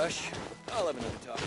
rush. I'll have another talk.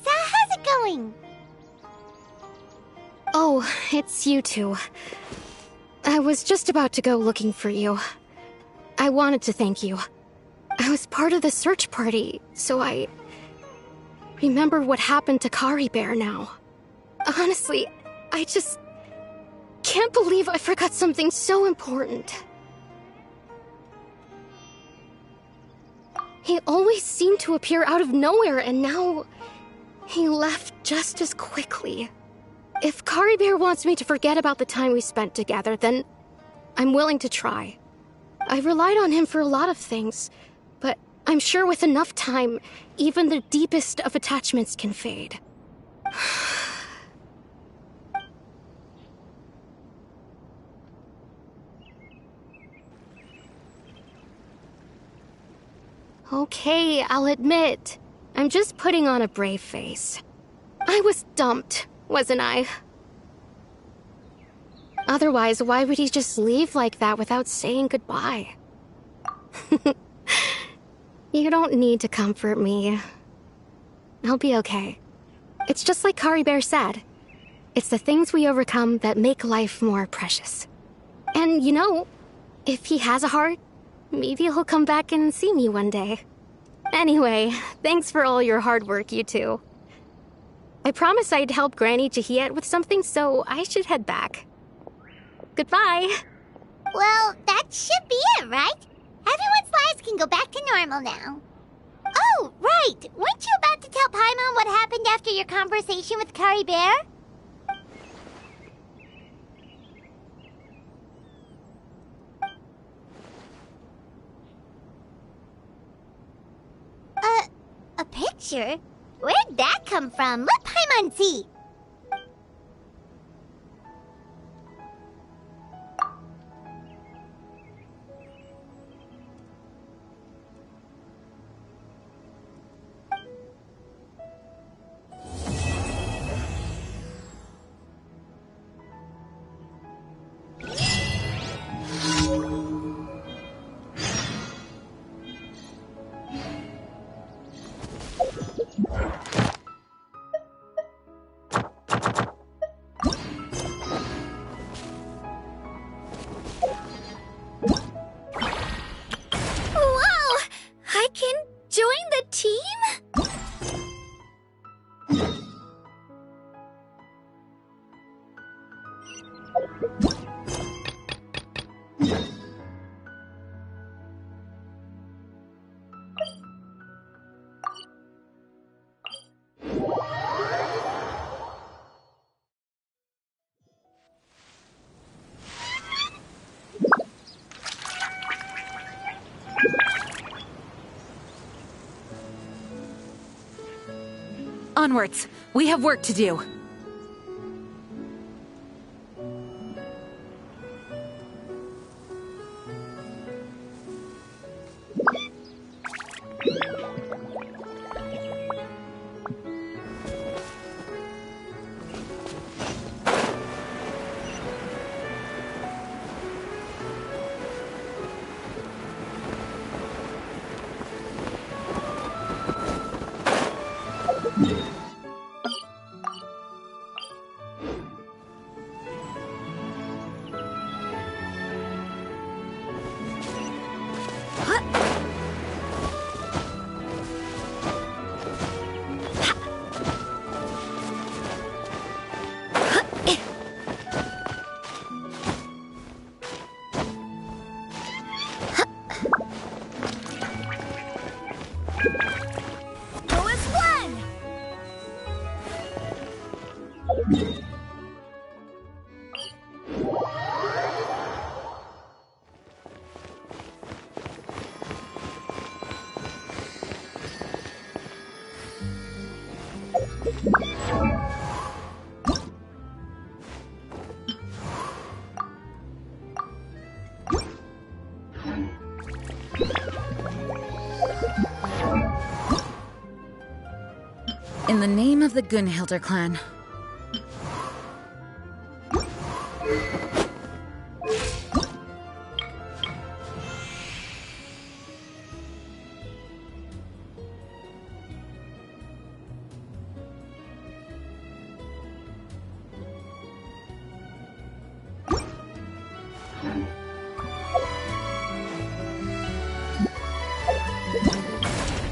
How's it going? Oh, it's you two. I was just about to go looking for you. I wanted to thank you. I was part of the search party, so I remember what happened to Kari Bear now. Honestly, I just can't believe I forgot something so important. He always seemed to appear out of nowhere, and now he left just as quickly. If Kari Bear wants me to forget about the time we spent together, then I'm willing to try. I relied on him for a lot of things, but I'm sure with enough time, even the deepest of attachments can fade. Okay, I'll admit, I'm just putting on a brave face. I was dumped, wasn't I? Otherwise, why would he just leave like that without saying goodbye? You don't need to comfort me. I'll be okay. It's just like Kari Bear said. It's the things we overcome that make life more precious. And you know, if he has a heart, maybe he'll come back and see me one day. Anyway, thanks for all your hard work, you two. I promised I'd help Granny Jahiet with something, so I should head back. Goodbye. Well, that should be it, right? Everyone's lives can go back to normal now. Oh, right! Weren't you about to tell Paimon what happened after your conversation with Kari Bear? A picture? Where'd that come from? Let Paimon see! Onwards! We have work to do. In the name of the Gunhilder clan.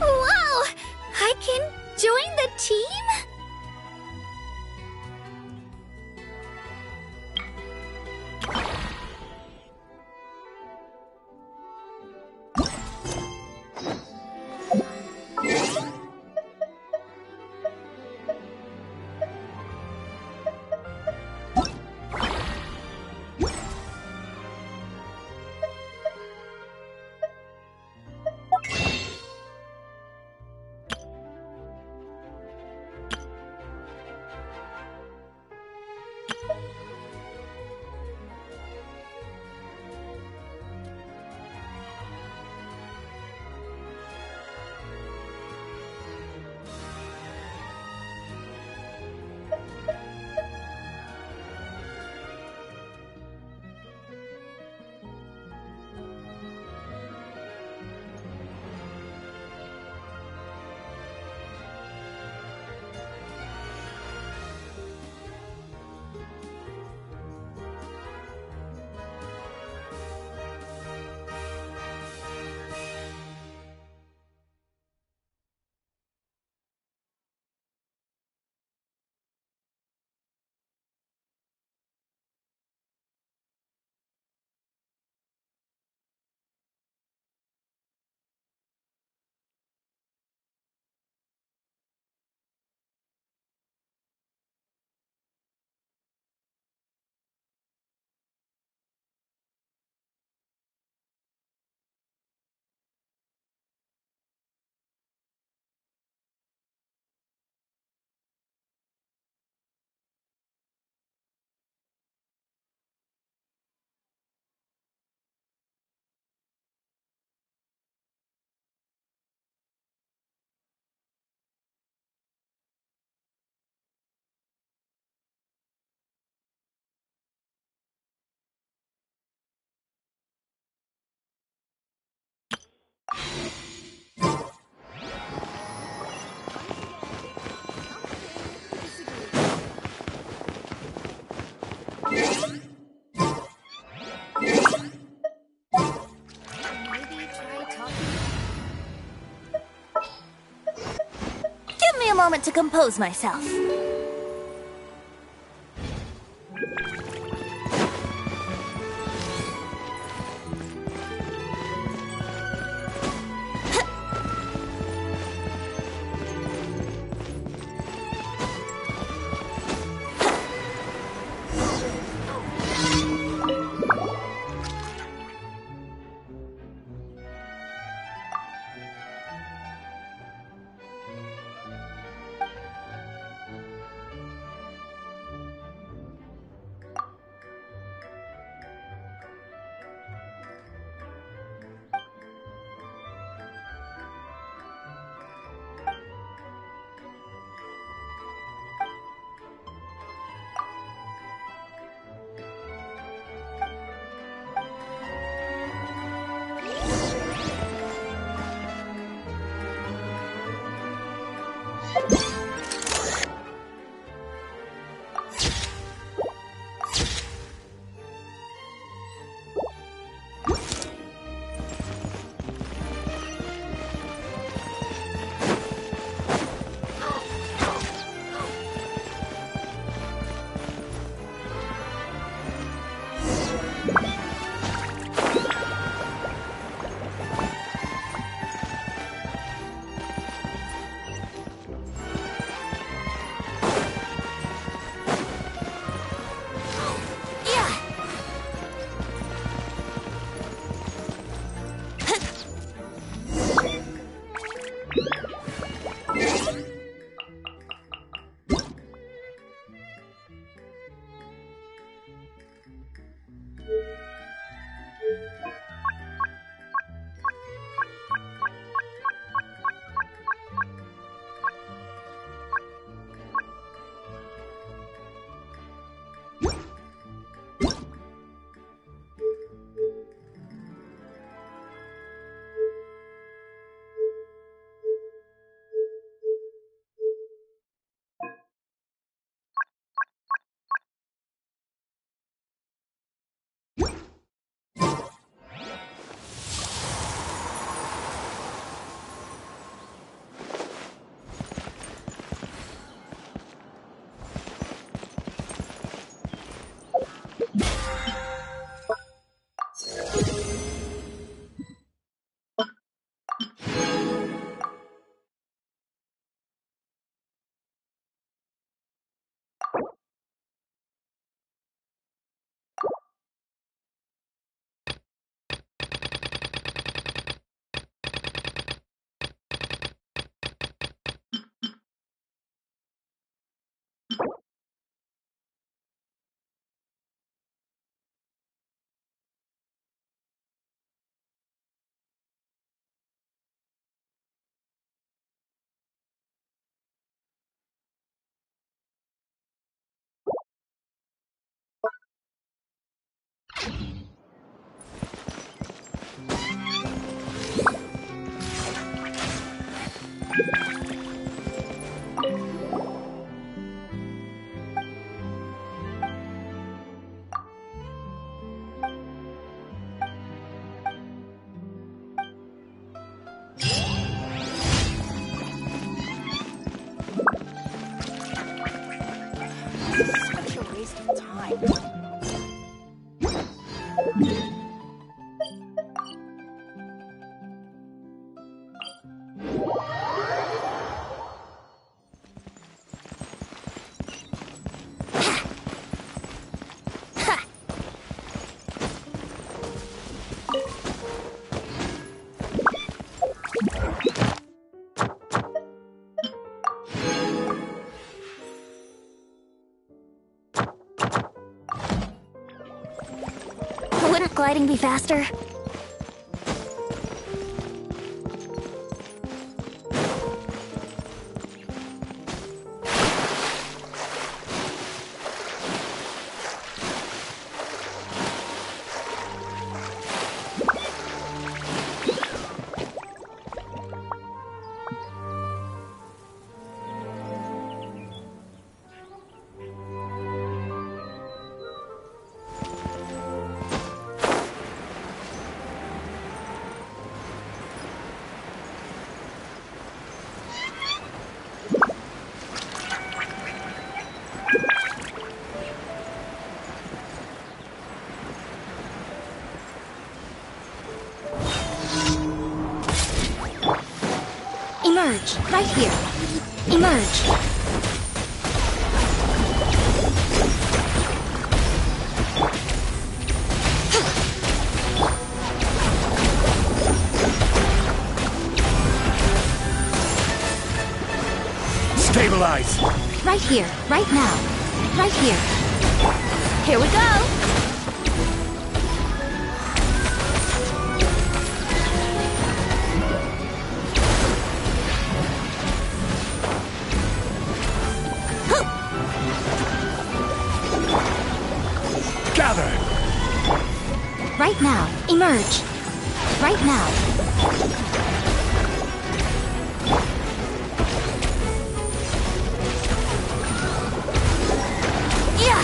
Whoa! I can join the team? Give me a moment to compose myself. Such a waste of time. Wouldn't gliding be faster? Emerge, right here. Emerge. Stabilize! Right here, right now. Right here. Here we go! Gather! Right now. Emerge. Right now. Yeah!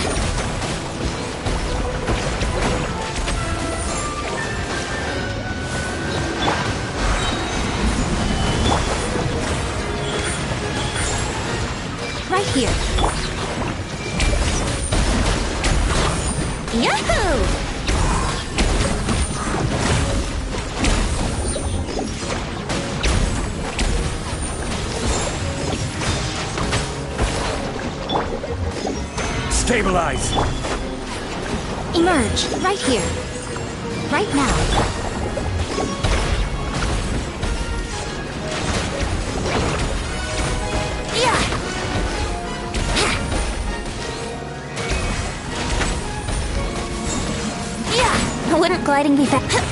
Right here. Yahoo! Stabilize! Emerge, right here. Right now. Yeah! Yeah! Wouldn't gliding be fast?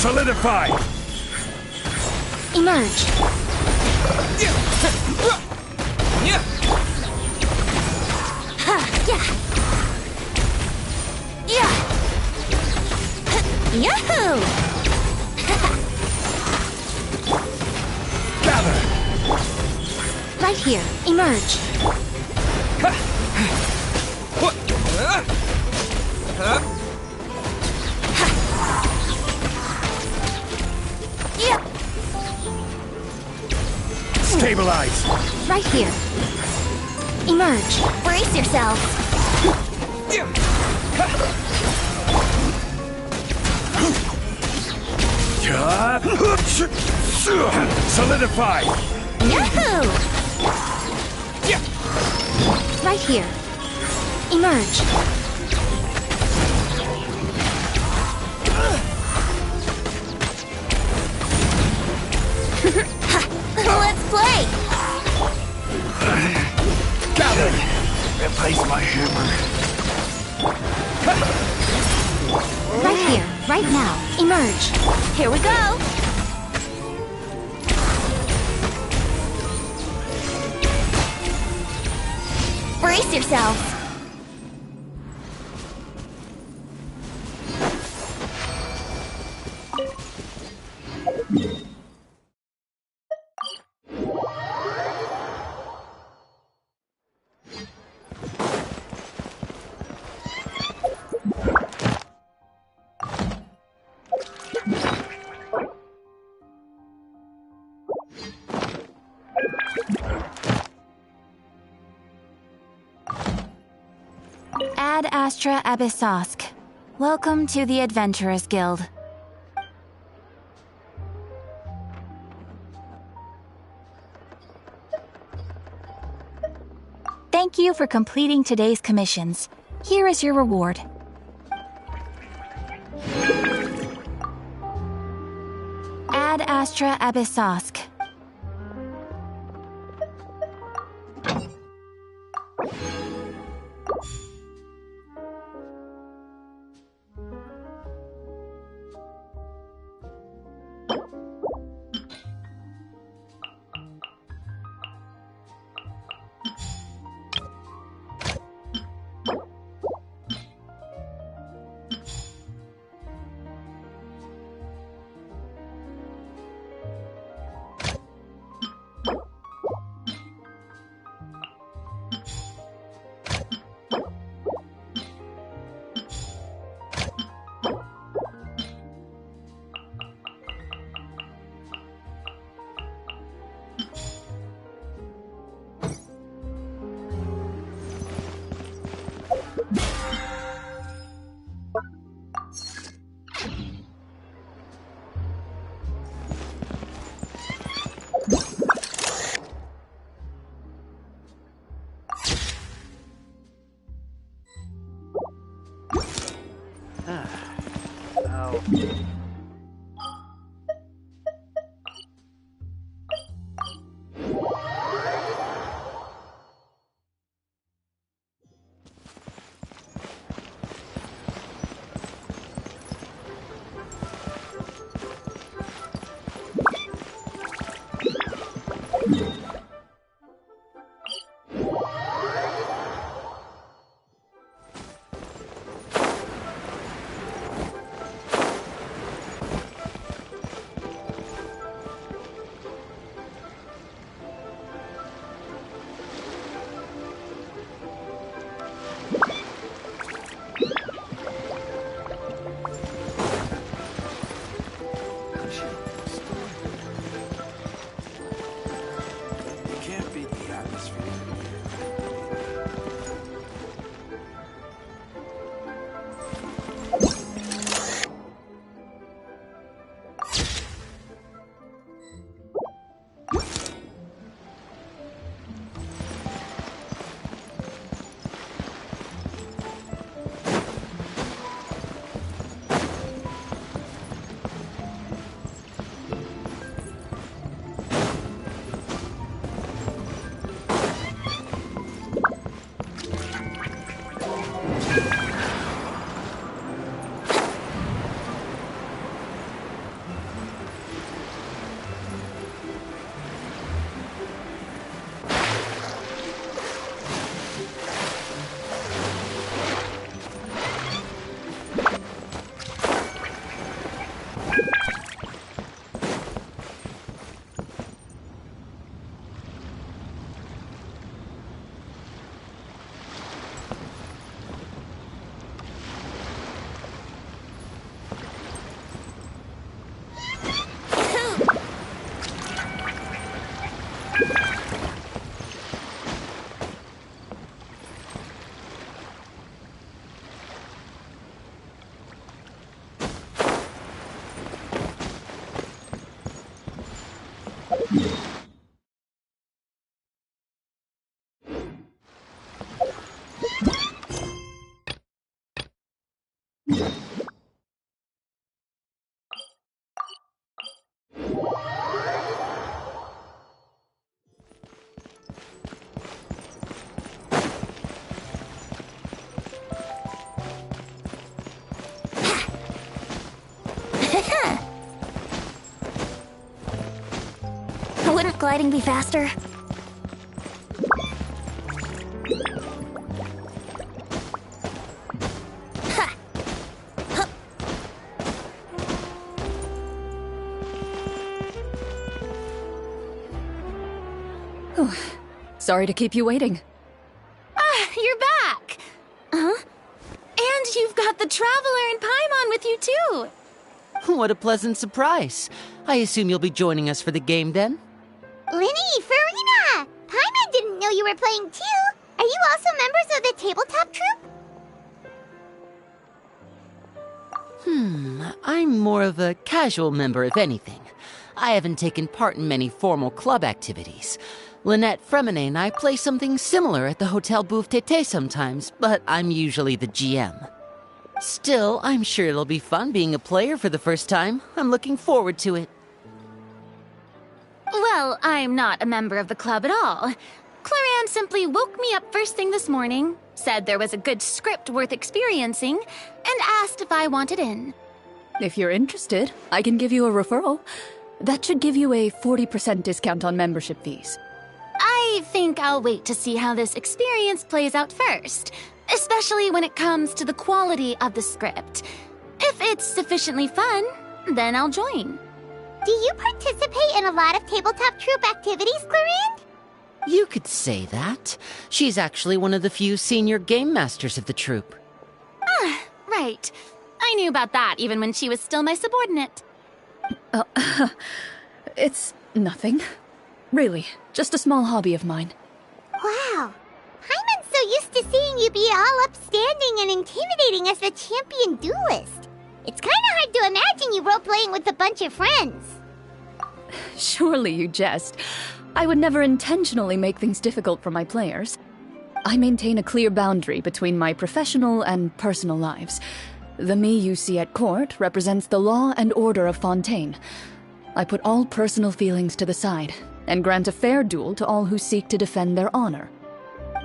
Solidify! Emerge. Ha! Yeah! Yeah! Yahoo! Gather! Right here. Emerge. Yeah! Stabilize! Right here. Emerge. Brace yourselves! Solidify! Yahoo! Right here. Emerge. Let's play! Gather! Replace my hammer. Right here. Right now. Emerge. Here we go! Brace yourselves! Ad Astra Abyssosk. Welcome to the Adventurers Guild. Thank you for completing today's commissions. Here is your reward. Ad Astra Abyssosk. gliding be faster? Sorry to keep you waiting. Ah, you're back! Huh? And you've got the Traveler and Paimon with you, too! What a pleasant surprise. I assume you'll be joining us for the game then? Linny, Farina! Paimon didn't know you were playing too! Are you also members of the tabletop troupe? I'm more of a casual member, if anything. I haven't taken part in many formal club activities. Lynette Fremine and I play something similar at the Hotel Bouffe Tété sometimes, but I'm usually the GM. Still, I'm sure it'll be fun being a player for the first time. I'm looking forward to it. Well, I'm not a member of the club at all. Claran simply woke me up first thing this morning, said there was a good script worth experiencing, and asked if I wanted in. If you're interested, I can give you a referral. That should give you a 40% discount on membership fees. I think I'll wait to see how this experience plays out first, especially when it comes to the quality of the script. If it's sufficiently fun, then I'll join. Do you participate in a lot of tabletop troupe activities, Clarine? You could say that. She's actually one of the few senior game masters of the troupe. Ah, right. I knew about that even when she was still my subordinate. It's nothing. Really, just a small hobby of mine. Wow. Paimon's so used to seeing you be all upstanding and intimidating as the champion duelist. It's kinda hard to imagine you role-playing with a bunch of friends. Surely you jest. I would never intentionally make things difficult for my players. I maintain a clear boundary between my professional and personal lives. The me you see at court represents the law and order of Fontaine. I put all personal feelings to the side and grant a fair duel to all who seek to defend their honor.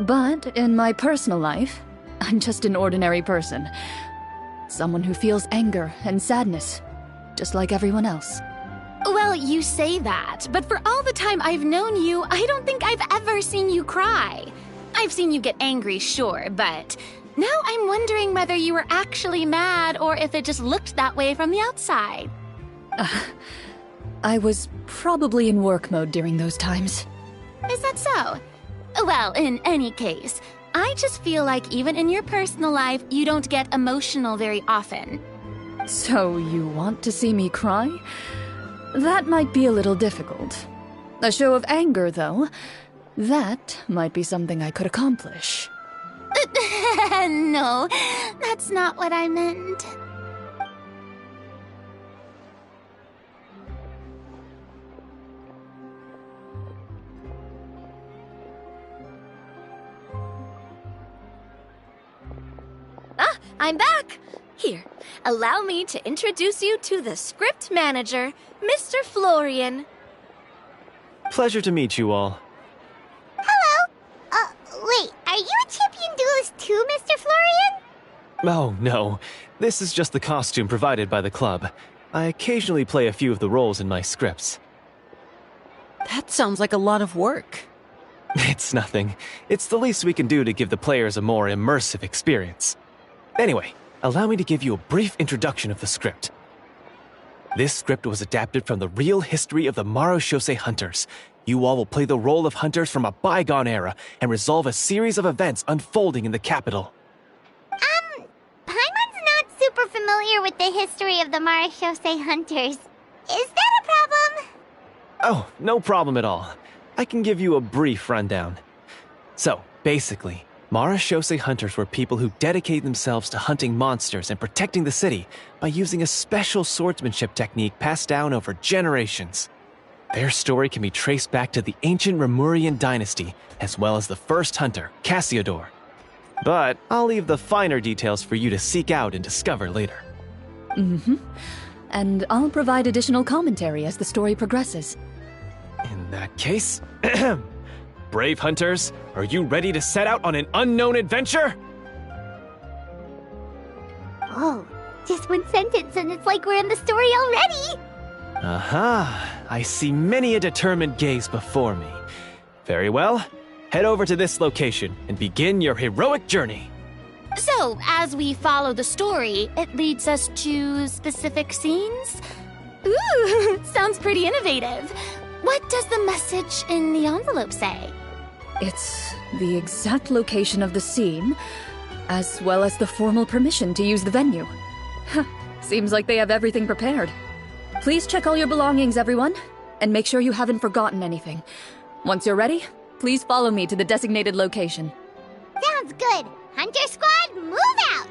But in my personal life, I'm just an ordinary person. Someone who feels anger and sadness, just like everyone else. Well, you say that, but for all the time I've known you, I don't think I've ever seen you cry. I've seen you get angry, sure, but now I'm wondering whether you were actually mad or if it just looked that way from the outside. I was probably in work mode during those times. Is that so? Well, in any case, I just feel like even in your personal life, you don't get emotional very often. So you want to see me cry? That might be a little difficult. A show of anger, though, that might be something I could accomplish. No, that's not what I meant. Ah, I'm back! Here, allow me to introduce you to the script manager, Mr. Florian. Pleasure to meet you all. Hello? Wait, are you a champion duelist too, Mr. Florian? Oh, no. This is just the costume provided by the club. I occasionally play a few of the roles in my scripts. That sounds like a lot of work. It's nothing. It's the least we can do to give the players a more immersive experience. Anyway, allow me to give you a brief introduction of the script. This script was adapted from the real history of the Marechaussee Hunters. You all will play the role of hunters from a bygone era and resolve a series of events unfolding in the capital. Paimon's not super familiar with the history of the Marechaussee Hunters. Is that a problem? Oh, no problem at all. I can give you a brief rundown. So, basically, Marechaussee Hunters were people who dedicated themselves to hunting monsters and protecting the city by using a special swordsmanship technique passed down over generations. Their story can be traced back to the ancient Remurian dynasty, as well as the first hunter, Cassiodor. But I'll leave the finer details for you to seek out and discover later. And I'll provide additional commentary as the story progresses. In that case, brave hunters, are you ready to set out on an unknown adventure? Whoa, just one sentence and it's like we're in the story already! Aha, I see many a determined gaze before me. Very well. Head over to this location and begin your heroic journey. So, as we follow the story, it leads us to specific scenes? Ooh, sounds pretty innovative. What does the message in the envelope say? It's the exact location of the scene, as well as the formal permission to use the venue. Seems like they have everything prepared. Please check all your belongings, everyone, and make sure you haven't forgotten anything. Once you're ready, please follow me to the designated location. Sounds good. Hunter Squad, move out!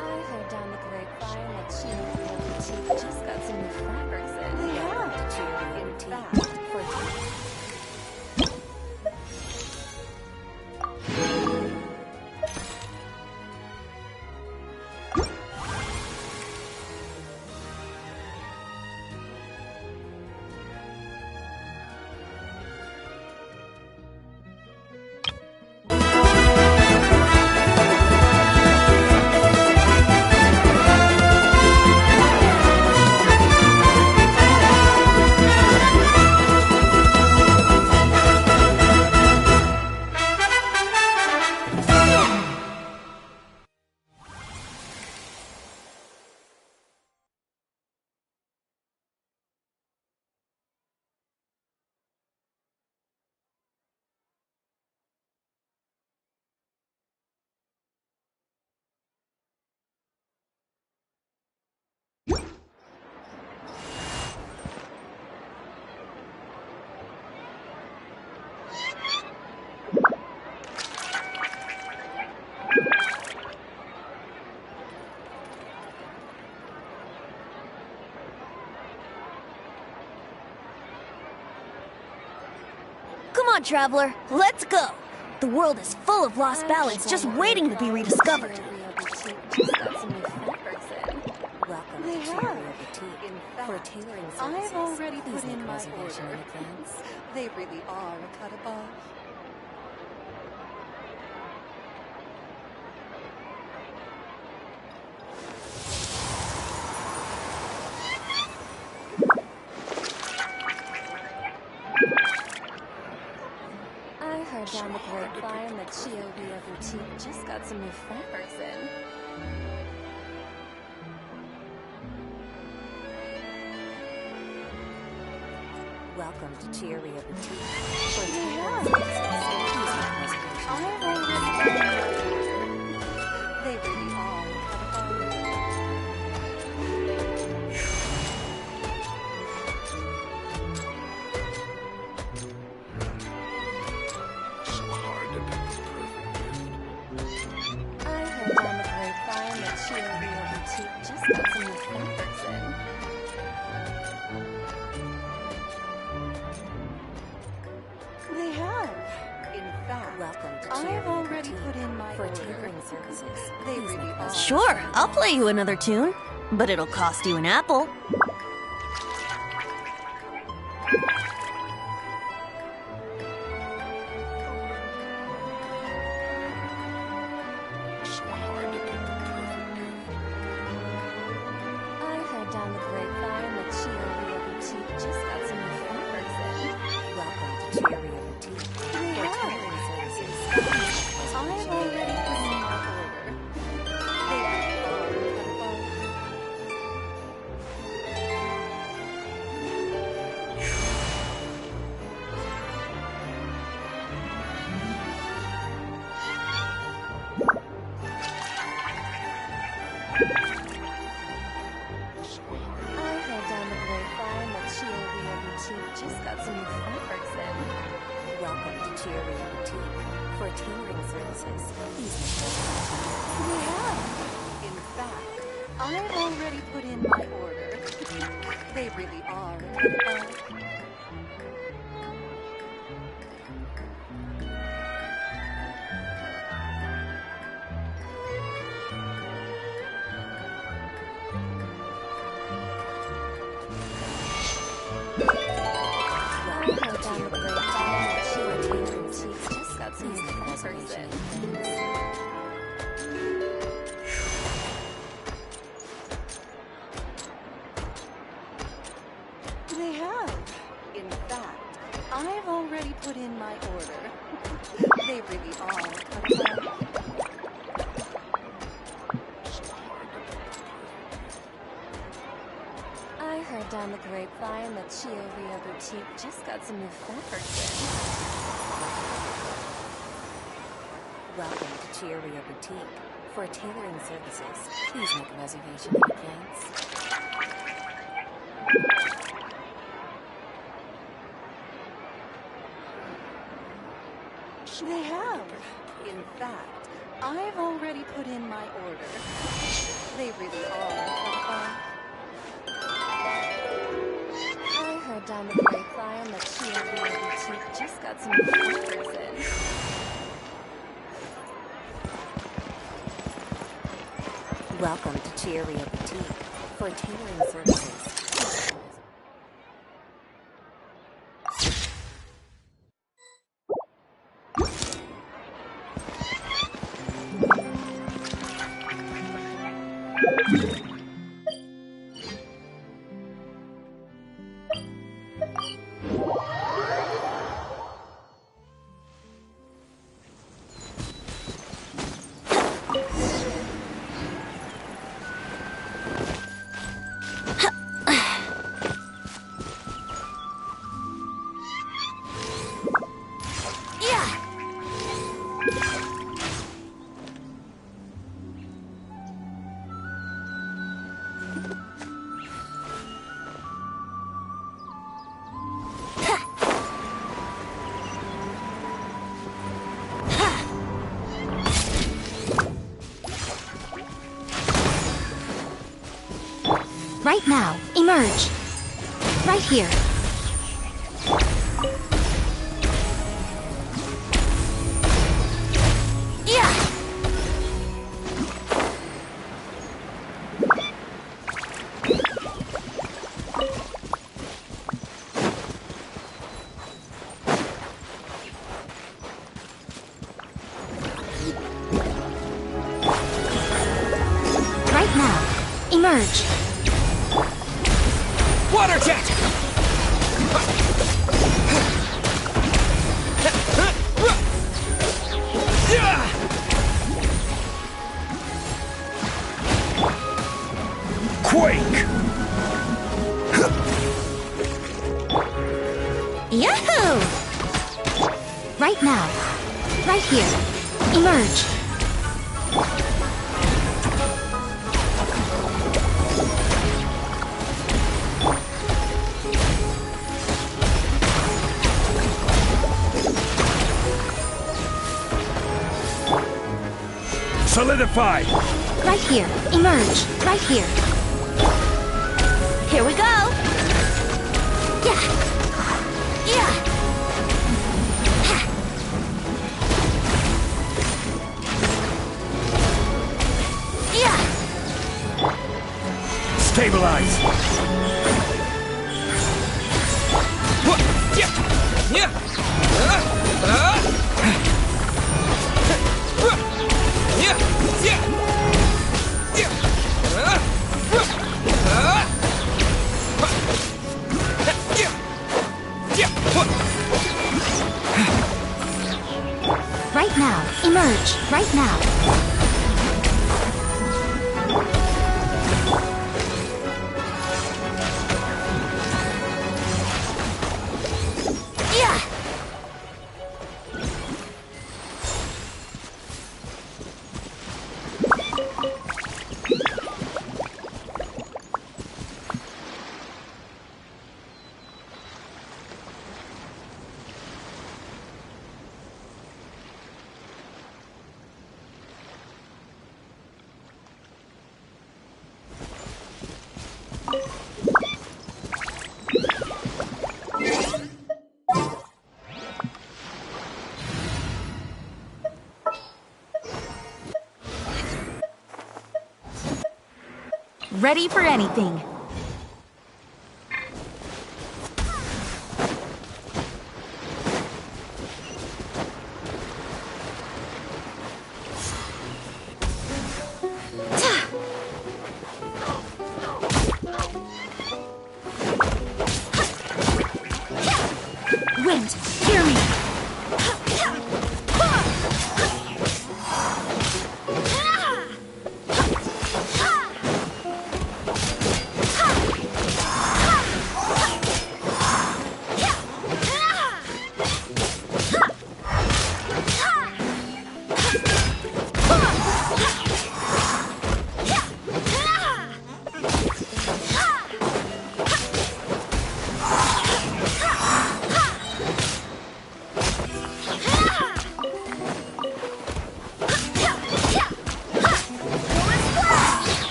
I heard down the grapevine that she just got some new fabrics in. Yeah. In fact, come on, traveler, let's go. The world is full of lost ballads just waiting to be rediscovered. They have. In fact, I've already put in my order. They really are a cut above. I heard down the grapevine that Hoyoverse Boutique just got some new fabrics in. Welcome to Hoyoverse Boutique. They really are a cut above. I heard down the grapevine that Hoyoverse Boutique just got some new fabrics in. They have. In fact, Welcome to I've Hoyoverse already Boutique put in my for order. tailoring services. They really are. Sure, I'll play you another tune, but it'll cost you an apple. I heard down the grapevine that Hoyoverse Boutique just got some new fabrics in. Welcome to Hoyoverse Boutique for tailoring services. I've already put in my order. They really are a cut above. I heard down the grapevine that Hoyoverse Boutique just got some new fabrics in. Welcome to Hoyoverse Boutique for tailoring services. They have. In fact, I've already put in my order. They really are a cut above. I heard down the grapevine that Hoyoverse Boutique just got got some person. They have. In fact, I've already put in my order. They really are cut. I heard down the grapevine that Hoyoverse Boutique just got some new fabrics in. Welcome to Hoyoverse Boutique. For tailoring services, please make a reservation in advance. They have. In fact, I've already put in my order. They really are cut. I heard down the grapevine that Hoyoverse Boutique just got some new fabrics in. Welcome to Hoyoverse Boutique. For tailoring services. Right now, emerge. Right here. Right now, emerge. Water jet! Quake! Yahoo! Right now. Right here. Emerge. Solidify! Right here. Emerge. Right here. Here we go. Yeah. Yeah. Yeah. Stabilize! Right now. Emerge. Right now. Yeah. Ready for anything.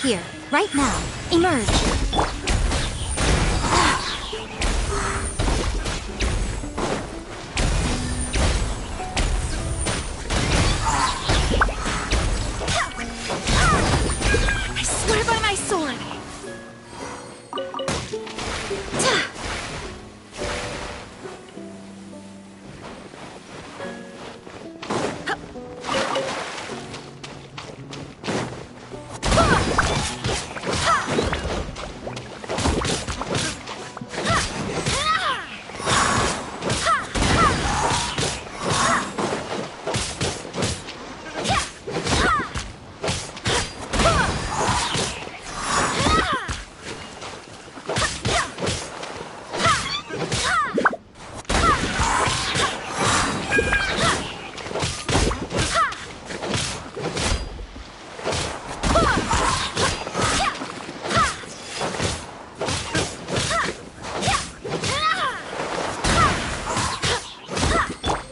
here, right now. Emerge. I swear by my sword!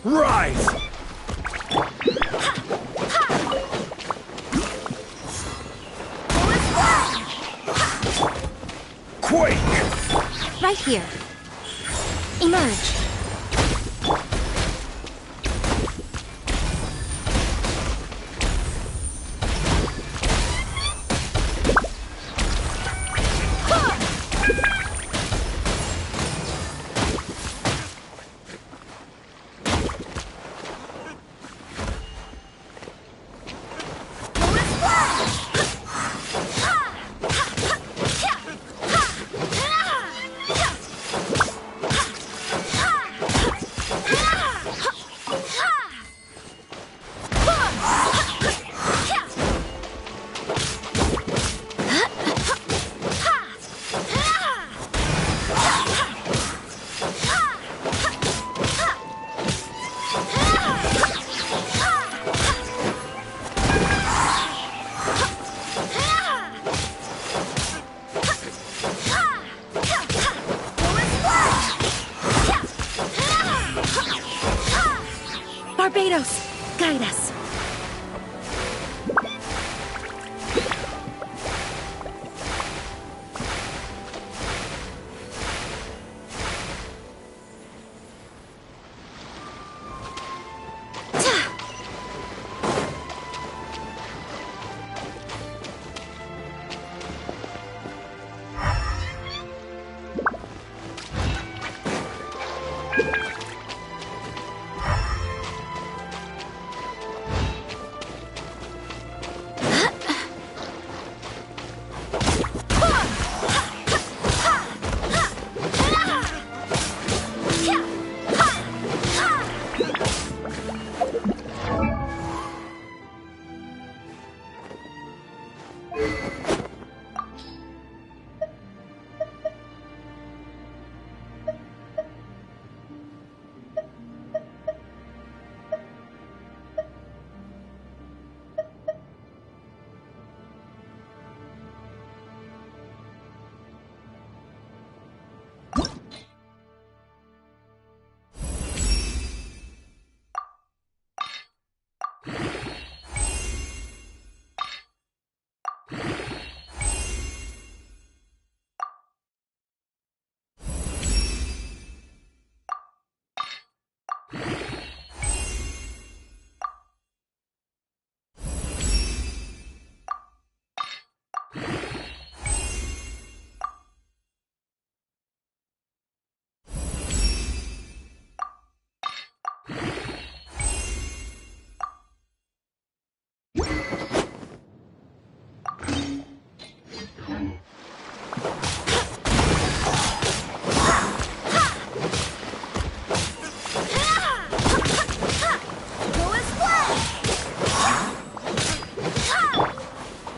Rise! Quake! Right here. Emerge. Barbados, guide us.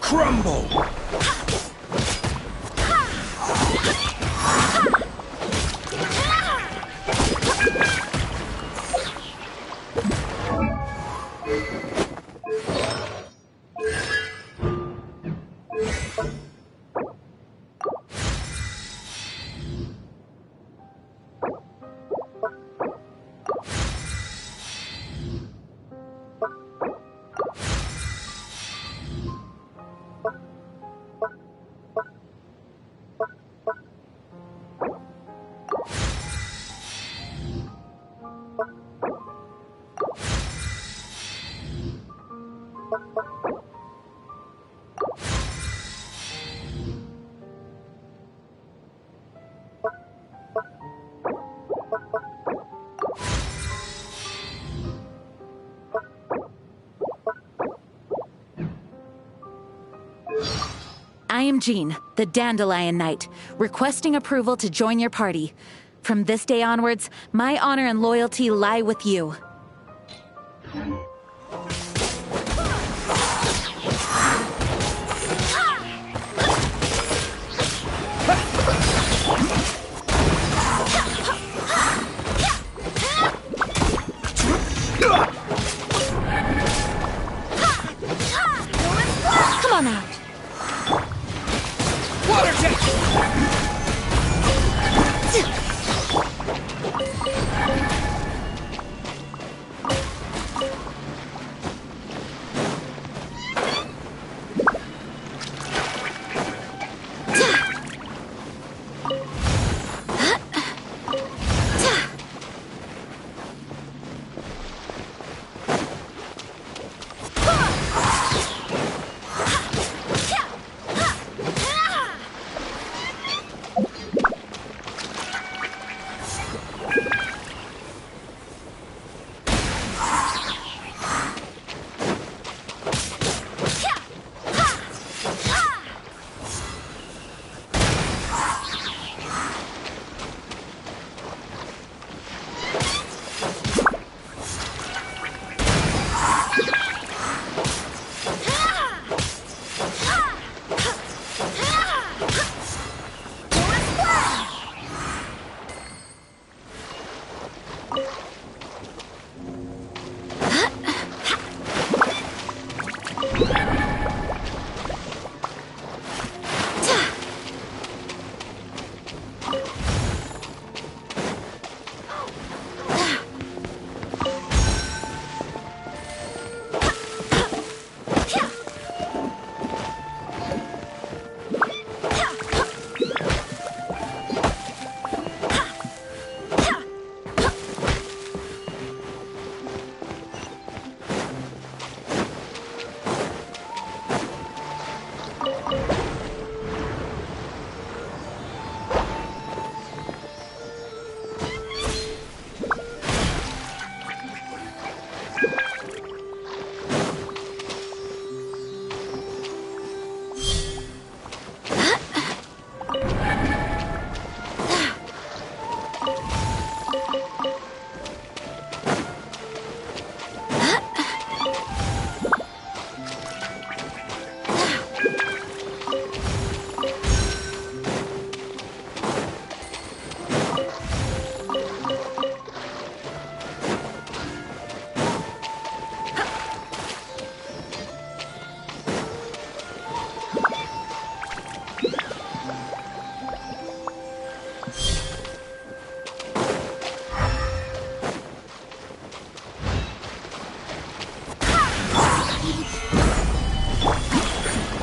Crumble! I am Jean, the Dandelion Knight, requesting approval to join your party. From this day onwards, my honor and loyalty lie with you. Come on out. Water jet!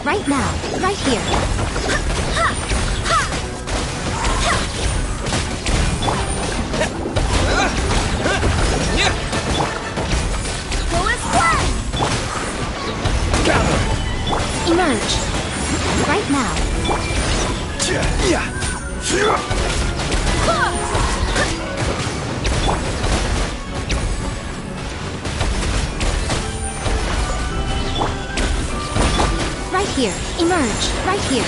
Right now, right here. Emerge. Right now. Right here. Emerge. Right here.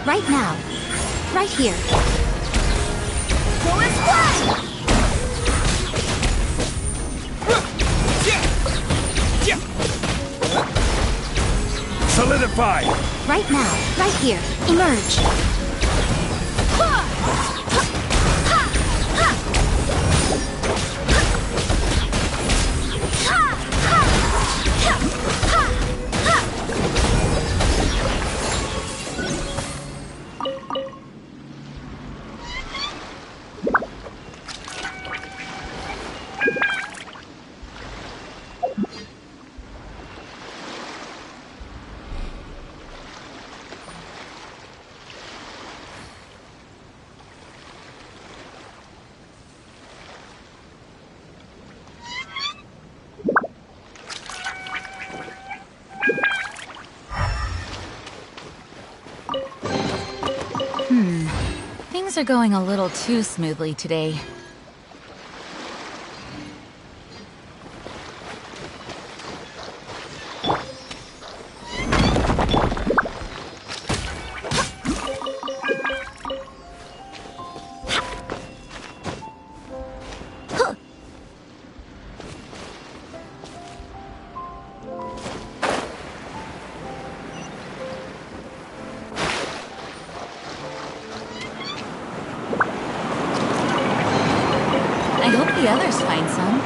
Right now. Right here. Solidify! Right now. Right here. Emerge. are going a little too smoothly today. I hope the others find some.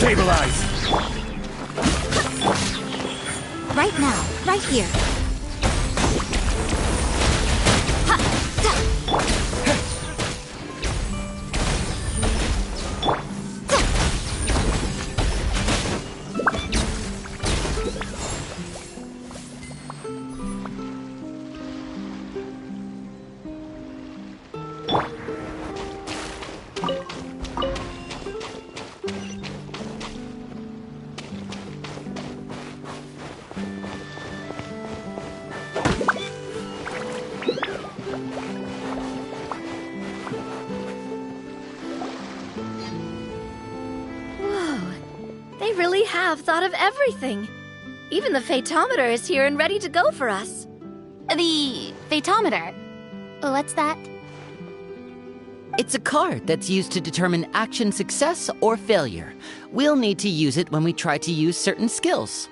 Stabilize! Right now, right here. They really have thought of everything. Even the phaetometer is here and ready to go for us. The phaetometer? What's that? It's a card that's used to determine action success or failure. We'll need to use it when we try to use certain skills.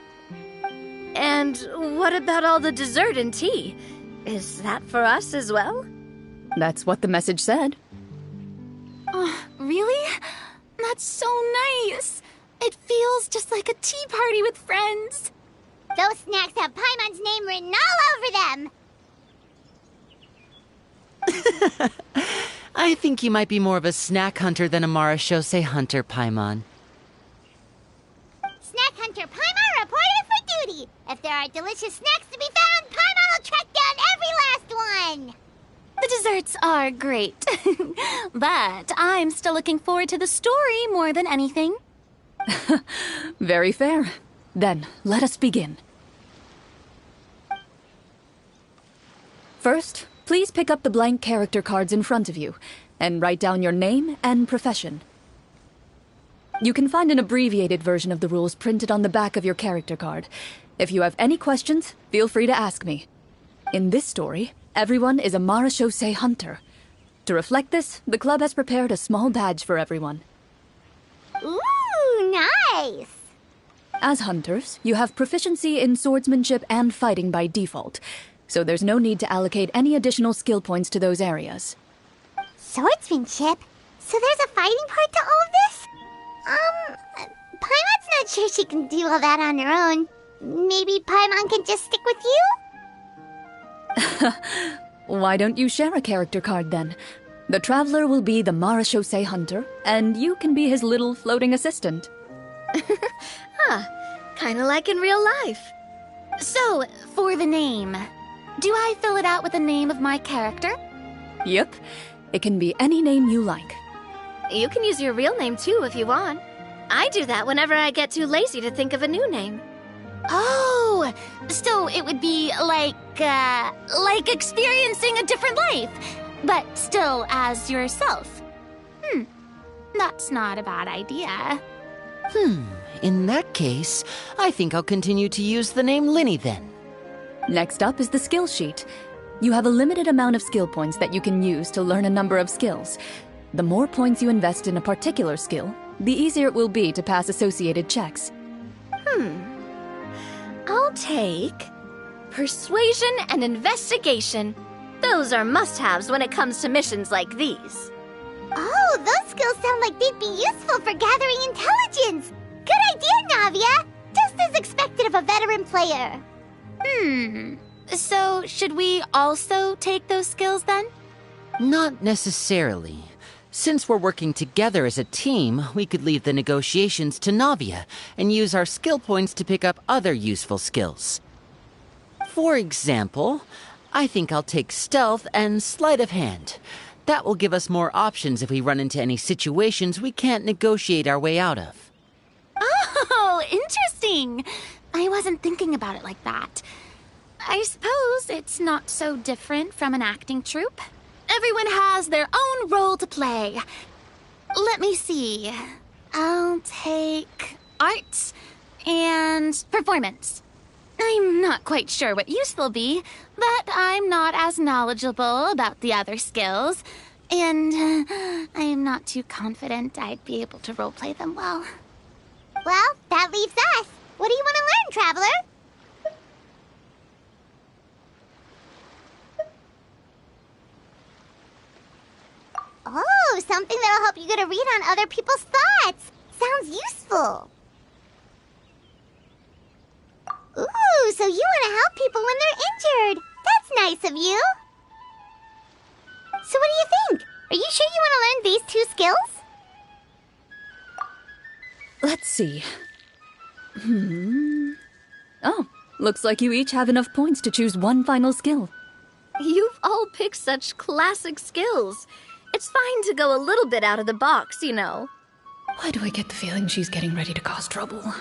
And what about all the dessert and tea? Is that for us as well? That's what the message said. Oh, really? That's so nice. It feels just like a tea party with friends. Those snacks have Paimon's name written all over them. I think you might be more of a snack hunter than a Marashose hunter, Paimon. Snack hunter Paimon reported for duty. If there are delicious snacks to be found, Paimon will track down every last one. The desserts are great. But I'm still looking forward to the story more than anything. Very fair. Then, let us begin. First, please pick up the blank character cards in front of you and write down your name and profession. You can find an abbreviated version of the rules printed on the back of your character card. If you have any questions, feel free to ask me. In this story, everyone is a Marashose hunter. To reflect this, the club has prepared a small badge for everyone. Ooh, nice! As hunters, you have proficiency in swordsmanship and fighting by default, so there's no need to allocate any additional skill points to those areas. Swordsmanship? So there's a fighting part to all of this? Paimon's not sure she can do all that on her own. maybe Paimon can just stick with you? Why don't you share a character card then? The Traveler will be the Marashosei Hunter, and you can be his little floating assistant. Kinda like in real life. So, for the name, do I fill it out with the name of my character? Yep, it can be any name you like. You can use your real name too if you want. I do that whenever I get too lazy to think of a new name. Oh, so it would be like experiencing a different life, but still as yourself. That's not a bad idea. In that case, I think I'll continue to use the name Linny then. Next up is the skill sheet. You have a limited amount of skill points that you can use to learn a number of skills. The more points you invest in a particular skill, the easier it will be to pass associated checks. I'll take Persuasion and Investigation. Those are must-haves when it comes to missions like these. Oh, those skills sound like they'd be useful for gathering intelligence. Good idea, Navia. Just as expected of a veteran player. So, should we also take those skills then? Not necessarily. Since we're working together as a team, we could leave the negotiations to Navia and use our skill points to pick up other useful skills. For example, I think I'll take Stealth and Sleight of Hand. That will give us more options if we run into any situations we can't negotiate our way out of. Oh, interesting. I wasn't thinking about it like that. I suppose it's not so different from an acting troupe. Everyone has their own role to play. Let me see. I'll take arts and performance. I'm not quite sure what use they'll be, but I'm not as knowledgeable about the other skills, and I am not too confident I'd be able to roleplay them well. Well, that leaves us. What do you want to learn, Traveler? Oh, something that'll help you get a read on other people's thoughts. Sounds useful. Ooh, so you want to help people when they're injured. That's nice of you. So what do you think? Are you sure you want to learn these two skills? Let's see. Oh, looks like you each have enough points to choose one final skill. You've all picked such classic skills. It's fine to go a little bit out of the box, you know. Why do I get the feeling she's getting ready to cause trouble?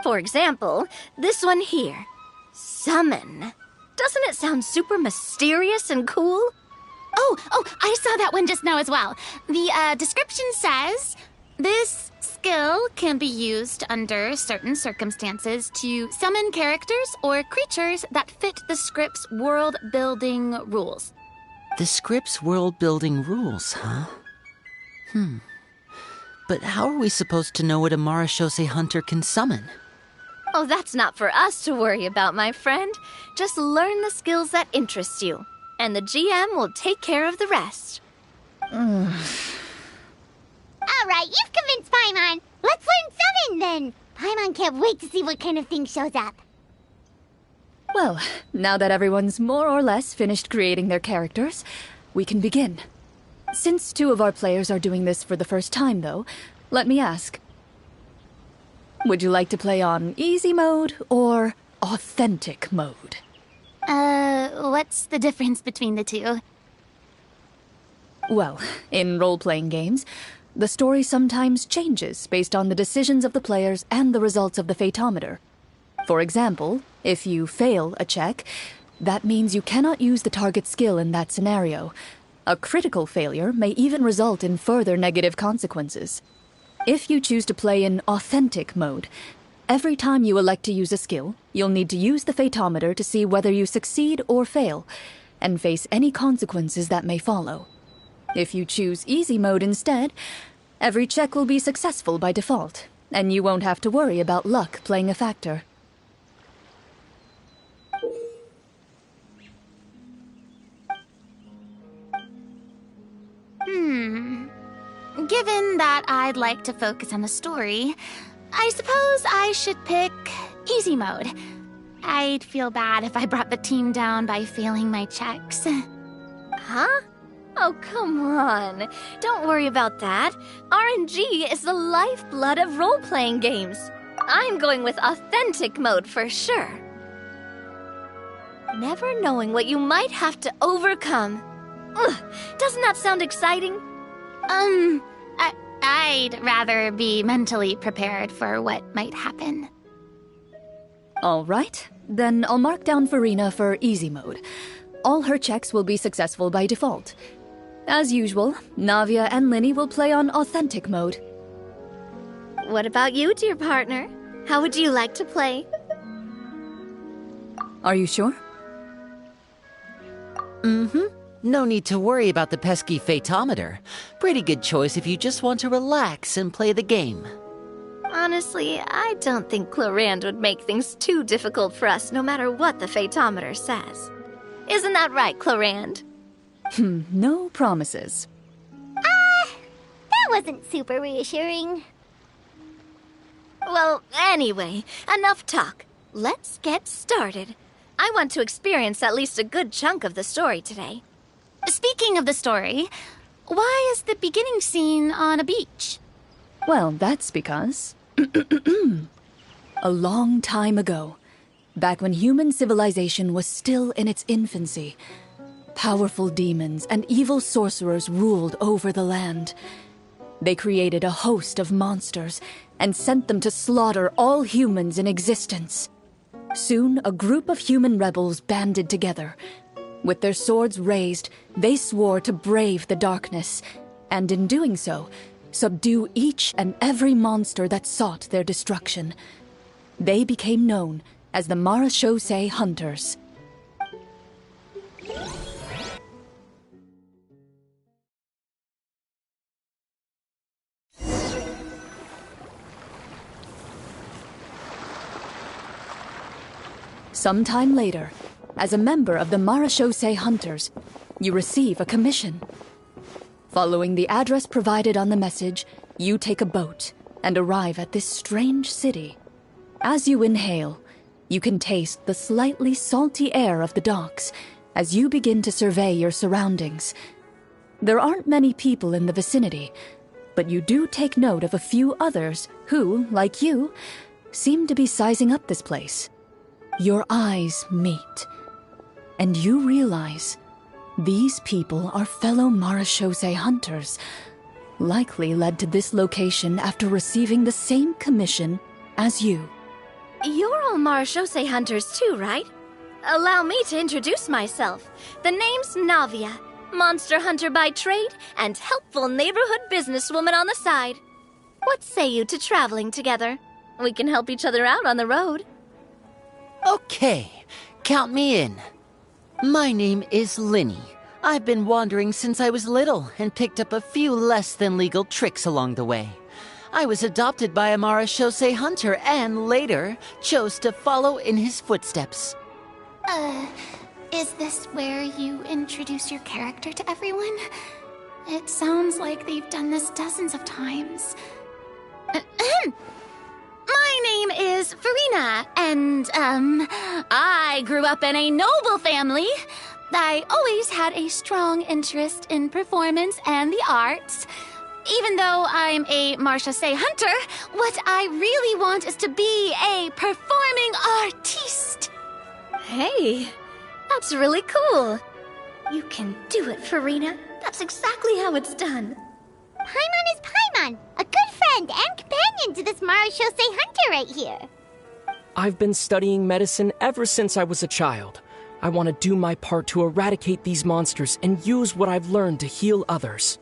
For example, this one here. Summon. Doesn't it sound super mysterious and cool? Oh, I saw that one just now as well. The description says, this skill can be used under certain circumstances to summon characters or creatures that fit the script's world-building rules. The script's world-building rules, huh? But how are we supposed to know what a Marashosei Hunter can summon? Oh, that's not for us to worry about, my friend. Just learn the skills that interest you, and the GM will take care of the rest. All right, you've convinced Paimon. Let's learn summon then. Paimon can't wait to see what kind of thing shows up. Well, now that everyone's more or less finished creating their characters, we can begin. Since two of our players are doing this for the first time, though, let me ask. Would you like to play on easy mode or authentic mode? What's the difference between the two? Well, in role-playing games, the story sometimes changes based on the decisions of the players and the results of the Fatometer. For example, if you fail a check, that means you cannot use the target skill in that scenario. A critical failure may even result in further negative consequences. If you choose to play in authentic mode, every time you elect to use a skill, you'll need to use the Fatometer to see whether you succeed or fail, and face any consequences that may follow. If you choose easy mode instead, every check will be successful by default, and you won't have to worry about luck playing a factor. Given that I'd like to focus on the story, I suppose I should pick easy mode. I'd feel bad if I brought the team down by failing my checks. Huh? Oh, come on. Don't worry about that. RNG is the lifeblood of role-playing games. I'm going with authentic mode for sure. Never knowing what you might have to overcome. Ugh, doesn't that sound exciting? I'd rather be mentally prepared for what might happen. All right, then I'll mark down Farina for easy mode. All her checks will be successful by default. As usual, Navia and Linny will play on authentic mode. What about you, dear partner? How would you like to play? Are you sure? No need to worry about the pesky fatometer. Pretty good choice if you just want to relax and play the game. Honestly, I don't think Clorand would make things too difficult for us no matter what the fatometer says. Isn't that right, Clorand? No promises. That wasn't super reassuring. Well, anyway, enough talk. Let's get started. I want to experience at least a good chunk of the story today. Speaking of the story, why is the beginning scene on a beach? Well, that's because... a long time ago, back when human civilization was still in its infancy, powerful demons and evil sorcerers ruled over the land. They created a host of monsters and sent them to slaughter all humans in existence. Soon, a group of human rebels banded together. With their swords raised, they swore to brave the darkness, and in doing so, subdue each and every monster that sought their destruction. They became known as the Marashosei Hunters. Sometime later, as a member of the Marashosei Hunters, you receive a commission. Following the address provided on the message, you take a boat and arrive at this strange city. As you inhale, you can taste the slightly salty air of the docks as you begin to survey your surroundings. There aren't many people in the vicinity, but you do take note of a few others who, like you, seem to be sizing up this place. Your eyes meet, and you realize these people are fellow Marashosei hunters, likely led to this location after receiving the same commission as you. You're all Marashosei hunters too, right? Allow me to introduce myself. The name's Navia, monster hunter by trade and helpful neighborhood businesswoman on the side. What say you to traveling together? We can help each other out on the road. Okay, count me in. My name is Linny. I've been wandering since I was little and picked up a few less than legal tricks along the way. I was adopted by a Marashosei hunter and later chose to follow in his footsteps. Is this where you introduce your character to everyone? It sounds like they've done this dozens of times. My name is Farina, and, I grew up in a noble family. I always had a strong interest in performance and the arts. Even though I'm a Marashosei hunter, what I really want is to be a performing artiste. Hey, that's really cool. You can do it, Farina. That's exactly how it's done. Paimon is Paimon, a good friend and companion to this Marashosei hunter right here. I've been studying medicine ever since I was a child. I want to do my part to eradicate these monsters and use what I've learned to heal others.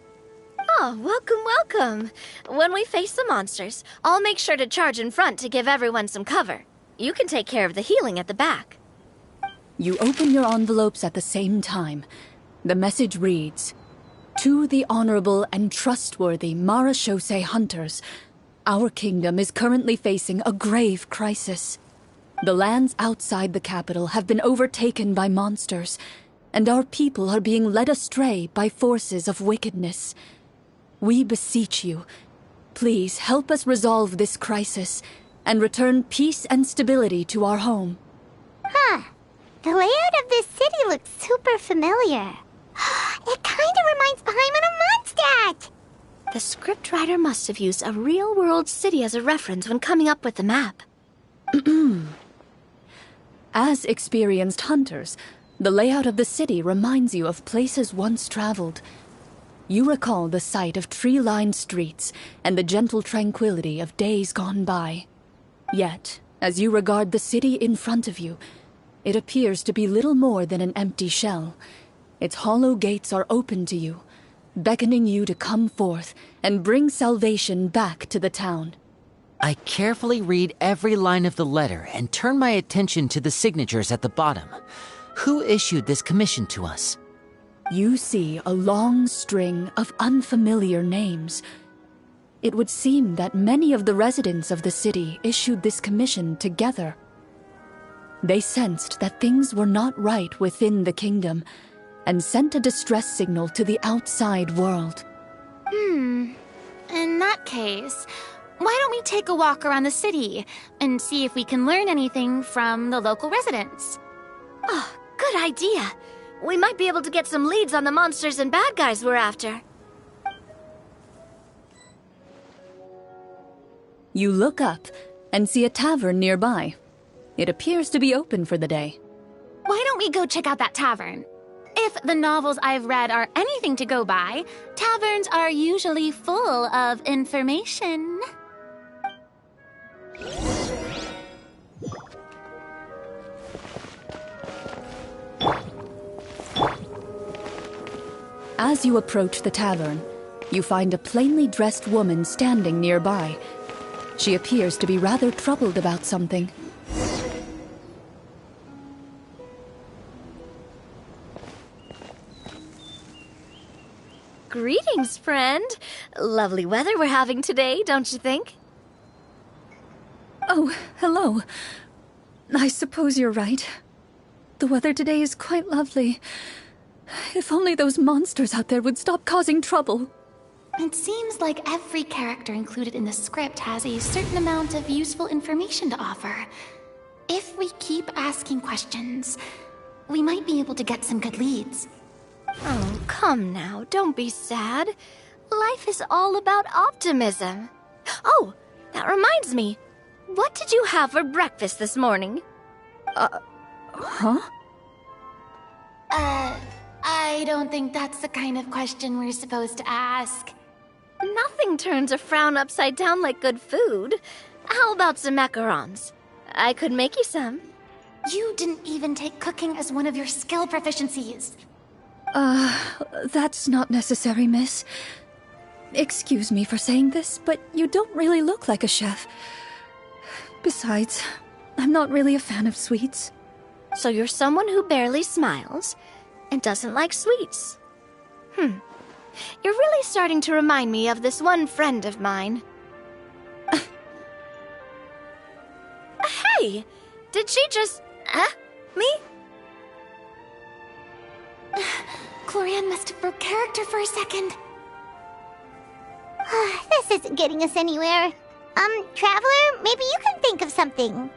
Oh, welcome, welcome. When we face the monsters, I'll make sure to charge in front to give everyone some cover. You can take care of the healing at the back. You open your envelopes at the same time. The message reads, "To the honorable and trustworthy Marashosei hunters, our kingdom is currently facing a grave crisis. The lands outside the capital have been overtaken by monsters, and our people are being led astray by forces of wickedness. We beseech you, please help us resolve this crisis and return peace and stability to our home. Huh. The layout of this city looks super familiar. It kinda reminds Paimon of Mondstadt! The scriptwriter must have used a real-world city as a reference when coming up with the map. As experienced hunters, the layout of the city reminds you of places once traveled. You recall the sight of tree-lined streets and the gentle tranquility of days gone by. Yet, as you regard the city in front of you, it appears to be little more than an empty shell. Its hollow gates are open to you, beckoning you to come forth and bring salvation back to the town. I carefully read every line of the letter and turn my attention to the signatures at the bottom. Who issued this commission to us? You see a long string of unfamiliar names. It would seem that many of the residents of the city issued this commission together. They sensed that things were not right within the kingdom and sent a distress signal to the outside world. In that case, why don't we take a walk around the city and see if we can learn anything from the local residents? Oh, good idea. We might be able to get some leads on the monsters and bad guys we're after. You look up and see a tavern nearby. It appears to be open for the day. Why don't we go check out that tavern? If the novels I've read are anything to go by, taverns are usually full of information. As you approach the tavern, you find a plainly dressed woman standing nearby. She appears to be rather troubled about something. Greetings, friend. Lovely weather we're having today, don't you think? Oh, hello. I suppose you're right. The weather today is quite lovely. If only those monsters out there would stop causing trouble. It seems like every character included in the script has a certain amount of useful information to offer. If we keep asking questions, we might be able to get some good leads. Oh, come now, don't be sad. Life is all about optimism. Oh, that reminds me. What did you have for breakfast this morning? Huh? I don't think that's the kind of question we're supposed to ask. Nothing turns a frown upside down like good food. How about some macarons? I could make you some. You didn't even take cooking as one of your skill proficiencies. That's not necessary, miss. Excuse me for saying this, but you don't really look like a chef. Besides, I'm not really a fan of sweets. So you're someone who barely smiles and doesn't like sweets. You're really starting to remind me of this one friend of mine. Hey! Did she just... me? Glorianne must have broke character for a second. This isn't getting us anywhere. Traveler, maybe you can think of something.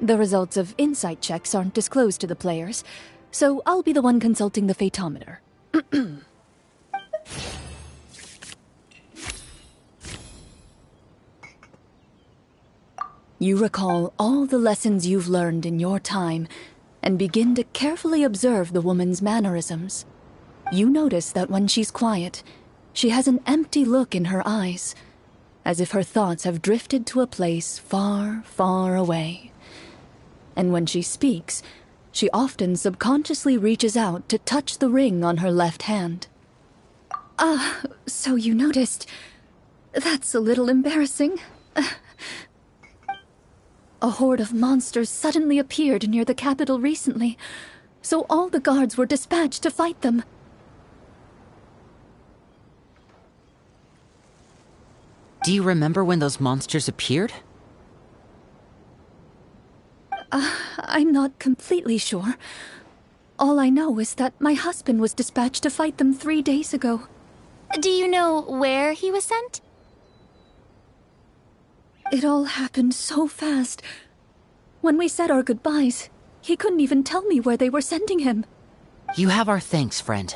The results of insight checks aren't disclosed to the players, so I'll be the one consulting the fatometer. You recall all the lessons you've learned in your time and begin to carefully observe the woman's mannerisms. You notice that when she's quiet, she has an empty look in her eyes, as if her thoughts have drifted to a place far, far away. And when she speaks, she often subconsciously reaches out to touch the ring on her left hand. So you noticed. That's a little embarrassing. A horde of monsters suddenly appeared near the capital recently, so all the guards were dispatched to fight them. Do you remember when those monsters appeared? I'm not completely sure. All I know is that my husband was dispatched to fight them 3 days ago. Do you know where he was sent? It all happened so fast. When we said our goodbyes, he couldn't even tell me where they were sending him. You have our thanks, friend.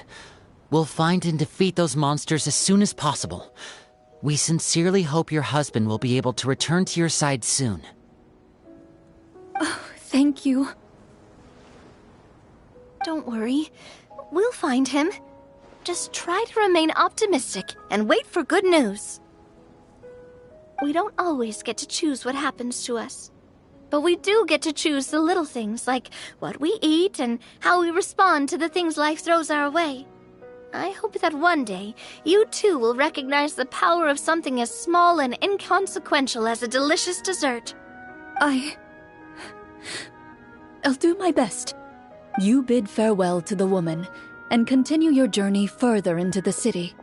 We'll find and defeat those monsters as soon as possible. We sincerely hope your husband will be able to return to your side soon. Oh, thank you. Don't worry. We'll find him. Just try to remain optimistic and wait for good news. We don't always get to choose what happens to us. But we do get to choose the little things, like what we eat and how we respond to the things life throws our way. I hope that one day, you too will recognize the power of something as small and inconsequential as a delicious dessert. I'll do my best. You bid farewell to the woman, and continue your journey further into the city.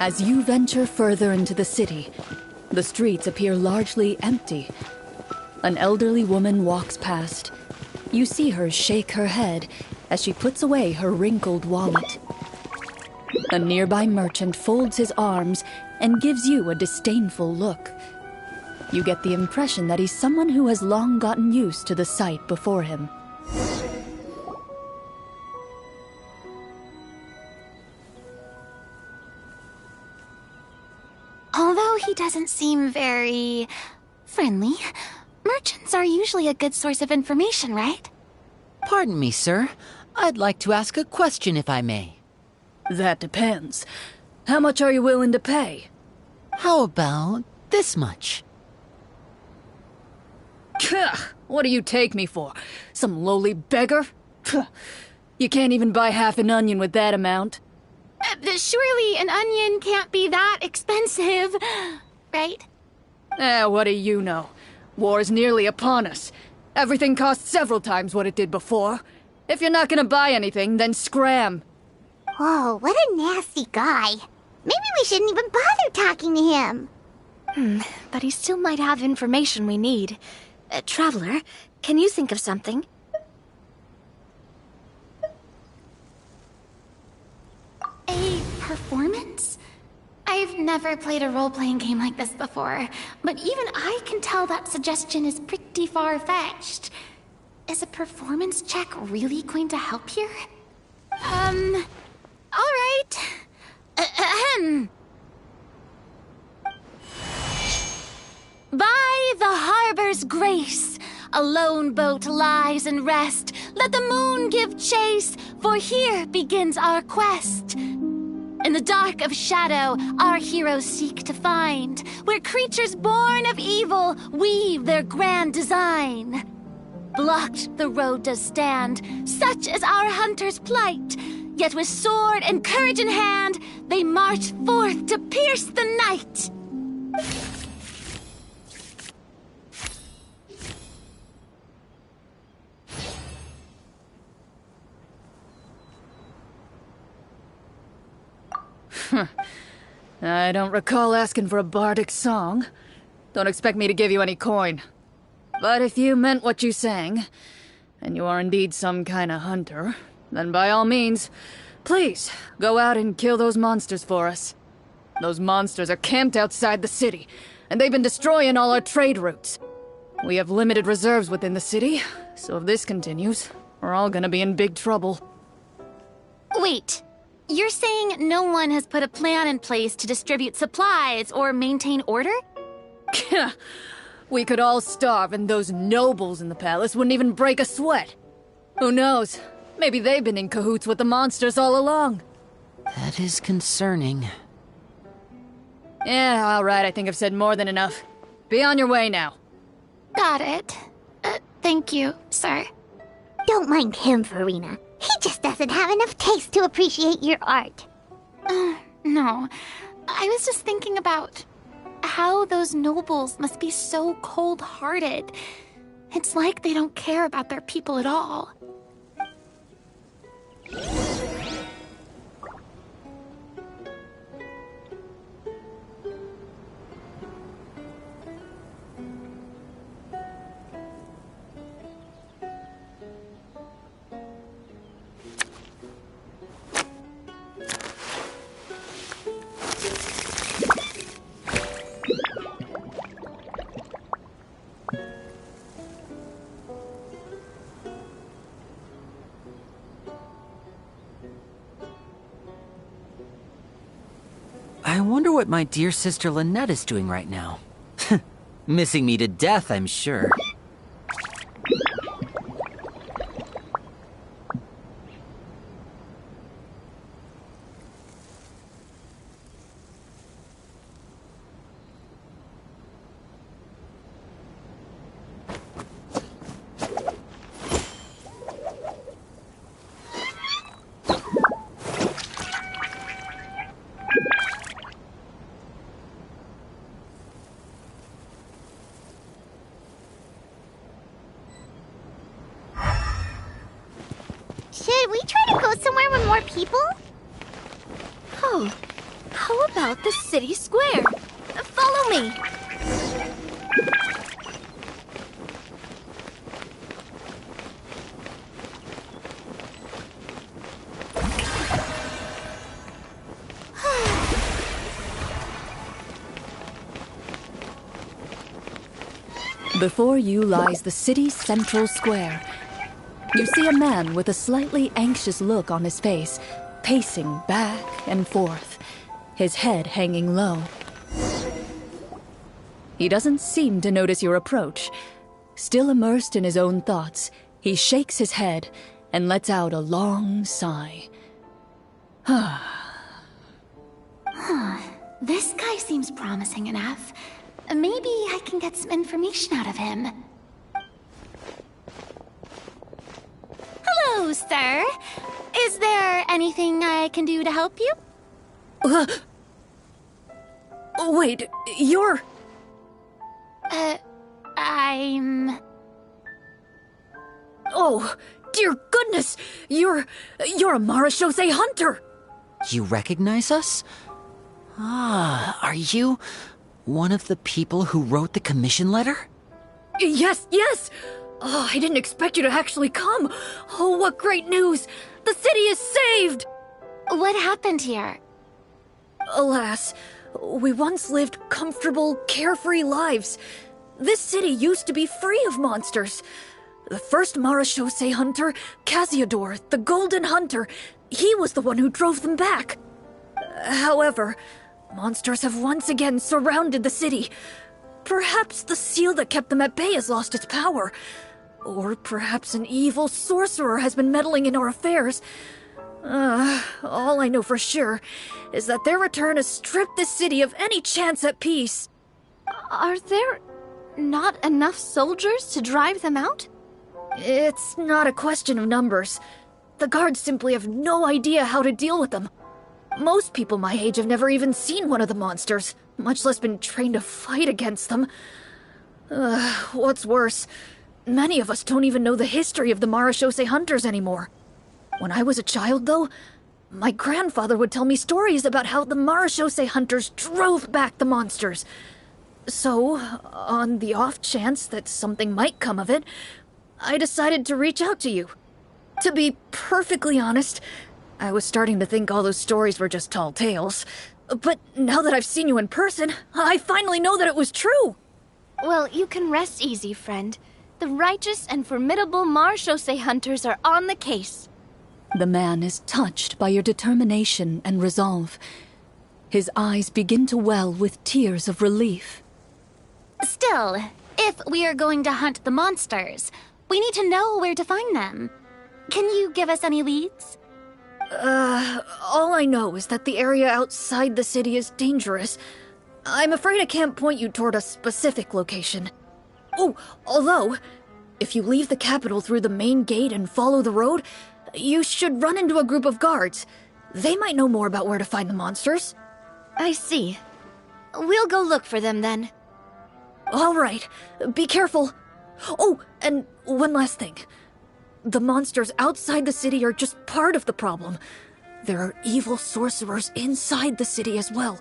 As you venture further into the city, the streets appear largely empty. An elderly woman walks past. You see her shake her head as she puts away her wrinkled wallet. A nearby merchant folds his arms and gives you a disdainful look. You get the impression that he's someone who has long gotten used to the sight before him. Although he doesn't seem very friendly, merchants are usually a good source of information, right? Pardon me, sir. I'd like to ask a question if I may. That depends. How much are you willing to pay? How about this much? What do you take me for? Some lowly beggar? You can't even buy half an onion with that amount. Surely an onion can't be that expensive, right? What do you know? War is nearly upon us. Everything costs several times what it did before. If you're not gonna buy anything, then scram. Whoa, what a nasty guy. Maybe we shouldn't even bother talking to him. But he still might have information we need. Traveler, can you think of something? A performance? I've never played a role-playing game like this before, but even I can tell that suggestion is pretty far-fetched. Is a performance check really going to help here? All right. Ahem. By the harbor's grace, a lone boat lies in rest. Let the moon give chase, for here begins our quest. In the dark of shadow, our heroes seek to find where creatures born of evil weave their grand design. Blocked the road does stand, such is our hunter's plight. Yet with sword and courage in hand, they march forth to pierce the night. I don't recall asking for a bardic song. Don't expect me to give you any coin. But if you meant what you sang, and you are indeed some kind of hunter, then by all means, please, go out and kill those monsters for us. Those monsters are camped outside the city, and they've been destroying all our trade routes. We have limited reserves within the city, so if this continues, we're all gonna be in big trouble. Wait, you're saying no one has put a plan in place to distribute supplies or maintain order? We could all starve and those nobles in the palace wouldn't even break a sweat. Who knows? Maybe they've been in cahoots with the monsters all along. That is concerning. Yeah, all right, I think I've said more than enough. Be on your way now. Got it. Thank you, sir. Don't mind him, Farina. He just doesn't have enough taste to appreciate your art. No. I was just thinking about how those nobles must be so cold-hearted. It's like they don't care about their people at all. wonder what my dear sister Lynette is doing right now. Missing me to death, I'm sure. Should we try to go somewhere with more people? Oh, how about the city square? Follow me. Before you lies the city's central square. You see a man with a slightly anxious look on his face, pacing back and forth, his head hanging low. He doesn't seem to notice your approach. Still immersed in his own thoughts, he shakes his head and lets out a long sigh. This guy seems promising enough. Maybe I can get some information out of him. Hello, sir. Is there anything I can do to help you? Wait, you're... I'm... Oh, dear goodness! You're a Marashose hunter! You recognize us? Ah, are you one of the people who wrote the commission letter? Yes! Oh, I didn't expect you to actually come. Oh, what great news! The city is saved! What happened here? Alas, we once lived comfortable, carefree lives. This city used to be free of monsters. The first Marashose hunter, Casiodor, the Golden Hunter, he was the one who drove them back. However, monsters have once again surrounded the city. Perhaps the seal that kept them at bay has lost its power. Or perhaps an evil sorcerer has been meddling in our affairs. All I know for sure is that their return has stripped the city of any chance at peace. Are there not enough soldiers to drive them out? It's not a question of numbers. The guards simply have no idea how to deal with them. Most people my age have never even seen one of the monsters, much less been trained to fight against them. What's worse, many of us don't even know the history of the Marashose hunters anymore. When I was a child, though, my grandfather would tell me stories about how the Marashose hunters drove back the monsters. So, on the off chance that something might come of it, I decided to reach out to you. To be perfectly honest, I was starting to think all those stories were just tall tales. But now that I've seen you in person, I finally know that it was true! Well, you can rest easy, friend. The righteous and formidable Marashose hunters are on the case. The man is touched by your determination and resolve. His eyes begin to well with tears of relief. Still, if we are going to hunt the monsters, we need to know where to find them. Can you give us any leads? All I know is that the area outside the city is dangerous. I'm afraid I can't point you toward a specific location. Oh, although, if you leave the capital through the main gate and follow the road, you should run into a group of guards. They might know more about where to find the monsters. I see. We'll go look for them then. All right, be careful. Oh, and one last thing. The monsters outside the city are just part of the problem. There are evil sorcerers inside the city as well,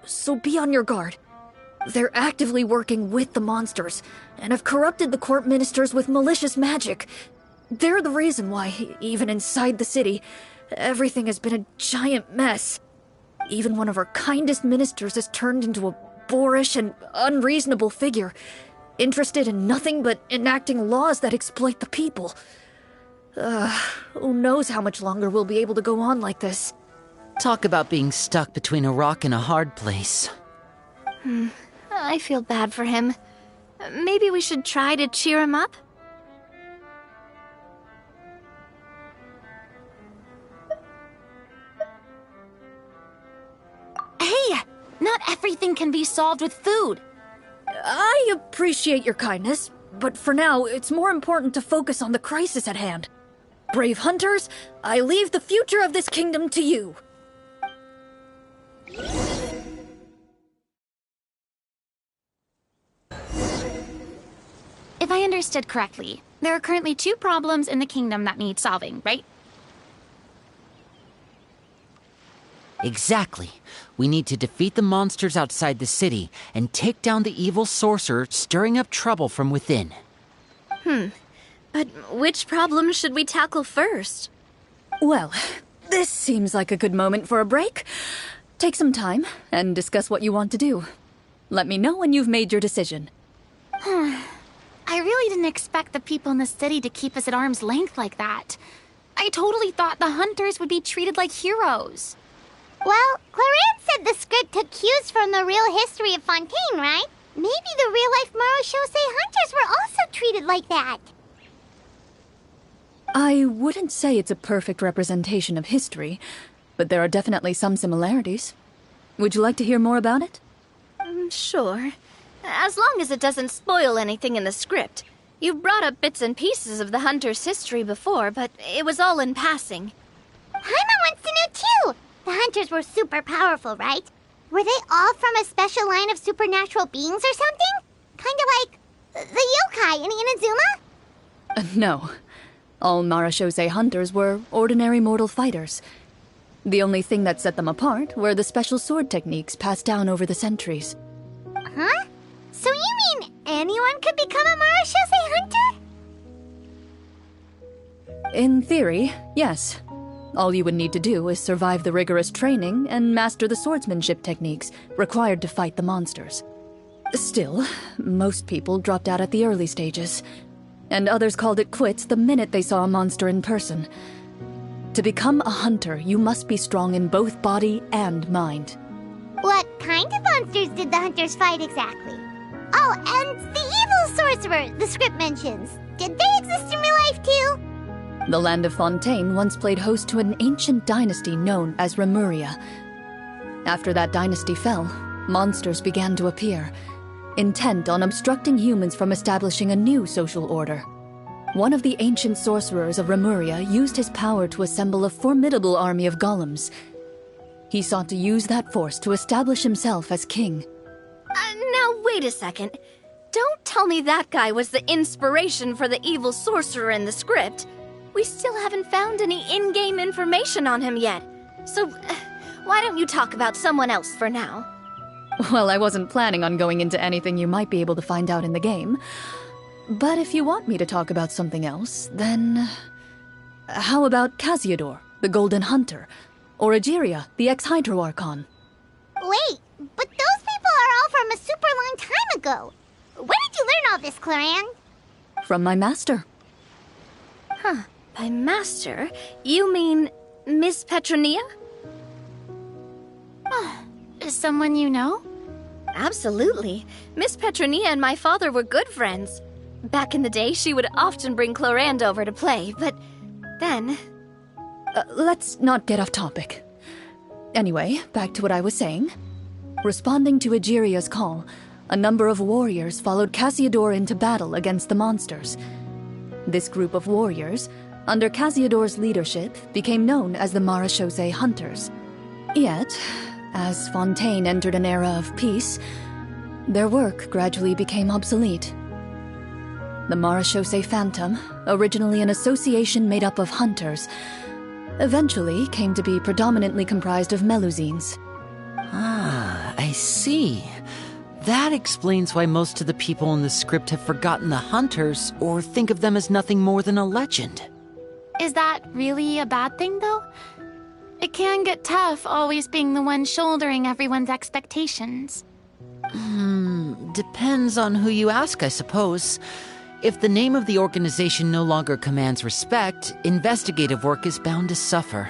so be on your guard. They're actively working with the monsters, and have corrupted the court ministers with malicious magic. They're the reason why, even inside the city, everything has been a giant mess. Even one of our kindest ministers has turned into a boorish and unreasonable figure, interested in nothing but enacting laws that exploit the people. Who knows how much longer we'll be able to go on like this. Talk about being stuck between a rock and a hard place. I feel bad for him. Maybe we should try to cheer him up? Hey, not everything can be solved with food. I appreciate your kindness, but for now, it's more important to focus on the crisis at hand. Brave hunters, I leave the future of this kingdom to you. If I understood correctly, there are currently 2 problems in the kingdom that need solving, right? Exactly. We need to defeat the monsters outside the city and take down the evil sorcerer stirring up trouble from within. But which problem should we tackle first? Well, this seems like a good moment for a break. Take some time and discuss what you want to do. Let me know when you've made your decision. I really didn't expect the people in the city to keep us at arm's length like that. I totally thought the hunters would be treated like heroes. Well, Clarence said the script took cues from the real history of Fontaine, right? Maybe the real-life Marashose hunters were also treated like that. I wouldn't say it's a perfect representation of history, but there are definitely some similarities. Would you like to hear more about it? Sure. As long as it doesn't spoil anything in the script. You've brought up bits and pieces of the hunter's history before, but it was all in passing. Paimon wants to know too! The hunters were super powerful, right? Were they all from a special line of supernatural beings or something? Kinda like the yokai in Inazuma? No. All Marashose hunters were ordinary mortal fighters. The only thing that set them apart were the special sword techniques passed down over the centuries. Huh? So you mean anyone could become a Marashose hunter? In theory, yes. All you would need to do is survive the rigorous training and master the swordsmanship techniques required to fight the monsters. Still, most people dropped out at the early stages, and others called it quits the minute they saw a monster in person. To become a hunter, you must be strong in both body and mind. What kind of monsters did the hunters fight exactly? Oh, and the evil sorcerer the script mentions. Did they exist in real life too? The land of Fontaine once played host to an ancient dynasty known as Remuria. After that dynasty fell, monsters began to appear, intent on obstructing humans from establishing a new social order. One of the ancient sorcerers of Remuria used his power to assemble a formidable army of golems. He sought to use that force to establish himself as king. Now wait a second. Don't tell me that guy was the inspiration for the evil sorcerer in the script. We still haven't found any in-game information on him yet. So, why don't you talk about someone else for now? Well, I wasn't planning on going into anything you might be able to find out in the game. But if you want me to talk about something else, then... How about Casiodor, the Golden Hunter? Or Egeria, the ex-Hydro Archon? Wait, but those people are all from a super long time ago. Where did you learn all this, Claran? From my master. Huh. By master, you mean Miss Petronia? Someone you know? Absolutely. Miss Petronia and my father were good friends. Back in the day, she would often bring Clorand over to play, but then... Let's not get off topic. Anyway, back to what I was saying. Responding to Egeria's call, a number of warriors followed Casiodor into battle against the monsters. This group of warriors, under Casiodor's leadership, became known as the Marashose Hunters. Yet, as Fontaine entered an era of peace, their work gradually became obsolete. The Marashose Phantom, originally an association made up of hunters, eventually came to be predominantly comprised of Melusines. Ah, I see. That explains why most of the people in the script have forgotten the hunters or think of them as nothing more than a legend. Is that really a bad thing, though? It can get tough always being the one shouldering everyone's expectations. Depends on who you ask, I suppose. If the name of the organization no longer commands respect, investigative work is bound to suffer.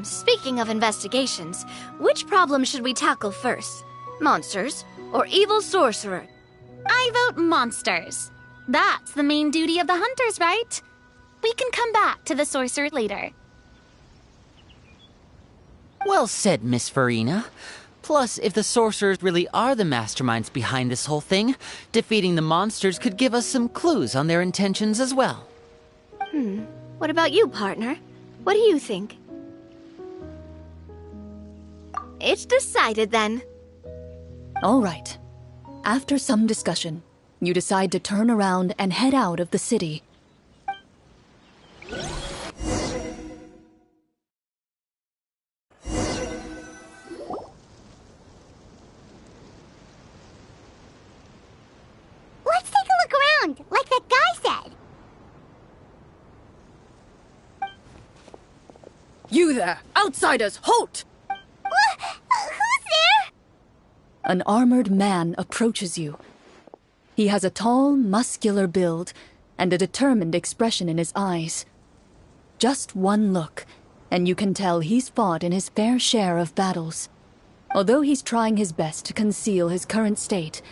Speaking of investigations, which problem should we tackle first? Monsters or evil sorcerer? I vote monsters. That's the main duty of the hunters, right? We can come back to the sorcerer later. Well said, Miss Farina. Plus, if the sorcerers really are the masterminds behind this whole thing, defeating the monsters could give us some clues on their intentions as well. What about you, partner? What do you think? It's decided then. All right. After some discussion, you decide to turn around and head out of the city. Let's take a look around, like that guy said. You there! Outsiders, halt! Who's there? An armored man approaches you. He has a tall, muscular build and a determined expression in his eyes. Just one look, and you can tell he's fought in his fair share of battles. Although he's trying his best to conceal his current state,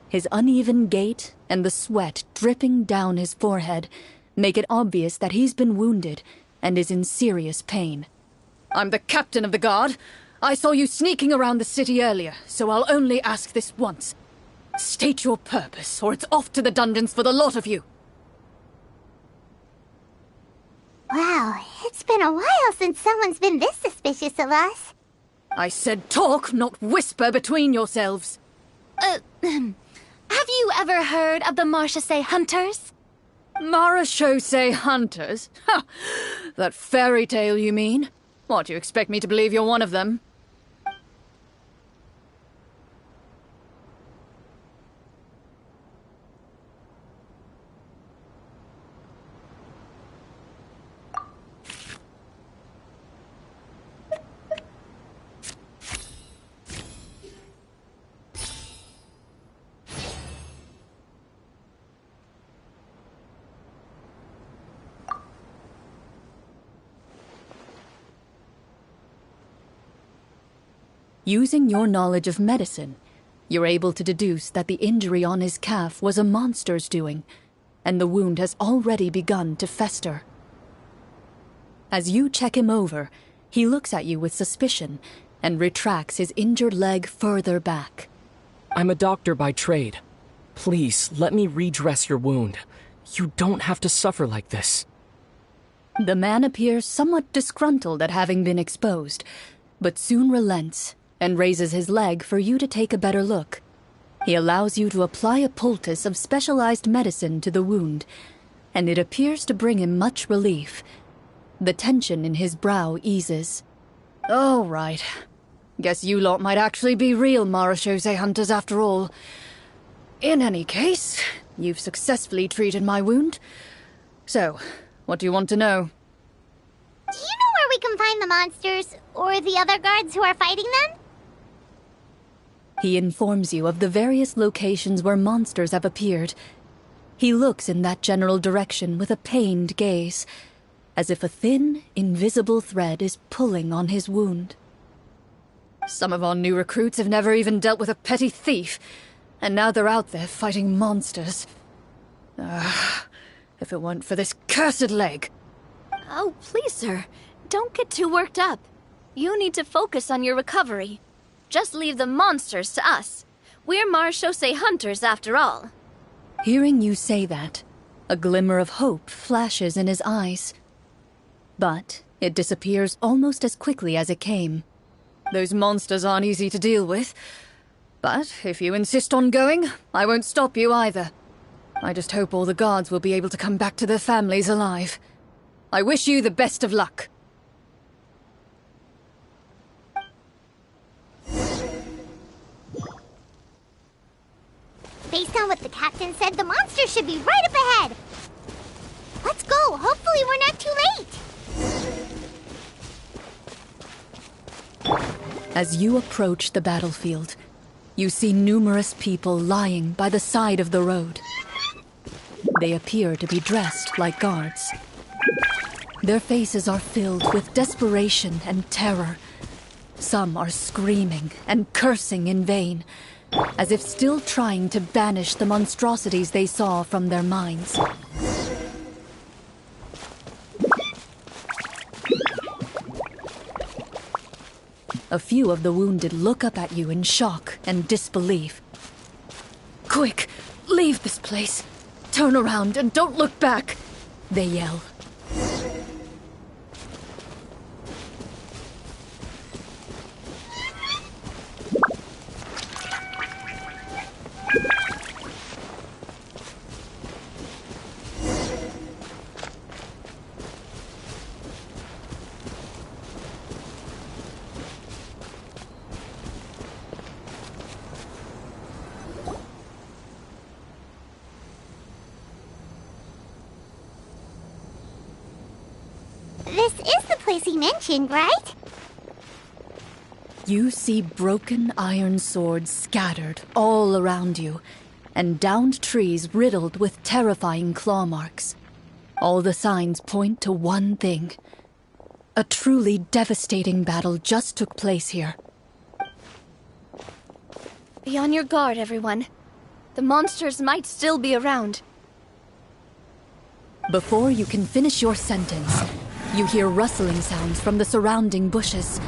his uneven gait and the sweat dripping down his forehead make it obvious that he's been wounded and is in serious pain. I'm the captain of the guard. I saw you sneaking around the city earlier, so I'll only ask this once. State your purpose, or it's off to the dungeons for the lot of you. Wow, it's been a while since someone's been this suspicious of us. I said talk, not whisper between yourselves. Have you ever heard of the Marchese Hunters? Marachose hunters? Ha! That fairy tale, you mean? What, you expect me to believe you're one of them? Using your knowledge of medicine, you're able to deduce that the injury on his calf was a monster's doing, and the wound has already begun to fester. As you check him over, he looks at you with suspicion and retracts his injured leg further back. I'm a doctor by trade. Please, let me redress your wound. You don't have to suffer like this. The man appears somewhat disgruntled at having been exposed, but soon relents and raises his leg for you to take a better look. He allows you to apply a poultice of specialized medicine to the wound, and it appears to bring him much relief. The tension in his brow eases. All right. Guess you lot might actually be real Marachose hunters after all. In any case, you've successfully treated my wound. So, what do you want to know? Do you know where we can find the monsters, or the other guards who are fighting them? He informs you of the various locations where monsters have appeared. He looks in that general direction with a pained gaze, as if a thin, invisible thread is pulling on his wound. Some of our new recruits have never even dealt with a petty thief, and now they're out there fighting monsters. If it weren't for this cursed leg. Oh, please, sir. Don't get too worked up. You need to focus on your recovery. Just leave the monsters to us. We're Marachose hunters after all. Hearing you say that, a glimmer of hope flashes in his eyes. But it disappears almost as quickly as it came. Those monsters aren't easy to deal with. But if you insist on going, I won't stop you either. I just hope all the guards will be able to come back to their families alive. I wish you the best of luck. Based on what the captain said, the monsters should be right up ahead. Let's go. Hopefully we're not too late. As you approach the battlefield, you see numerous people lying by the side of the road. They appear to be dressed like guards. Their faces are filled with desperation and terror. Some are screaming and cursing in vain, as if still trying to banish the monstrosities they saw from their minds. A few of the wounded look up at you in shock and disbelief. "Quick, leave this place. Turn around and don't look back," they yell. This is the place he mentioned, right? You see broken iron swords scattered all around you, and downed trees riddled with terrifying claw marks. All the signs point to one thing. A truly devastating battle just took place here. Be on your guard, everyone. The monsters might still be around. Before you can finish your sentence, you hear rustling sounds from the surrounding bushes.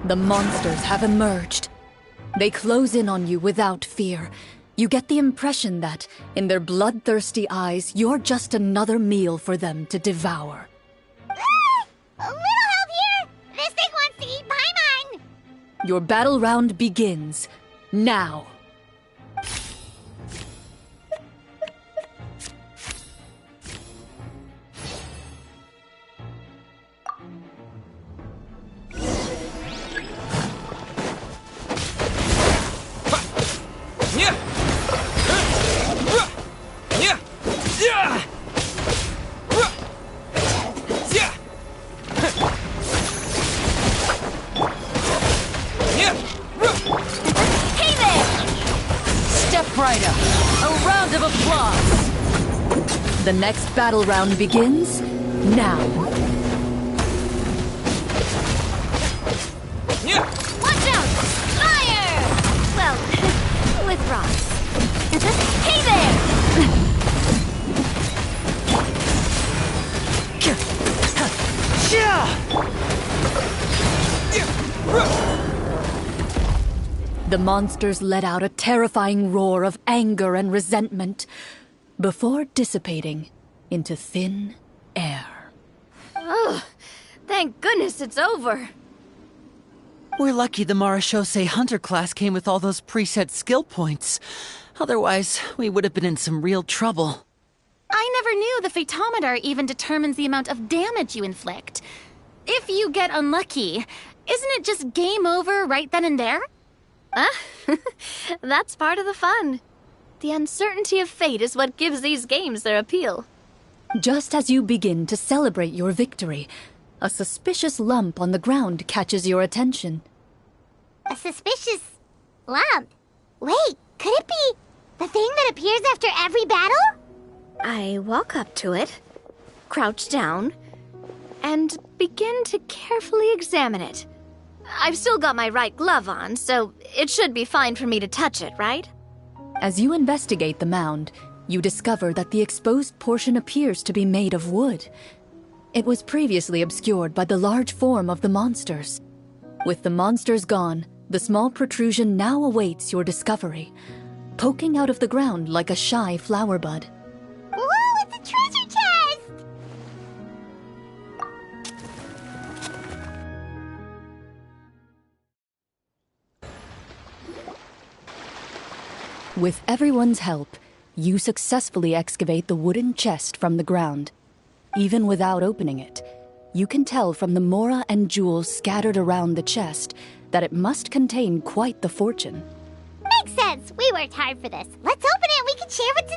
The monsters have emerged. They close in on you without fear. You get the impression that, in their bloodthirsty eyes, you're just another meal for them to devour. A little help here! This thing wants to eat Paimon! Your battle round begins now. A round of applause! The next battle round begins now. Watch out! Fire! Well, with rocks. Hey there! The monsters let out a terrifying roar of anger and resentment before dissipating into thin air. Oh, thank goodness it's over. We're lucky the Marashose Hunter class came with all those preset skill points. Otherwise, we would have been in some real trouble. I never knew the phytometer even determines the amount of damage you inflict. If you get unlucky, isn't it just game over right then and there? That's part of the fun. The uncertainty of fate is what gives these games their appeal. Just as you begin to celebrate your victory, a suspicious lump on the ground catches your attention. A suspicious lump? Wait, could it be the thing that appears after every battle? I walk up to it, crouch down, and begin to carefully examine it. I've still got my right glove on, so it should be fine for me to touch it, right? As you investigate the mound, you discover that the exposed portion appears to be made of wood. It was previously obscured by the large form of the monsters. With the monsters gone, the small protrusion now awaits your discovery, poking out of the ground like a shy flower bud. Whoa, it's a treasure chest! With everyone's help, you successfully excavate the wooden chest from the ground. Even without opening it, you can tell from the mora and jewels scattered around the chest that it must contain quite the fortune. Makes sense. We worked hard for this. Let's open it and we can share what's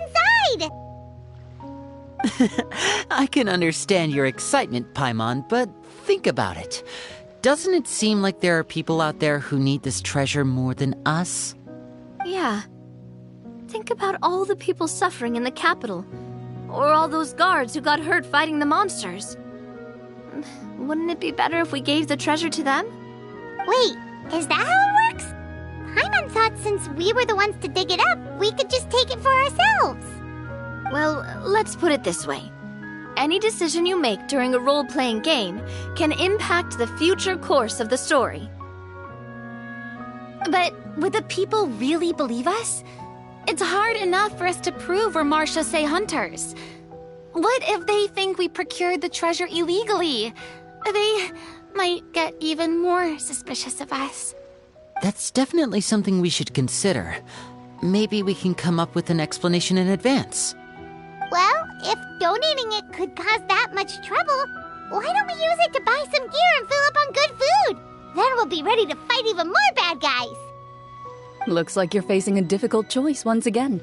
inside. I can understand your excitement, Paimon, but think about it. Doesn't it seem like there are people out there who need this treasure more than us? Yeah. Think about all the people suffering in the capital. Or all those guards who got hurt fighting the monsters. wouldn't it be better if we gave the treasure to them? Wait, is that how it works? Paimon thought since we were the ones to dig it up, we could just take it for ourselves. Well, let's put it this way. Any decision you make during a role-playing game can impact the future course of the story. But would the people really believe us? It's hard enough for us to prove we're Marshosei hunters. What if they think we procured the treasure illegally? They might get even more suspicious of us. That's definitely something we should consider. Maybe we can come up with an explanation in advance. Well, if donating it could cause that much trouble, why don't we use it to buy some gear and fill up on good food? Then we'll be ready to fight even more bad guys. Looks like you're facing a difficult choice once again.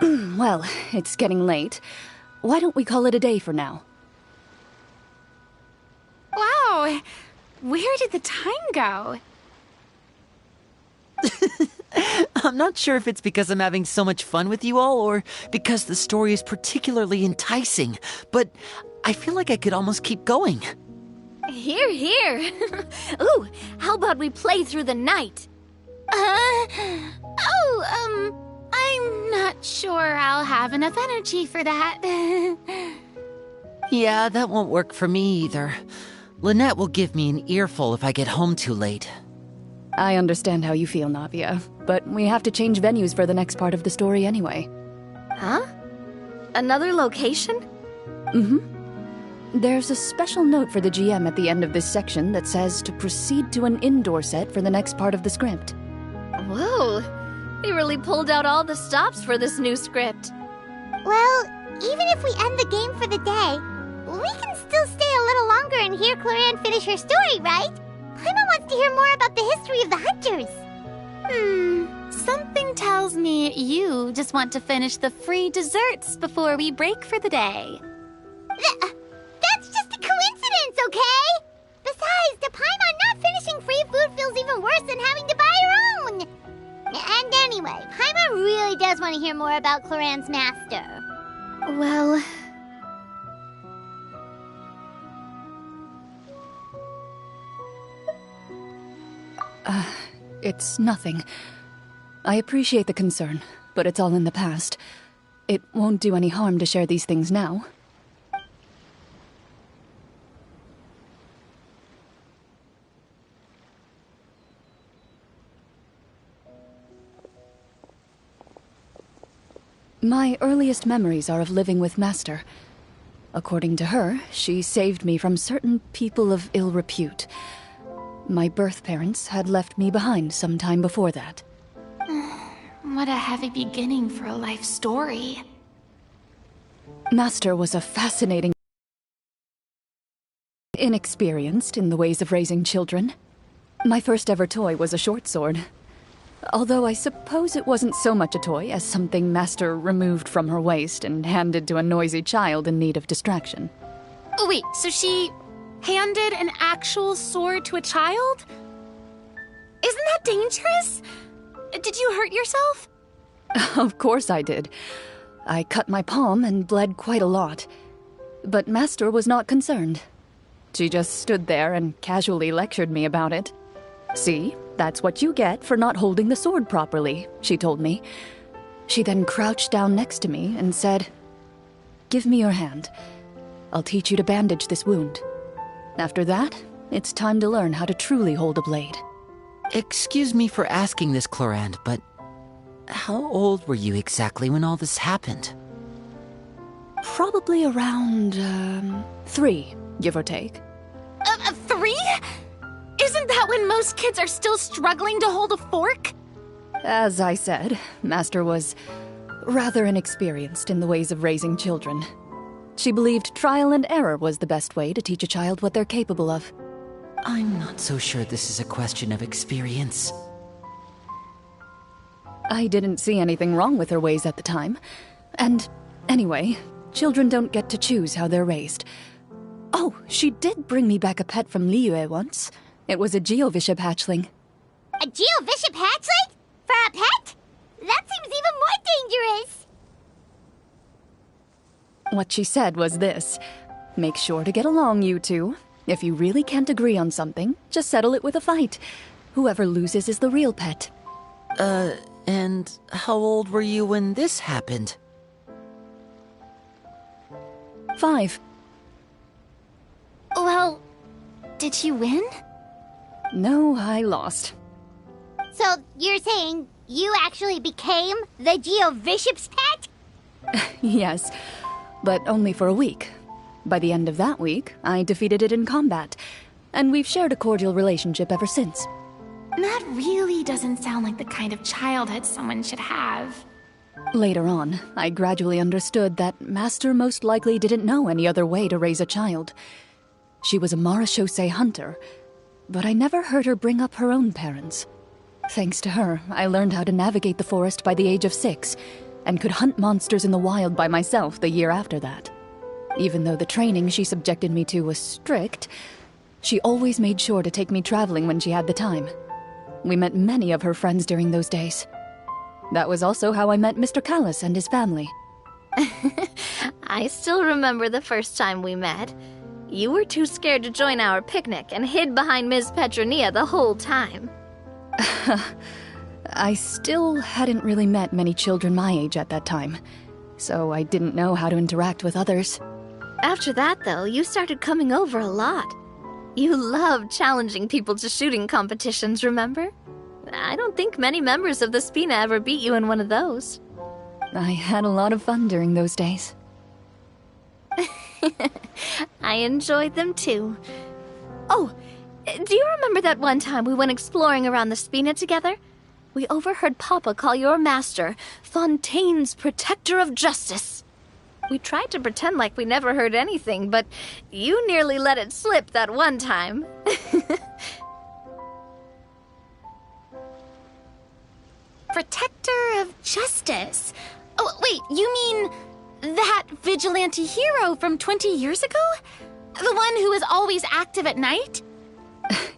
Well, it's getting late. Why don't we call it a day for now? Wow, where did the time go? I'm not sure if it's because I'm having so much fun with you all or because the story is particularly enticing, but I feel like I could almost keep going. Here, here. Ooh, how about we play through the night? I'm not sure I'll have enough energy for that. Yeah, that won't work for me either. Lynette will give me an earful if I get home too late. I understand how you feel, Navia, but we have to change venues for the next part of the story anyway. Huh? Another location? Mm-hmm. There's a special note for the GM at the end of this section that says to proceed to an indoor set for the next part of the script. Whoa, they really pulled out all the stops for this new script. Well, even if we end the game for the day, we can still stay a little longer and hear Cloran finish her story, right? Paimon wants to hear more about the history of the Hunters. Something tells me you just want to finish the free desserts before we break for the day. That's just a coincidence, okay? Besides, to Paimon, not finishing free food feels even worse than having to buy her own. And anyway, Paimon really does want to hear more about Cloran's master. Well... It's nothing. I appreciate the concern, but it's all in the past. It won't do any harm to share these things now. My earliest memories are of living with Master. According to her, she saved me from certain people of ill repute. My birth parents had left me behind some time before that. What a heavy beginning for a life story. Master was a fascinating... inexperienced in the ways of raising children. My first ever toy was a short sword. Although I suppose it wasn't so much a toy as something Master removed from her waist and handed to a noisy child in need of distraction. Oh wait, so she handed an actual sword to a child? Isn't that dangerous? Did you hurt yourself? Of course I did. I cut my palm and bled quite a lot. But Master was not concerned. She just stood there and casually lectured me about it. See, that's what you get for not holding the sword properly, she told me. She then crouched down next to me and said, "Give me your hand. I'll teach you to bandage this wound. After that, it's time to learn how to truly hold a blade." Excuse me for asking this, Clorand, but how old were you exactly when all this happened? Probably around, 3, give or take. 3? Isn't that when most kids are still struggling to hold a fork? As I said, Master was rather inexperienced in the ways of raising children. She believed trial and error was the best way to teach a child what they're capable of. I'm not so sure this is a question of experience. I didn't see anything wrong with her ways at the time. And anyway, children don't get to choose how they're raised. Oh, she did bring me back a pet from Liyue once. It was a Geovishap hatchling. A Geovishap hatchling? For a pet? That seems even more dangerous! What she said was this: "Make sure to get along, you two. If you really can't agree on something, just settle it with a fight. Whoever loses is the real pet. And how old were you when this happened? 5. Well, did you win? No, I lost. So you're saying you actually became the Geo-bishop's pet? Yes, but only for a week. By the end of that week, I defeated it in combat, and we've shared a cordial relationship ever since. That really doesn't sound like the kind of childhood someone should have. Later on, I gradually understood that Master most likely didn't know any other way to raise a child. She was a Marashosei hunter, but I never heard her bring up her own parents. Thanks to her, I learned how to navigate the forest by the age of 6, and could hunt monsters in the wild by myself the year after that. Even though the training she subjected me to was strict, she always made sure to take me traveling when she had the time. We met many of her friends during those days. That was also how I met Mr. Callis and his family. I still remember the first time we met. You were too scared to join our picnic and hid behind Ms. Petronia the whole time. I still hadn't really met many children my age at that time, so I didn't know how to interact with others. After that, though, you started coming over a lot. You loved challenging people to shooting competitions, remember? I don't think many members of the Spina ever beat you in one of those. I had a lot of fun during those days. I enjoyed them too. Oh, do you remember that one time we went exploring around the Spina together? We overheard Papa call your master Fontaine's Protector of Justice. We tried to pretend like we never heard anything, but you nearly let it slip that one time. Protector of Justice? Oh, wait, you mean that vigilante hero from 20 years ago? The one who is always active at night?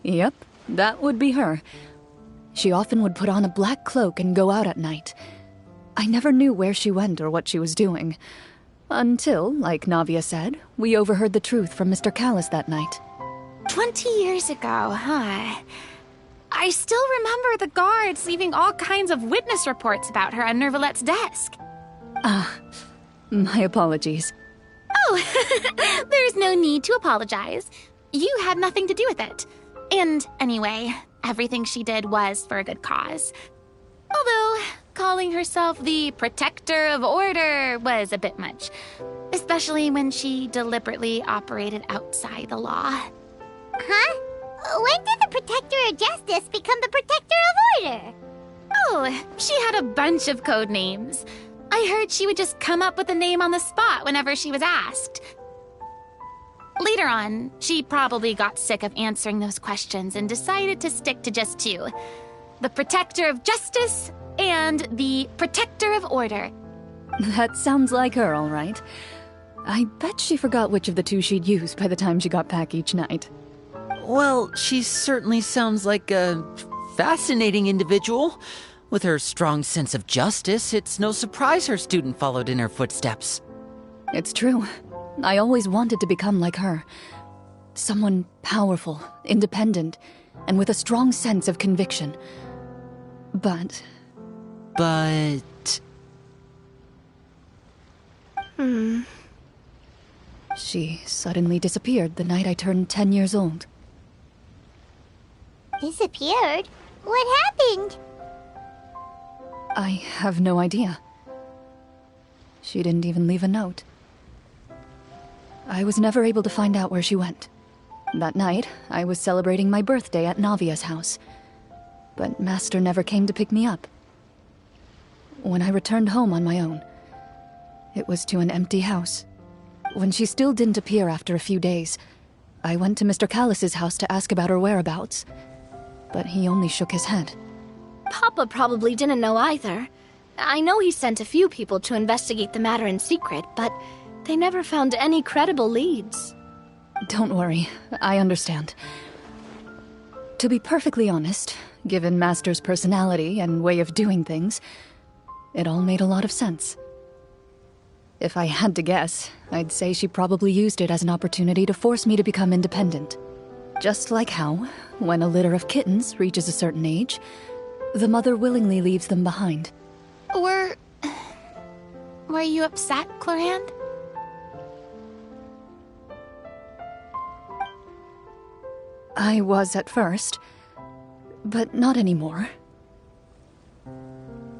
Yep, that would be her. She often would put on a black cloak and go out at night. I never knew where she went or what she was doing. Until, like Navia said, we overheard the truth from Mr. Callis that night. 20 years ago, huh? I still remember the guards leaving all kinds of witness reports about her on Nervalette's desk. My apologies. Oh, there's no need to apologize. You had nothing to do with it. And anyway, everything she did was for a good cause. Although, calling herself the Protector of Order was a bit much. Especially when she deliberately operated outside the law. Huh? When did the Protector of Justice become the Protector of Order? Oh, she had a bunch of code names. I heard she would just come up with a name on the spot whenever she was asked. Later on, she probably got sick of answering those questions and decided to stick to just 2. The Protector of Justice and the Protector of Order. That sounds like her, all right. I bet she forgot which of the 2 she'd use by the time she got back each night. Well, she certainly sounds like a fascinating individual. With her strong sense of justice, it's no surprise her student followed in her footsteps. It's true. I always wanted to become like her. Someone powerful, independent, and with a strong sense of conviction. But... She suddenly disappeared the night I turned 10 years old. Disappeared? What happened? I have no idea. She didn't even leave a note. I was never able to find out where she went. That night, I was celebrating my birthday at Navia's house. But Master never came to pick me up. When I returned home on my own, it was to an empty house. When she still didn't appear after a few days, I went to Mr. Callis's house to ask about her whereabouts. But he only shook his head. Papa probably didn't know either. I know he sent a few people to investigate the matter in secret, but they never found any credible leads. Don't worry, I understand. To be perfectly honest, given Master's personality and way of doing things, it all made a lot of sense. If I had to guess, I'd say she probably used it as an opportunity to force me to become independent. Just like how, when a litter of kittens reaches a certain age, the mother willingly leaves them behind. Were you upset, Clorand? I was at first, but not anymore.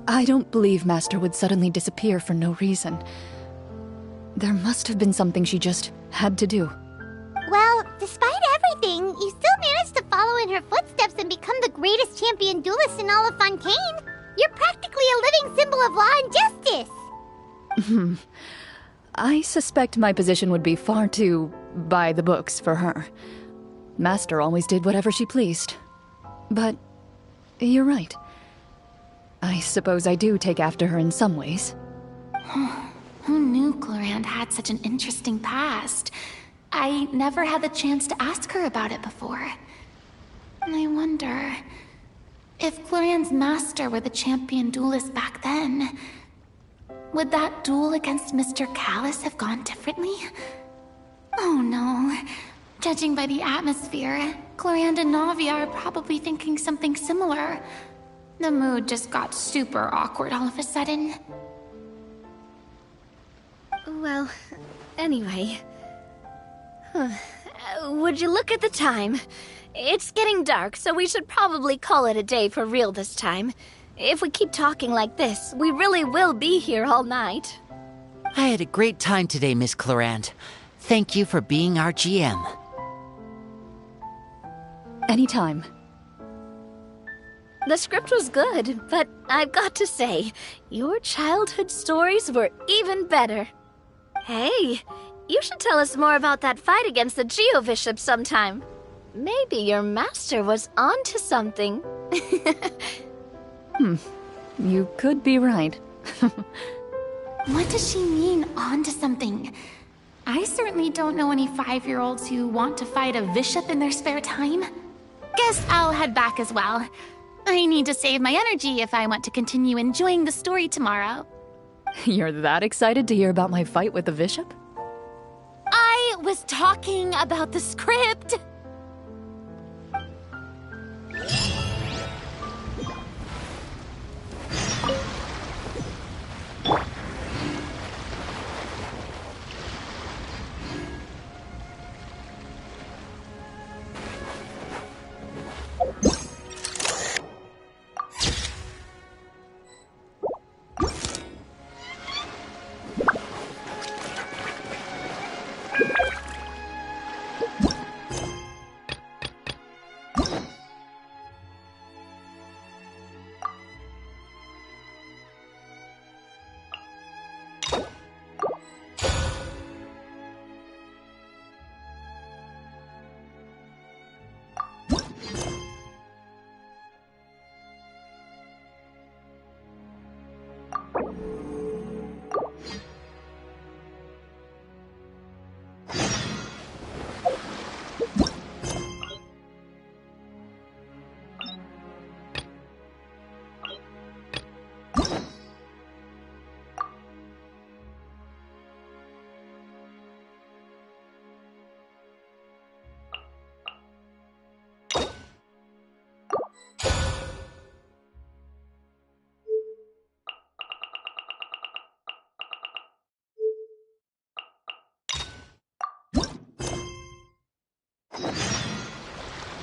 I don't believe Master would suddenly disappear for no reason. There must have been something she just had to do. Well, despite everything, you still managed to follow in her footsteps and become the greatest champion duelist in all of Fontaine. You're practically a living symbol of law and justice. I suspect my position would be far too by the books for her. Master always did whatever she pleased. But you're right. I suppose I do take after her in some ways. Who knew Clorand had such an interesting past? I never had the chance to ask her about it before. I wonder if Clorand's master were the champion duelist back then, would that duel against Mr. Callus have gone differently? Oh no. Judging by the atmosphere, Clorand and Navia are probably thinking something similar. The mood just got super awkward all of a sudden. Well, anyway. Would you look at the time? It's getting dark, so we should probably call it a day for real this time. If we keep talking like this, we really will be here all night. I had a great time today, Miss Clorand. Thank you for being our GM. Anytime. The script was good, but I've got to say, your childhood stories were even better. Hey, you should tell us more about that fight against the Geo-Bishop sometime. Maybe your master was onto something. You could be right. What does she mean, onto something? I certainly don't know any 5-year-olds who want to fight a bishop in their spare time. Guess I'll head back as well. I need to save my energy if I want to continue enjoying the story tomorrow. You're that excited to hear about my fight with the bishop? I was talking about the script.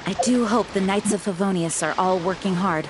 I do hope the Knights of Favonius are all working hard.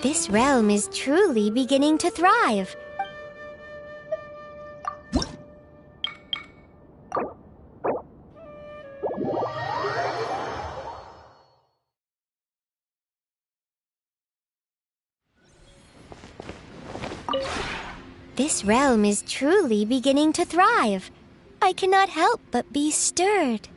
This realm is truly beginning to thrive. This realm is truly beginning to thrive. I cannot help but be stirred.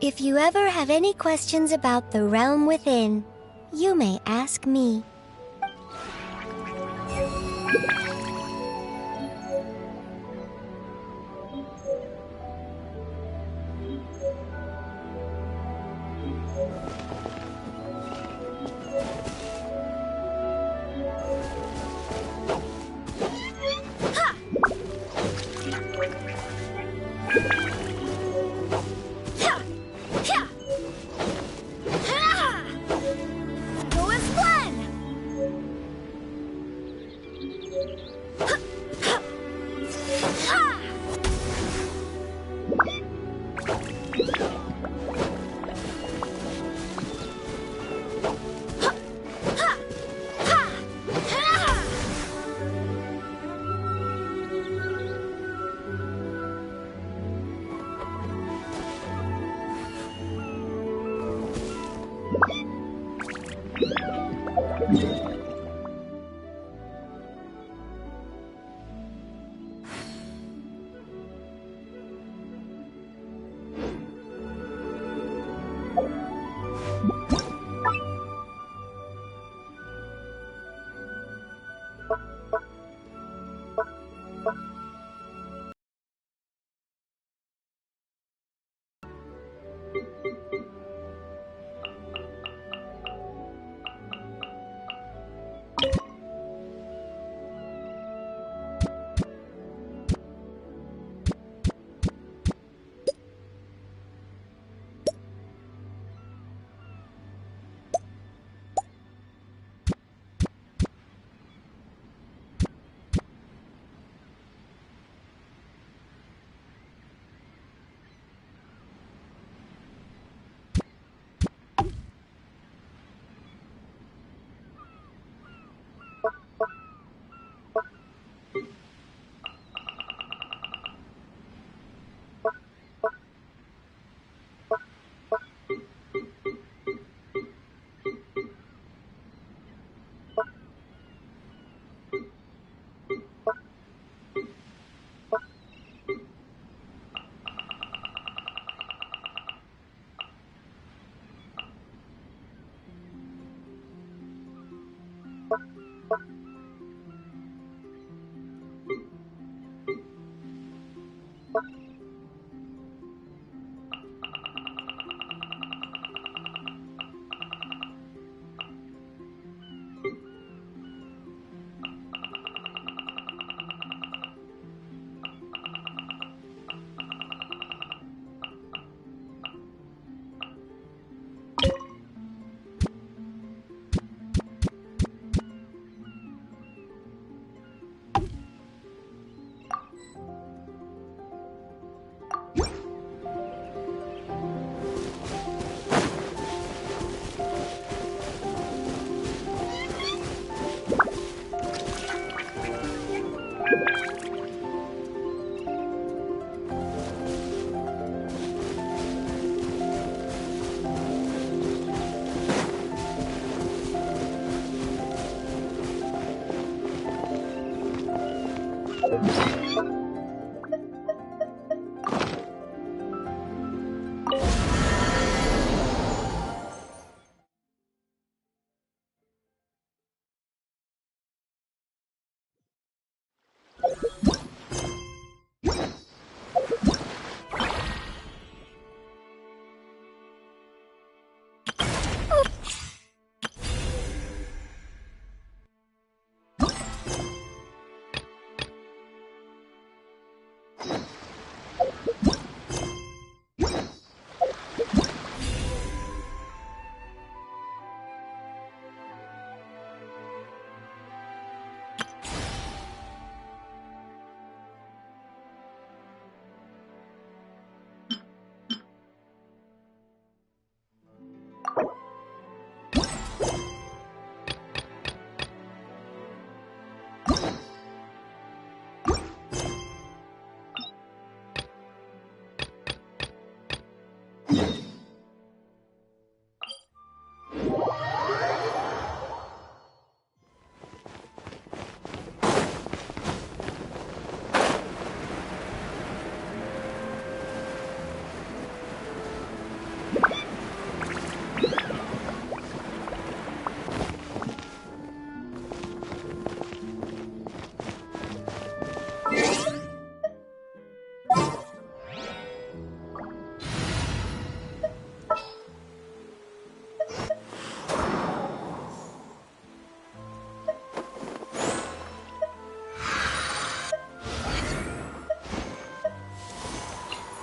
If you ever have any questions about the realm within, you may ask me.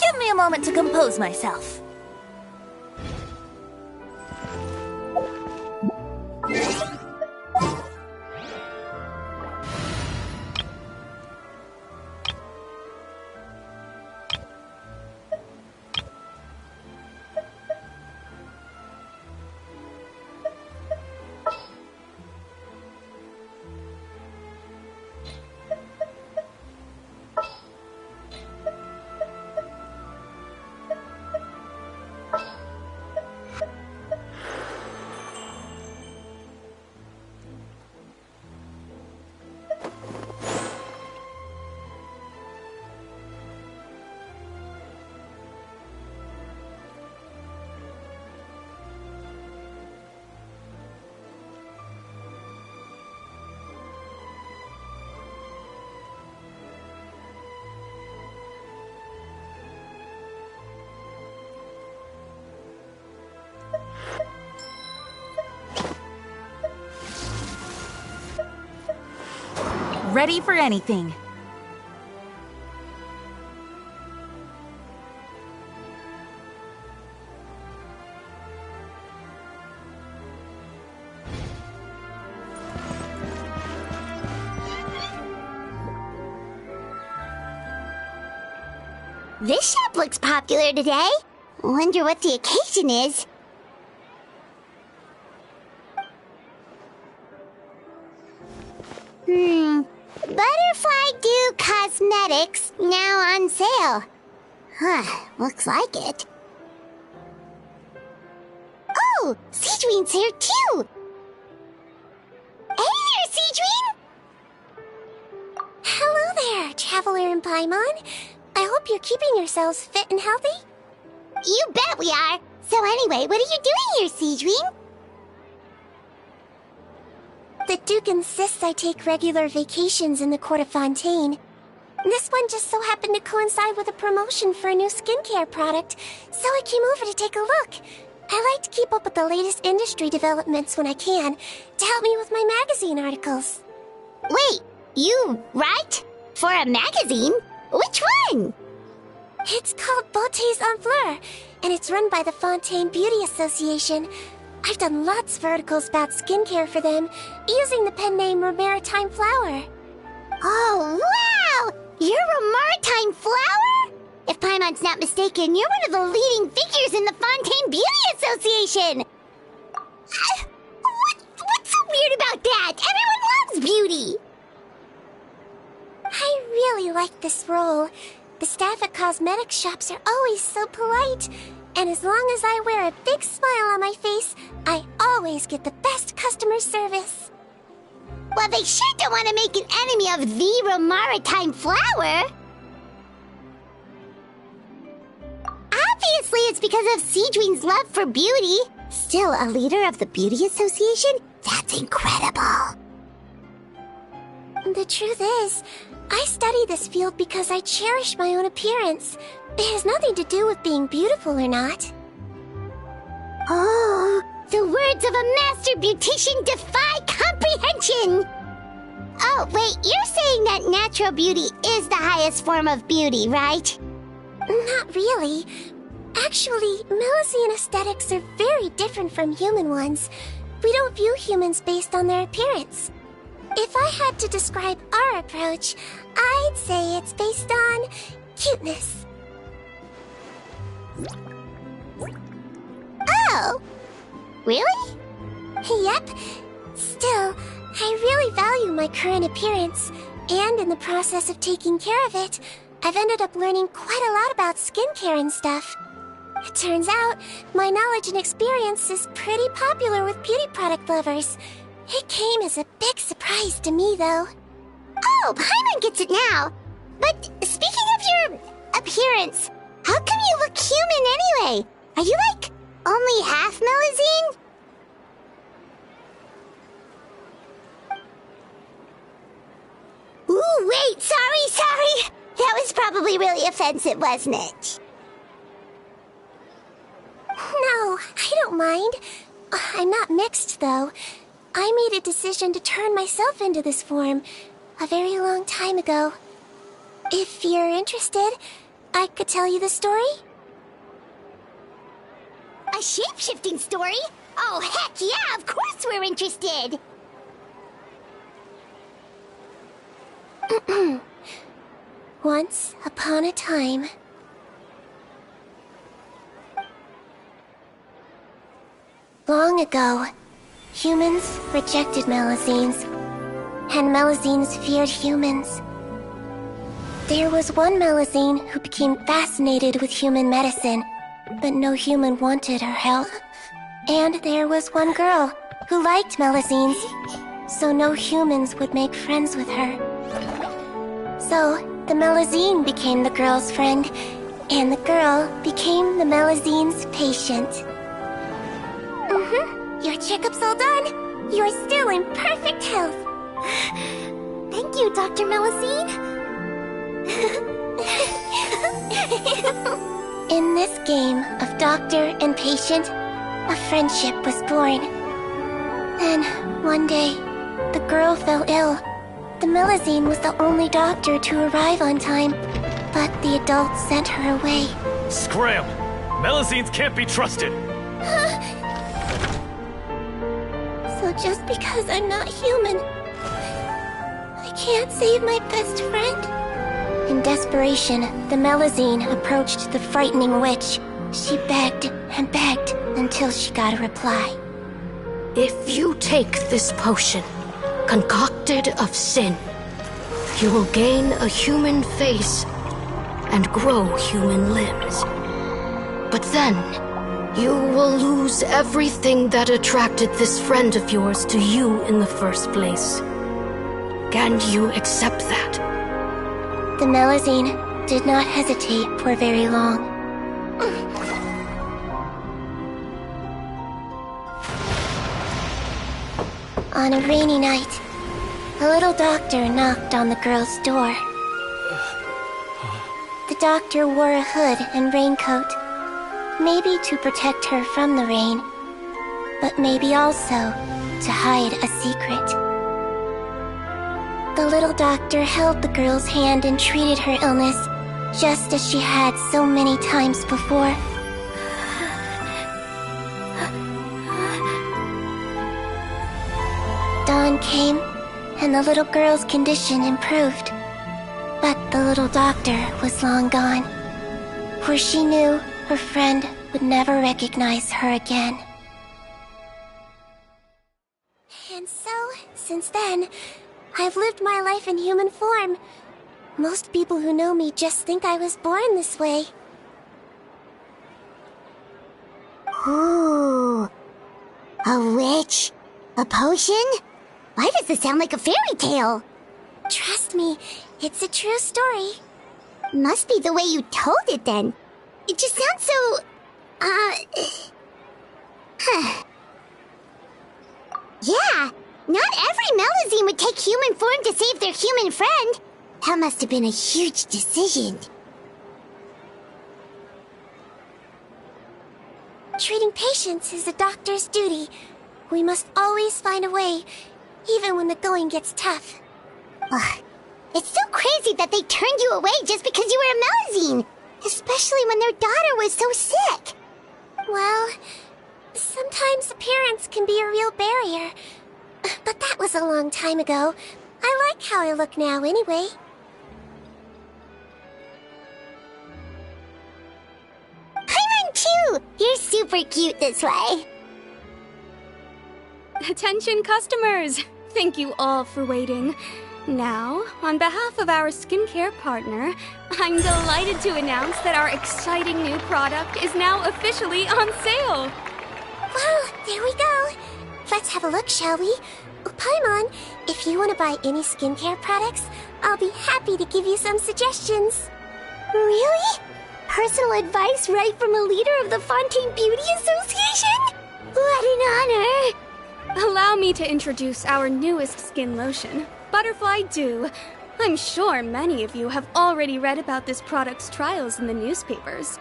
Give me a moment to compose myself. Ready for anything. This shop looks popular today. Wonder what the occasion is. Butterfly Dew Cosmetics now on sale. Huh, looks like it. Oh, Seedween's here too! Hey there, Seedween! Hello there, Traveler and Paimon. I hope you're keeping yourselves fit and healthy. You bet we are! So anyway, what are you doing here, Seedween? The Duke insists I take regular vacations in the Court of Fontaine. This one just so happened to coincide with a promotion for a new skincare product, so I came over to take a look. I like to keep up with the latest industry developments when I can, to help me with my magazine articles. Wait, you write? For a magazine? Which one? It's called Beautés en Fleur, and it's run by the Fontaine Beauty Association. I've done lots of articles about skincare for them, using the pen name Maritime Flower. Oh, wow! You're a Maritime Flower? If Paimon's not mistaken, you're one of the leading figures in the Fontaine Beauty Association! What's so weird about that? Everyone loves beauty! I really like this role. The staff at cosmetics shops are always so polite. And as long as I wear a big smile on my face, I always get the best customer service. Well, they sure don't want to make an enemy of the Romaritime flower. Obviously, it's because of Seedween's love for beauty. Still, a leader of the Beauty Association? That's incredible. The truth is, I study this field because I cherish my own appearance. It has nothing to do with being beautiful or not. Oh, the words of a master beautician defy comprehension! Oh, wait, you're saying that natural beauty is the highest form of beauty, right? Not really. Actually, Melusine aesthetics are very different from human ones. We don't view humans based on their appearance. If I had to describe our approach, I'd say it's based on cuteness. Oh! Really? Yep. Still, I really value my current appearance, and in the process of taking care of it, I've ended up learning quite a lot about skincare and stuff. It turns out, my knowledge and experience is pretty popular with beauty product lovers. It came as a big surprise to me, though. Oh, Paimon gets it now. But speaking of your appearance, how come you look human anyway? Are you, like, only half Melusine? Ooh, wait, sorry. That was probably really offensive, wasn't it? No, I don't mind. I'm not mixed, though. I made a decision to turn myself into this form a very long time ago. If you're interested, I could tell you the story. A shape-shifting story? Oh, heck yeah, of course we're interested! Once upon a time... Long ago, humans rejected Melusines, and Melusines feared humans. There was one Melusine who became fascinated with human medicine, but no human wanted her help. And there was one girl who liked Melusines, so no humans would make friends with her. So, the Melusine became the girl's friend, and the girl became the Melusine's patient. Your checkup's all done. You're still in perfect health. Thank you, Dr. Melusine. In this game of doctor and patient, a friendship was born. Then, one day, the girl fell ill. The Melusine was the only doctor to arrive on time, but the adults sent her away. Scram! Melusines can't be trusted! So just because I'm not human, I can't save my best friend? In desperation, the Melusine approached the frightening witch. She begged and begged until she got a reply. If you take this potion, concocted of sin, you will gain a human face and grow human limbs. But then, you will lose everything that attracted this friend of yours to you in the first place. Can you accept that? The Melusine did not hesitate for very long. On a rainy night, a little doctor knocked on the girl's door. The doctor wore a hood and raincoat, maybe to protect her from the rain, but maybe also to hide a secret. The little doctor held the girl's hand and treated her illness, just as she had so many times before. Dawn came, and the little girl's condition improved. But the little doctor was long gone, for she knew her friend would never recognize her again. And so, since then, I've lived my life in human form. Most people who know me just think I was born this way. Ooh. A witch? A potion? Why does this sound like a fairy tale? Trust me, it's a true story. Must be the way you told it then. It just sounds so... Yeah, not every Melazine would take human form to save their human friend. That must have been a huge decision. Treating patients is a doctor's duty. We must always find a way, even when the going gets tough. Ugh. It's so crazy that they turned you away just because you were a Melazine. Especially when their daughter was so sick. Well, sometimes appearance can be a real barrier. But that was a long time ago. I like how I look now anyway. Paimon too! You're super cute this way. Attention customers! Thank you all for waiting. Now, on behalf of our skincare partner, I'm delighted to announce that our exciting new product is now officially on sale. Well, there we go. Let's have a look, shall we? Paimon, if you want to buy any skincare products, I'll be happy to give you some suggestions. Really? Personal advice right from a leader of the Fontaine Beauty Association? What an honor! Allow me to introduce our newest skin lotion, Butterfly Dew. I'm sure many of you have already read about this product's trials in the newspapers.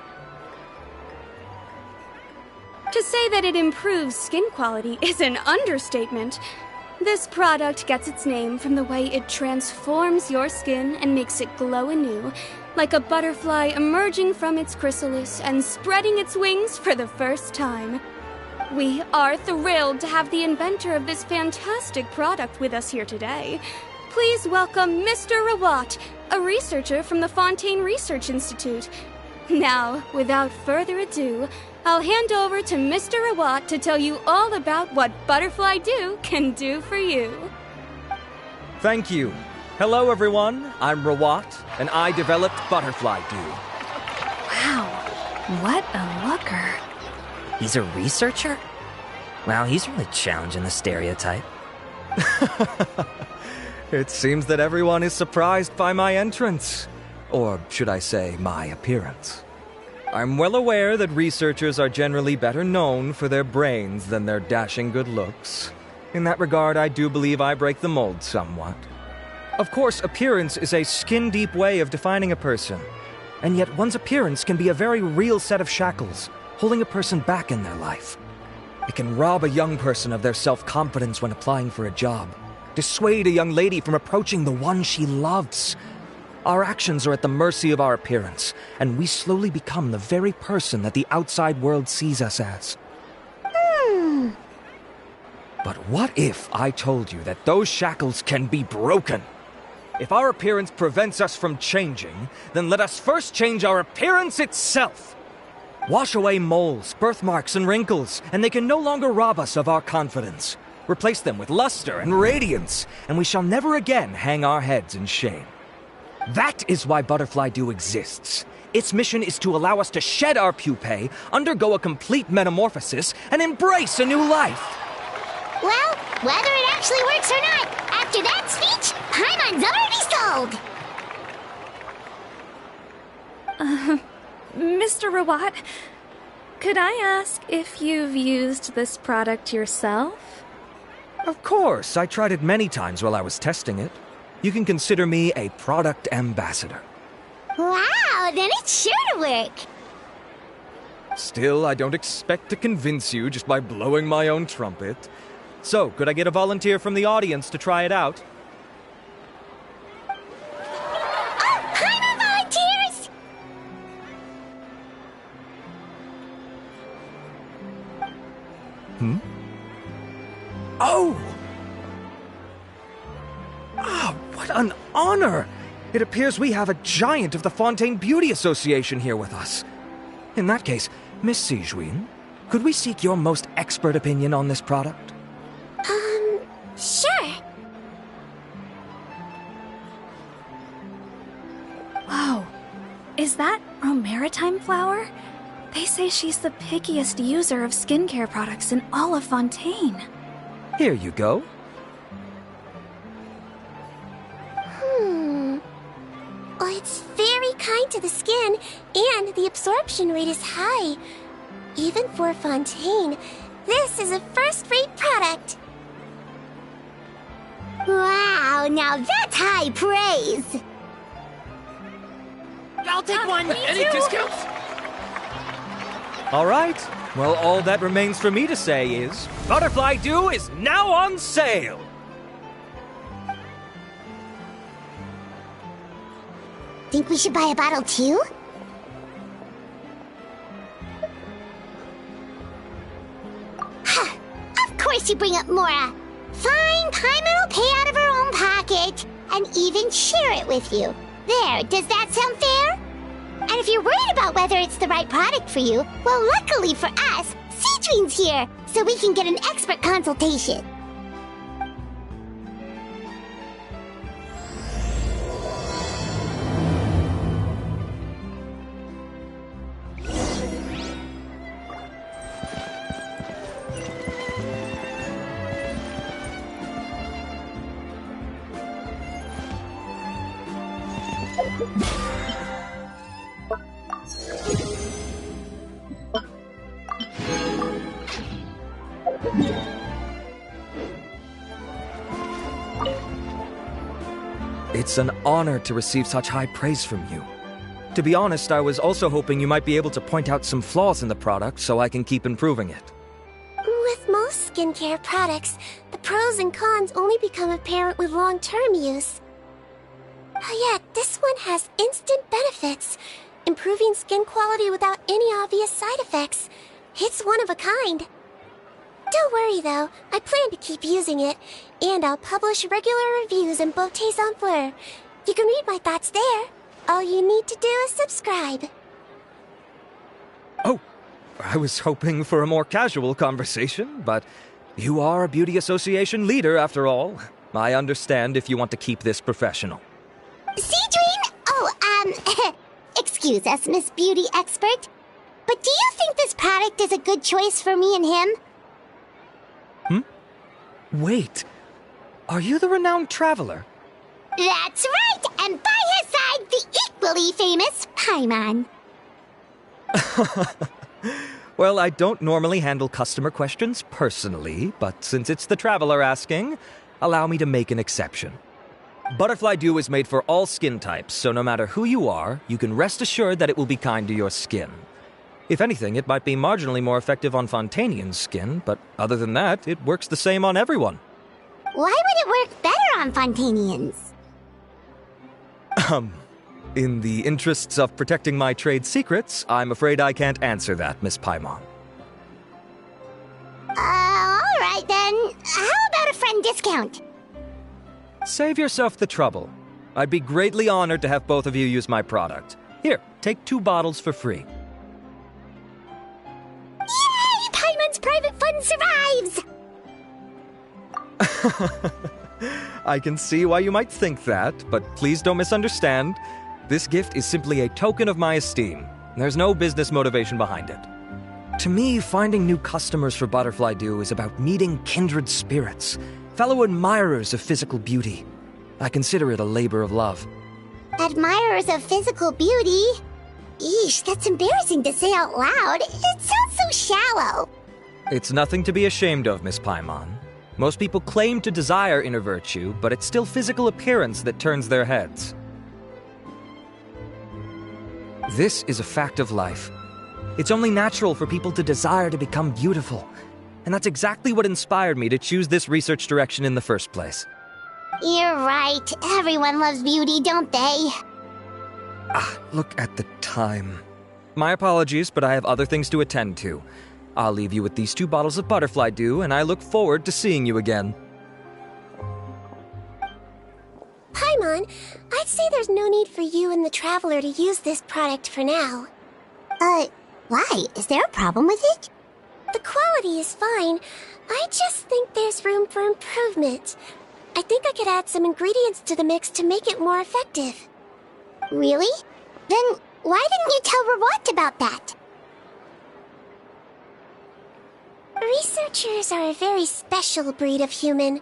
To say that it improves skin quality is an understatement. This product gets its name from the way it transforms your skin and makes it glow anew, like a butterfly emerging from its chrysalis and spreading its wings for the first time. We are thrilled to have the inventor of this fantastic product with us here today. Please welcome Mr. Rawat, a researcher from the Fontaine Research Institute. Now, without further ado, I'll hand over to Mr. Rawat to tell you all about what Butterfly Dew can do for you. Thank you. Hello, everyone. I'm Rawat, and I developed Butterfly Dew. Wow, what a looker. He's a researcher? Wow, he's really challenging the stereotype. It seems that everyone is surprised by my entrance. Or should I say, my appearance. I'm well aware that researchers are generally better known for their brains than their dashing good looks. In that regard, I do believe I break the mold somewhat. Of course, appearance is a skin-deep way of defining a person. And yet one's appearance can be a very real set of shackles, holding a person back in their life. It can rob a young person of their self-confidence when applying for a job, dissuade a young lady from approaching the one she loves. Our actions are at the mercy of our appearance, and we slowly become the very person that the outside world sees us as. But what if I told you that those shackles can be broken? If our appearance prevents us from changing, then let us first change our appearance itself. Wash away moles, birthmarks, and wrinkles, and they can no longer rob us of our confidence. Replace them with luster and radiance, and we shall never again hang our heads in shame. That is why Butterfly Dew exists. Its mission is to allow us to shed our pupae, undergo a complete metamorphosis, and embrace a new life. Well, whether it actually works or not, after that speech, Paimon's already sold! Mr. Rawat, could I ask if you've used this product yourself? Of course, I tried it many times while I was testing it. You can consider me a product ambassador. Wow, then it's sure to work! Still, I don't expect to convince you just by blowing my own trumpet. So, could I get a volunteer from the audience to try it out? Oh, Paimon volunteers! Oh! Ah, what an honor! It appears we have a giant of the Fontaine Beauty Association here with us. In that case, Miss Sijuin, could we seek your most expert opinion on this product? Sure. Whoa, is that Romaritime flower? They say she's the pickiest user of skincare products in all of Fontaine. Here you go. very kind to the skin, and the absorption rate is high. Even for Fontaine, this is a first-rate product. Wow, now that's high praise. I'll take one. Any discounts? All right. Well, all that remains for me to say is, Butterfly Dew is now on sale! Think we should buy a bottle too? Of course you bring up Mora. Fine, Paimon will pay out of her own pocket and even share it with you. There, does that sound fair? And if you're worried about whether it's the right product for you, well, luckily for us, Cedrine's here, so we can get an expert consultation. It's an honor to receive such high praise from you. To be honest, I was also hoping you might be able to point out some flaws in the product so I can keep improving it. With most skincare products, the pros and cons only become apparent with long-term use. Yet, this one has instant benefits, improving skin quality without any obvious side effects. It's one of a kind. Don't worry though, I plan to keep using it, and I'll publish regular reviews in Beauté's Enfleur. You can read my thoughts there. All you need to do is subscribe. Oh, I was hoping for a more casual conversation, but you are a beauty association leader after all. I understand if you want to keep this professional. Cedrine? Oh, excuse us, Miss Beauty Expert. But do you think this product is a good choice for me and him? Wait, are you the renowned traveler? That's right, and by his side, the equally famous Paimon. Well, I don't normally handle customer questions personally, but since it's the traveler asking, allow me to make an exception. Butterfly Dew is made for all skin types, so no matter who you are, you can rest assured that it will be kind to your skin. If anything, it might be marginally more effective on Fontainian's skin, but other than that, it works the same on everyone. Why would it work better on Fontainians? In the interests of protecting my trade secrets, I'm afraid I can't answer that, Miss Paimon. Alright then. How about a friend discount? Save yourself the trouble. I'd be greatly honored to have both of you use my product. Here, take 2 bottles for free. Yay! Paimon's private fund survives! I can see why you might think that, but please don't misunderstand. This gift is simply a token of my esteem. There's no business motivation behind it. To me, finding new customers for Butterfly Dew is about meeting kindred spirits, fellow admirers of physical beauty. I consider it a labor of love. Admirers of physical beauty? Eesh, that's embarrassing to say out loud. It sounds so shallow. It's nothing to be ashamed of, Miss Paimon. Most people claim to desire inner virtue, but it's still physical appearance that turns their heads. This is a fact of life. It's only natural for people to desire to become beautiful. And that's exactly what inspired me to choose this research direction in the first place. You're right. Everyone loves beauty, don't they? Look at the time. My apologies, but I have other things to attend to. I'll leave you with these 2 bottles of Butterfly Dew, and I look forward to seeing you again. Paimon, I'd say there's no need for you and the Traveler to use this product for now. Why? Is there a problem with it? The quality is fine. I just think there's room for improvement. I think I could add some ingredients to the mix to make it more effective. Really? Then why didn't you tell Rawat about that? Researchers are a very special breed of human.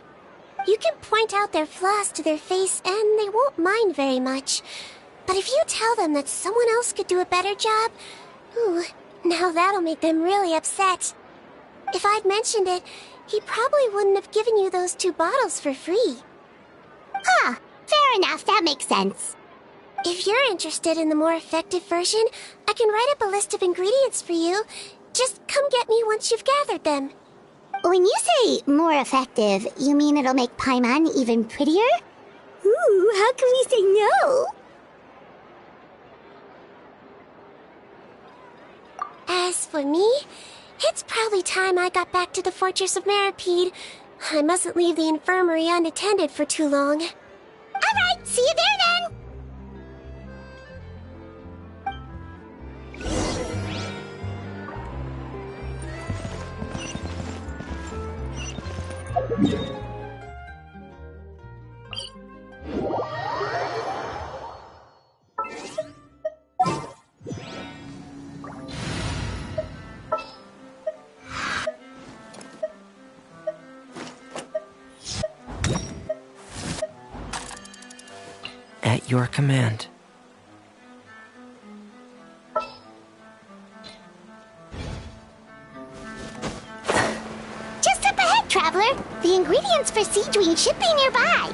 You can point out their flaws to their face and they won't mind very much. But if you tell them that someone else could do a better job, ooh, now that'll make them really upset. If I'd mentioned it, he probably wouldn't have given you those 2 bottles for free. Huh, fair enough, that makes sense. If you're interested in the more effective version, I can write up a list of ingredients for you. Just come get me once you've gathered them. When you say more effective, you mean it'll make Paimon even prettier? Ooh, how can we say no? As for me, it's probably time I got back to the Fortress of Maripede. I mustn't leave the infirmary unattended for too long. Alright, see you there then! At your command. Just up ahead, traveler. The ingredients for Seedween should be nearby.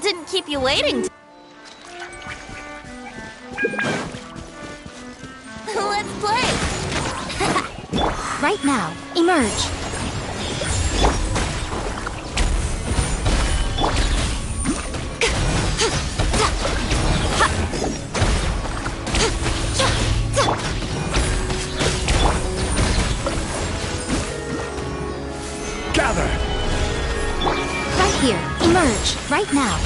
Didn't keep you waiting. Let's play. Right now, emerge. Gather! Right here, emerge. Right now.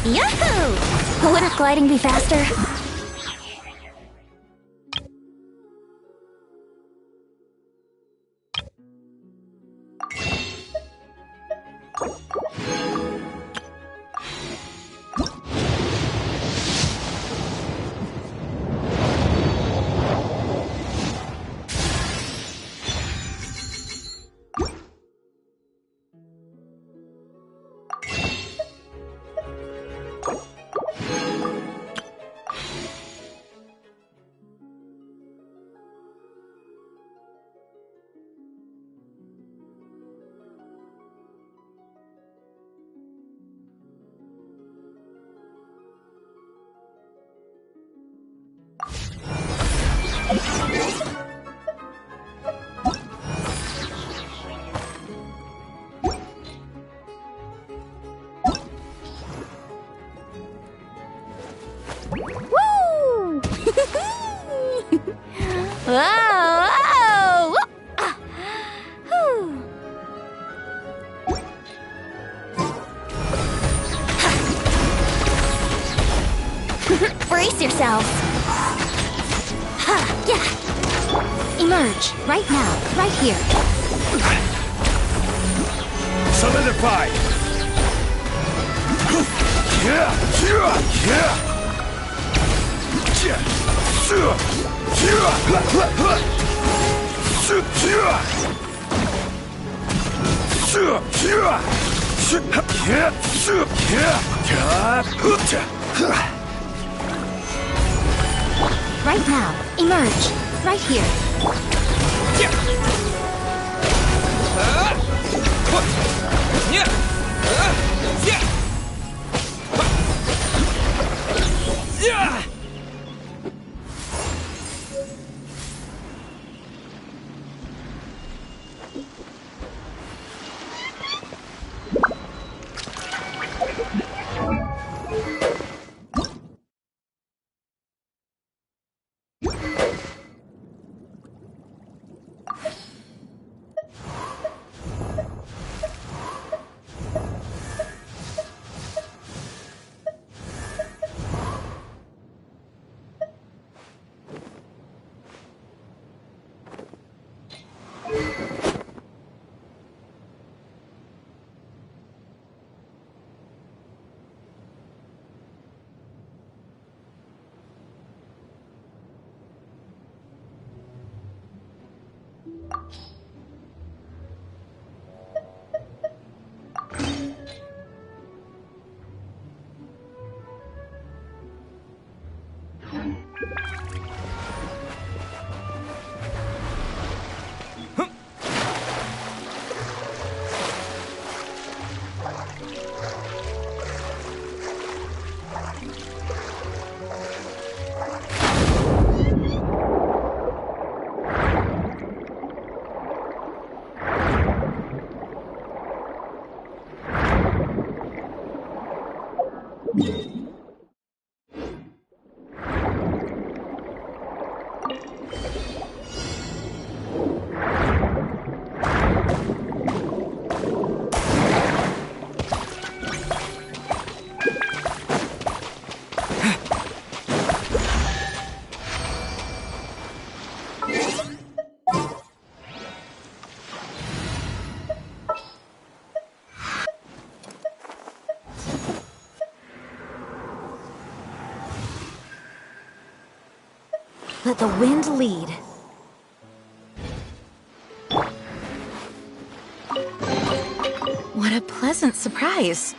Yahoo! Wouldn't gliding be faster? Woo! Whoa! Whoa! Ah. Whew. Brace yourselves. Yeah. Emerge. Right now. Right here. Solidify! Right now. Emerge. Right here. Let the wind lead. What a pleasant surprise.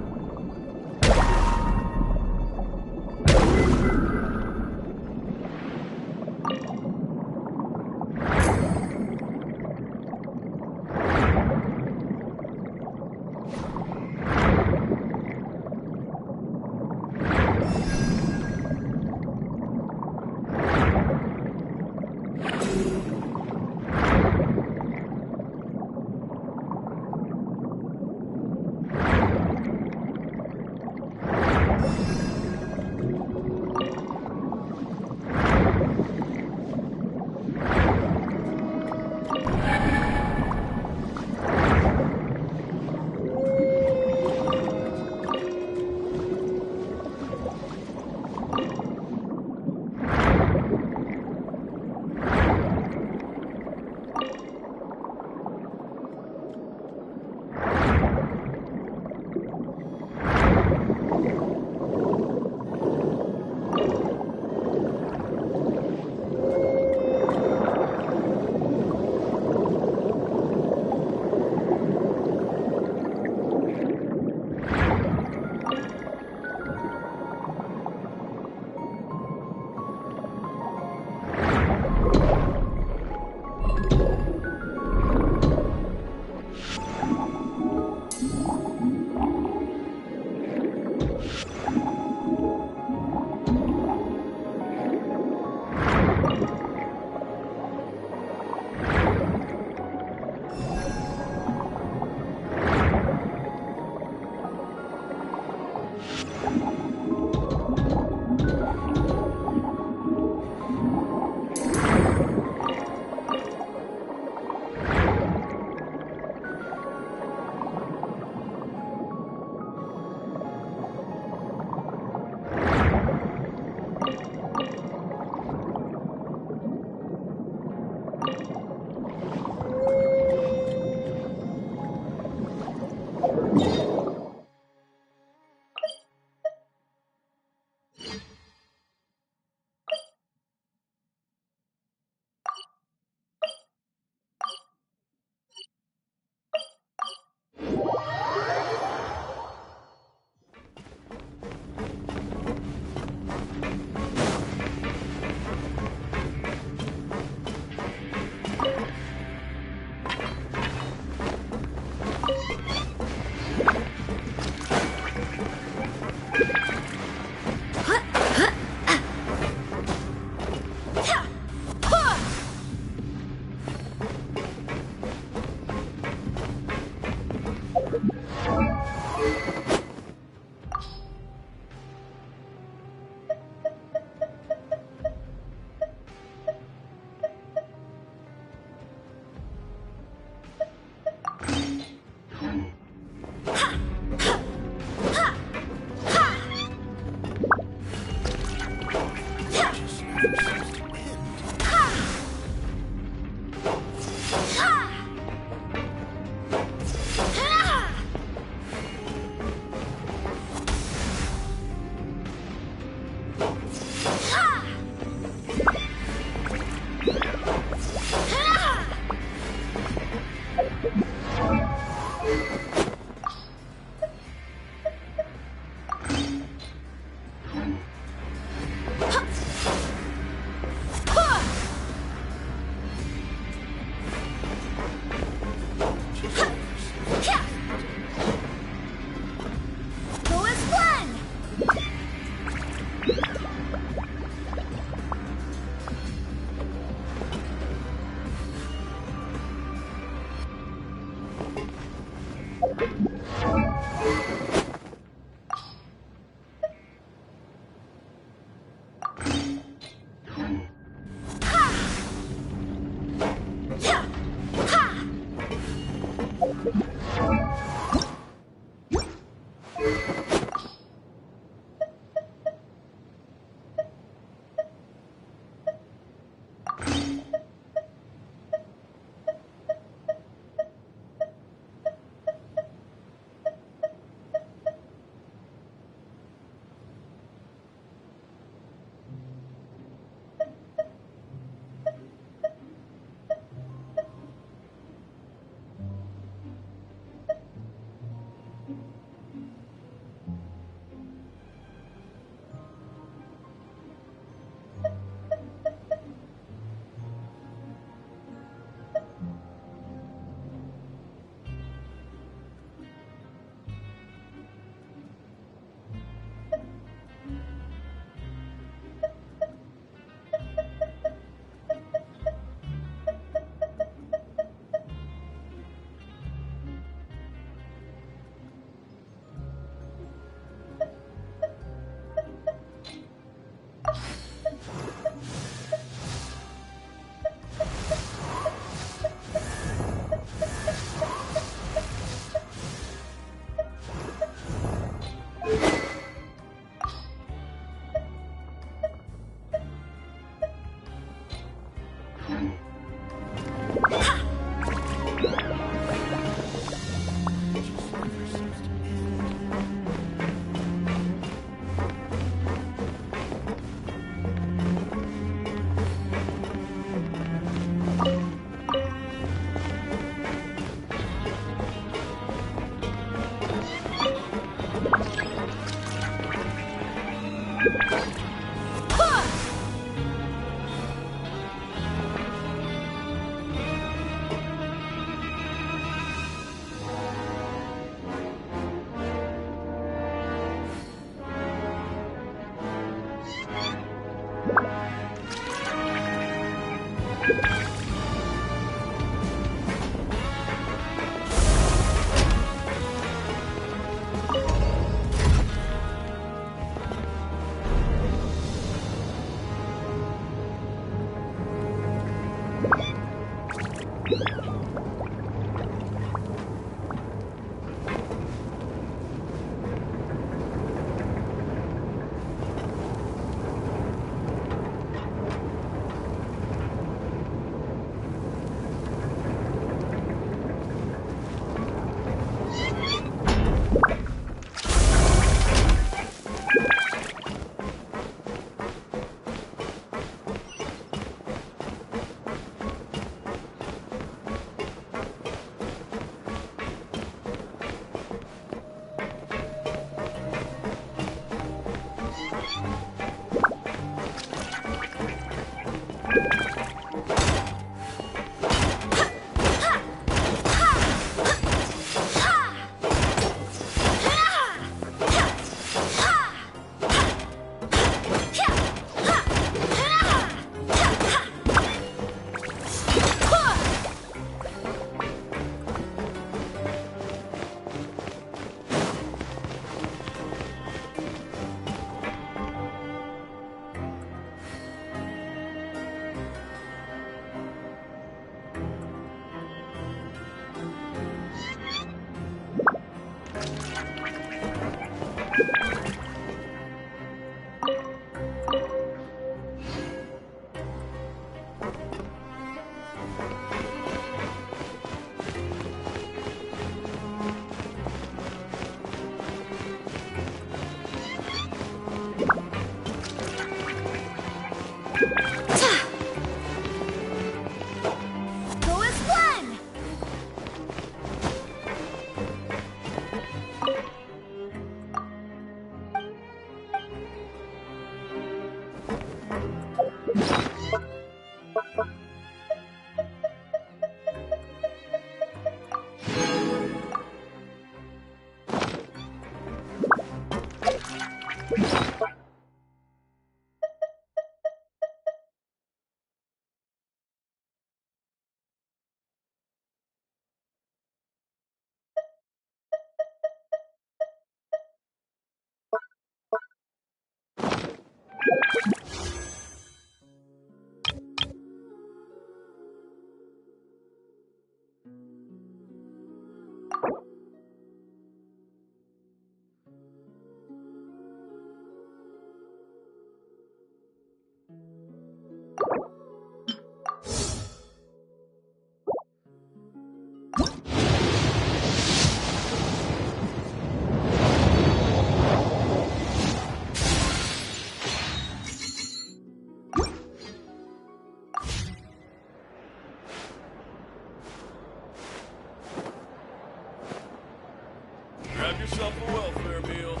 Grab yourself a welfare meal.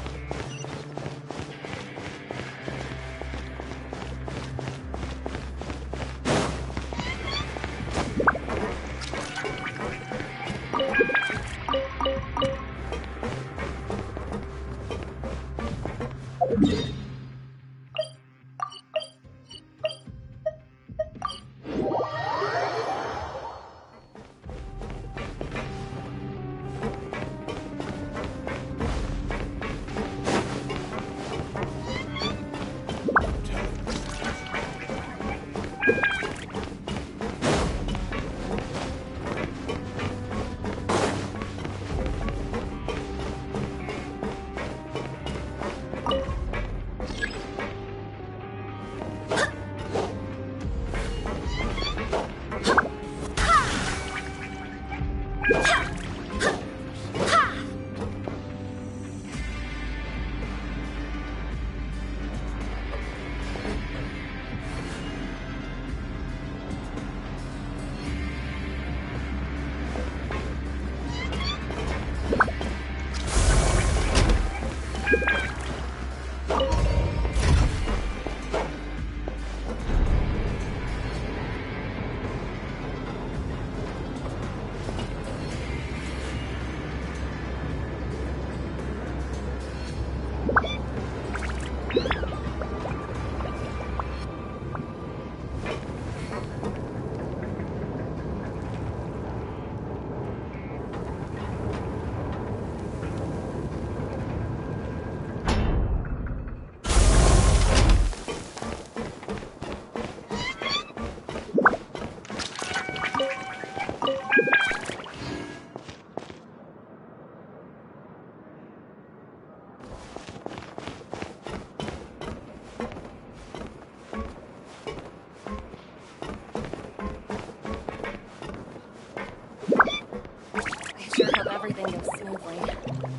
everything goes smoothly.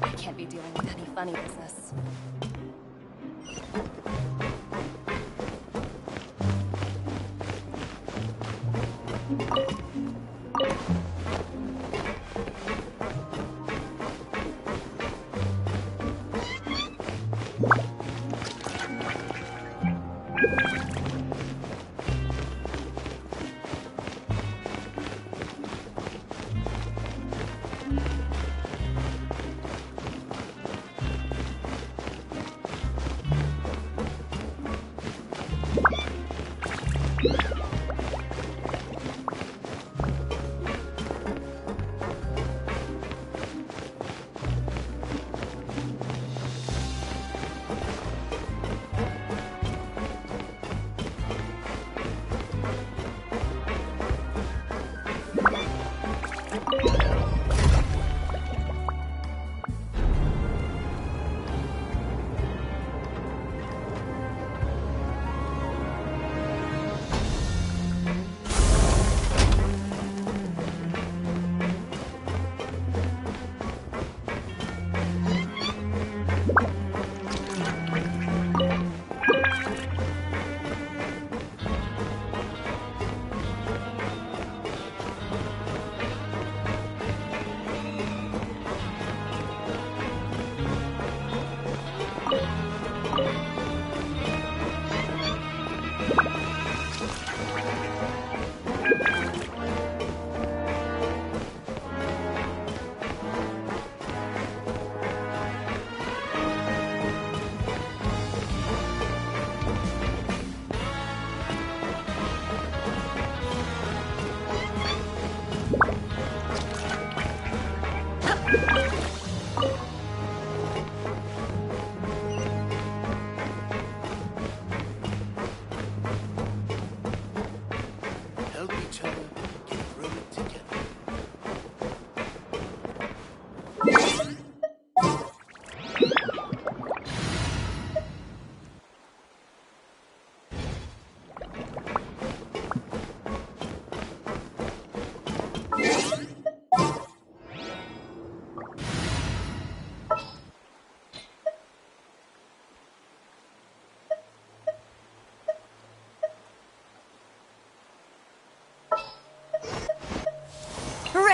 I can't be dealing with any funny business.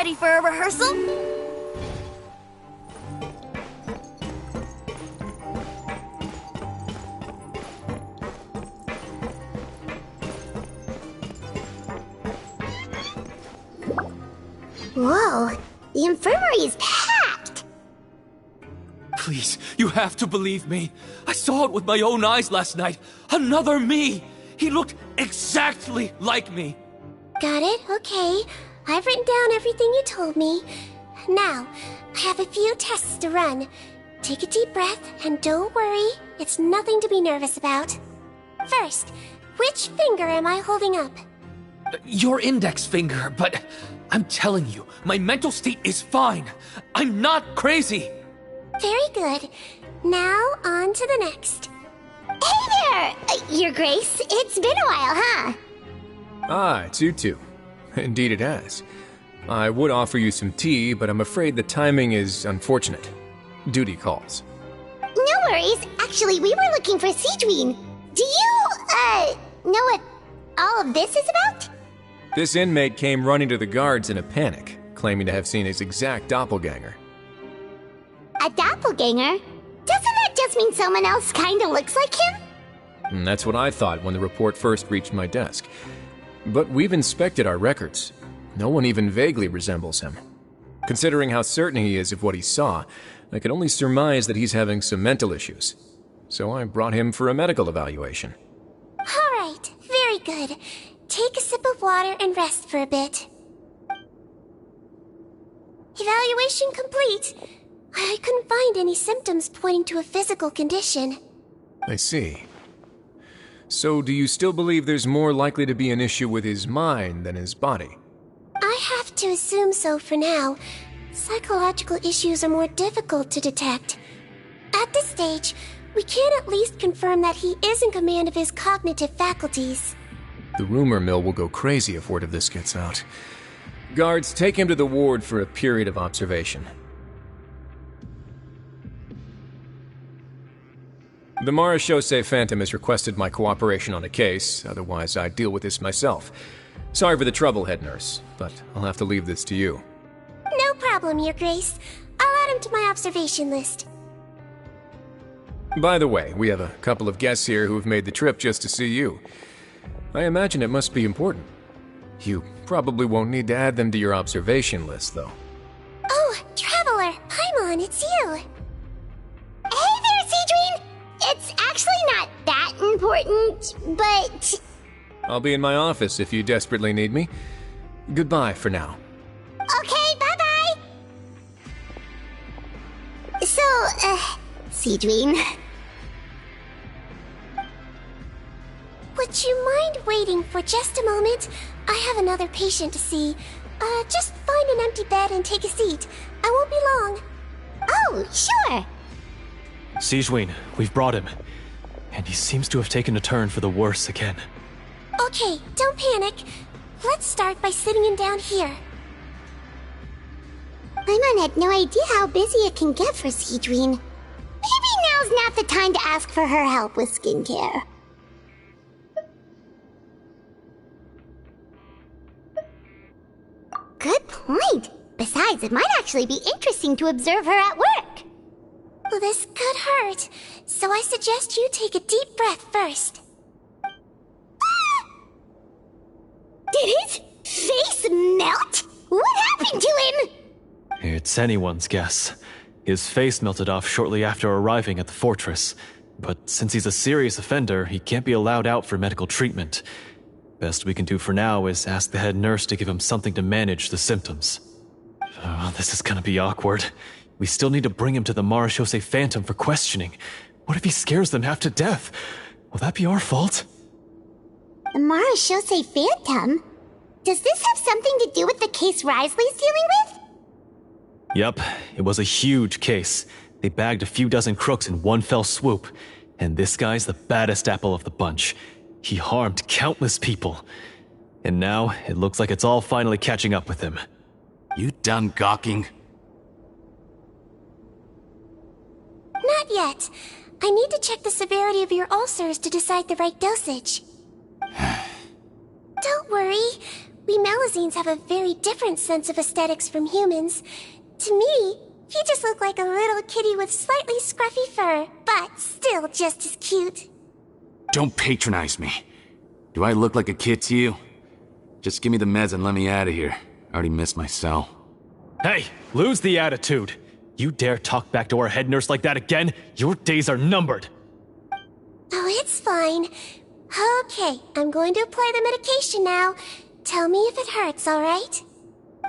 Ready for a rehearsal? Whoa, the infirmary is packed! Please, you have to believe me. I saw it with my own eyes last night. Another me! He looked exactly like me. Got it, okay. I've written down everything you told me. Now, I have a few tests to run. Take a deep breath, and don't worry, it's nothing to be nervous about. First, which finger am I holding up? Your index finger, but I'm telling you, my mental state is fine. I'm not crazy. Very good. Now, on to the next. Hey there, Your Grace. It's been a while, huh? Ah, it's you two. Indeed it has. I would offer you some tea, but I'm afraid the timing is unfortunate. Duty calls. No worries. Actually, we were looking for Siegween. Do you, know what all of this is about? This inmate came running to the guards in a panic, claiming to have seen his exact doppelganger. A doppelganger? Doesn't that just mean someone else kinda looks like him? And that's what I thought when the report first reached my desk. But we've inspected our records. No one even vaguely resembles him. Considering how certain he is of what he saw, I could only surmise that he's having some mental issues. So I brought him for a medical evaluation. Alright, very good. Take a sip of water and rest for a bit. Evaluation complete. I couldn't find any symptoms pointing to a physical condition. I see. So do you still believe there's more likely to be an issue with his mind than his body? I have to assume so for now. Psychological issues are more difficult to detect. At this stage, we can at least confirm that he is in command of his cognitive faculties. The rumor mill will go crazy if word of this gets out. Guards, take him to the ward for a period of observation. The Marechaussee Phantom has requested my cooperation on a case, otherwise I'd deal with this myself. Sorry for the trouble, head nurse, but I'll have to leave this to you. No problem, Your Grace. I'll add him to my observation list. By the way, we have a couple of guests here who have made the trip just to see you. I imagine it must be important. You probably won't need to add them to your observation list, though. Oh, Traveler! Paimon, it's you! Hey there, Siegween! It's actually not that important, but... I'll be in my office if you desperately need me. Goodbye for now. Okay, bye-bye! So, Siegween... Would you mind waiting for just a moment? I have another patient to see. Just find an empty bed and take a seat. I won't be long. Oh, sure! Siegween, we've brought him. And he seems to have taken a turn for the worse again. Okay, don't panic. Let's start by sitting him down here. Paimon had no idea how busy it can get for Siegween. Maybe now's not the time to ask for her help with skincare. Good point. Besides, it might actually be interesting to observe her at work. Well, this could hurt, so I suggest you take a deep breath first. Did his face melt? What happened to him? It's anyone's guess. His face melted off shortly after arriving at the fortress. But since he's a serious offender, he can't be allowed out for medical treatment. Best we can do for now is ask the head nurse to give him something to manage the symptoms. Oh, this is gonna be awkward. We still need to bring him to the Marechaussee Phantom for questioning. What if he scares them half to death? Will that be our fault? The Marechaussee Phantom? Does this have something to do with the case Risley's dealing with? Yep, it was a huge case. They bagged a few dozen crooks in one fell swoop. And this guy's the baddest apple of the bunch. He harmed countless people. And now, it looks like it's all finally catching up with him. You done gawking? Not yet. I need to check the severity of your ulcers to decide the right dosage. Don't worry. We Melazines have a very different sense of aesthetics from humans. To me, you just look like a little kitty with slightly scruffy fur, but still just as cute. Don't patronize me. Do I look like a kid to you? Just give me the meds and let me out of here. I already missed my cell. Hey, lose the attitude. You dare talk back to our head nurse like that again, your days are numbered. Oh, it's fine. Okay, I'm going to apply the medication now. Tell me if it hurts, alright?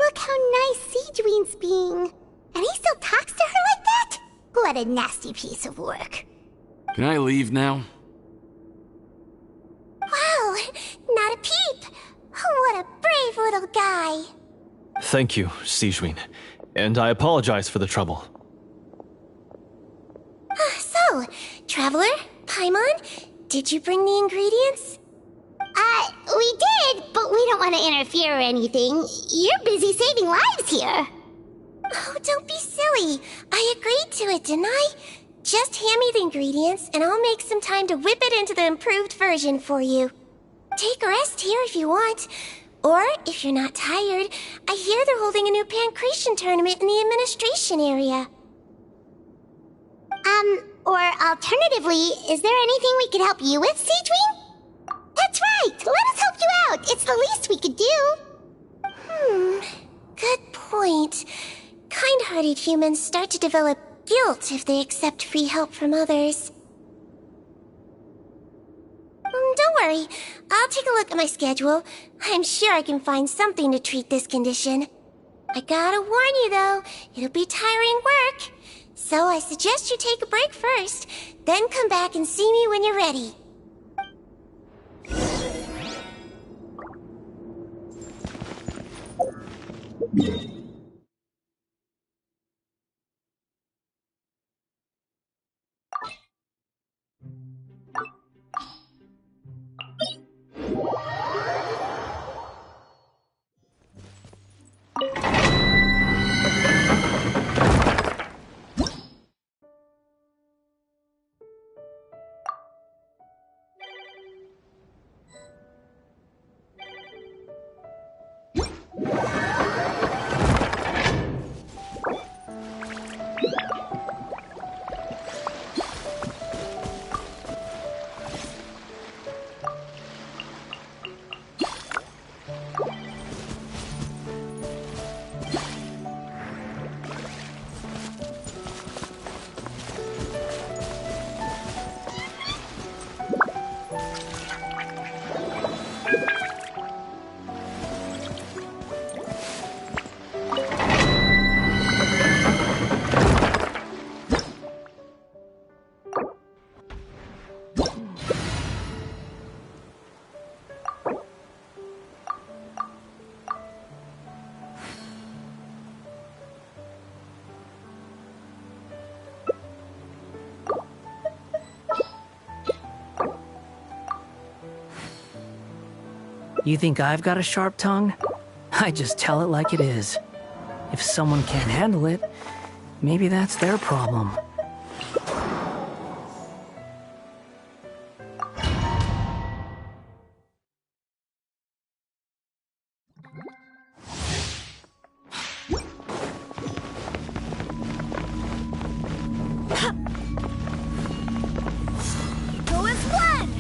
Look how nice Seedween's being. And he still talks to her like that? What a nasty piece of work. Can I leave now? Wow, not a peep. What a brave little guy. Thank you, Seedween. And I apologize for the trouble. So, Traveler, Paimon, did you bring the ingredients? We did, but we don't want to interfere or anything. You're busy saving lives here. Oh, don't be silly. I agreed to it, didn't I? Just hand me the ingredients, and I'll make some time to whip it into the improved version for you. Take a rest here if you want. Or, if you're not tired, I hear they're holding a new pancreation tournament in the administration area. Or alternatively, is there anything we could help you with, Seedween? That's right! Let us help you out! It's the least we could do! Good point. Kind-hearted humans start to develop guilt if they accept free help from others. Don't worry. I'll take a look at my schedule. I'm sure I can find something to treat this condition. I gotta warn you, though, it'll be tiring work. So I suggest you take a break first, then come back and see me when you're ready. You think I've got a sharp tongue? I just tell it like it is. If someone can't handle it, maybe that's their problem. Go as planned!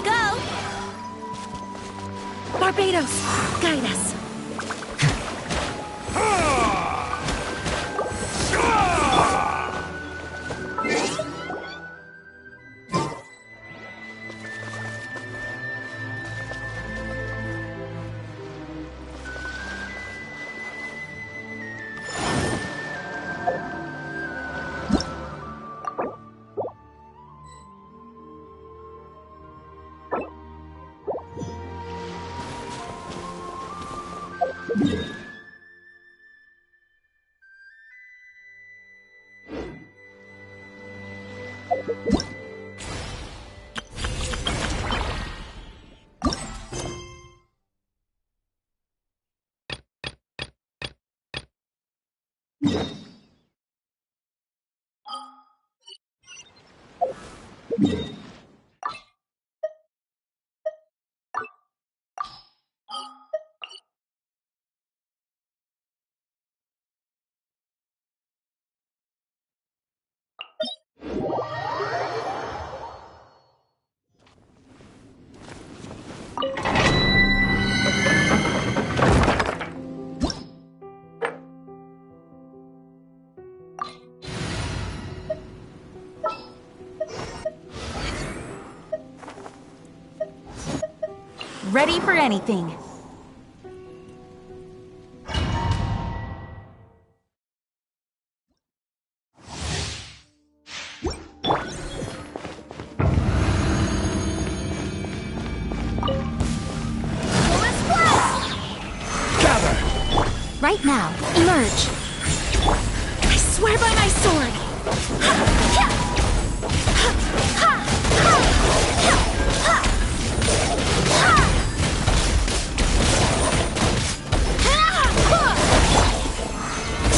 go! Barbados, guide us. Ready for anything. Right now, emerge. I swear by my sword.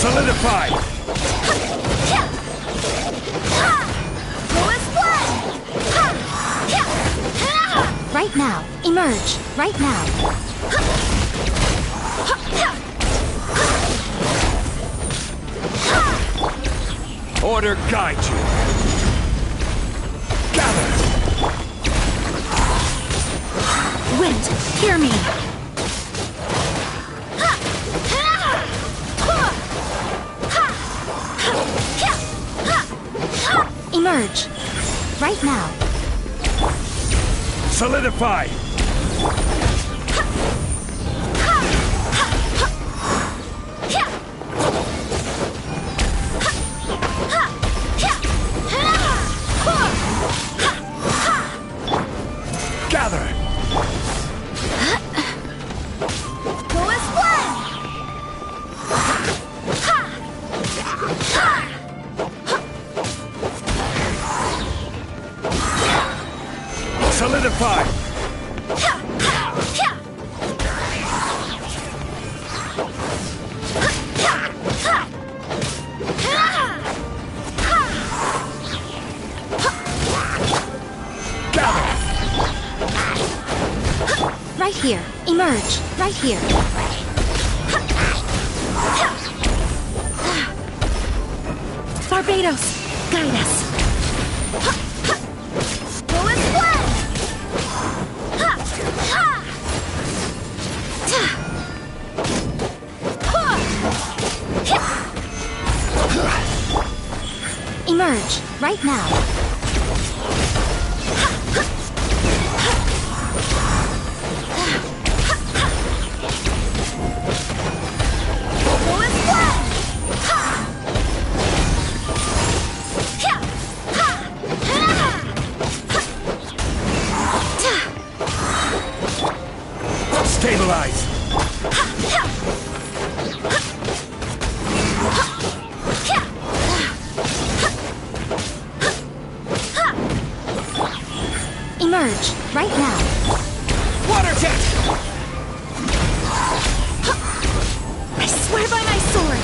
Solidified! Right now, emerge. Right now. Order guide you. Gather! Wind, hear me. Emerge. Right now. Solidify! Gather! Solidify! Right here. Emerge. Right here. Barbados, guide us. Emerge. Right now. Stabilize! Emerge. Right now. Water jet! I swear by my sword.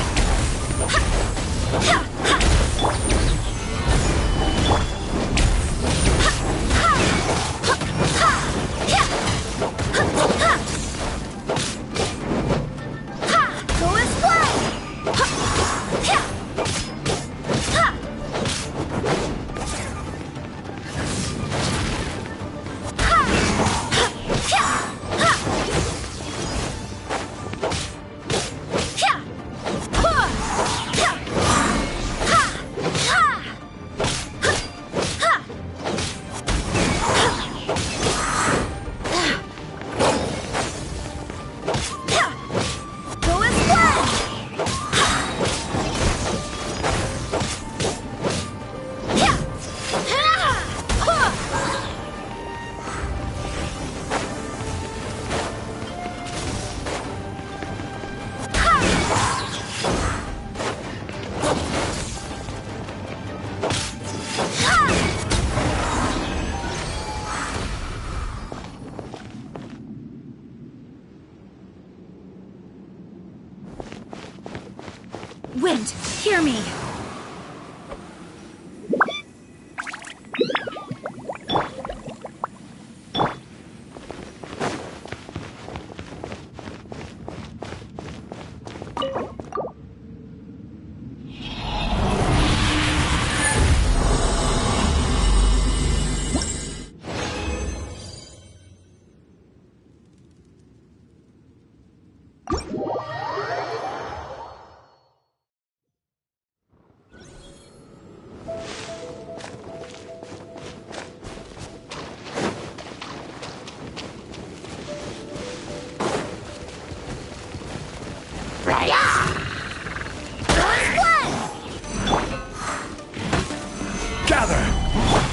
wind, hear me.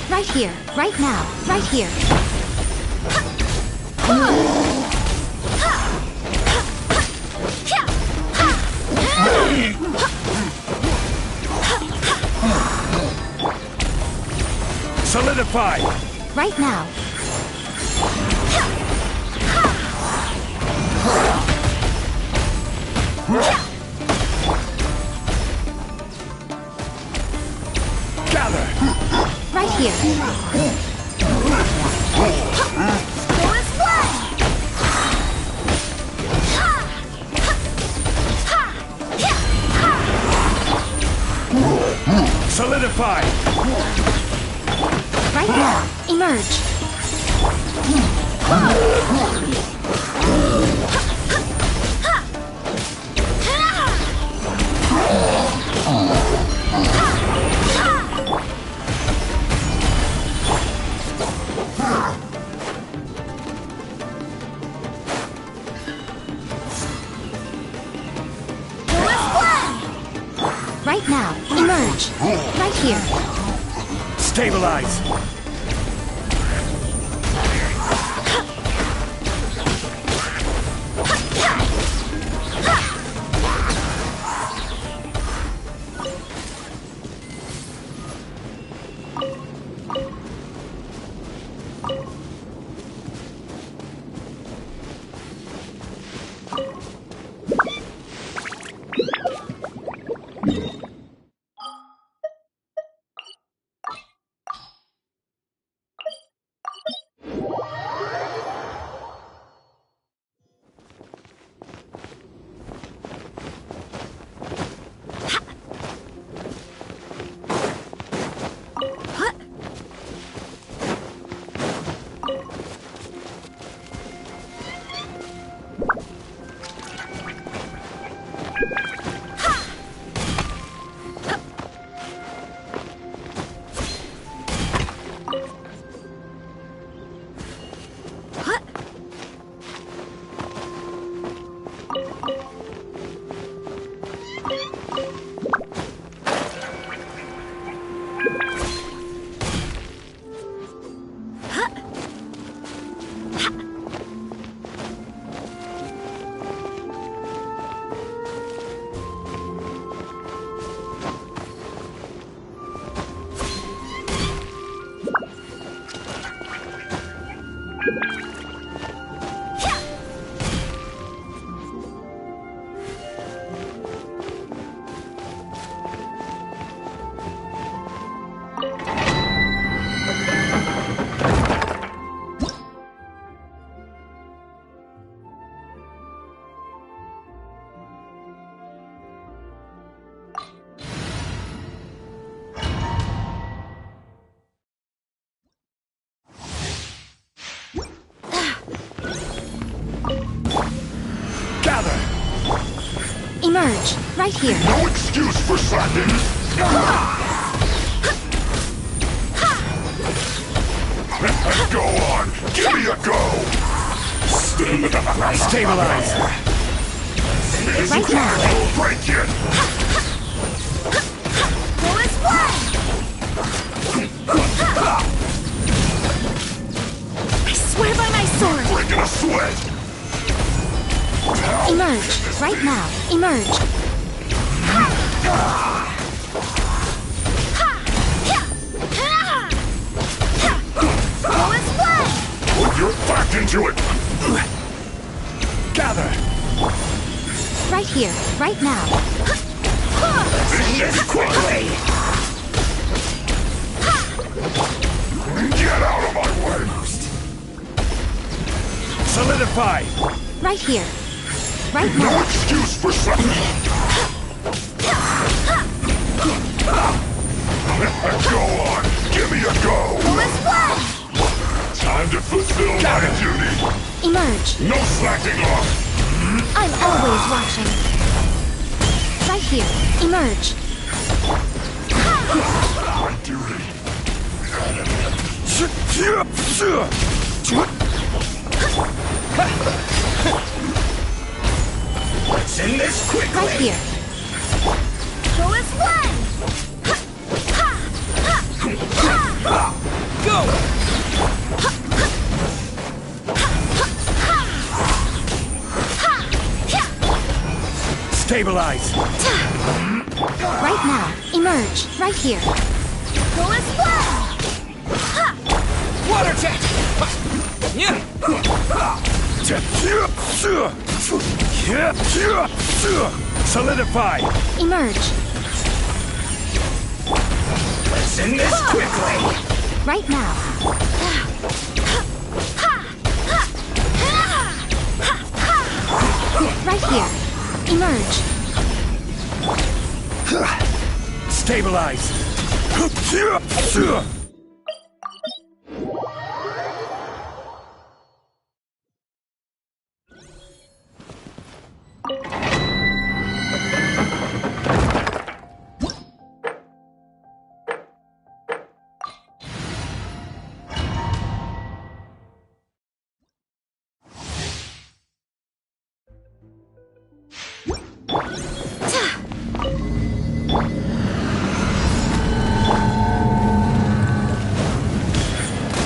Right here, right now, right here. Solidify! Right now. Gather! Right here. Solidify! Right now. Emerge. Right now. Emerge. Right here. Stabilize! Emerge. Right here. No excuse for slacking! Go on! Give me a go! Stabilize! Right now. Break it! I swear by my sword! Breaking a sweat! Emerge. Right now. Emerge. Put your back into it! Gather! Right here. Right now. This quickly! Get out of my way! Solidify! Right here. Right No now. excuse for something! Go on! Give me a go! Time to fulfill my duty! Emerge. No slacking off! I'm always watching. Right here. Emerge. My duty. Let's end this quickly! Right here. Go as one! Go! Stabilize! Right now. Emerge. Right here. Go as one! Water jet! Solidify! Emerge. Let's end this quickly! Right now. Right here. Emerge. Stabilize!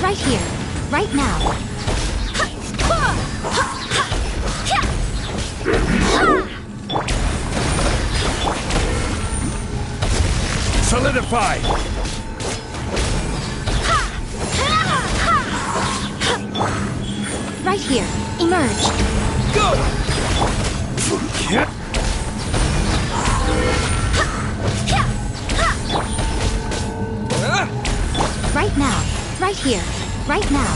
Right here. Right now. Solidify! Right here. Emerge. Go! Right now. Right here. Right now.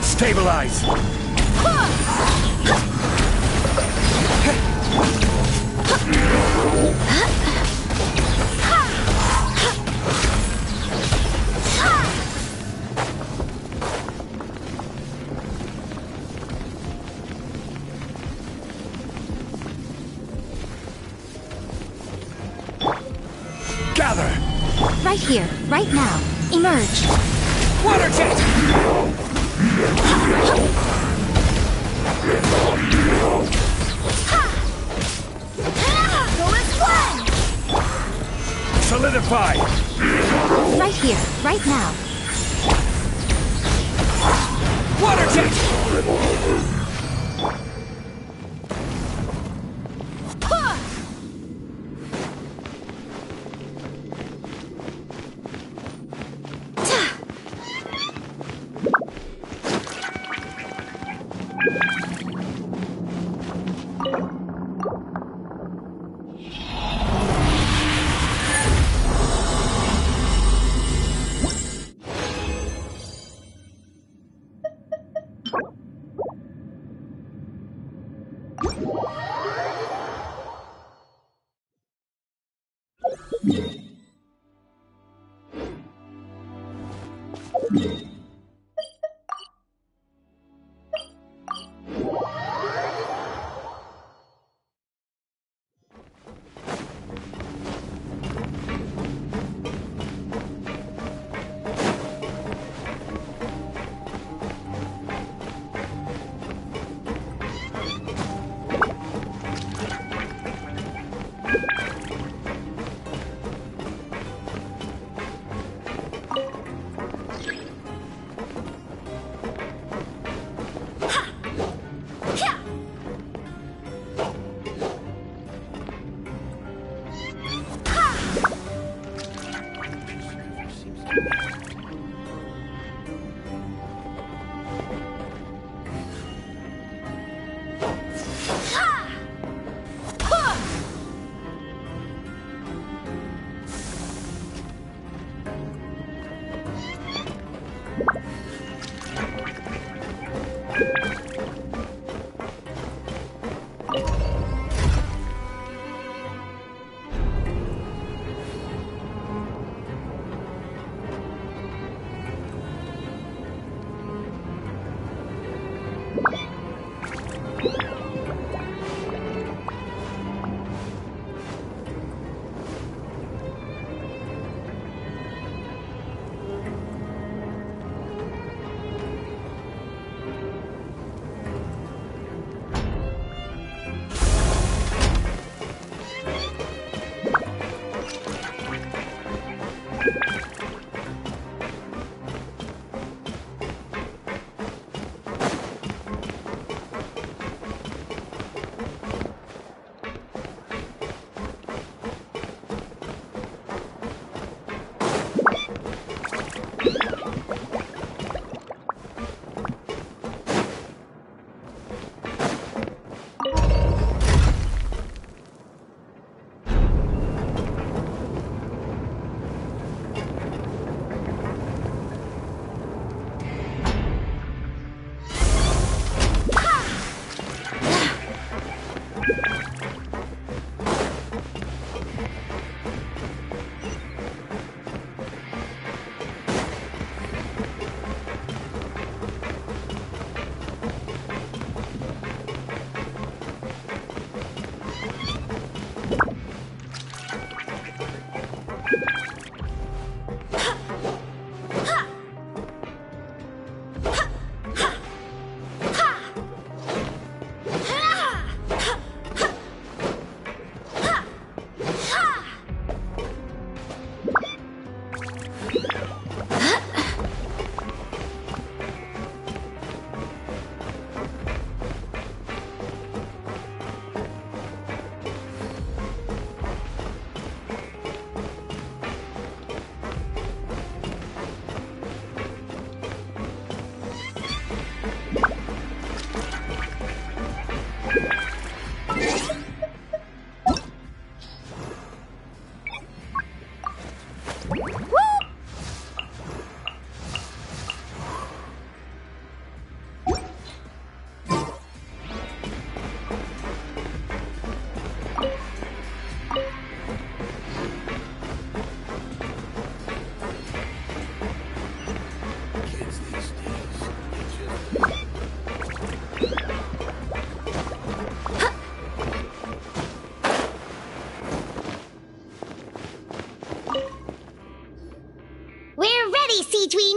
Stabilize! Gather! Right here. Right now. Emerge. Water jet! Go as one! Solidify! Right here. Right now. Water jet!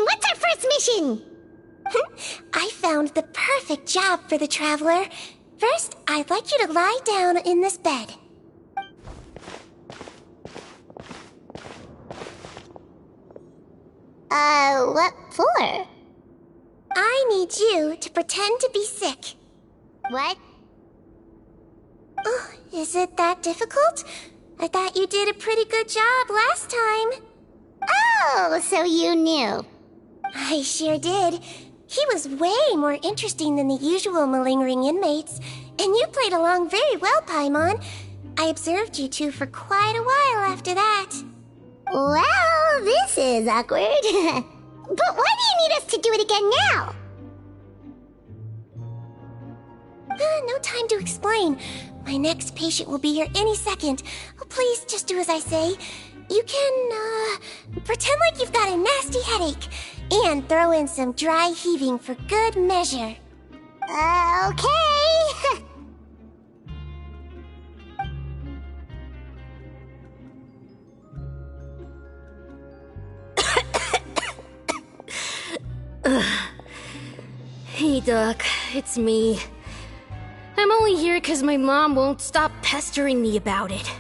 What's our first mission? I found the perfect job for the traveler. First, I'd like you to lie down in this bed. What for? I need you to pretend to be sick. What? Oh, is it that difficult? I thought you did a pretty good job last time. Oh, so you knew. I sure did. He was way more interesting than the usual malingering inmates, and you played along very well, Paimon. I observed you two for quite a while after that. Well, this is awkward. But why do you need us to do it again now? No time to explain. My next patient will be here any second. Oh, please, just do as I say. You can, pretend like you've got a nasty headache, and throw in some dry heaving for good measure. Okay. Hey, Doc, it's me. I'm only here because my mom won't stop pestering me about it.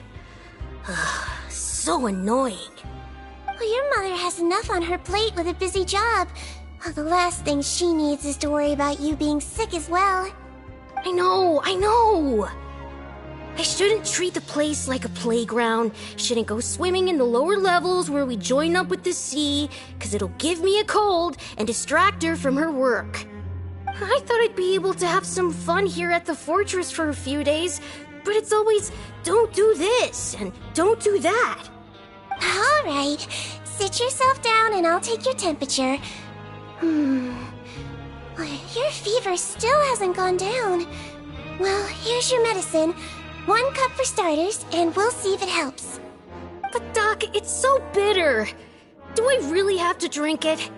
So annoying. Well, your mother has enough on her plate with a busy job. Well, the last thing she needs is to worry about you being sick as well. I know. I shouldn't treat the place like a playground. Shouldn't go swimming in the lower levels where we join up with the sea, because it'll give me a cold and distract her from her work. I thought I'd be able to have some fun here at the fortress for a few days, but it's always, don't do this and don't do that. All right, sit yourself down and I'll take your temperature. Your fever still hasn't gone down. Well, here's your medicine. 1 cup for starters, and we'll see if it helps. But Doc, it's so bitter. Do I really have to drink it?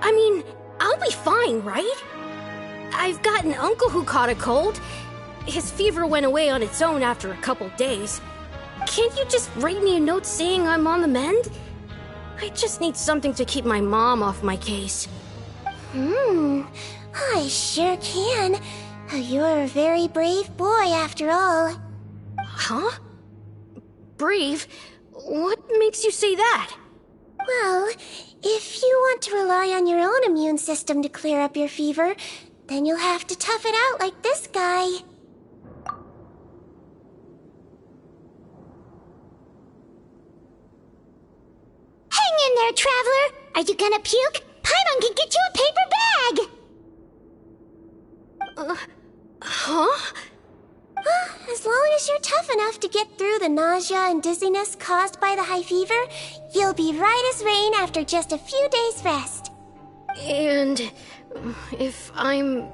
I mean, I'll be fine, right? I've got an uncle who caught a cold. His fever went away on its own after a couple days. Can't you just write me a note saying I'm on the mend? I just need something to keep my mom off my case. I sure can. You're a very brave boy after all. Huh? Brave? What makes you say that? Well, if you want to rely on your own immune system to clear up your fever, then you'll have to tough it out like this guy. Hang in there, Traveler! Are you gonna puke? Paimon can get you a paper bag! Huh? As long as you're tough enough to get through the nausea and dizziness caused by the high fever, you'll be right as rain after just a few days' rest. And if I'm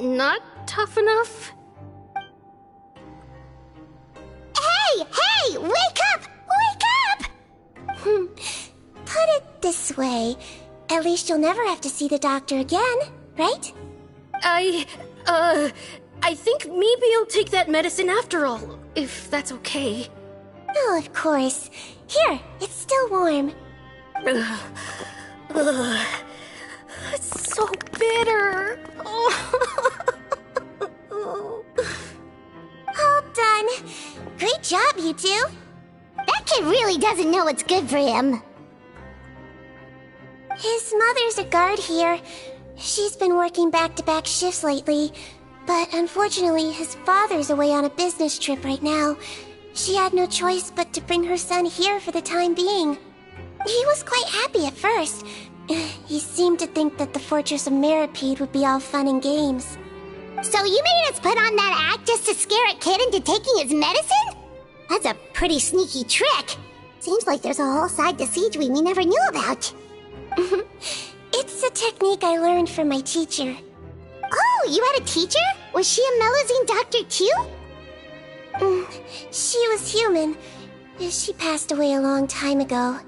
not tough enough? Hey! Wake up! Wake up! Put it this way. At least you'll never have to see the doctor again, right? I think maybe I'll take that medicine after all, if that's okay. Oh, of course. Here, it's still warm. It's so bitter. All done. Great job, you two. That kid really doesn't know what's good for him. His mother's a guard here. She's been working back-to-back shifts lately, but unfortunately his father's away on a business trip right now. She had no choice but to bring her son here for the time being. He was quite happy at first. He seemed to think that the Fortress of Meripede would be all fun and games. So you made us put on that act just to scare a kid into taking his medicine? That's a pretty sneaky trick. Seems like there's a whole side to Siegeween we never knew about. It's a technique I learned from my teacher. Oh, you had a teacher? Was she a Melazine doctor too? She was human. She passed away a long time ago.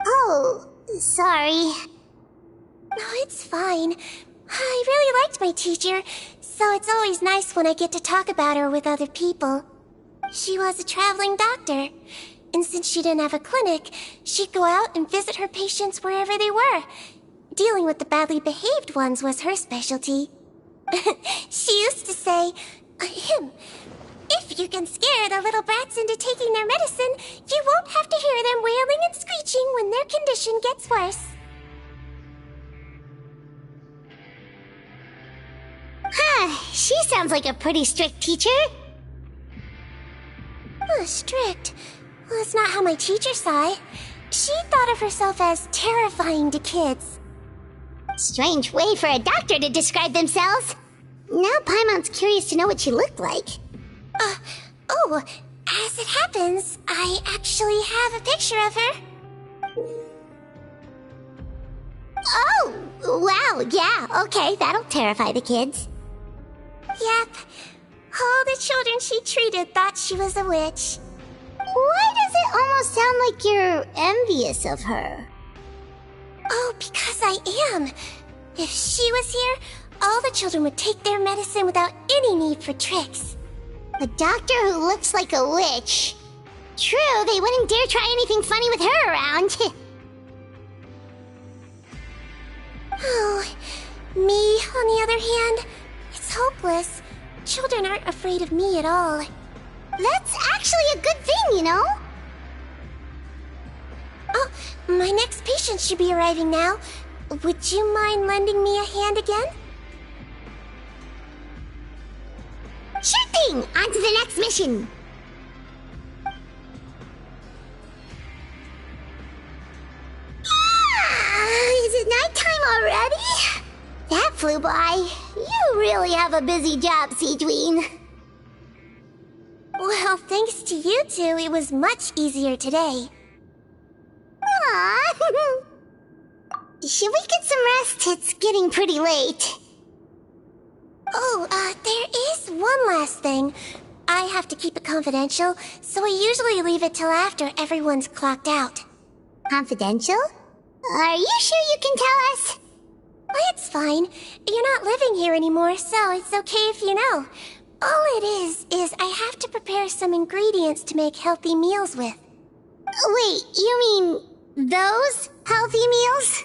Oh, sorry. No, it's fine. I really liked my teacher, so it's always nice when I get to talk about her with other people. She was a traveling doctor, and since she didn't have a clinic, she'd go out and visit her patients wherever they were. Dealing with the badly behaved ones was her specialty. She used to say, if you can scare the little brats into taking their medicine, you won't have to hear them wailing and screeching when their condition gets worse. She sounds like a pretty strict teacher. Strict? Well, that's not how my teacher saw it. She thought of herself as terrifying to kids. Strange way for a doctor to describe themselves. Now Paimon's curious to know what she looked like. As it happens, I actually have a picture of her. Oh, wow, yeah, okay, that'll terrify the kids. Yep. All the children she treated thought she was a witch. Why does it almost sound like you're envious of her? Oh, because I am. If she was here, all the children would take their medicine without any need for tricks. A doctor who looks like a witch. True, they wouldn't dare try anything funny with her around. Oh, me, on the other hand, it's hopeless. Children aren't afraid of me at all. That's actually a good thing, you know? Oh, my next patient should be arriving now. Would you mind lending me a hand again? Sure thing! On to the next mission! Is it nighttime already? That flew by. You really have a busy job, Siegeween. Well, thanks to you two, it was much easier today. Aww. Should we get some rest? It's getting pretty late. one last thing. I have to keep it confidential, so I usually leave it till after everyone's clocked out. Confidential? Are you sure you can tell us? It's fine. You're not living here anymore, so it's okay if you know. All it is I have to prepare some ingredients to make healthy meals with. Wait, you mean those healthy meals?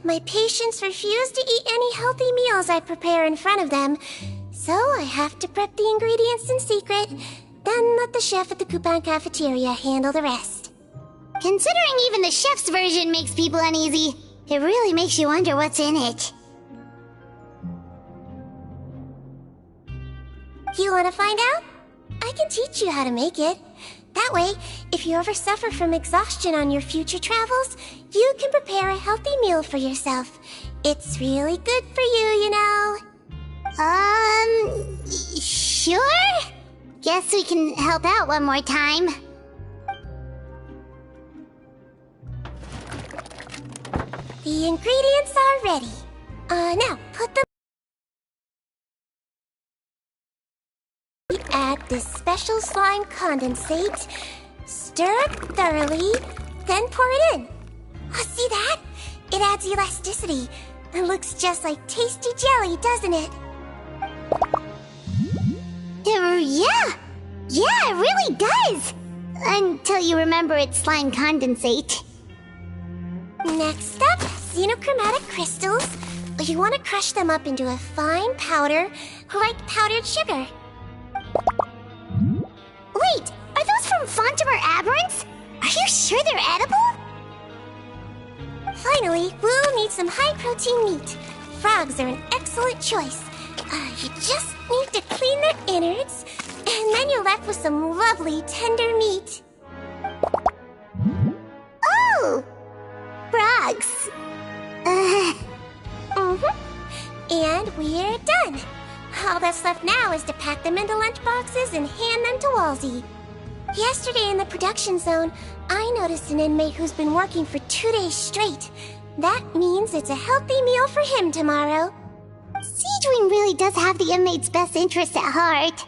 My patients refuse to eat any healthy meals I prepare in front of them, so I have to prep the ingredients in secret, then let the chef at the coupon cafeteria handle the rest. Considering even the chef's version makes people uneasy, it really makes you wonder what's in it. You want to find out? I can teach you how to make it. That way, if you ever suffer from exhaustion on your future travels, you can prepare a healthy meal for yourself. It's really good for you, you know. Sure? Guess we can help out one more time. The ingredients are ready. Now, put them... Add this special slime condensate, stir it thoroughly, then pour it in. See that? It adds elasticity and looks just like tasty jelly, doesn't it? Yeah, it really does! Until you remember it's slime condensate. Next up, xenochromatic crystals. You want to crush them up into a fine powder, like powdered sugar. Wait, are those from Fontimer Aberrants? Are you sure they're edible? Finally, we'll need some high-protein meat. Frogs are an excellent choice. You just need to clean their innards, and then you're left with some lovely, tender meat. Oh! Frogs. And we're done. All that's left now is to pack them into lunchboxes and hand them to Walsey. Yesterday in the production zone, I noticed an inmate who's been working for 2 days straight. That means it's a healthy meal for him tomorrow. Siegewing really does have the inmate's best interests at heart.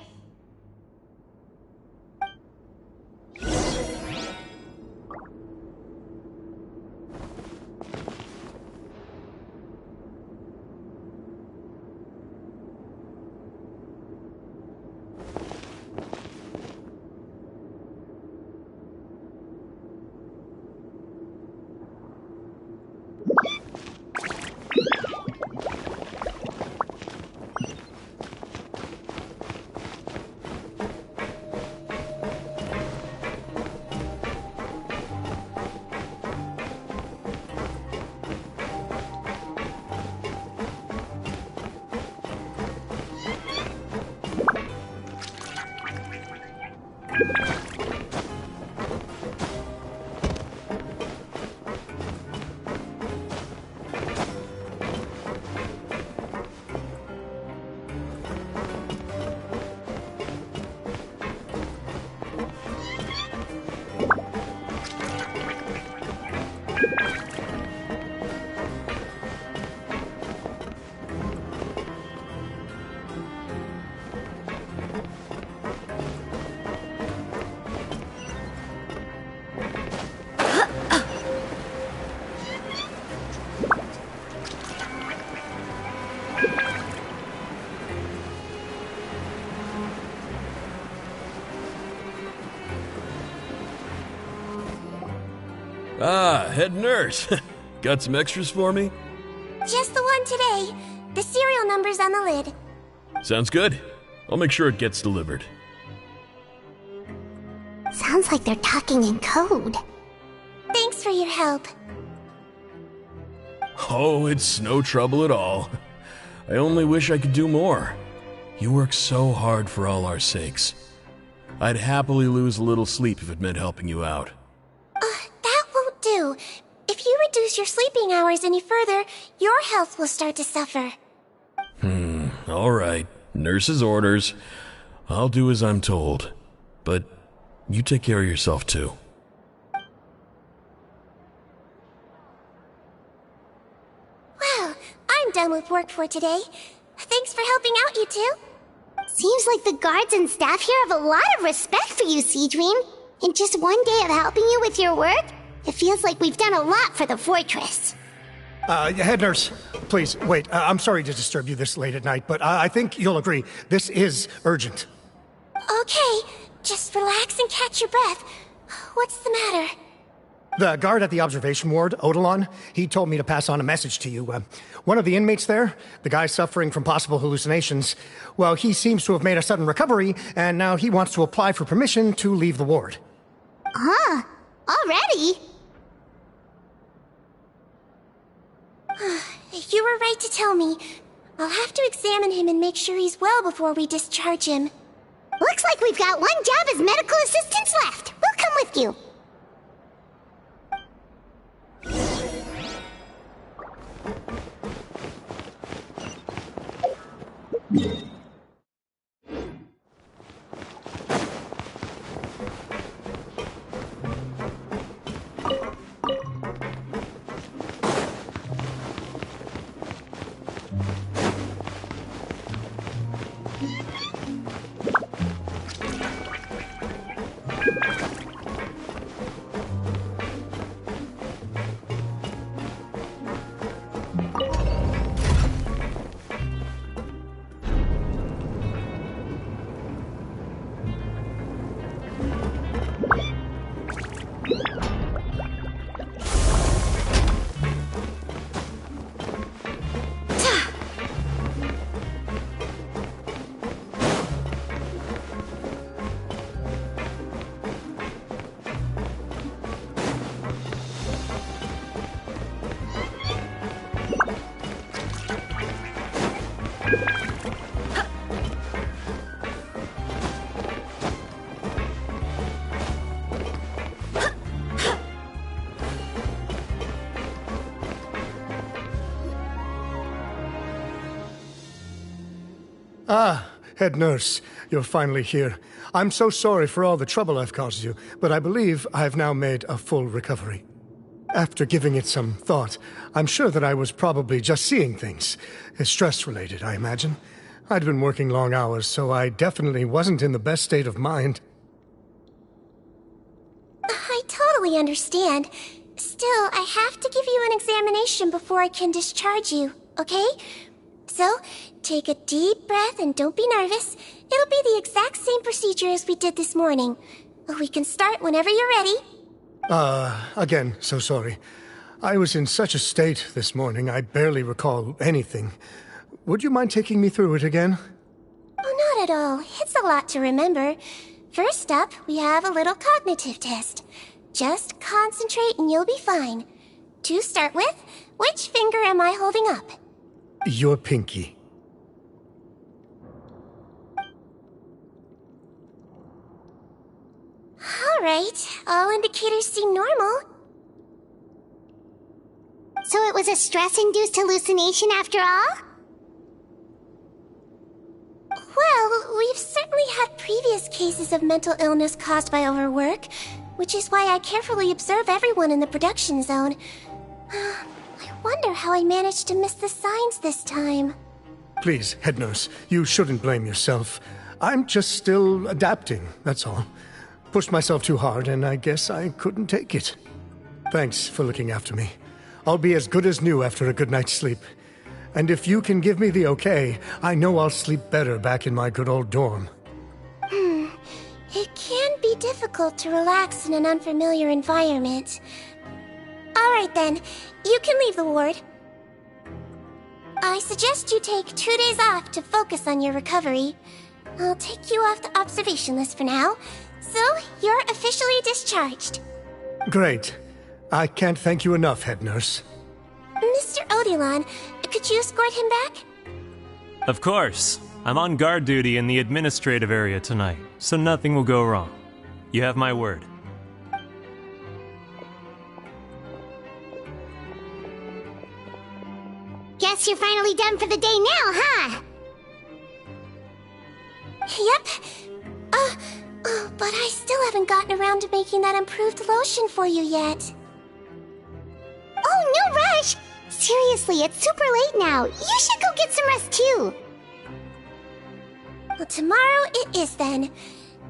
Ah, head nurse. Got some extras for me? Just the one today. The serial number's on the lid. Sounds good. I'll make sure it gets delivered. Sounds like they're talking in code. Thanks for your help. Oh, it's no trouble at all. I only wish I could do more. You work so hard for all our sakes. I'd happily lose a little sleep if it meant helping you out. That won't do. If you reduce your sleeping hours any further, your health will start to suffer. All right. Nurse's orders. I'll do as I'm told. But you take care of yourself too. Well, I'm done with work for today. Thanks for helping out, you two. Seems like the guards and staff here have a lot of respect for you, Seedream. In just one day of helping you with your work, it feels like we've done a lot for the fortress. Head nurse, please, wait. I'm sorry to disturb you this late at night, but I think you'll agree, this is urgent. Okay, just relax and catch your breath. What's the matter? The guard at the observation ward, Odilon, he told me to pass on a message to you. One of the inmates there, the guy suffering from possible hallucinations, well, he seems to have made a sudden recovery, and now he wants to apply for permission to leave the ward. Huh? Already? You were right to tell me. I'll have to examine him and make sure he's well before we discharge him. Looks like we've got one job as medical assistants left. We'll come with you. Ah, head nurse, you're finally here. I'm so sorry for all the trouble I've caused you, but I believe I've now made a full recovery. After giving it some thought, I'm sure that I was probably just seeing things. Stress-related, I imagine. I'd been working long hours, so I definitely wasn't in the best state of mind. I totally understand. Still, I have to give you an examination before I can discharge you, okay? So, take a deep breath and don't be nervous. It'll be the exact same procedure as we did this morning. We can start whenever you're ready. Again, so sorry. I was in such a state this morning, I barely recall anything. Would you mind taking me through it again? Oh, not at all. It's a lot to remember. First up, we have a little cognitive test. Just concentrate and you'll be fine. To start with, which finger am I holding up? Your pinky. Alright, all indicators seem normal. So it was a stress-induced hallucination after all? Well, we've certainly had previous cases of mental illness caused by overwork, which is why I carefully observe everyone in the production zone. I wonder how I managed to miss the signs this time. Please, head nurse, you shouldn't blame yourself. I'm just still adapting, that's all. Pushed myself too hard, and I guess I couldn't take it. Thanks for looking after me. I'll be as good as new after a good night's sleep. And if you can give me the okay, I know I'll sleep better back in my good old dorm. It can be difficult to relax in an unfamiliar environment. Alright then, you can leave the ward. I suggest you take 2 days off to focus on your recovery. I'll take you off the observation list for now, so you're officially discharged. Great. I can't thank you enough, head nurse. Mr. Odilon, could you escort him back? Of course. I'm on guard duty in the administrative area tonight, so nothing will go wrong. You have my word. Guess you're finally done for the day now, huh? Yep. But I still haven't gotten around to making that improved lotion for you yet. Oh, no rush! Seriously, it's super late now. You should go get some rest too. Well, tomorrow it is then.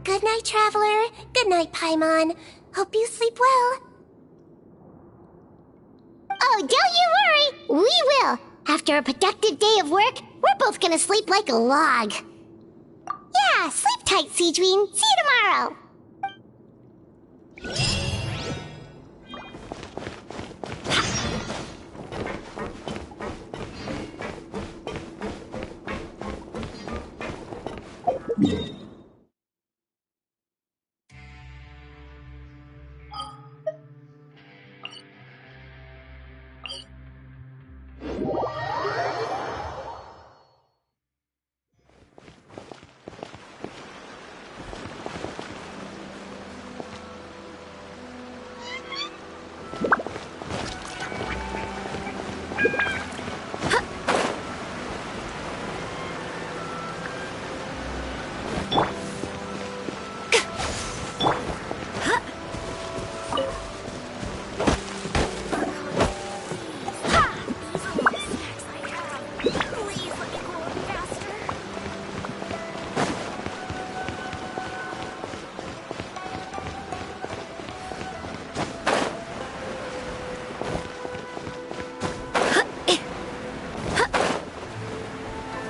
Good night, Traveler. Good night, Paimon. Hope you sleep well. Oh, don't you worry! We will! After a productive day of work, we're both gonna sleep like a log. Yeah, sleep tight, Seedween. See you tomorrow!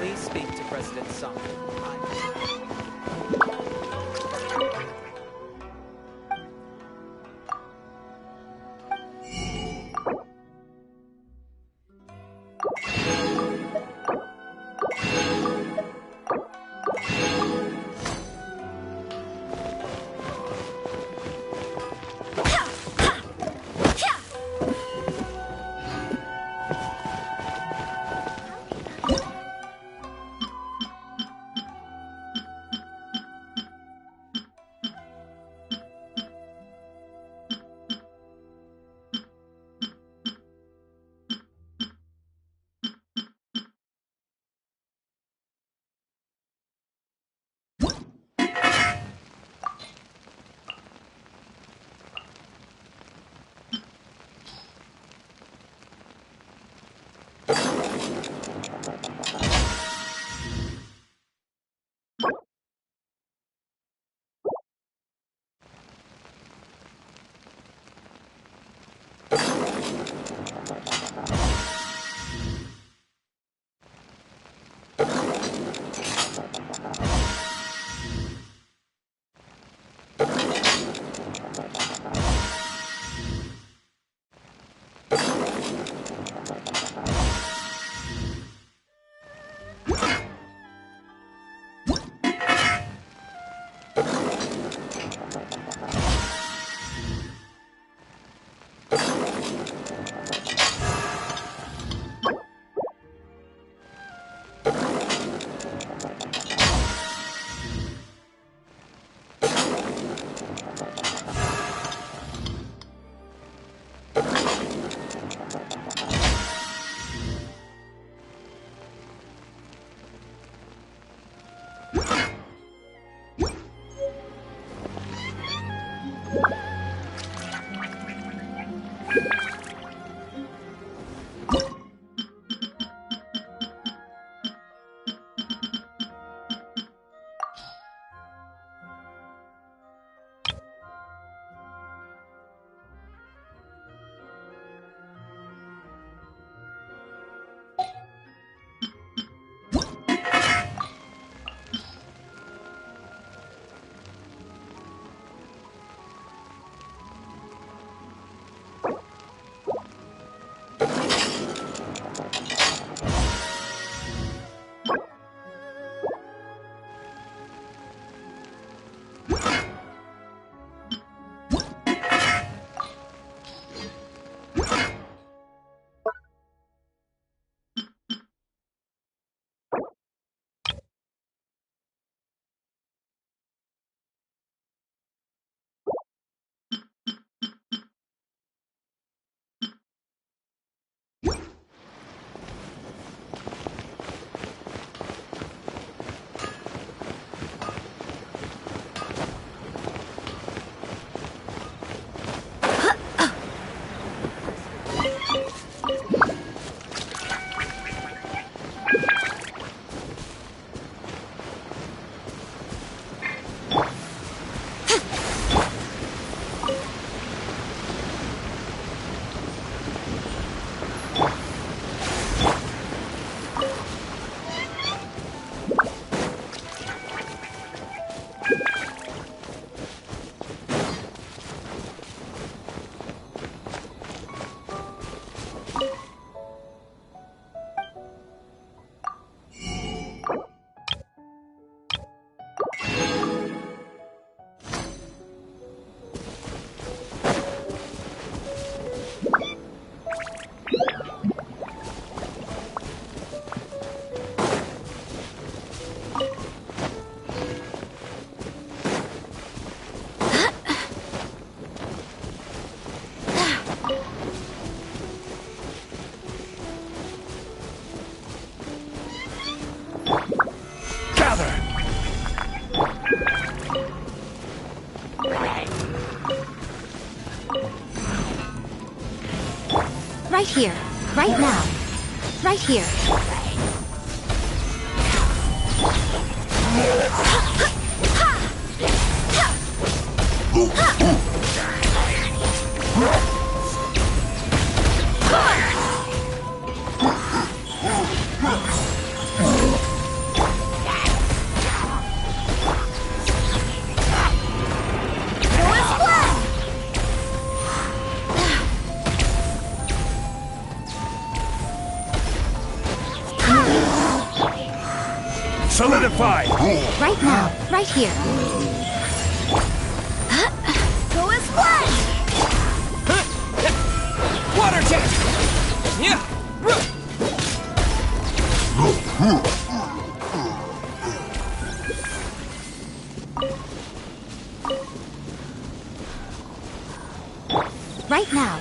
Please speak to President Song. here. Right now. Right here. Solidify! Right now. Right here. Go as splash! Water jet! Yeah! Right now.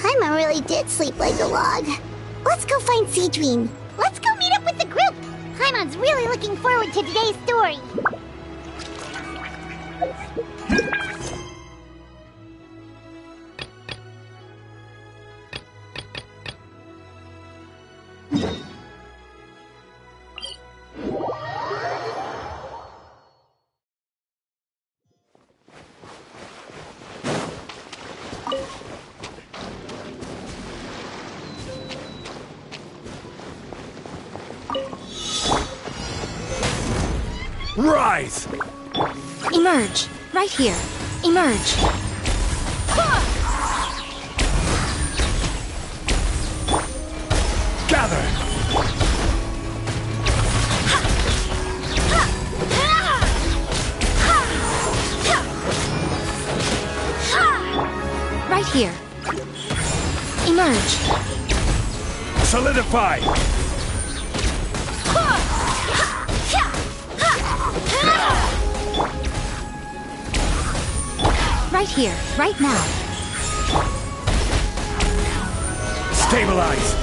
Paimon really did sleep like a log. Let's go find Seedream. Let's go meet up with the group. Paimon's really looking forward to today's story. Rise! Emerge! Right here. Emerge! Gather! Right here. Emerge! Solidify! Right here, right now. Stabilize!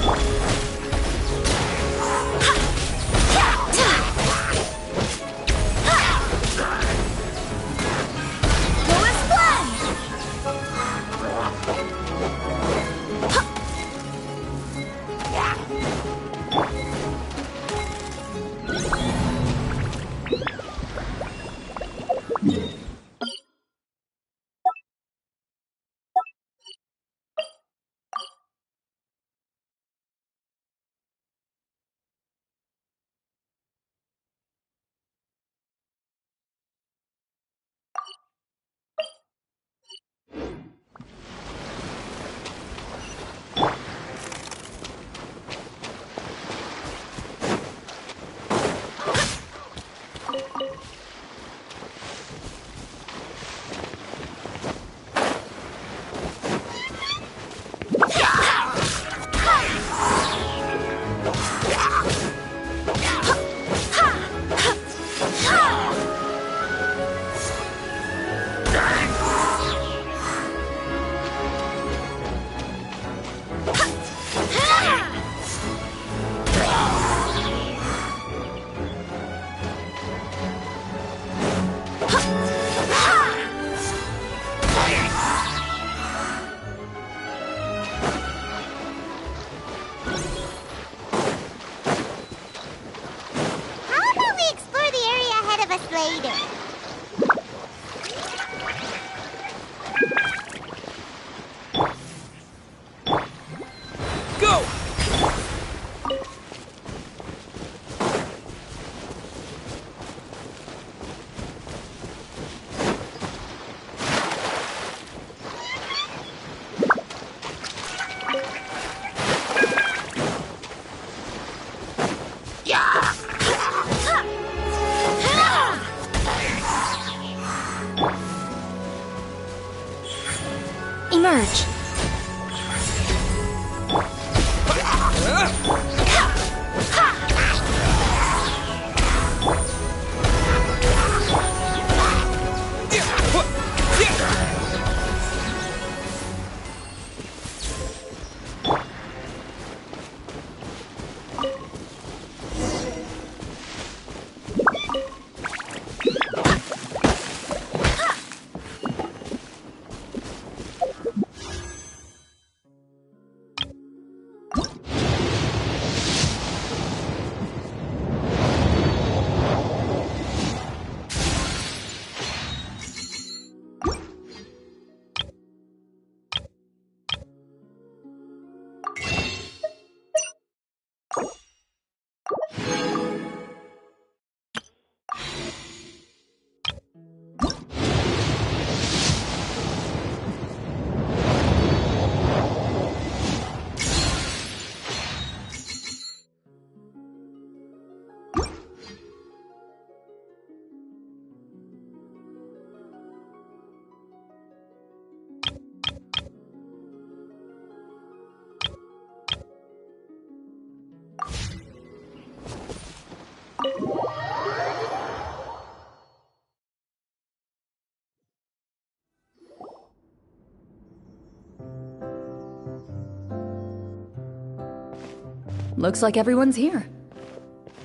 looks like everyone's here.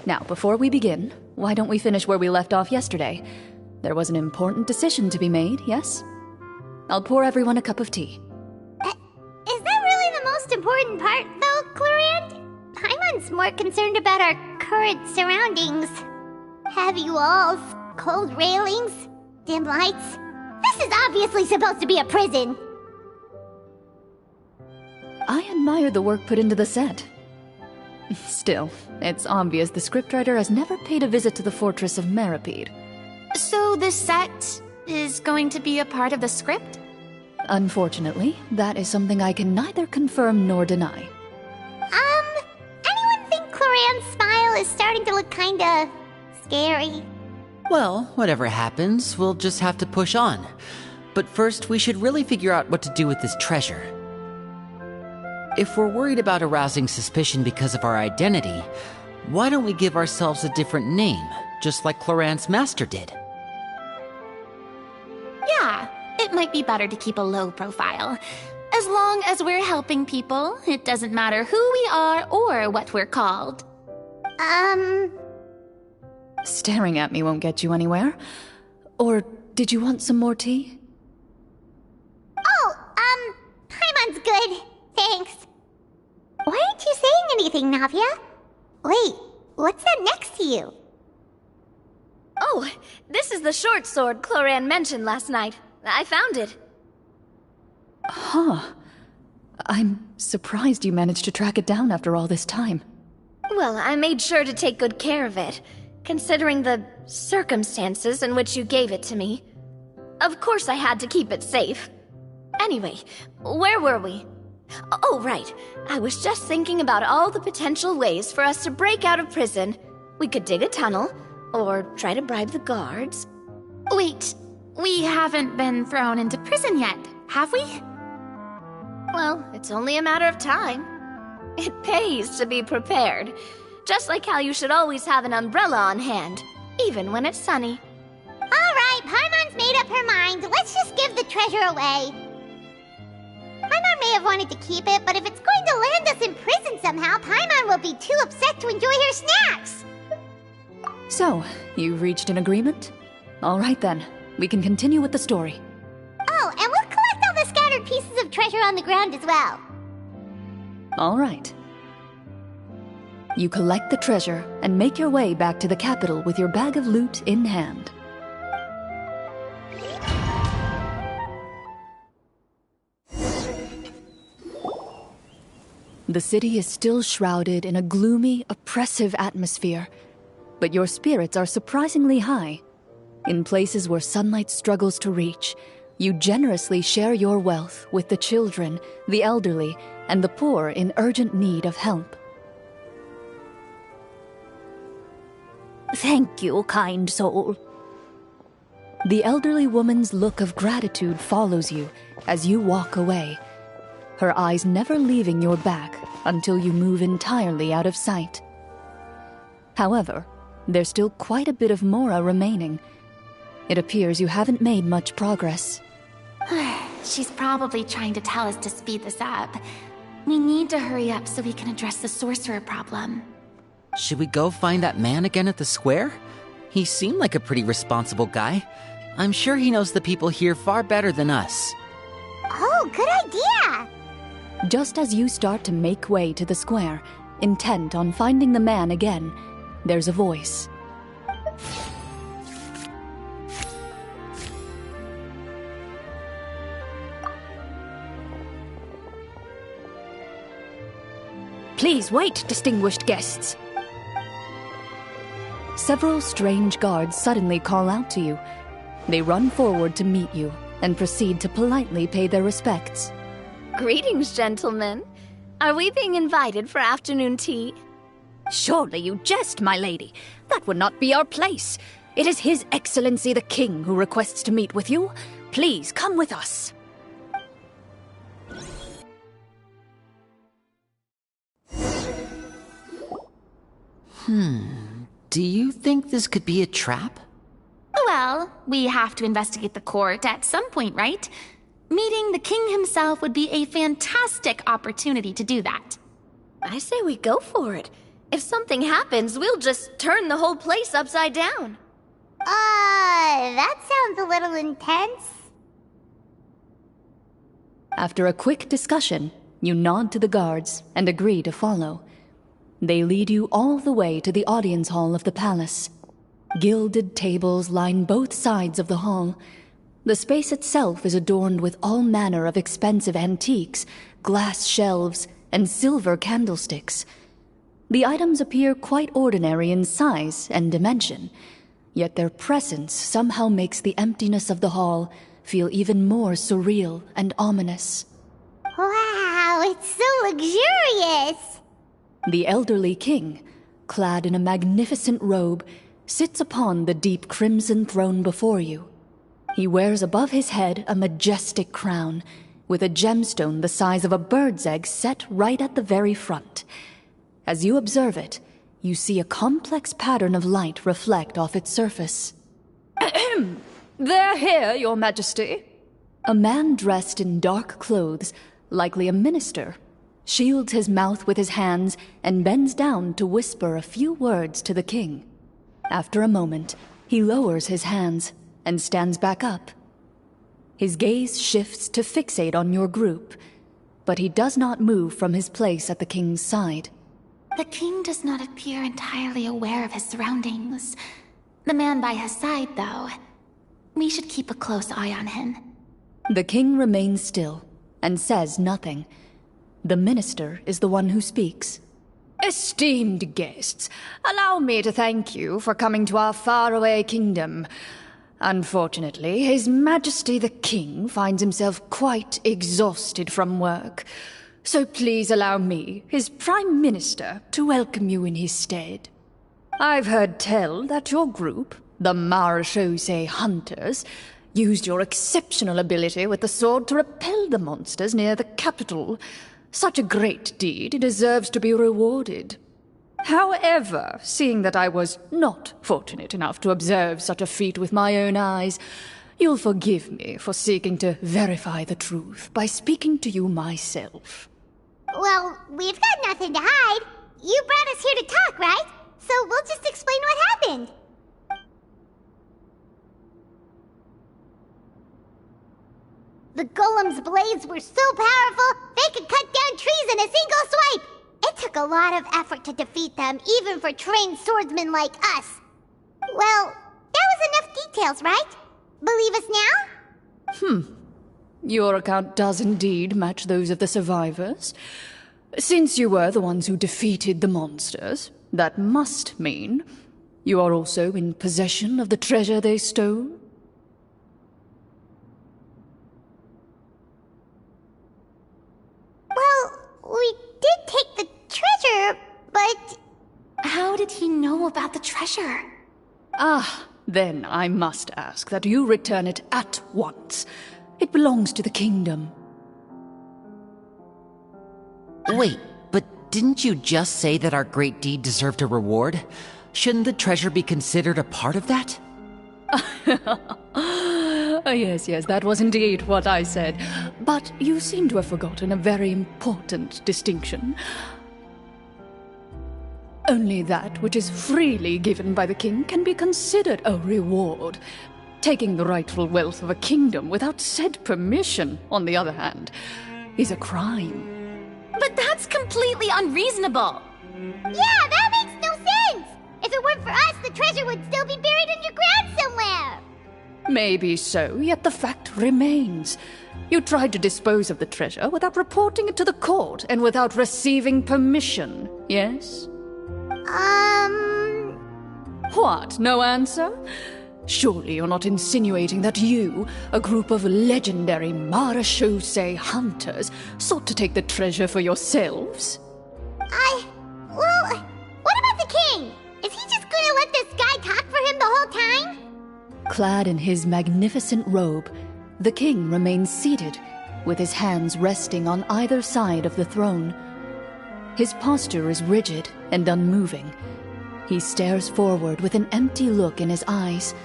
Now, before we begin, why don't we finish where we left off yesterday? There was an important decision to be made, yes? I'll pour everyone a cup of tea. Is that really the most important part, though, Clorand? Paimon's more concerned about our current surroundings. Heavy walls, cold railings, dim lights. This is obviously supposed to be a prison. I admire the work put into the set. Still, it's obvious the scriptwriter has never paid a visit to the fortress of Meripede. So the set is going to be a part of the script? Unfortunately, that is something I can neither confirm nor deny. Anyone think Clorand's smile is starting to look kinda scary? Well, whatever happens, we'll just have to push on. But first, we should really figure out what to do with this treasure. If we're worried about arousing suspicion because of our identity, why don't we give ourselves a different name, just like Clorand's master did? Yeah, it might be better to keep a low profile. As long as we're helping people, it doesn't matter who we are or what we're called. Staring at me won't get you anywhere. Or did you want some more tea? Oh, Paimon's good. Thanks. Why aren't you saying anything, Navia? Wait, what's that next to you? Oh, this is the short sword Clorand mentioned last night. I found it. Huh. I'm surprised you managed to track it down after all this time. Well, I made sure to take good care of it, considering the circumstances in which you gave it to me. Of course I had to keep it safe. Anyway, where were we? Oh, right. I was just thinking about all the potential ways for us to break out of prison. We could dig a tunnel, or try to bribe the guards. Wait, we haven't been thrown into prison yet, have we? Well, it's only a matter of time. It pays to be prepared. Just like how you should always have an umbrella on hand, even when it's sunny. Alright, Paimon's made up her mind. Let's just give the treasure away. Paimon may have wanted to keep it, but if it's going to land us in prison somehow, Paimon will be too upset to enjoy her snacks. So, you've reached an agreement? All right then, we can continue with the story. Oh, and we'll collect all the scattered pieces of treasure on the ground as well. All right. You collect the treasure and make your way back to the capital with your bag of loot in hand. The city is still shrouded in a gloomy, oppressive atmosphere, but your spirits are surprisingly high. In places where sunlight struggles to reach, you generously share your wealth with the children, the elderly, and the poor in urgent need of help. Thank you, kind soul. The elderly woman's look of gratitude follows you as you walk away, her eyes never leaving your back until you move entirely out of sight. However, there's still quite a bit of Mora remaining. It appears you haven't made much progress. She's probably trying to tell us to speed this up. We need to hurry up so we can address the sorcerer problem. Should we go find that man again at the square? He seemed like a pretty responsible guy. I'm sure he knows the people here far better than us. Oh, good idea! Just as you start to make way to the square, intent on finding the man again, there's a voice. Please wait, distinguished guests. Several strange guards suddenly call out to you. They run forward to meet you and proceed to politely pay their respects. Greetings, gentlemen. Are we being invited for afternoon tea? Surely you jest, my lady. That would not be our place. It is His Excellency the King who requests to meet with you. Please come with us. Do you think this could be a trap? Well, we have to investigate the court at some point, right? Meeting the king himself would be a fantastic opportunity to do that. I say we go for it. If something happens, we'll just turn the whole place upside down. That sounds a little intense. After a quick discussion, you nod to the guards and agree to follow. They lead you all the way to the audience hall of the palace. Gilded tables line both sides of the hall. The space itself is adorned with all manner of expensive antiques, glass shelves, and silver candlesticks. The items appear quite ordinary in size and dimension, yet their presence somehow makes the emptiness of the hall feel even more surreal and ominous. Wow, it's so luxurious! The elderly king, clad in a magnificent robe, sits upon the deep crimson throne before you. He wears above his head a majestic crown, with a gemstone the size of a bird's egg set right at the very front. As you observe it, you see a complex pattern of light reflect off its surface. They're here, Your Majesty. A man dressed in dark clothes, likely a minister, shields his mouth with his hands and bends down to whisper a few words to the king. After a moment, he lowers his hands and stands back up. His gaze shifts to fixate on your group, but he does not move from his place at the king's side. The king does not appear entirely aware of his surroundings. The man by his side, though. We should keep a close eye on him. The king remains still and says nothing. The minister is the one who speaks. Esteemed guests, allow me to thank you for coming to our faraway kingdom. Unfortunately, His Majesty the King finds himself quite exhausted from work. So please allow me, his Prime Minister, to welcome you in his stead. I've heard tell that your group, the Marechaussee Hunters, used your exceptional ability with the sword to repel the monsters near the capital. Such a great deed deserves to be rewarded. However, seeing that I was not fortunate enough to observe such a feat with my own eyes, you'll forgive me for seeking to verify the truth by speaking to you myself. Well, we've got nothing to hide. You brought us here to talk, right? So we'll just explain what happened. The golem's blades were so powerful, they could cut down trees in a single swipe! It took a lot of effort to defeat them, even for trained swordsmen like us. Well, that was enough details, right? Believe us now? Your account does indeed match those of the survivors. Since you were the ones who defeated the monsters, that must mean you are also in possession of the treasure they stole? Well, we did take the treasure, but... How did he know about the treasure? Then I must ask that you return it at once. It belongs to the kingdom. Wait, but didn't you just say that our great deed deserved a reward? Shouldn't the treasure be considered a part of that? Yes, that was indeed what I said. But you seem to have forgotten a very important distinction. Only that which is freely given by the king can be considered a reward. Taking the rightful wealth of a kingdom without said permission, on the other hand, is a crime. But that's completely unreasonable! Yeah, that makes no sense! If it weren't for us, the treasure would still be buried underground somewhere! Maybe so, yet the fact remains. You tried to dispose of the treasure without reporting it to the court and without receiving permission, yes? What, no answer? Surely you're not insinuating that you, a group of legendary Marechaussee hunters, sought to take the treasure for yourselves? Well, what about the king? Is he just gonna let this guy talk for him the whole time? Clad in his magnificent robe, the king remains seated, with his hands resting on either side of the throne. His posture is rigid and unmoving. He stares forward with an empty look in his eyes,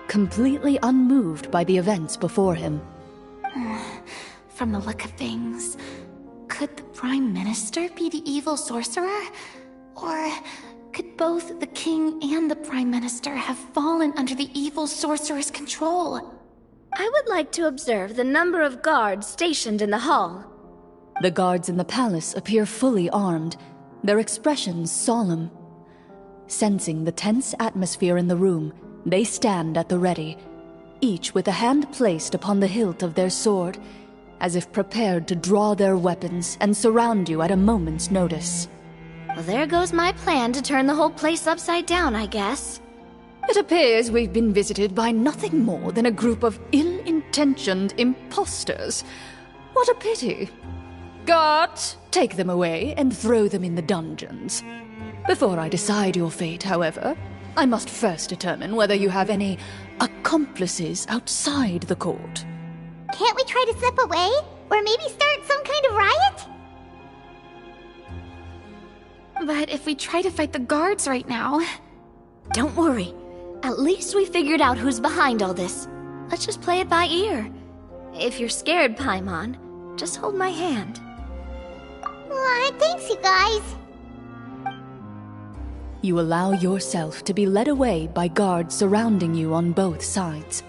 completely unmoved by the events before him. From the look of things, Could the Prime Minister be the evil sorcerer? Or could both the King and the Prime Minister have fallen under the evil sorcerer's control? I would like to observe the number of guards stationed in the hall. The guards in the palace appear fully armed, their expressions solemn. Sensing the tense atmosphere in the room, they stand at the ready, each with a hand placed upon the hilt of their sword, as if prepared to draw their weapons and surround you at a moment's notice. Well, there goes my plan to turn the whole place upside down, I guess. It appears we've been visited by nothing more than a group of ill-intentioned imposters. What a pity. Guards, take them away and throw them in the dungeons. Before I decide your fate, however, I must first determine whether you have any accomplices outside the court. Can't we try to slip away? Or maybe start some kind of riot? But if we try to fight the guards right now... Don't worry. At least we figured out who's behind all this. Let's just play it by ear. If you're scared, Paimon, just hold my hand. Thanks, you guys. You allow yourself to be led away by guards surrounding you on both sides.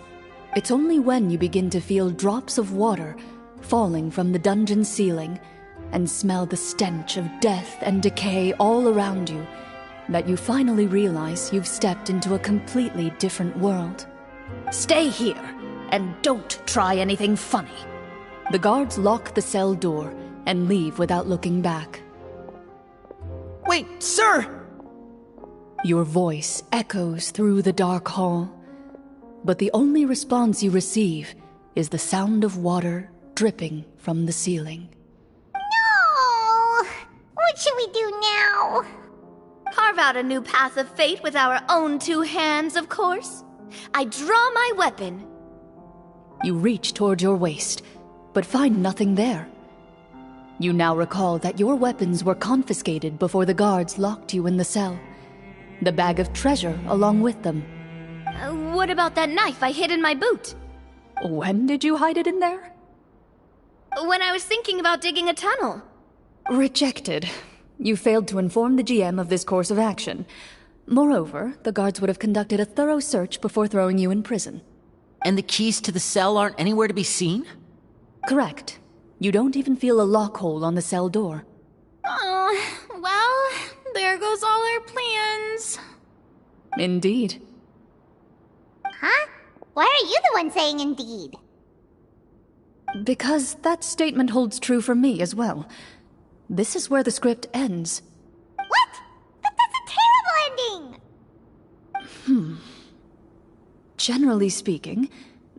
It's only when you begin to feel drops of water falling from the dungeon ceiling and smell the stench of death and decay all around you that you finally realize you've stepped into a completely different world. Stay here, and don't try anything funny. The guards lock the cell door and leave without looking back. Wait, sir! Your voice echoes through the dark hall, but the only response you receive is the sound of water dripping from the ceiling. No! What should we do now? Carve out a new path of fate with our own two hands, of course. I draw my weapon. You reach toward your waist, but find nothing there. You now recall that your weapons were confiscated before the guards locked you in the cell. The bag of treasure along with them. What about that knife I hid in my boot? When did you hide it in there? When I was thinking about digging a tunnel. Rejected. You failed to inform the GM of this course of action. Moreover, the guards would have conducted a thorough search before throwing you in prison. And the keys to the cell aren't anywhere to be seen? Correct. You don't even feel a lock hole on the cell door. Well, there goes all our plans. Indeed. Huh? Why are you the one saying indeed? Because that statement holds true for me as well. This is where the script ends. What? But that's a terrible ending! Generally speaking,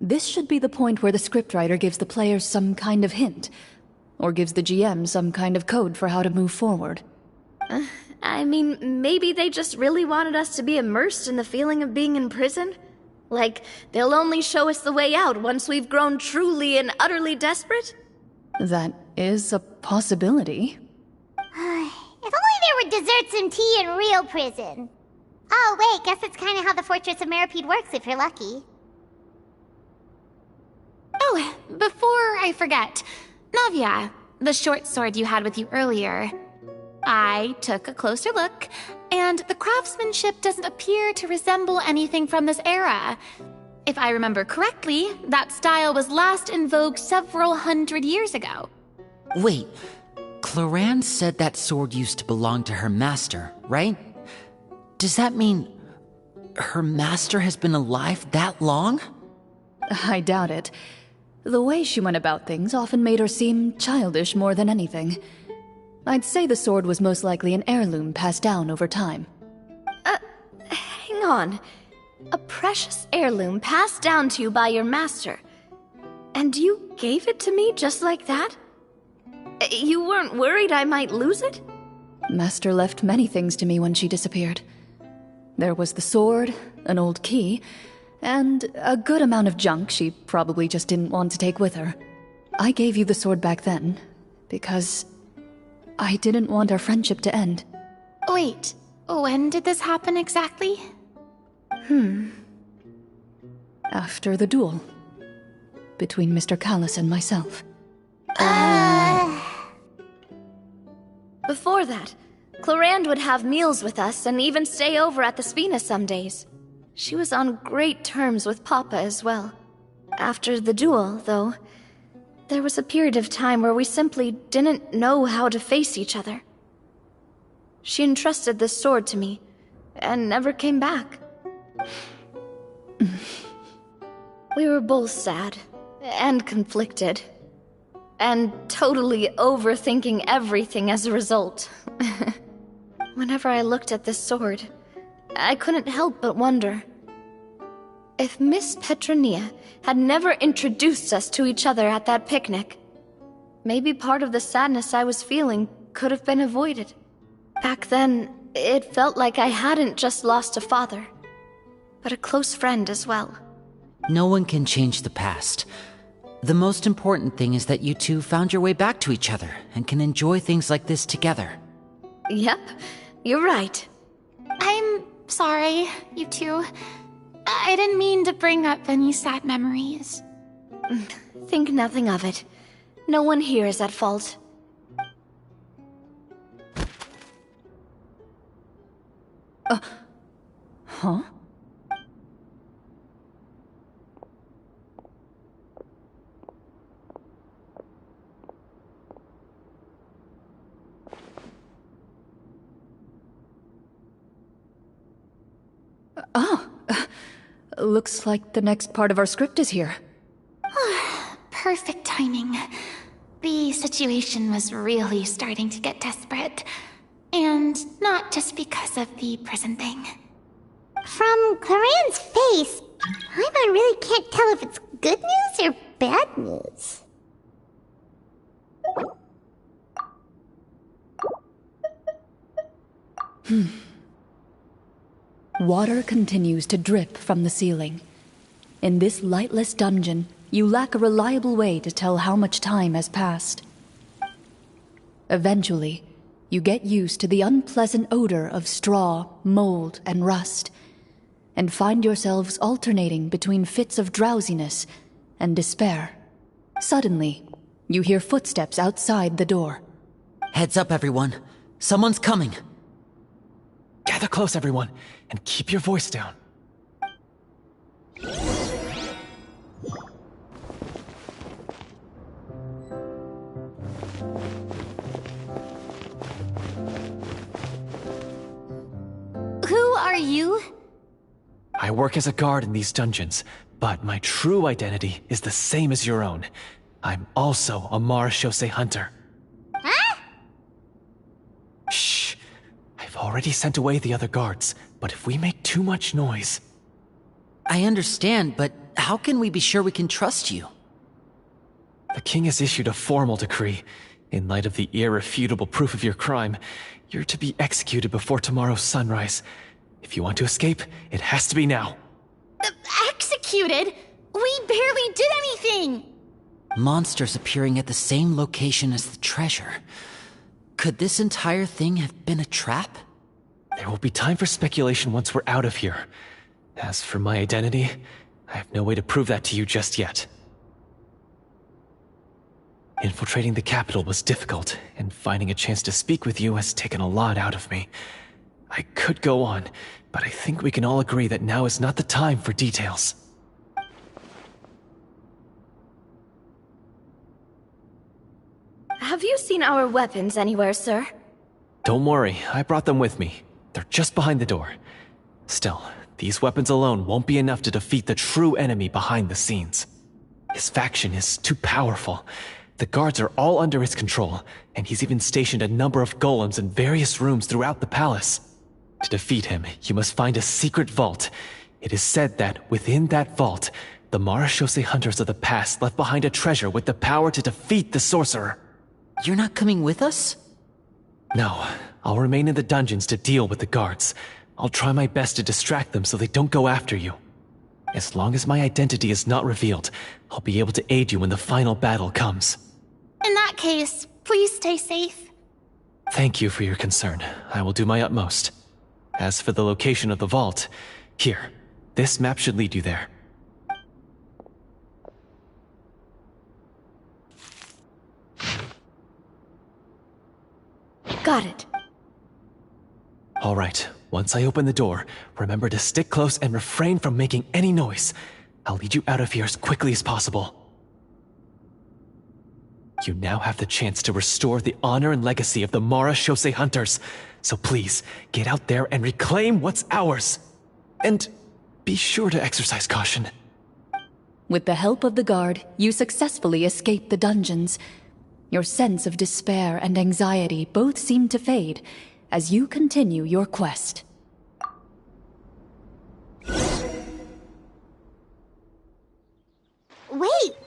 this should be the point where the scriptwriter gives the players some kind of hint, or gives the GM some kind of code for how to move forward. I mean, maybe they just really wanted us to be immersed in the feeling of being in prison? Like, they'll only show us the way out once we've grown truly and utterly desperate? That is a possibility. If only there were desserts and tea in real prison. Oh, wait, guess it's kind of how the Fortress of Meripede works if you're lucky. Oh, before I forget, Navia, the short sword you had with you earlier. I took a closer look, and the craftsmanship doesn't appear to resemble anything from this era. If I remember correctly, that style was last in vogue several hundred years ago. Wait, Cloran said that sword used to belong to her master, right? Does that mean her master has been alive that long? I doubt it. The way she went about things often made her seem childish more than anything. I'd say the sword was most likely an heirloom passed down over time. Hang on. A precious heirloom passed down to you by your master. And you gave it to me just like that? You weren't worried I might lose it? Master left many things to me when she disappeared. There was the sword, an old key, and a good amount of junk she probably just didn't want to take with her. I gave you the sword back then, because I didn't want our friendship to end. Wait, when did this happen exactly? After the duel. Between Mr. Callis and myself. Before that, Clorinde would have meals with us and even stay over at the Spina some days. She was on great terms with Papa as well. After the duel, though, there was a period of time where we simply didn't know how to face each other. She entrusted this sword to me, and never came back. We were both sad, and conflicted, and totally overthinking everything as a result. Whenever I looked at this sword, I couldn't help but wonder. If Miss Petronia had never introduced us to each other at that picnic, maybe part of the sadness I was feeling could have been avoided. Back then, it felt like I hadn't just lost a father, but a close friend as well. No one can change the past. The most important thing is that you two found your way back to each other and can enjoy things like this together. Yep, you're right. I'm sorry, you two. I didn't mean to bring up any sad memories. Think nothing of it. No one here is at fault. Huh? Looks like the next part of our script is here. Perfect timing. The situation was really starting to get desperate. And not just because of the prison thing. From Claren's face, I really can't tell if it's good news or bad news. Water continues to drip from the ceiling. In this lightless dungeon, you lack a reliable way to tell how much time has passed. Eventually, you get used to the unpleasant odor of straw, mold, and rust, and find yourselves alternating between fits of drowsiness and despair. Suddenly, you hear footsteps outside the door. Heads up, everyone. Someone's coming. Gather close, everyone, and keep your voice down. Who are you? I work as a guard in these dungeons, but my true identity is the same as your own. I'm also a Marechaussee hunter. Huh? Shh. I've already sent away the other guards, but if we make too much noise... I understand, but how can we be sure we can trust you? The king has issued a formal decree. In light of the irrefutable proof of your crime, you're to be executed before tomorrow's sunrise. If you want to escape, it has to be now. Executed? We barely did anything! Monsters appearing at the same location as the treasure. Could this entire thing have been a trap? There will be time for speculation once we're out of here. As for my identity, I have no way to prove that to you just yet. Infiltrating the capital was difficult, and finding a chance to speak with you has taken a lot out of me. I could go on, but I think we can all agree that now is not the time for details. Have you seen our weapons anywhere, sir? Don't worry, I brought them with me. They're just behind the door. Still, these weapons alone won't be enough to defeat the true enemy behind the scenes. His faction is too powerful. The guards are all under his control, and he's even stationed a number of golems in various rooms throughout the palace. To defeat him, you must find a secret vault. It is said that within that vault, the Marechaussee hunters of the past left behind a treasure with the power to defeat the sorcerer. You're not coming with us? No, I'll remain in the dungeons to deal with the guards. I'll try my best to distract them so they don't go after you. As long as my identity is not revealed, I'll be able to aid you when the final battle comes. In that case, please stay safe. Thank you for your concern. I will do my utmost. As for the location of the vault, here, this map should lead you there. Got it. All right, once I open the door, remember to stick close and refrain from making any noise. I'll lead you out of here as quickly as possible. You now have the chance to restore the honor and legacy of the Mara Shosei Hunters. So please, get out there and reclaim what's ours. And be sure to exercise caution. With the help of the guard, you successfully escape the dungeons. Your sense of despair and anxiety both seem to fade as you continue your quest. Wait,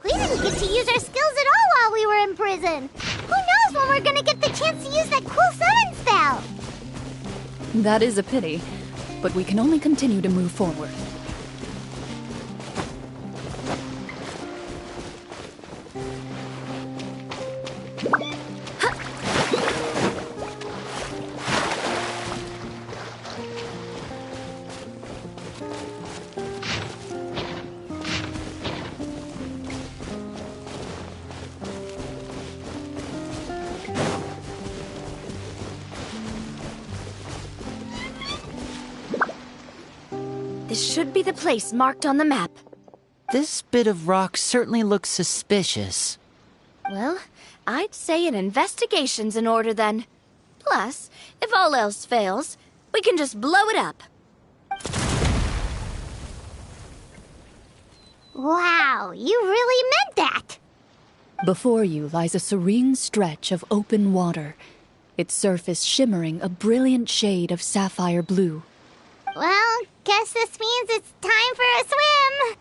we didn't get to use our skills at all while we were in prison. Who knows when we're gonna get the chance to use that cool summon spell? That is a pity, but we can only continue to move forward. This should be the place marked on the map. This bit of rock certainly looks suspicious. Well, I'd say an investigation's in order then. Plus, if all else fails, we can just blow it up. Wow, you really meant that! Before you lies a serene stretch of open water, its surface shimmering a brilliant shade of sapphire blue. Well, guess this means it's time for a swim!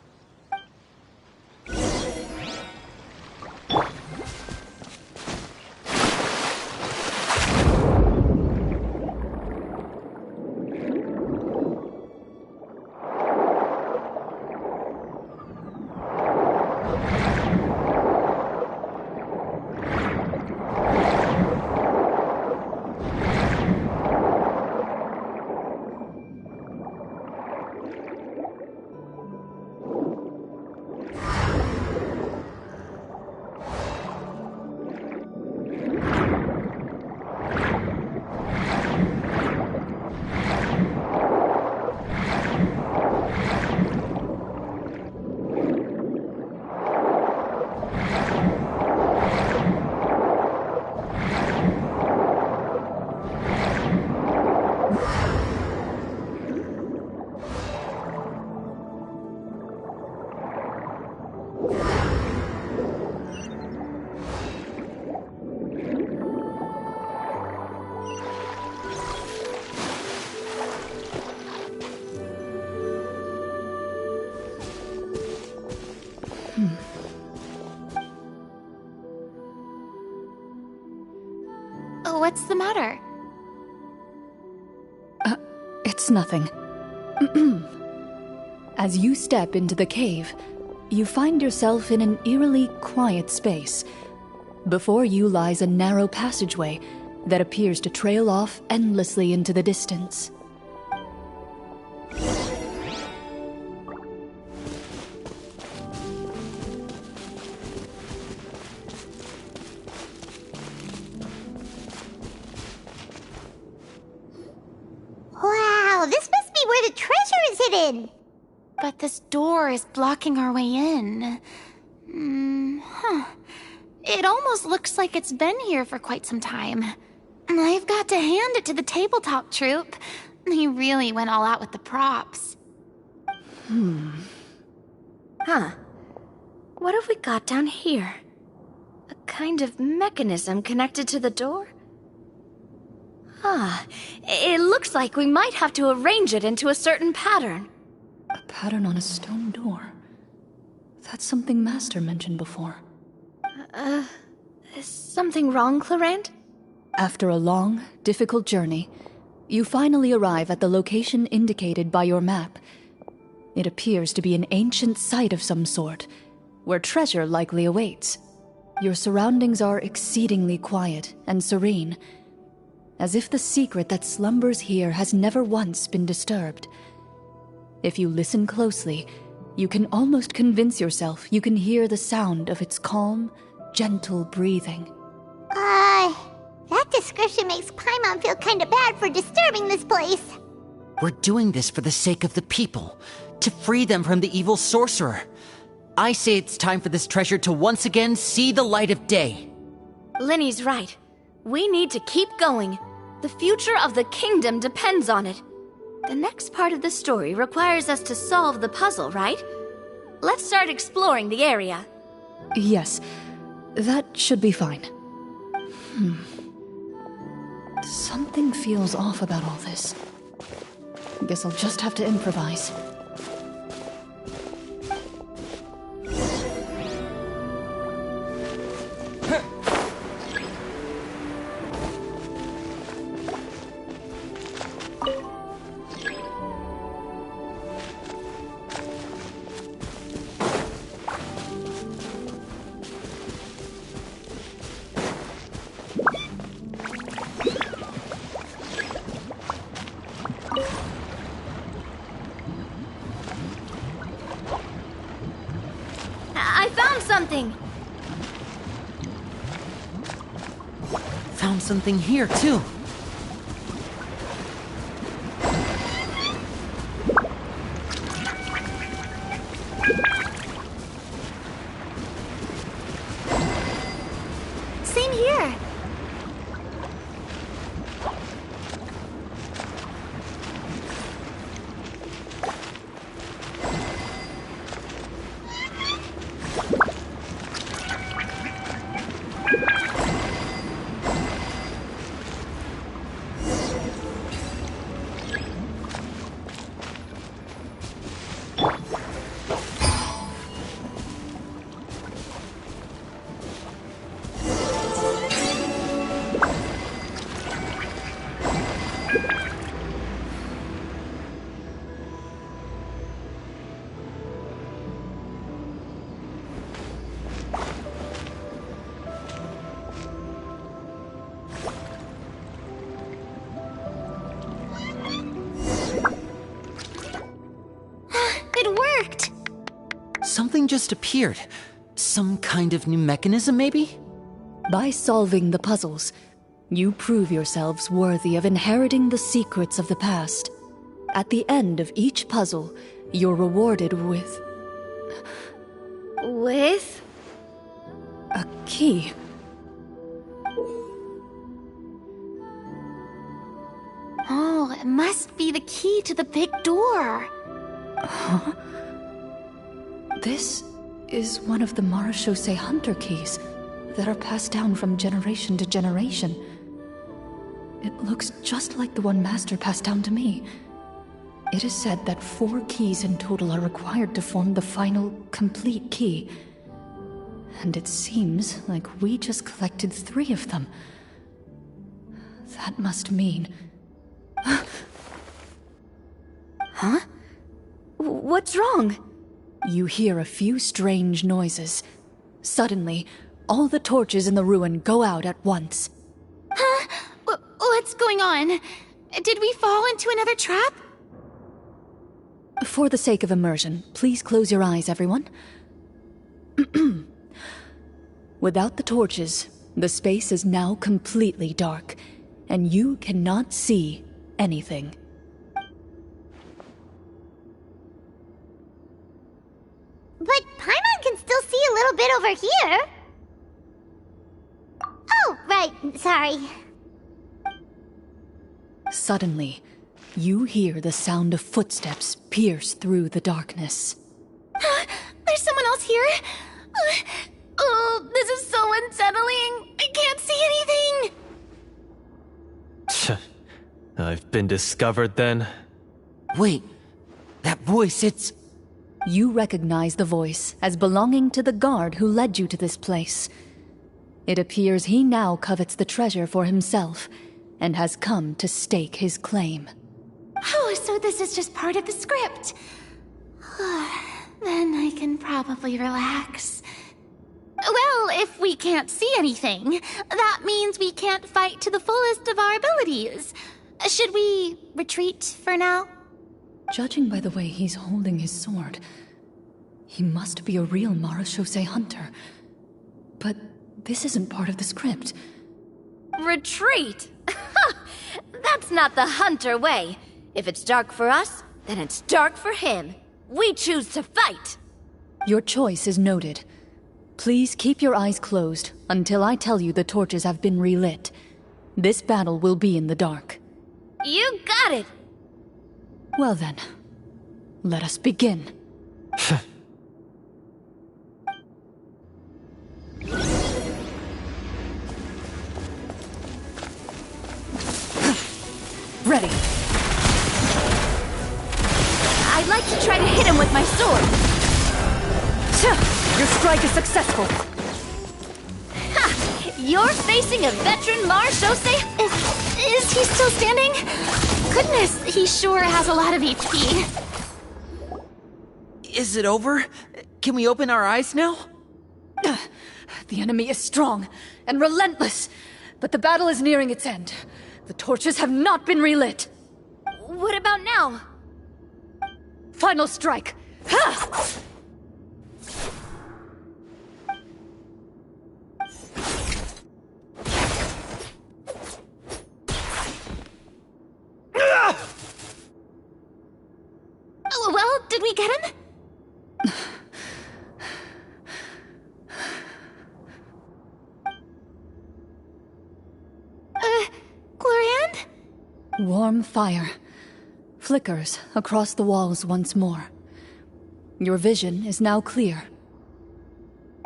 What's the matter? It's nothing. As you step into the cave, you find yourself in an eerily quiet space. Before you lies a narrow passageway that appears to trail off endlessly into the distance. Wow, this must be where the treasure is hidden! But this door is blocking our way in. It almost looks like it's been here for quite some time. I've got to hand it to the tabletop troupe. They really went all out with the props. Huh. What have we got down here? A kind of mechanism connected to the door? It looks like we might have to arrange it into a certain pattern. A pattern on a stone door. That's something Master mentioned before. Is something wrong, Clarant? After a long, difficult journey, you finally arrive at the location indicated by your map. It appears to be an ancient site of some sort, where treasure likely awaits. Your surroundings are exceedingly quiet and serene, as if the secret that slumbers here has never once been disturbed. If you listen closely, you can almost convince yourself you can hear the sound of its calm, gentle breathing. That description makes Paimon feel kinda bad for disturbing this place. We're doing this for the sake of the people, to free them from the evil sorcerer. I say it's time for this treasure to once again see the light of day. Linny's right. We need to keep going. The future of the kingdom depends on it. The next part of the story requires us to solve the puzzle, right? Let's start exploring the area. Yes, that should be fine. Something feels off about all this. Guess I'll just have to improvise. I found something! Found something here, too. Same here! It worked! Something just appeared. Some kind of new mechanism, maybe? By solving the puzzles, you prove yourselves worthy of inheriting the secrets of the past. At the end of each puzzle, you're rewarded with... With? a key. Oh, it must be the key to the big door. Huh? This is one of the Marechaussee Hunter keys that are passed down from generation to generation. It looks just like the one Master passed down to me. It is said that 4 keys in total are required to form the final, complete key. And it seems like we just collected 3 of them. That must mean... Huh? What's wrong? You hear a few strange noises. Suddenly, all the torches in the ruin go out at once. Huh? What's going on? Did we fall into another trap? For the sake of immersion, please close your eyes, everyone. Without the torches, the space is now completely dark, and you cannot see anything. But Paimon can still see a little bit over here. Oh, right, sorry. Suddenly, you hear the sound of footsteps pierce through the darkness. There's someone else here? Oh, this is so unsettling. I can't see anything. I've been discovered then? Wait, that voice, it's... You recognize the voice as belonging to the guard who led you to this place. It appears he now covets the treasure for himself, and has come to stake his claim. Oh, so this is just part of the script. Then I can probably relax. Well, if we can't see anything, that means we can't fight to the fullest of our abilities. Should we retreat for now? Judging by the way he's holding his sword, he must be a real Marechaussee hunter. But this isn't part of the script. Retreat? That's not the hunter way. If it's dark for us, then it's dark for him. We choose to fight. Your choice is noted. Please keep your eyes closed until I tell you the torches have been relit. This battle will be in the dark. You got it! Well then, let us begin. Ready. I'd like to try to hit him with my sword. Your strike is successful. Ha! You're facing a veteran Marechaussee? Is he still standing? Goodness, he sure has a lot of HP. Is it over? Can we open our eyes now? The enemy is strong and relentless, but the battle is nearing its end. The torches have not been relit. What about now? Final strike. Ha! Well, did we get him? Glorian? Warm fire flickers across the walls once more. Your vision is now clear.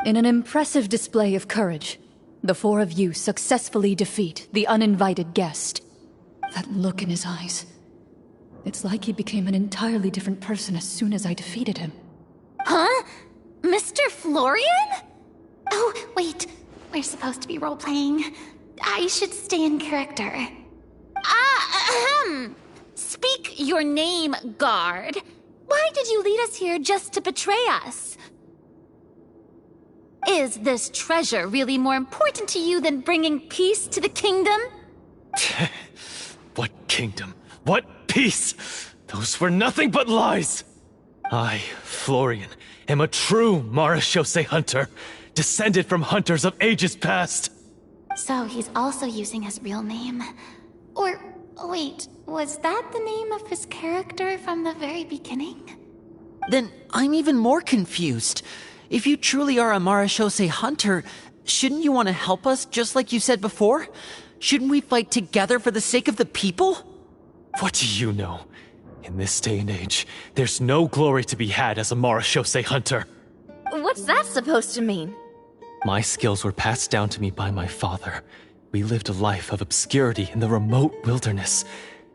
In an impressive display of courage, the four of you successfully defeat the uninvited guest. That look in his eyes. It's like he became an entirely different person as soon as I defeated him. Huh? Mr. Florian? Oh, wait. We're supposed to be role-playing. I should stay in character. Speak your name, guard. Why did you lead us here just to betray us? Is this treasure really more important to you than bringing peace to the kingdom? What kingdom? What peace? Those were nothing but lies! I, Florian, am a true Marechaussee hunter, descended from hunters of ages past. So he's also using his real name. Or, wait, was that the name of his character from the very beginning? Then I'm even more confused. If you truly are a Marechaussee hunter, shouldn't you want to help us just like you said before? Shouldn't we fight together for the sake of the people? What do you know? In this day and age, there's no glory to be had as a Marechaussee hunter. What's that supposed to mean? My skills were passed down to me by my father. We lived a life of obscurity in the remote wilderness.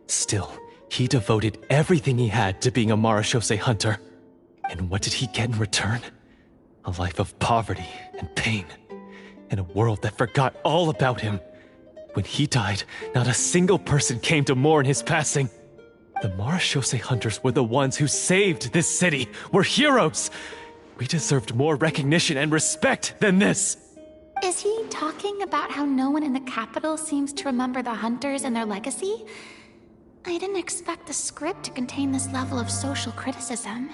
Still, he devoted everything he had to being a Marechaussee hunter. And what did he get in return? A life of poverty and pain. In a world that forgot all about him. When he died, not a single person came to mourn his passing. The Marechaussee hunters were the ones who saved this city. We're heroes. We deserved more recognition and respect than this. Is he talking about how no one in the capital seems to remember the hunters and their legacy? I didn't expect the script to contain this level of social criticism.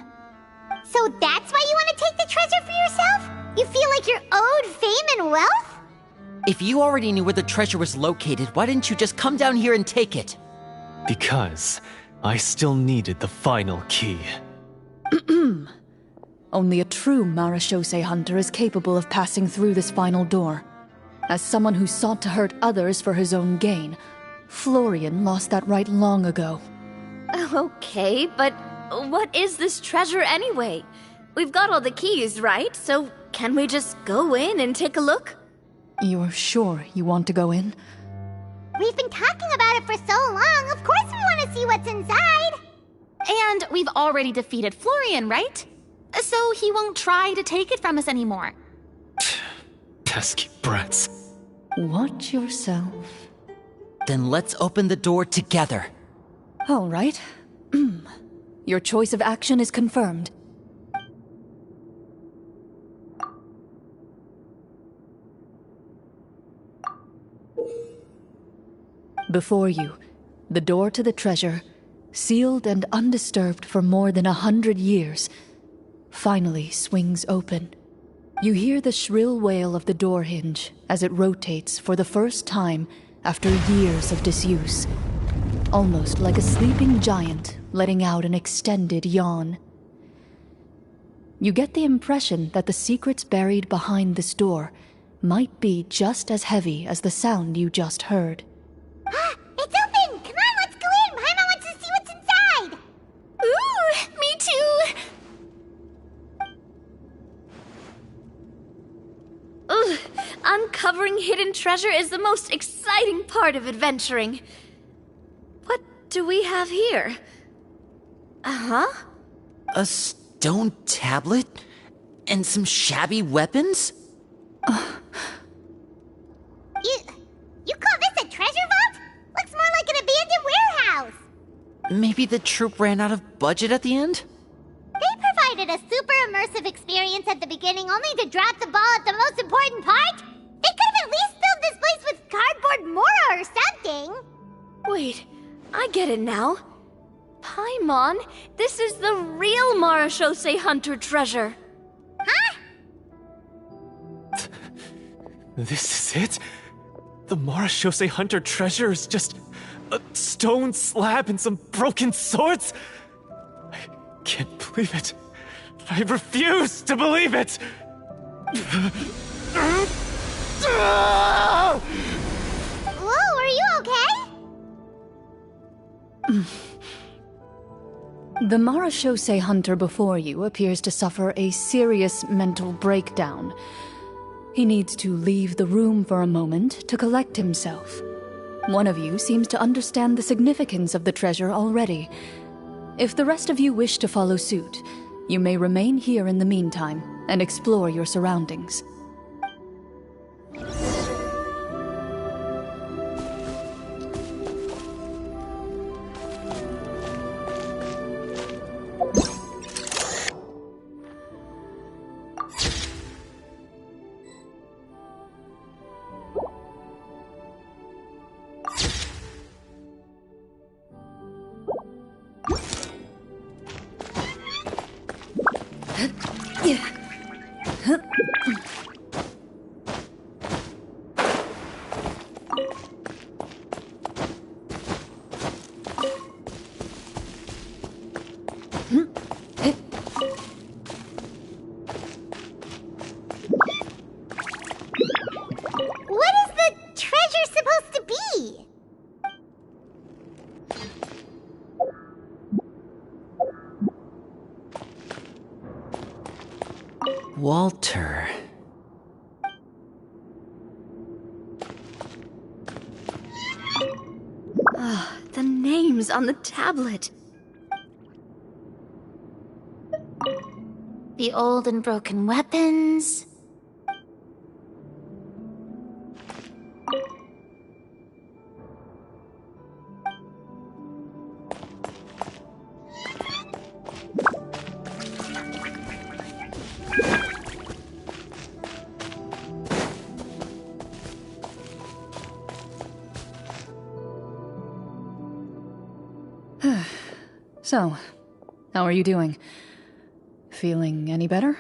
So that's why you want to take the treasure for yourself? You feel like you're owed fame and wealth? If you already knew where the treasure was located, why didn't you just come down here and take it? Because I still needed the final key. Only a true Marechaussee hunter is capable of passing through this final door. As someone who sought to hurt others for his own gain, Florian lost that right long ago. Okay, but what is this treasure anyway? We've got all the keys, right? So can we just go in and take a look? You're sure you want to go in? We've been talking about it for so long, of course we want to see what's inside! And we've already defeated Florian, right? So he won't try to take it from us anymore. Pesky brats. Watch yourself. Then let's open the door together. All right. Your choice of action is confirmed. Before you, the door to the treasure, sealed and undisturbed for more than 100 years, finally swings open. You hear the shrill wail of the door hinge as it rotates for the first time after years of disuse, almost like a sleeping giant letting out an extended yawn. You get the impression that the secrets buried behind this door might be just as heavy as the sound you just heard. It's open! Come on, let's go in! Paimon wants to see what's inside! Ooh, me too! Ugh, uncovering hidden treasure is the most exciting part of adventuring. What do we have here? Uh-huh. A stone tablet? And some shabby weapons? You call this a treasure vault? Looks more like an abandoned warehouse! Maybe the troupe ran out of budget at the end? They provided a super immersive experience at the beginning only to drop the ball at the most important part? They could have at least filled this place with cardboard Mora or something! Wait, I get it now. Paimon, this is the real Marashose Hunter treasure. Huh? This is it? The Marashose Hunter treasure is just a stone slab and some broken swords? I can't believe it. I refuse to believe it! Whoa, are you okay? The Marashose Hunter before you appears to suffer a serious mental breakdown. He needs to leave the room for a moment to collect himself. One of you seems to understand the significance of the treasure already. If the rest of you wish to follow suit, you may remain here in the meantime and explore your surroundings. What is the treasure supposed to be? Walter. The names on the tablet. The old and broken weapons. So, how are you doing? Feeling any better?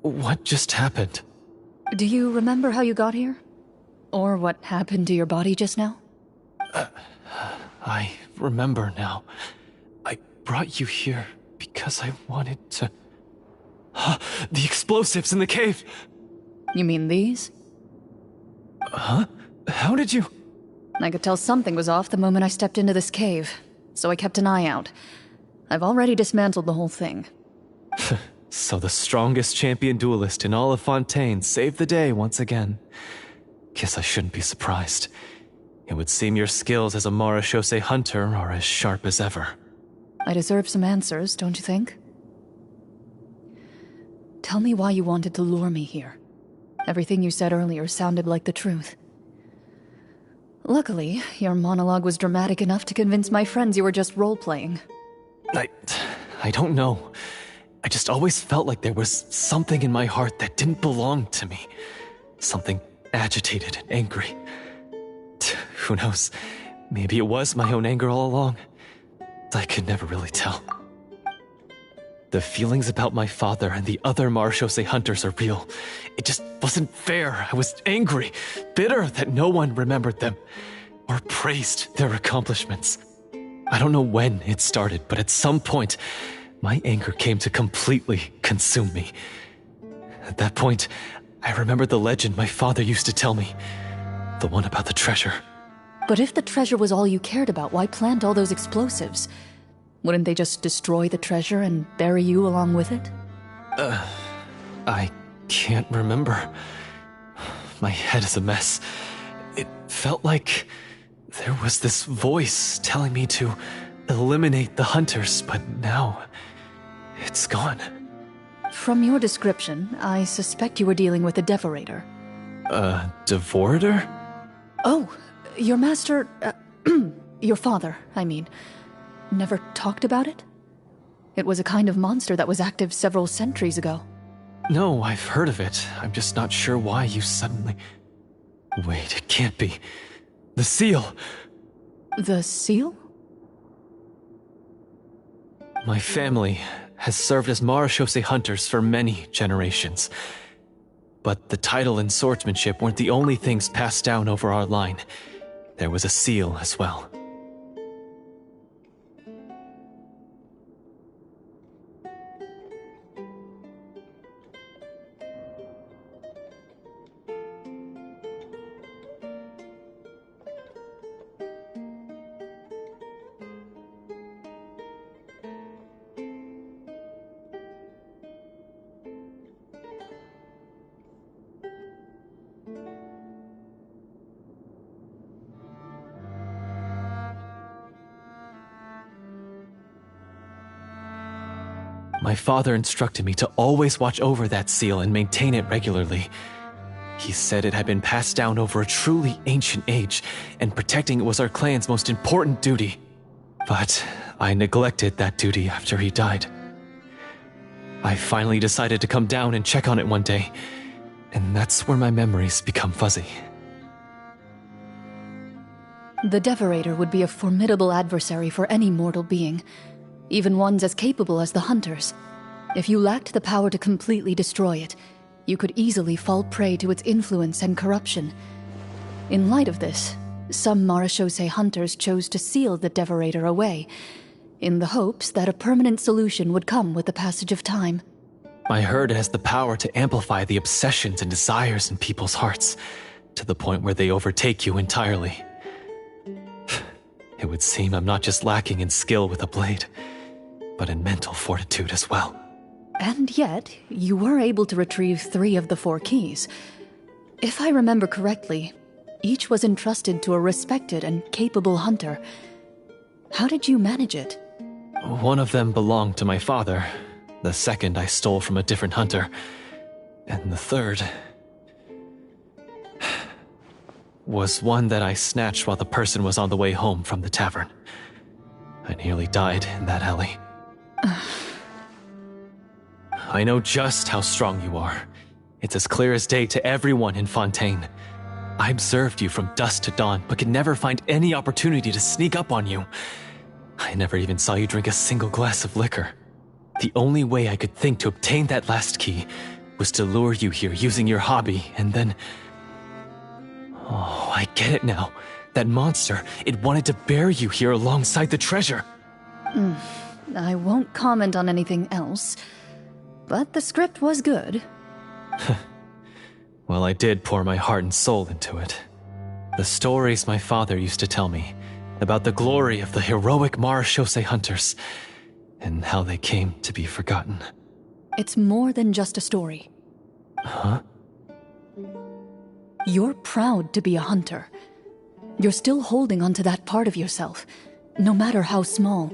What just happened? Do you remember how you got here? Or what happened to your body just now? I remember now. I brought you here because I wanted to... The explosives in the cave! You mean these? Huh? How did you... I could tell something was off the moment I stepped into this cave, so I kept an eye out. I've already dismantled the whole thing. So the strongest champion duelist in all of Fontaine saved the day once again. Guess I shouldn't be surprised. It would seem your skills as a Marashose hunter are as sharp as ever. I deserve some answers, don't you think? Tell me why you wanted to lure me here. Everything you said earlier sounded like the truth. Luckily, your monologue was dramatic enough to convince my friends you were just role-playing. I don't know. I just always felt like there was something in my heart that didn't belong to me. Something agitated and angry. Who knows? Maybe it was my own anger all along. I could never really tell. The feelings about my father and the other Marechaussee hunters are real. It just wasn't fair. I was angry, bitter that no one remembered them or praised their accomplishments. I don't know when it started, but at some point, my anger came to completely consume me. At that point, I remembered the legend my father used to tell me. The one about the treasure. But if the treasure was all you cared about, why plant all those explosives? Wouldn't they just destroy the treasure and bury you along with it? I can't remember. My head is a mess. It felt like there was this voice telling me to eliminate the hunters, but now it's gone. From your description, I suspect you were dealing with a devorator. A devorator? Oh, your master... your father, I mean, never talked about it? It was a kind of monster that was active several centuries ago. No, I've heard of it. I'm just not sure why you suddenly... Wait, it can't be. The seal! The seal? My family has served as Marechaussee hunters for many generations. But the title and swordsmanship weren't the only things passed down over our line. There was a seal as well. My father instructed me to always watch over that seal and maintain it regularly. He said it had been passed down over a truly ancient age, and protecting it was our clan's most important duty. But I neglected that duty after he died. I finally decided to come down and check on it one day, and that's where my memories become fuzzy. The Devorator would be a formidable adversary for any mortal being, even ones as capable as the Hunters. If you lacked the power to completely destroy it, you could easily fall prey to its influence and corruption. In light of this, some Marechaussee hunters chose to seal the Devorator away, in the hopes that a permanent solution would come with the passage of time. I heard it has the power to amplify the obsessions and desires in people's hearts, to the point where they overtake you entirely. It would seem I'm not just lacking in skill with a blade, but in mental fortitude as well. And yet, you were able to retrieve 3 of the 4 keys. If I remember correctly, each was entrusted to a respected and capable hunter. How did you manage it? One of them belonged to my father. The second I stole from a different hunter. And the third was one that I snatched while the person was on the way home from the tavern. I nearly died in that alley. I know just how strong you are. It's as clear as day to everyone in Fontaine. I observed you from dusk to dawn, but could never find any opportunity to sneak up on you. I never even saw you drink a single glass of liquor. The only way I could think to obtain that last key was to lure you here using your hobby, and then... Oh, I get it now. That monster, it wanted to bury you here alongside the treasure. I won't comment on anything else, but the script was good. Well, I did pour my heart and soul into it. The stories my father used to tell me about the glory of the heroic Marechaussee hunters and how they came to be forgotten. It's more than just a story. Huh? You're proud to be a hunter. You're still holding onto that part of yourself, no matter how small.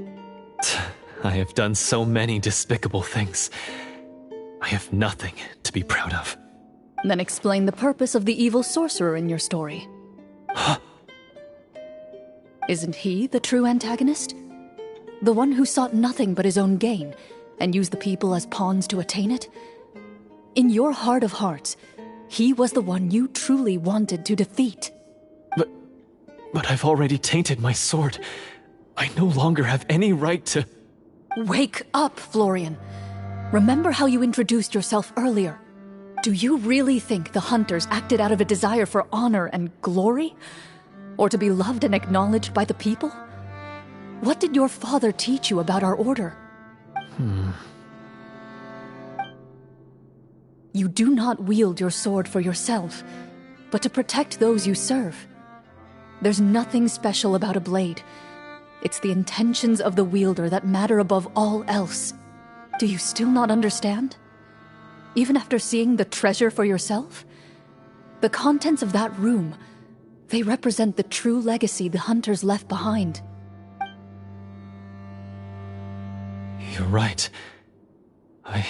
I have done so many despicable things. I have nothing to be proud of. Then explain the purpose of the evil sorcerer in your story. Huh? Isn't he the true antagonist? The one who sought nothing but his own gain, and used the people as pawns to attain it? In your heart of hearts, he was the one you truly wanted to defeat. But I've already tainted my sword. I no longer have any right to... Wake up, Florian. Remember how you introduced yourself earlier. Do you really think the hunters acted out of a desire for honor and glory? Or to be loved and acknowledged by the people? What did your father teach you about our order? You do not wield your sword for yourself, but to protect those you serve. There's nothing special about a blade. It's the intentions of the wielder that matter above all else. Do you still not understand? Even after seeing the treasure for yourself? The contents of that room, they represent the true legacy the hunters left behind. You're right. I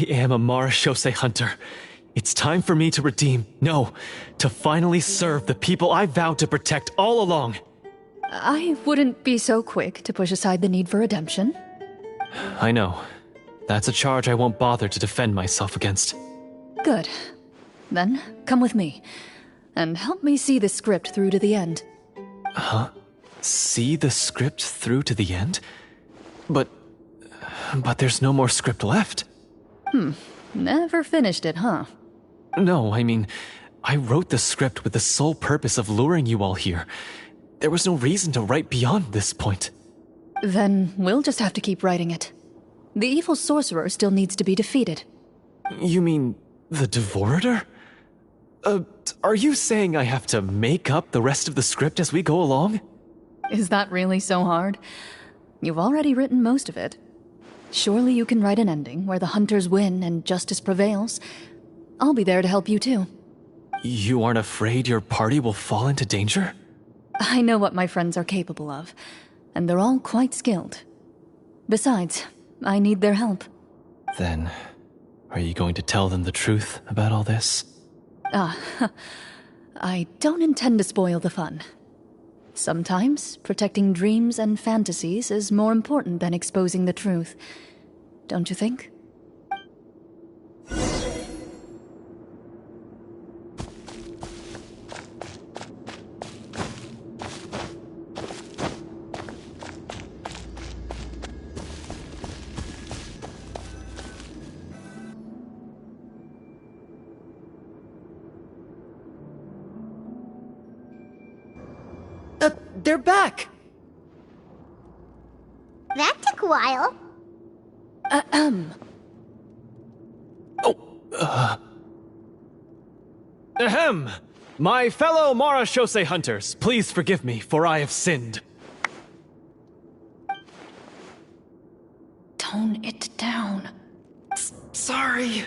am a Marashose hunter. It's time for me to redeem, no, to finally serve the people I vowed to protect all along. I wouldn't be so quick to push aside the need for redemption. I know. That's a charge I won't bother to defend myself against. Good. Then, come with me, and help me see the script through to the end. Huh? See the script through to the end? But there's no more script left. Never finished it, huh? No, I mean, I wrote the script with the sole purpose of luring you all here. There was no reason to write beyond this point. Then we'll just have to keep writing it. The evil sorcerer still needs to be defeated. You mean the Devorator? Are you saying I have to make up the rest of the script as we go along? Is that really so hard? You've already written most of it. Surely you can write an ending where the hunters win and justice prevails. I'll be there to help you too. You aren't afraid your party will fall into danger? I know what my friends are capable of, and they're all quite skilled. Besides, I need their help. Then, are you going to tell them the truth about all this? I don't intend to spoil the fun. Sometimes, protecting dreams and fantasies is more important than exposing the truth. Don't you think? They're back! That took a while. Ahem! My fellow Marashose hunters, please forgive me, for I have sinned. Tone it down. Sorry.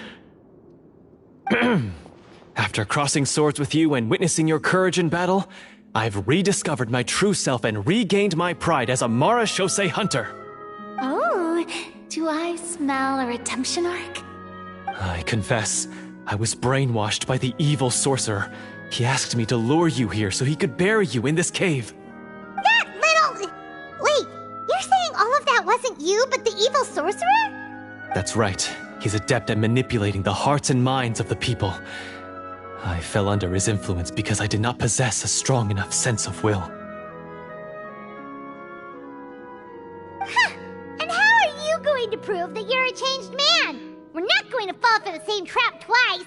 After crossing swords with you and witnessing your courage in battle, I've rediscovered my true self and regained my pride as a Marashose hunter. Oh, do I smell a redemption arc? I confess, I was brainwashed by the evil sorcerer. He asked me to lure you here so he could bury you in this cave. That little... Wait, you're saying all of that wasn't you, but the evil sorcerer? That's right. He's adept at manipulating the hearts and minds of the people. I fell under his influence because I did not possess a strong enough sense of will. Huh. And how are you going to prove that you're a changed man? We're not going to fall for the same trap twice.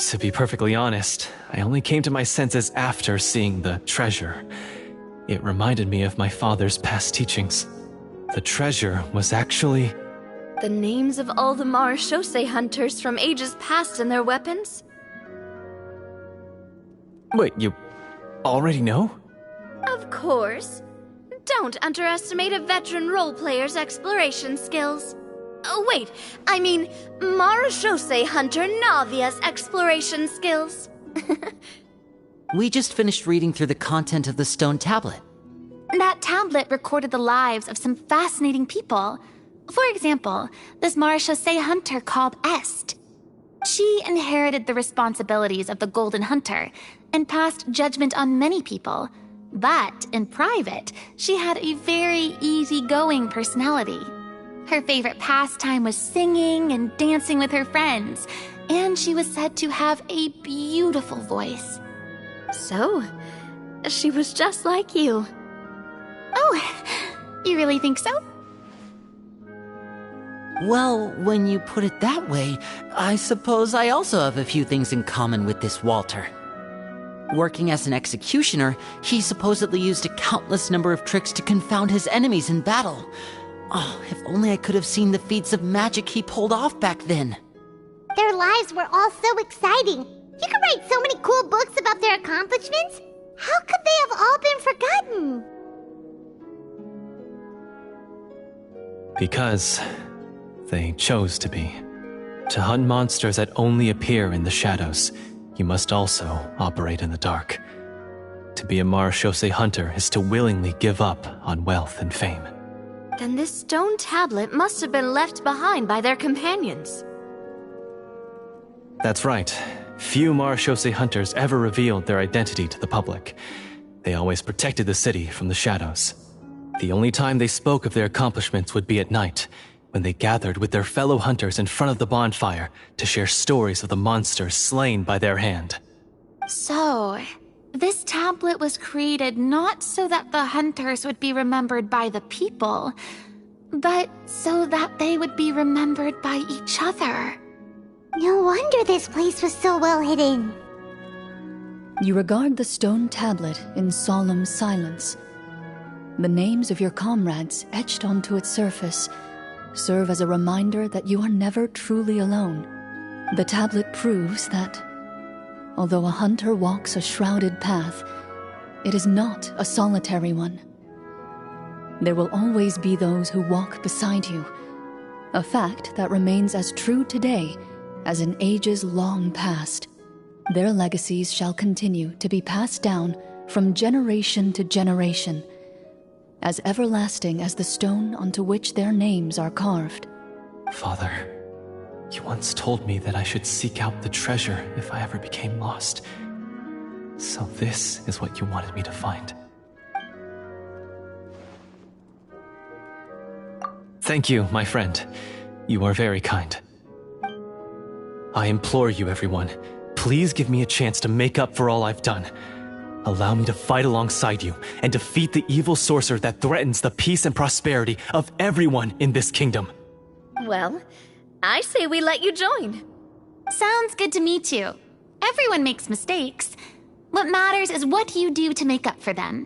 To be perfectly honest, I only came to my senses after seeing the treasure. It reminded me of my father's past teachings. The treasure was actually... The names of all the Marashose hunters from ages past and their weapons? Wait, you already know? Of course. Don't underestimate a veteran role player's exploration skills. Oh, wait, I mean Marashose hunter Navia's exploration skills. We just finished reading through the content of the stone tablet. That tablet recorded the lives of some fascinating people. For example, this Marashose hunter called Est. She inherited the responsibilities of the Golden Hunter and passed judgment on many people. But in private, she had a very easygoing personality. Her favorite pastime was singing and dancing with her friends, and she was said to have a beautiful voice. So, she was just like you. You really think so? Well, when you put it that way, I suppose I also have a few things in common with this Walter. Working as an executioner, he supposedly used a countless number of tricks to confound his enemies in battle. Oh, if only I could have seen the feats of magic he pulled off back then. Their lives were all so exciting. You could write so many cool books about their accomplishments. How could they have all been forgotten? Because they chose to be. To hunt monsters that only appear in the shadows, you must also operate in the dark. To be a Marechaussee hunter is to willingly give up on wealth and fame. Then this stone tablet must have been left behind by their companions. That's right. Few Marechaussee hunters ever revealed their identity to the public. They always protected the city from the shadows. The only time they spoke of their accomplishments would be at night, when they gathered with their fellow hunters in front of the bonfire to share stories of the monsters slain by their hand. So, this tablet was created not so that the hunters would be remembered by the people, but so that they would be remembered by each other. No wonder this place was so well hidden. You regard the stone tablet in solemn silence. The names of your comrades etched onto its surface serve as a reminder that you are never truly alone. The tablet proves that, although a hunter walks a shrouded path, it is not a solitary one. There will always be those who walk beside you, a fact that remains as true today as in ages long past. Their legacies shall continue to be passed down from generation to generation, as everlasting as the stone onto which their names are carved. Father, you once told me that I should seek out the treasure if I ever became lost. So this is what you wanted me to find. Thank you, my friend. You are very kind. I implore you, everyone, please give me a chance to make up for all I've done. Allow me to fight alongside you and defeat the evil sorcerer that threatens the peace and prosperity of everyone in this kingdom. Well, I say we let you join. Sounds good to me too. Everyone makes mistakes. What matters is what you do to make up for them.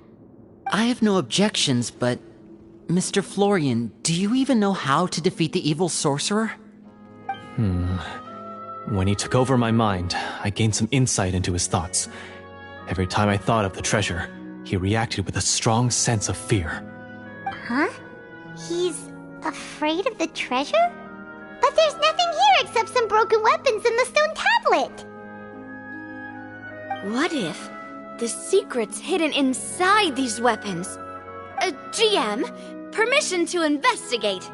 I have no objections, but Mr. Florian, do you even know how to defeat the evil sorcerer? When he took over my mind, I gained some insight into his thoughts. Every time I thought of the treasure, he reacted with a strong sense of fear. Huh? He's afraid of the treasure? But there's nothing here except some broken weapons and the stone tablet. What if the secret's hidden inside these weapons? GM, permission to investigate.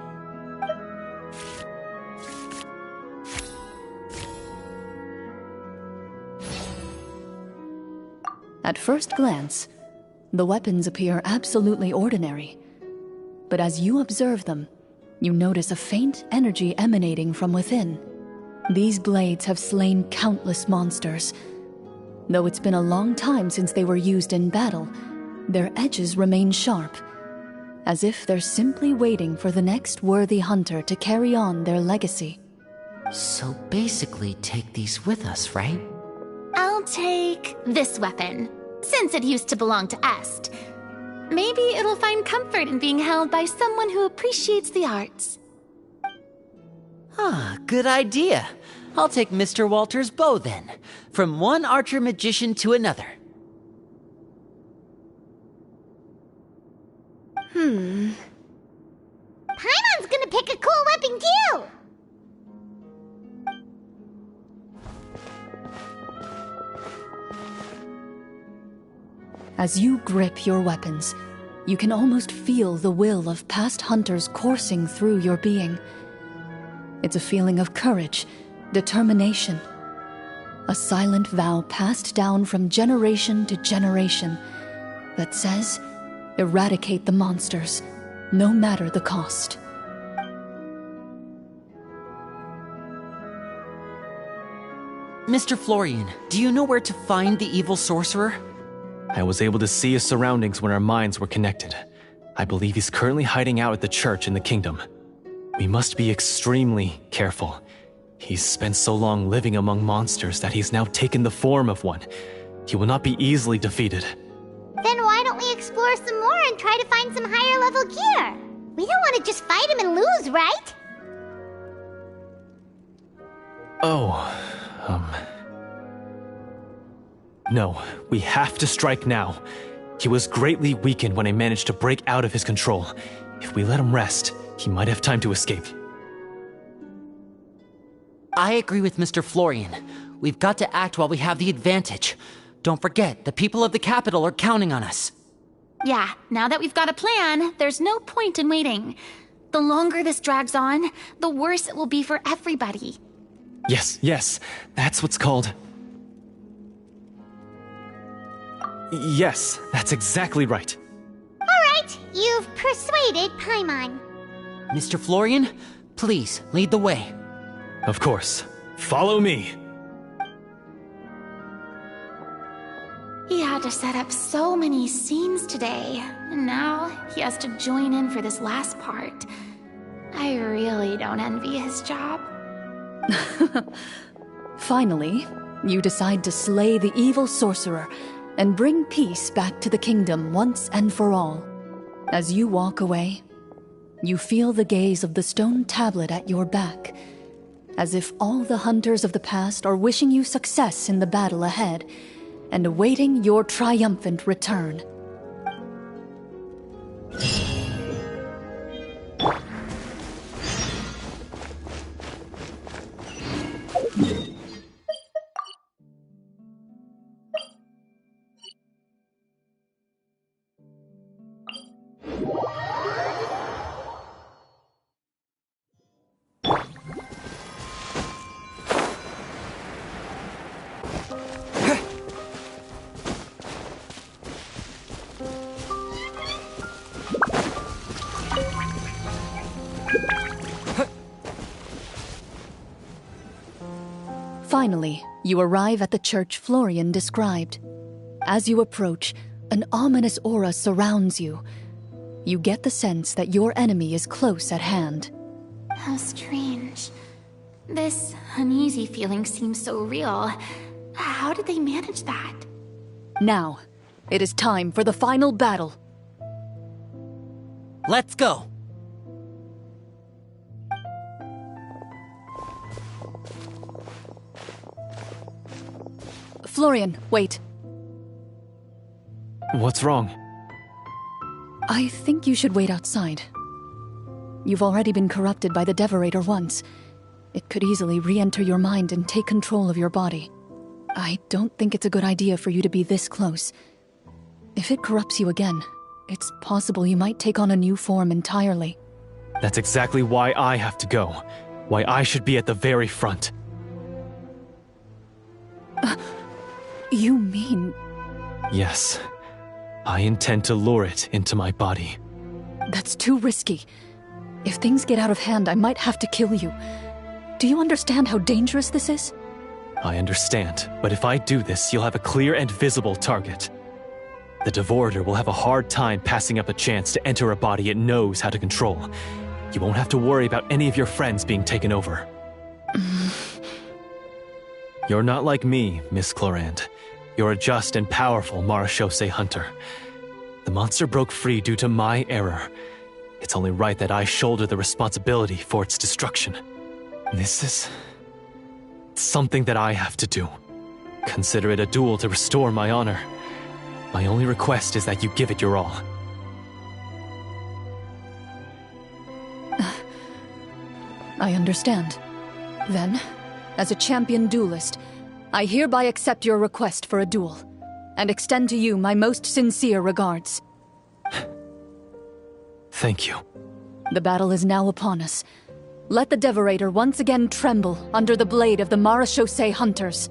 At first glance, the weapons appear absolutely ordinary. But as you observe them, you notice a faint energy emanating from within. These blades have slain countless monsters. Though it's been a long time since they were used in battle, their edges remain sharp, as if they're simply waiting for the next worthy hunter to carry on their legacy. So basically take these with us, right? I'll take this weapon, since it used to belong to Est. Maybe it'll find comfort in being held by someone who appreciates the arts. Good idea. I'll take Mr. Walter's bow then, from one archer magician to another. Paimon's gonna pick a cool weapon too! As you grip your weapons, you can almost feel the will of past hunters coursing through your being. It's a feeling of courage, determination, a silent vow passed down from generation to generation that says, eradicate the monsters, no matter the cost. Mr. Florian, do you know where to find the evil sorcerer? I was able to see his surroundings when our minds were connected. I believe he's currently hiding out at the church in the kingdom. We must be extremely careful. He's spent so long living among monsters that he's now taken the form of one. He will not be easily defeated. Then why don't we explore some more and try to find some higher level gear? We don't want to just fight him and lose, right? No, we have to strike now. He was greatly weakened when I managed to break out of his control. If we let him rest, he might have time to escape. I agree with Mr. Florian. We've got to act while we have the advantage. Don't forget, the people of the capital are counting on us. Yeah, now that we've got a plan, there's no point in waiting. The longer this drags on, the worse it will be for everybody. Yes, that's what's called... Yes, that's exactly right. Alright, you've persuaded Paimon. Mr. Florian, please, lead the way. Of course. Follow me. He had to set up so many scenes today, and now he has to join in for this last part. I really don't envy his job. Finally, you decide to slay the evil sorcerer and bring peace back to the kingdom once and for all. As you walk away, you feel the gaze of the stone tablet at your back, as if all the hunters of the past are wishing you success in the battle ahead and awaiting your triumphant return. Finally, you arrive at the church Florian described. As you approach, an ominous aura surrounds you. You get the sense that your enemy is close at hand. How strange. This uneasy feeling seems so real. How did they manage that? Now, it is time for the final battle. Let's go! Florian, wait. What's wrong? I think you should wait outside. You've already been corrupted by the Devorator once. It could easily re-enter your mind and take control of your body. I don't think it's a good idea for you to be this close. If it corrupts you again, it's possible you might take on a new form entirely. That's exactly why I have to go. Why I should be at the very front. You mean... Yes. I intend to lure it into my body. That's too risky. If things get out of hand, I might have to kill you. Do you understand how dangerous this is? I understand, but if I do this, you'll have a clear and visible target. The Devorator will have a hard time passing up a chance to enter a body it knows how to control. You won't have to worry about any of your friends being taken over. You're not like me, Miss Clorand. You're a just and powerful Marechaussee hunter. The monster broke free due to my error. It's only right that I shoulder the responsibility for its destruction. This is... something that I have to do. Consider it a duel to restore my honor. My only request is that you give it your all. I understand. Then, as a champion duelist, I hereby accept your request for a duel, and extend to you my most sincere regards. Thank you. The battle is now upon us. Let the Devorator once again tremble under the blade of the Marechaussee hunters.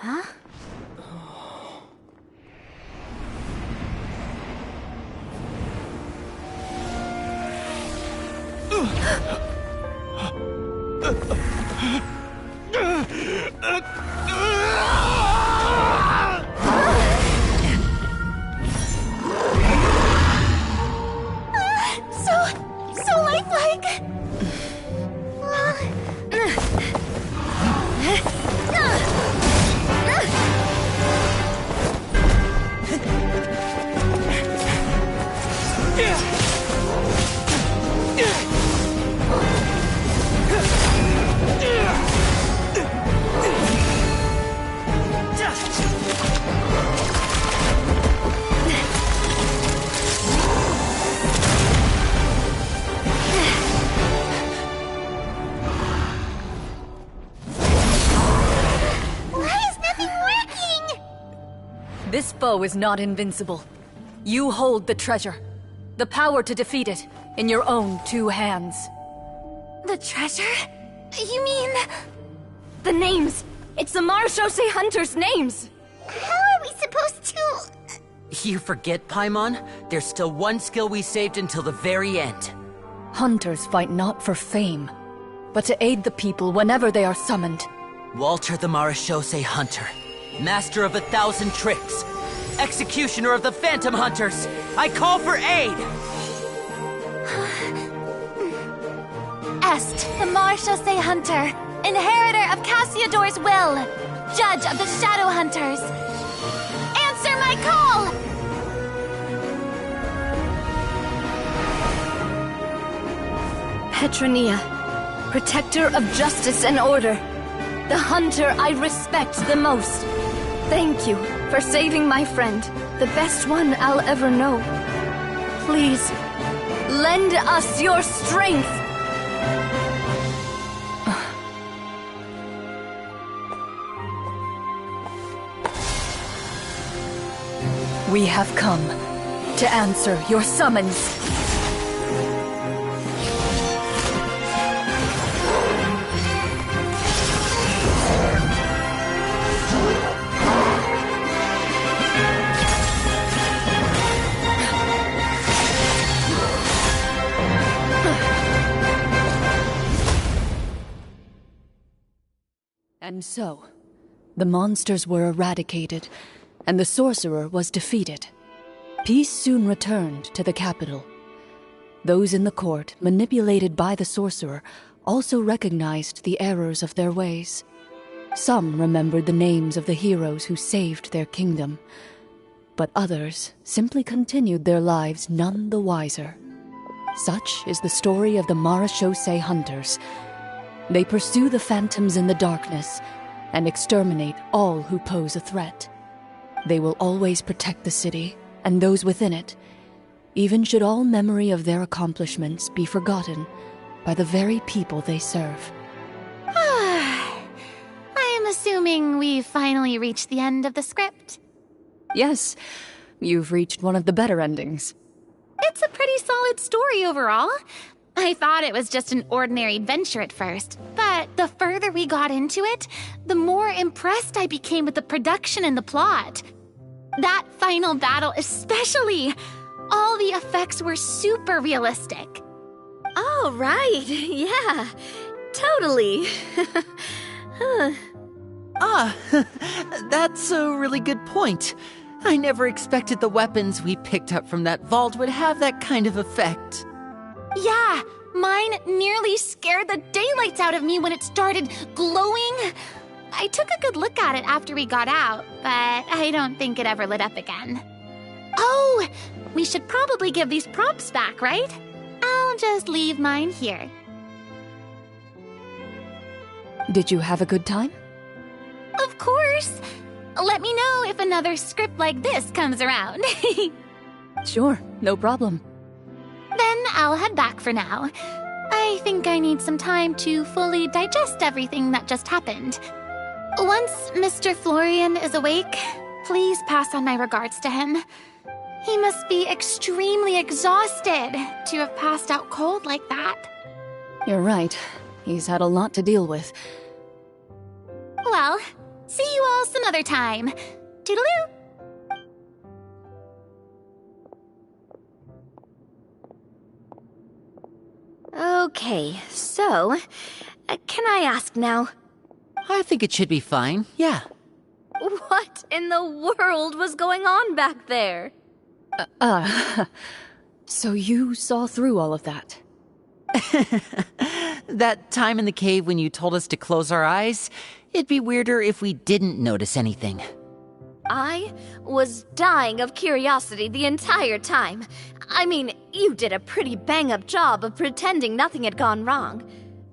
Huh? So lifelike! This foe is not invincible. You hold the treasure. The power to defeat it in your own 2 hands. The treasure? You mean... The names! It's the Marshose Hunters' names! How are we supposed to... You forget, Paimon? There's still one skill we saved until the very end. Hunters fight not for fame, but to aid the people whenever they are summoned. Walter the Marashose Hunter, master of 1,000 tricks, executioner of the Phantom Hunters, I call for aid! Est, the Marshose Hunter, inheritor of Cassiodor's will, judge of the Shadow Hunters. Answer my call! Petronia, protector of justice and order. The hunter I respect the most. Thank you for saving my friend, the best one I'll ever know. Please, lend us your strength! We have come to answer your summons. And so, the monsters were eradicated, and the sorcerer was defeated. Peace soon returned to the capital. Those in the court, manipulated by the sorcerer, also recognized the errors of their ways. Some remembered the names of the heroes who saved their kingdom, but others simply continued their lives none the wiser. Such is the story of the Marashose Hunters. They pursue the phantoms in the darkness and exterminate all who pose a threat. They will always protect the city and those within it, even should all memory of their accomplishments be forgotten by the very people they serve. I am assuming we've finally reached the end of the script. Yes, you've reached one of the better endings. It's a pretty solid story overall. I thought it was just an ordinary adventure at first, but the further we got into it, the more impressed I became with the production and the plot. That final battle especially. All the effects were super realistic. Oh, right. Yeah, totally. That's a really good point. I never expected the weapons we picked up from that vault would have that kind of effect. Yeah, mine nearly scared the daylights out of me when it started glowing. I took a good look at it after we got out, but I don't think it ever lit up again. Oh, we should probably give these props back, right? I'll just leave mine here. Did you have a good time? Of course. Let me know if another script like this comes around. Sure, no problem. Then I'll head back for now. I think I need some time to fully digest everything that just happened. Once Mr. Florian is awake, please pass on my regards to him. He must be extremely exhausted to have passed out cold like that. You're right. He's had a lot to deal with. Well, see you all some other time. Toodaloo! Okay, so, can I ask now? I think it should be fine, yeah. What in the world was going on back there? So you saw through all of that? That time in the cave when you told us to close our eyes, it'd be weirder if we didn't notice anything. I was dying of curiosity the entire time. I mean, you did a pretty bang-up job of pretending nothing had gone wrong.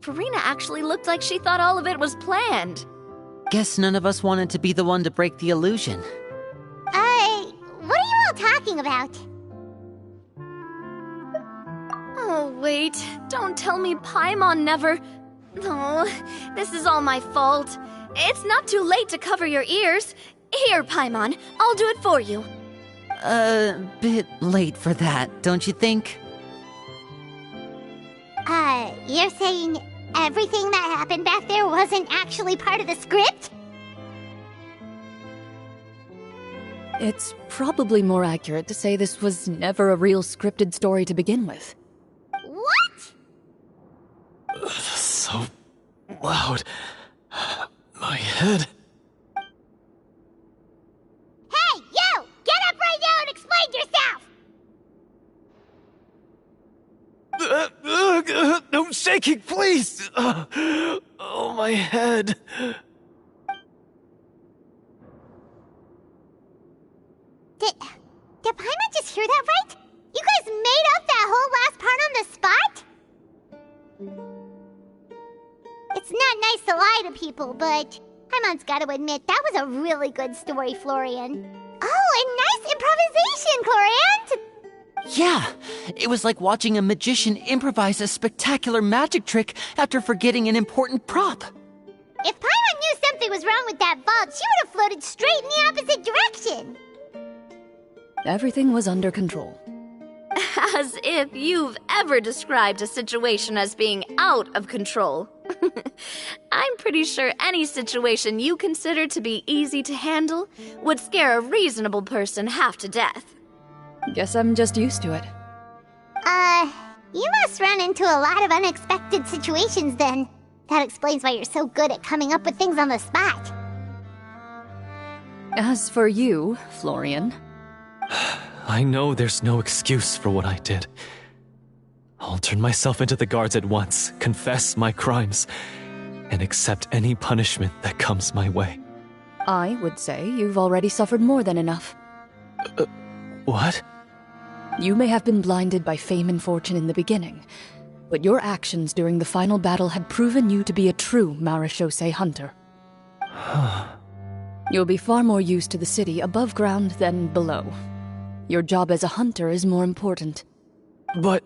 Farina actually looked like she thought all of it was planned. Guess none of us wanted to be the one to break the illusion. What are you all talking about? Oh, wait. Don't tell me Paimon never... Oh, this is all my fault. It's not too late to cover your ears. Here, Paimon, I'll do it for you. Bit late for that, don't you think? You're saying everything that happened back there wasn't actually part of the script? It's probably more accurate to say this was never a real scripted story to begin with. What? So loud. My head. Hey, you! Get up right now and explain yourself! No shaking, please! Oh, my head. Did Paimon just hear that right? You guys made up that whole last part on the spot? It's not nice to lie to people, but Paimon's gotta admit, that was a really good story, Florian. Oh, and nice improvisation, Florian! Yeah, it was like watching a magician improvise a spectacular magic trick after forgetting an important prop. If Paimon knew something was wrong with that vault, she would have floated straight in the opposite direction. Everything was under control. As if you've ever described a situation as being out of control. I'm pretty sure any situation you consider to be easy to handle would scare a reasonable person half to death. Guess I'm just used to it. You must run into a lot of unexpected situations then. That explains why you're so good at coming up with things on the spot. As for you, Florian... I know there's no excuse for what I did. I'll turn myself into the guards at once, confess my crimes, and accept any punishment that comes my way. I would say you've already suffered more than enough. What? You may have been blinded by fame and fortune in the beginning, but your actions during the final battle had proven you to be a true Marechaussee hunter. You'll be far more used to the city above ground than below. Your job as a hunter is more important. But...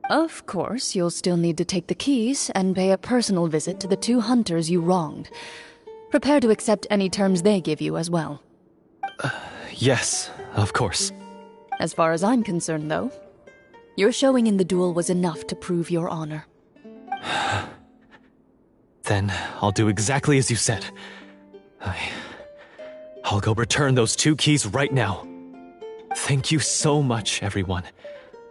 Of course, you'll still need to take the keys and pay a personal visit to the 2 hunters you wronged. Prepare to accept any terms they give you as well. Yes, of course. As far as I'm concerned, though, your showing in the duel was enough to prove your honor. Then I'll do exactly as you said. I'll go return those 2 keys right now. Thank you so much, everyone.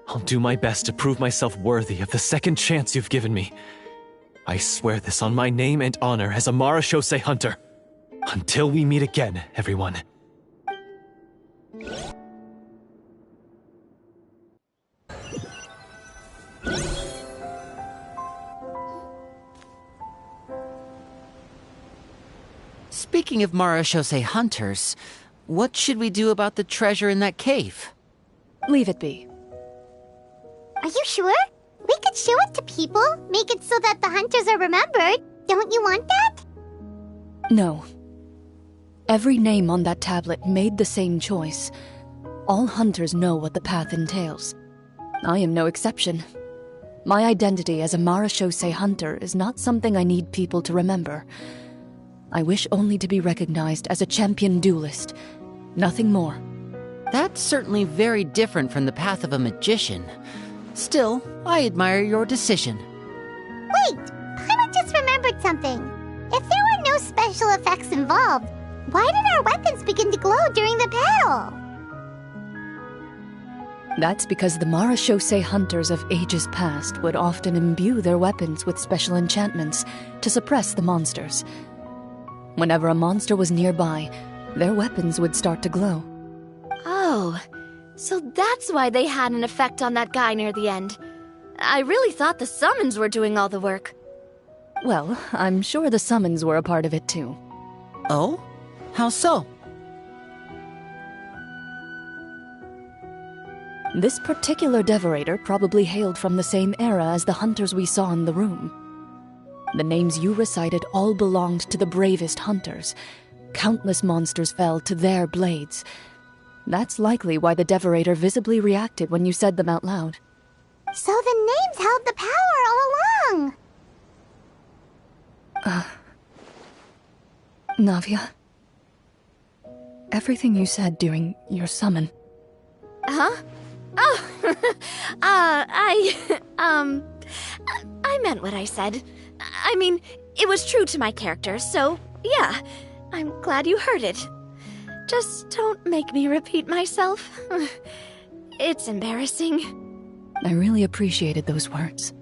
I'll do my best to prove myself worthy of the second chance you've given me. I swear this on my name and honor as a Marechaussee hunter. Until we meet again, everyone. Speaking of Marechaussee hunters, what should we do about the treasure in that cave? Leave it be. Are you sure? We could show it to people, make it so that the hunters are remembered. Don't you want that? No. Every name on that tablet made the same choice. All hunters know what the path entails. I am no exception. My identity as a Marechaussee hunter is not something I need people to remember. I wish only to be recognized as a champion duelist. Nothing more. That's certainly very different from the path of a magician. Still, I admire your decision. Wait! Paimon just remembered something. If there were no special effects involved, why did our weapons begin to glow during the battle? That's because the Marashose hunters of ages past would often imbue their weapons with special enchantments to suppress the monsters. Whenever a monster was nearby, their weapons would start to glow. Oh, so that's why they had an effect on that guy near the end. I really thought the summons were doing all the work. Well, I'm sure the summons were a part of it too. Oh? How so? This particular devorator probably hailed from the same era as the hunters we saw in the room. The names you recited all belonged to the bravest hunters. Countless monsters fell to their blades. That's likely why the devorator visibly reacted when you said them out loud. So the names held the power all along! Navia. Everything you said during your summon. Huh? Oh, I meant what I said. I mean, it was true to my character, so yeah, I'm glad you heard it. Just don't make me repeat myself. It's embarrassing. I really appreciated those words.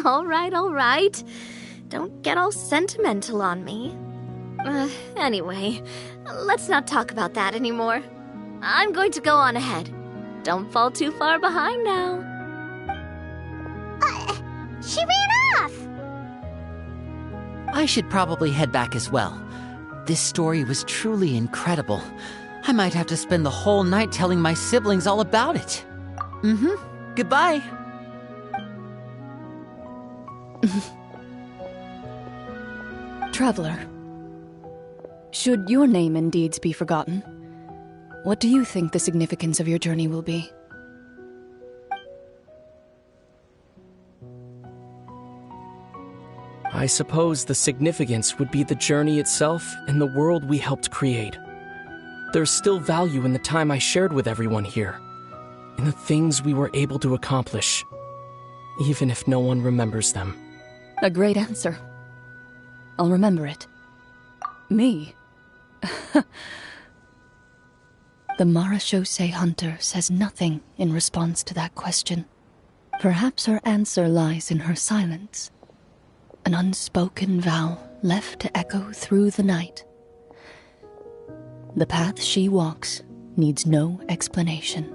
All right. Don't get all sentimental on me. Anyway, let's not talk about that anymore. I'm going to go on ahead. Don't fall too far behind now. She ran off! I should probably head back as well. This story was truly incredible. I might have to spend the whole night telling my siblings all about it. Goodbye. Traveler, should your name and deeds be forgotten, what do you think the significance of your journey will be? I suppose the significance would be the journey itself and the world we helped create. There's still value in the time I shared with everyone here, in the things we were able to accomplish, even if no one remembers them. A great answer. I'll remember it. Me? The Marashose hunter says nothing in response to that question. Perhaps her answer lies in her silence. An unspoken vow left to echo through the night. The path she walks needs no explanation.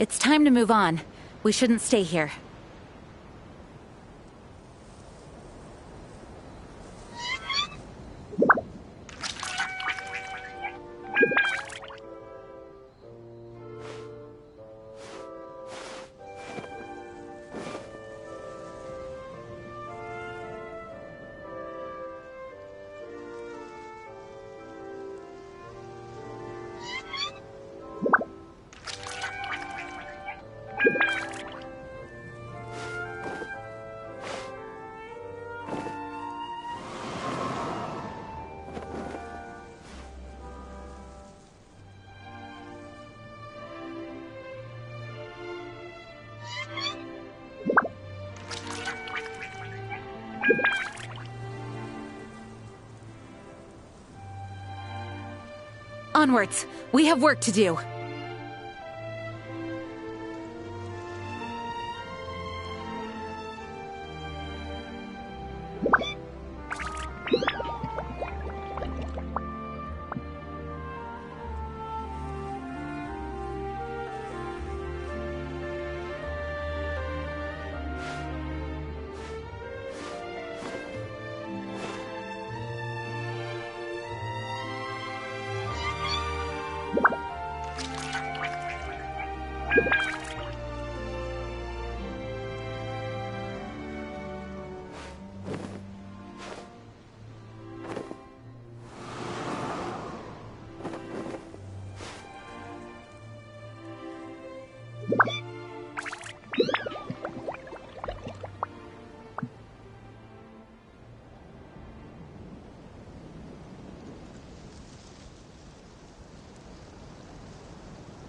It's time to move on. We shouldn't stay here. Onwards! We have work to do.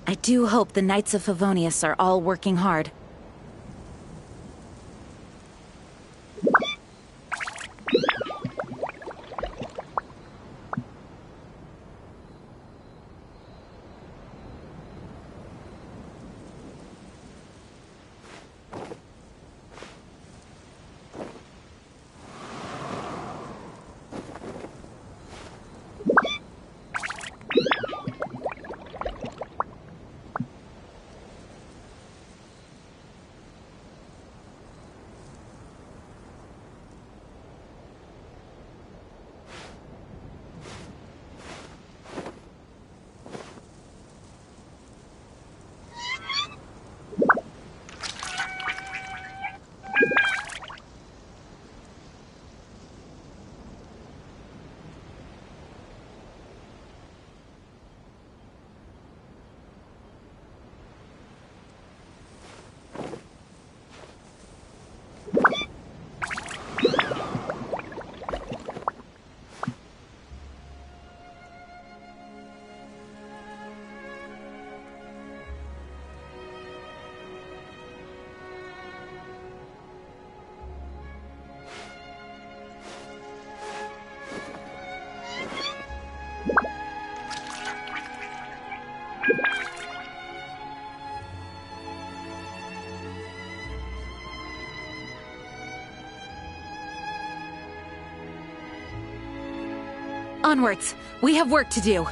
I do hope the Knights of Favonius are all working hard. Onwards! We have work to do.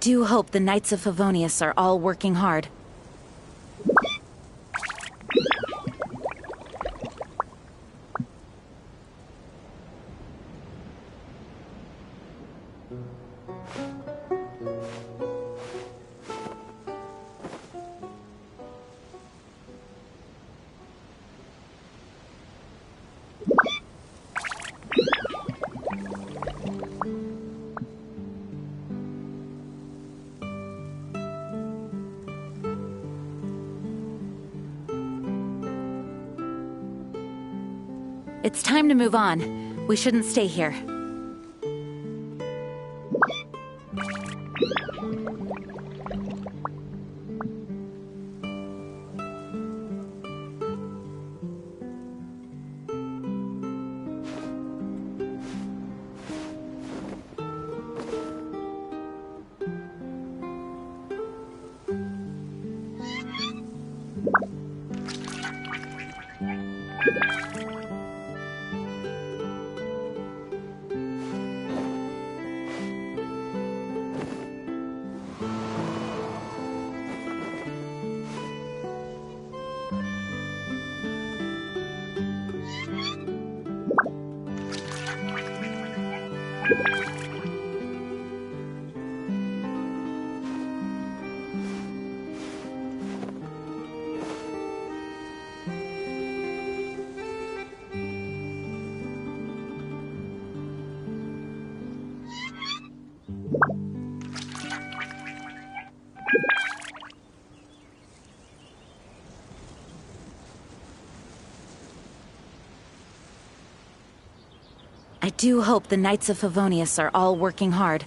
do hope the Knights of Favonius are all working hard. It's time to move on. We shouldn't stay here. I do hope the Knights of Favonius are all working hard.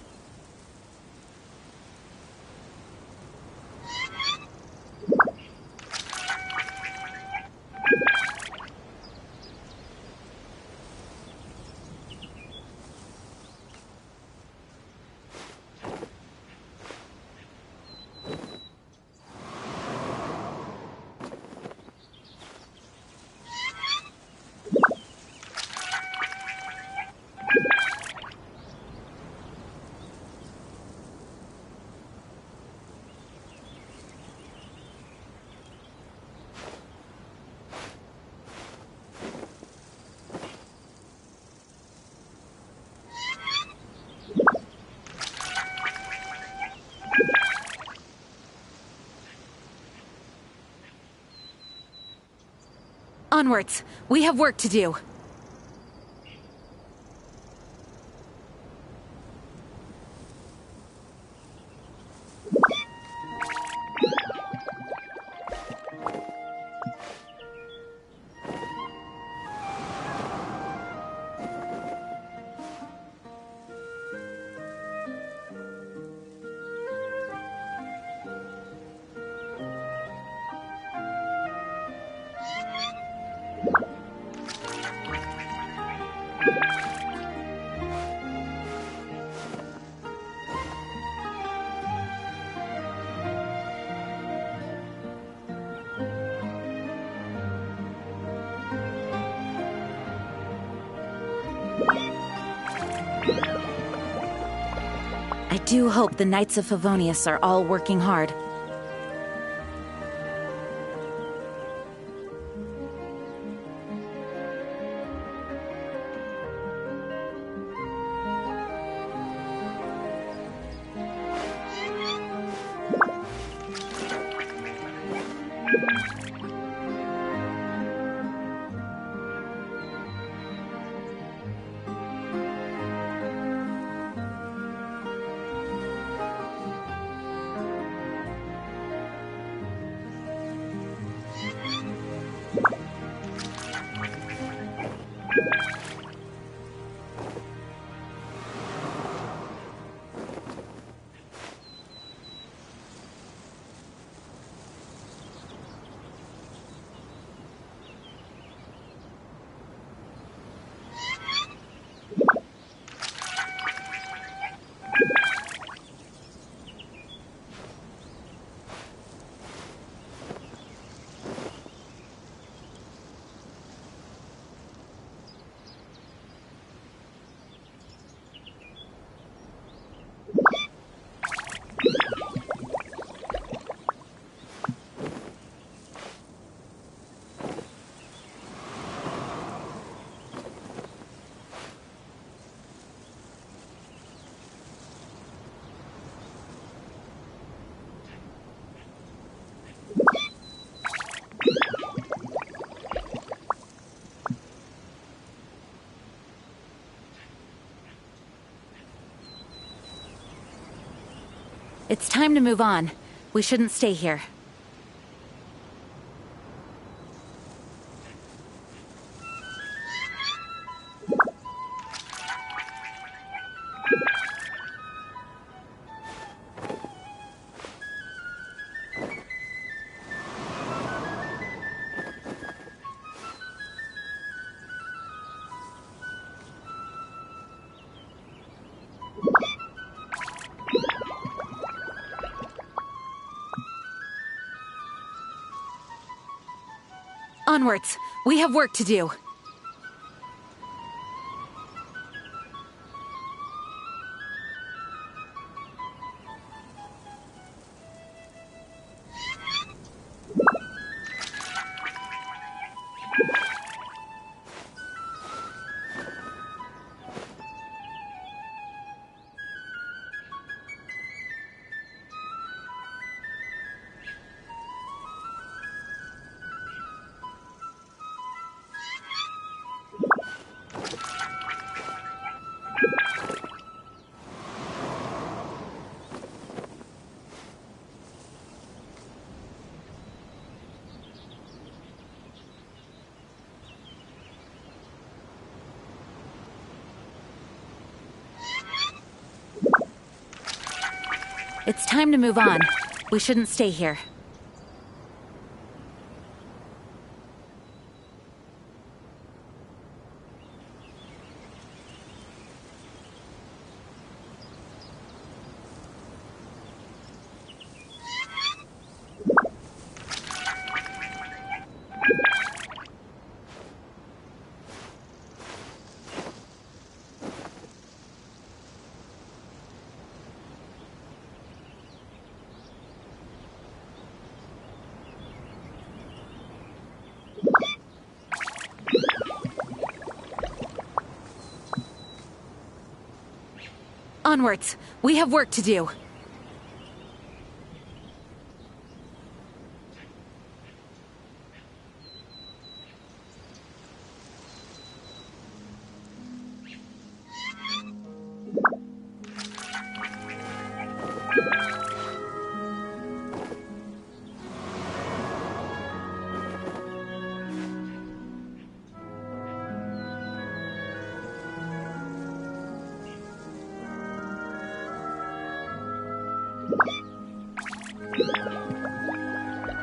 Onwards! We have work to do. I do hope the Knights of Favonius are all working hard. It's time to move on. We shouldn't stay here. Onwards! We have work to do. It's time to move on. We shouldn't stay here. Onwards! We have work to do.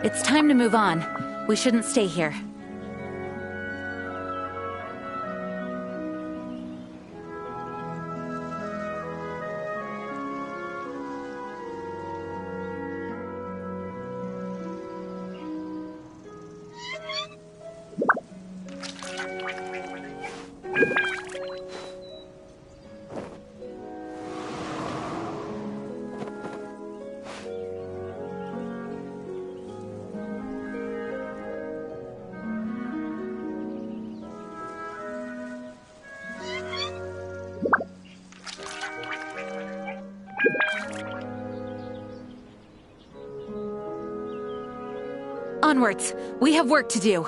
It's time to move on. We shouldn't stay here. Onwards! We have work to do.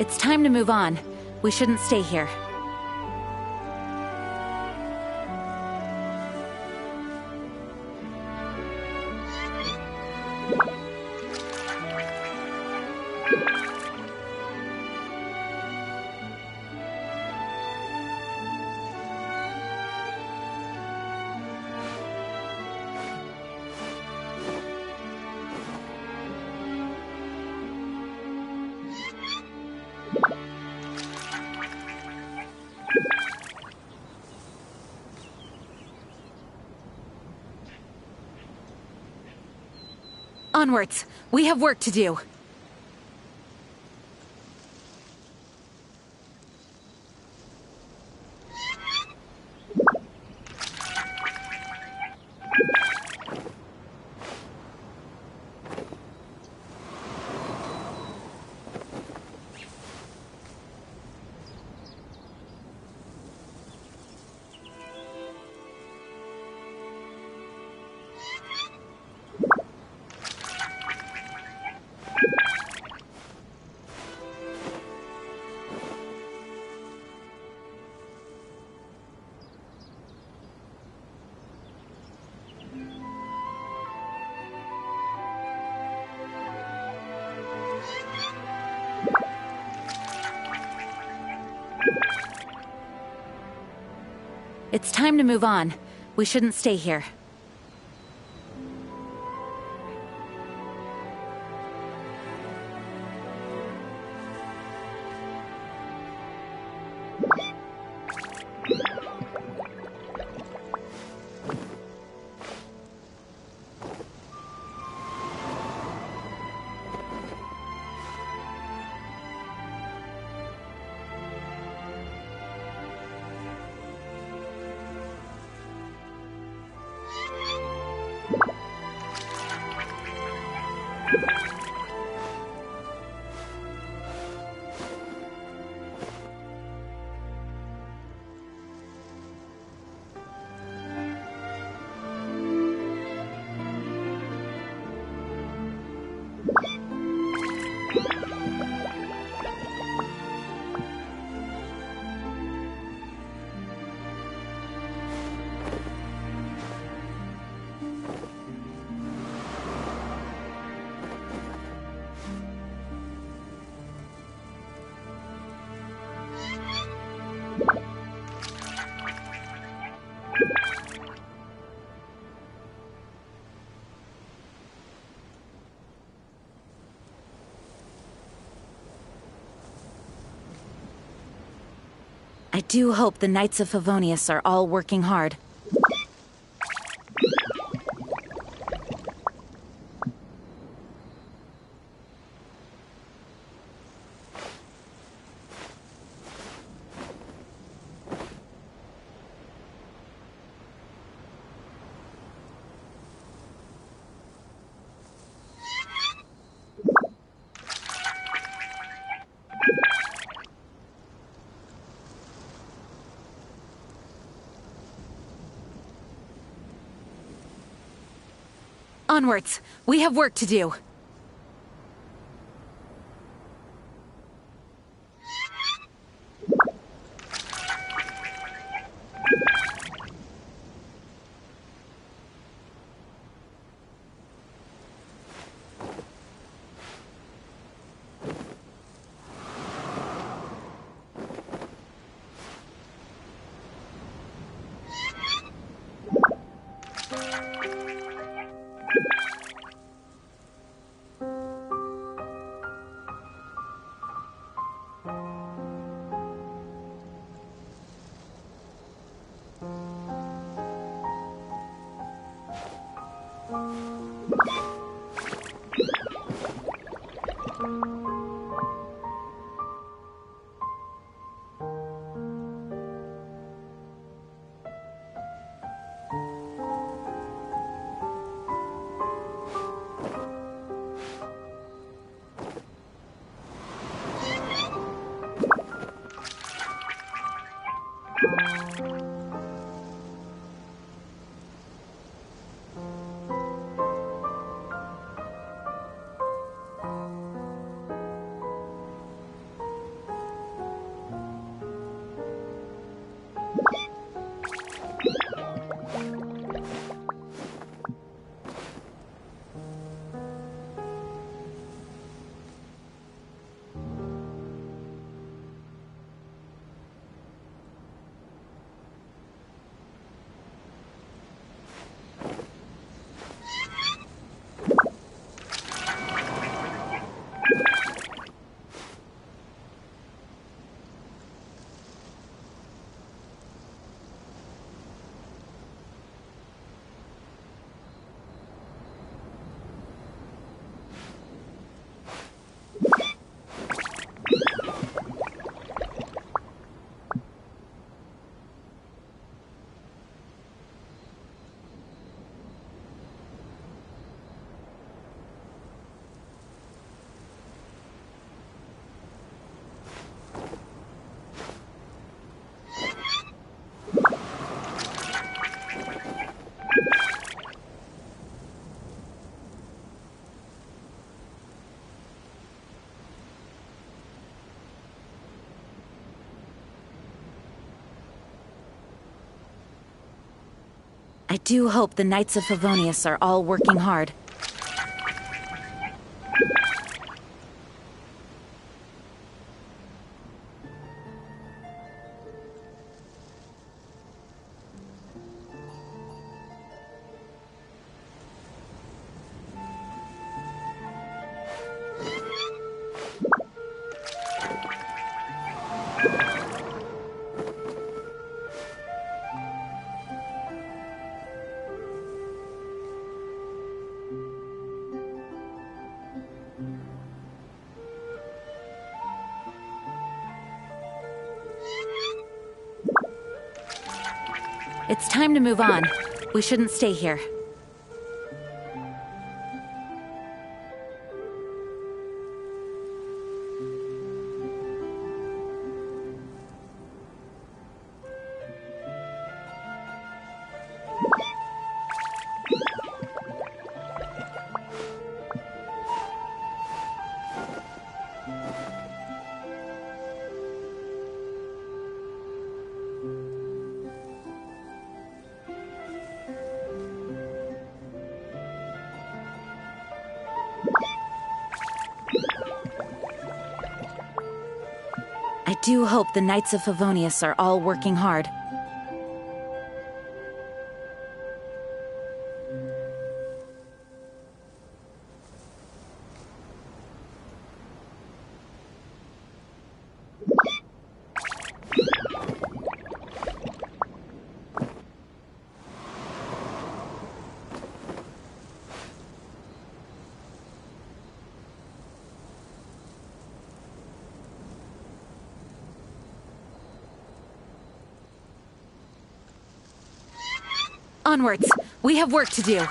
It's time to move on. We shouldn't stay here. Onwards! We have work to do. It's time to move on. We shouldn't stay here. I do hope the Knights of Favonius are all working hard. Onwards! We have work to do. I do hope the Knights of Favonius are all working hard. It's time to move on. We shouldn't stay here. I do hope the Knights of Favonius are all working hard. Onwards! We have work to do.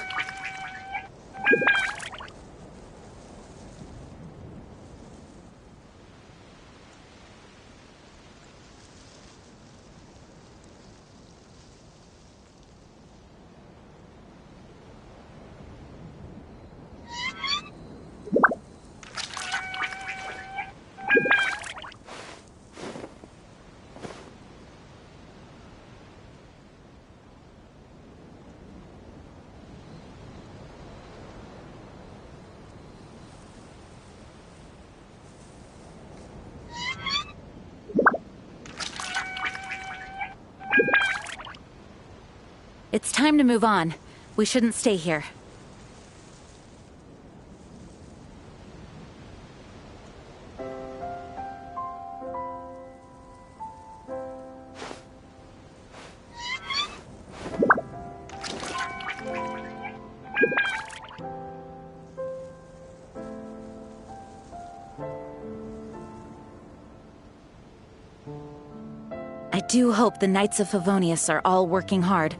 It's time to move on. We shouldn't stay here. I do hope the Knights of Favonius are all working hard.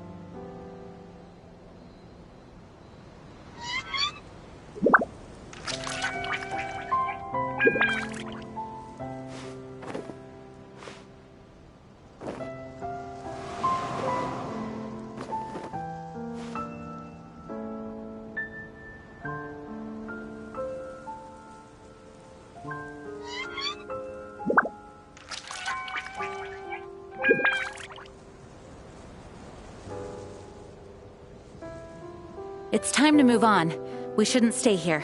It's time to move on. We shouldn't stay here.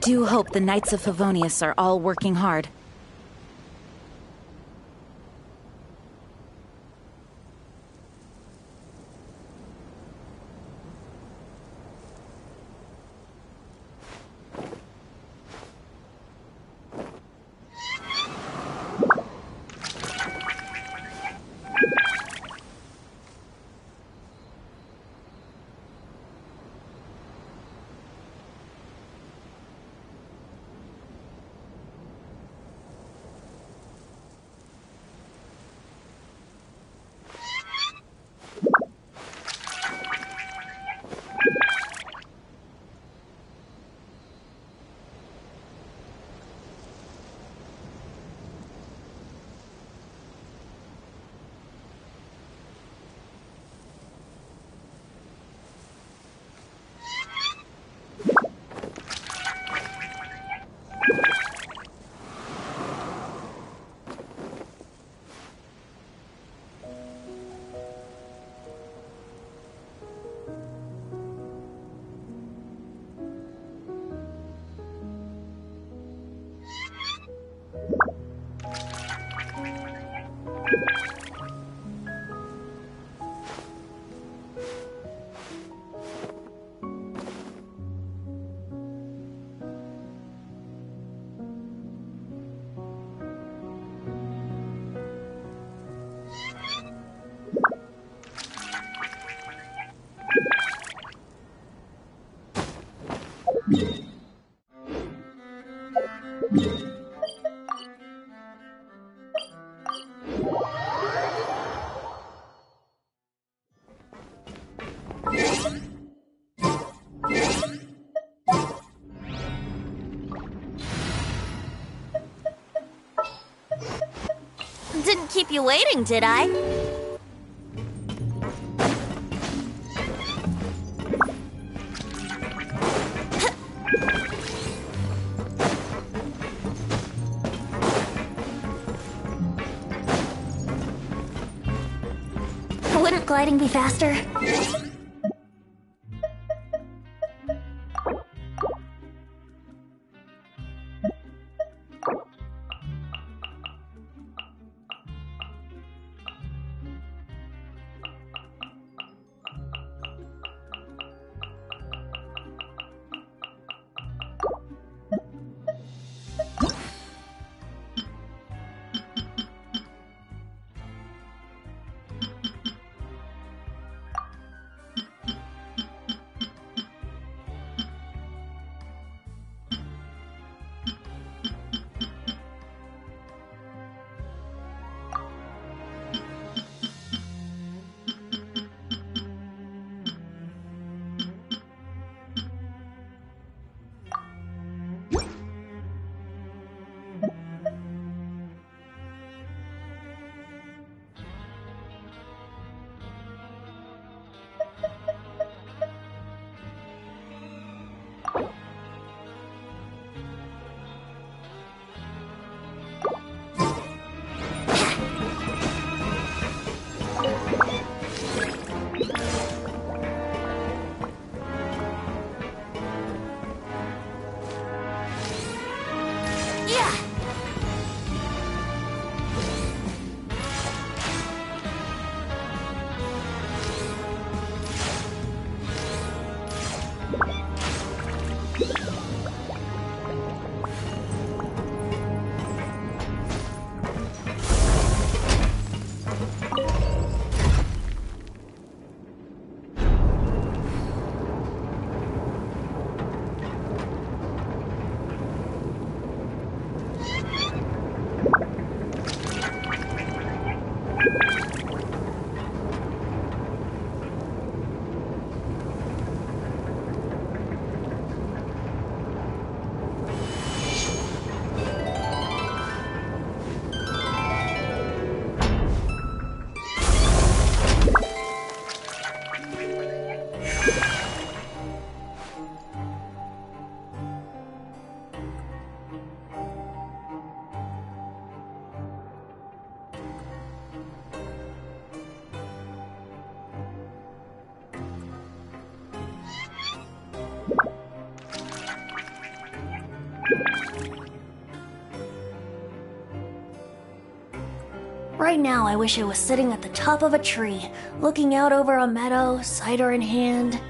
do hope the Knights of Favonius are all working hard. Didn't keep you waiting, did I? Wouldn't gliding be faster? Right now, I wish I was sitting at the top of a tree, looking out over a meadow, cider in hand.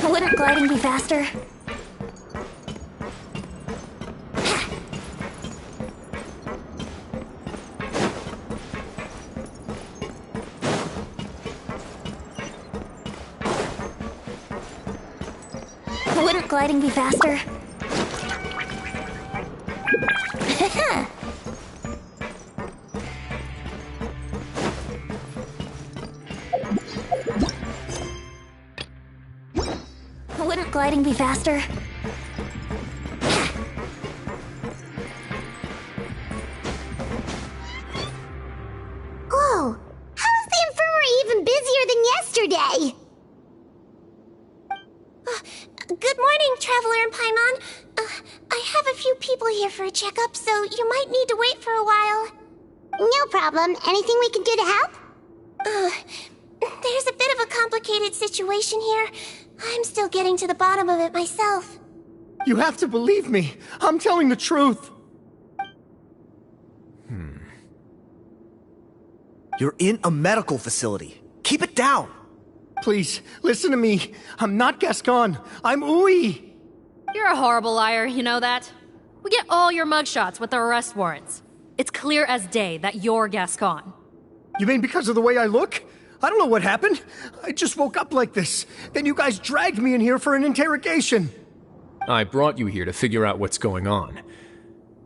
Wouldn't gliding be faster? Wouldn't gliding be faster? Wouldn't gliding be faster? Whoa! How is the infirmary even busier than yesterday? Good morning, Traveler and Paimon. I have a few people here for a checkup, so you might need to wait for a while. No problem. Anything we can do to help? There's a bit of a complicated situation here. I'm still getting to the bottom of it myself. You have to believe me. I'm telling the truth. You're in a medical facility. Keep it down. Please, listen to me. I'm not Gascon. I'm Uy. You're a horrible liar, you know that? We get all your mugshots with the arrest warrants. It's clear as day that you're Gascon. You mean because of the way I look? I don't know what happened. I just woke up like this. Then you guys dragged me in here for an interrogation. I brought you here to figure out what's going on.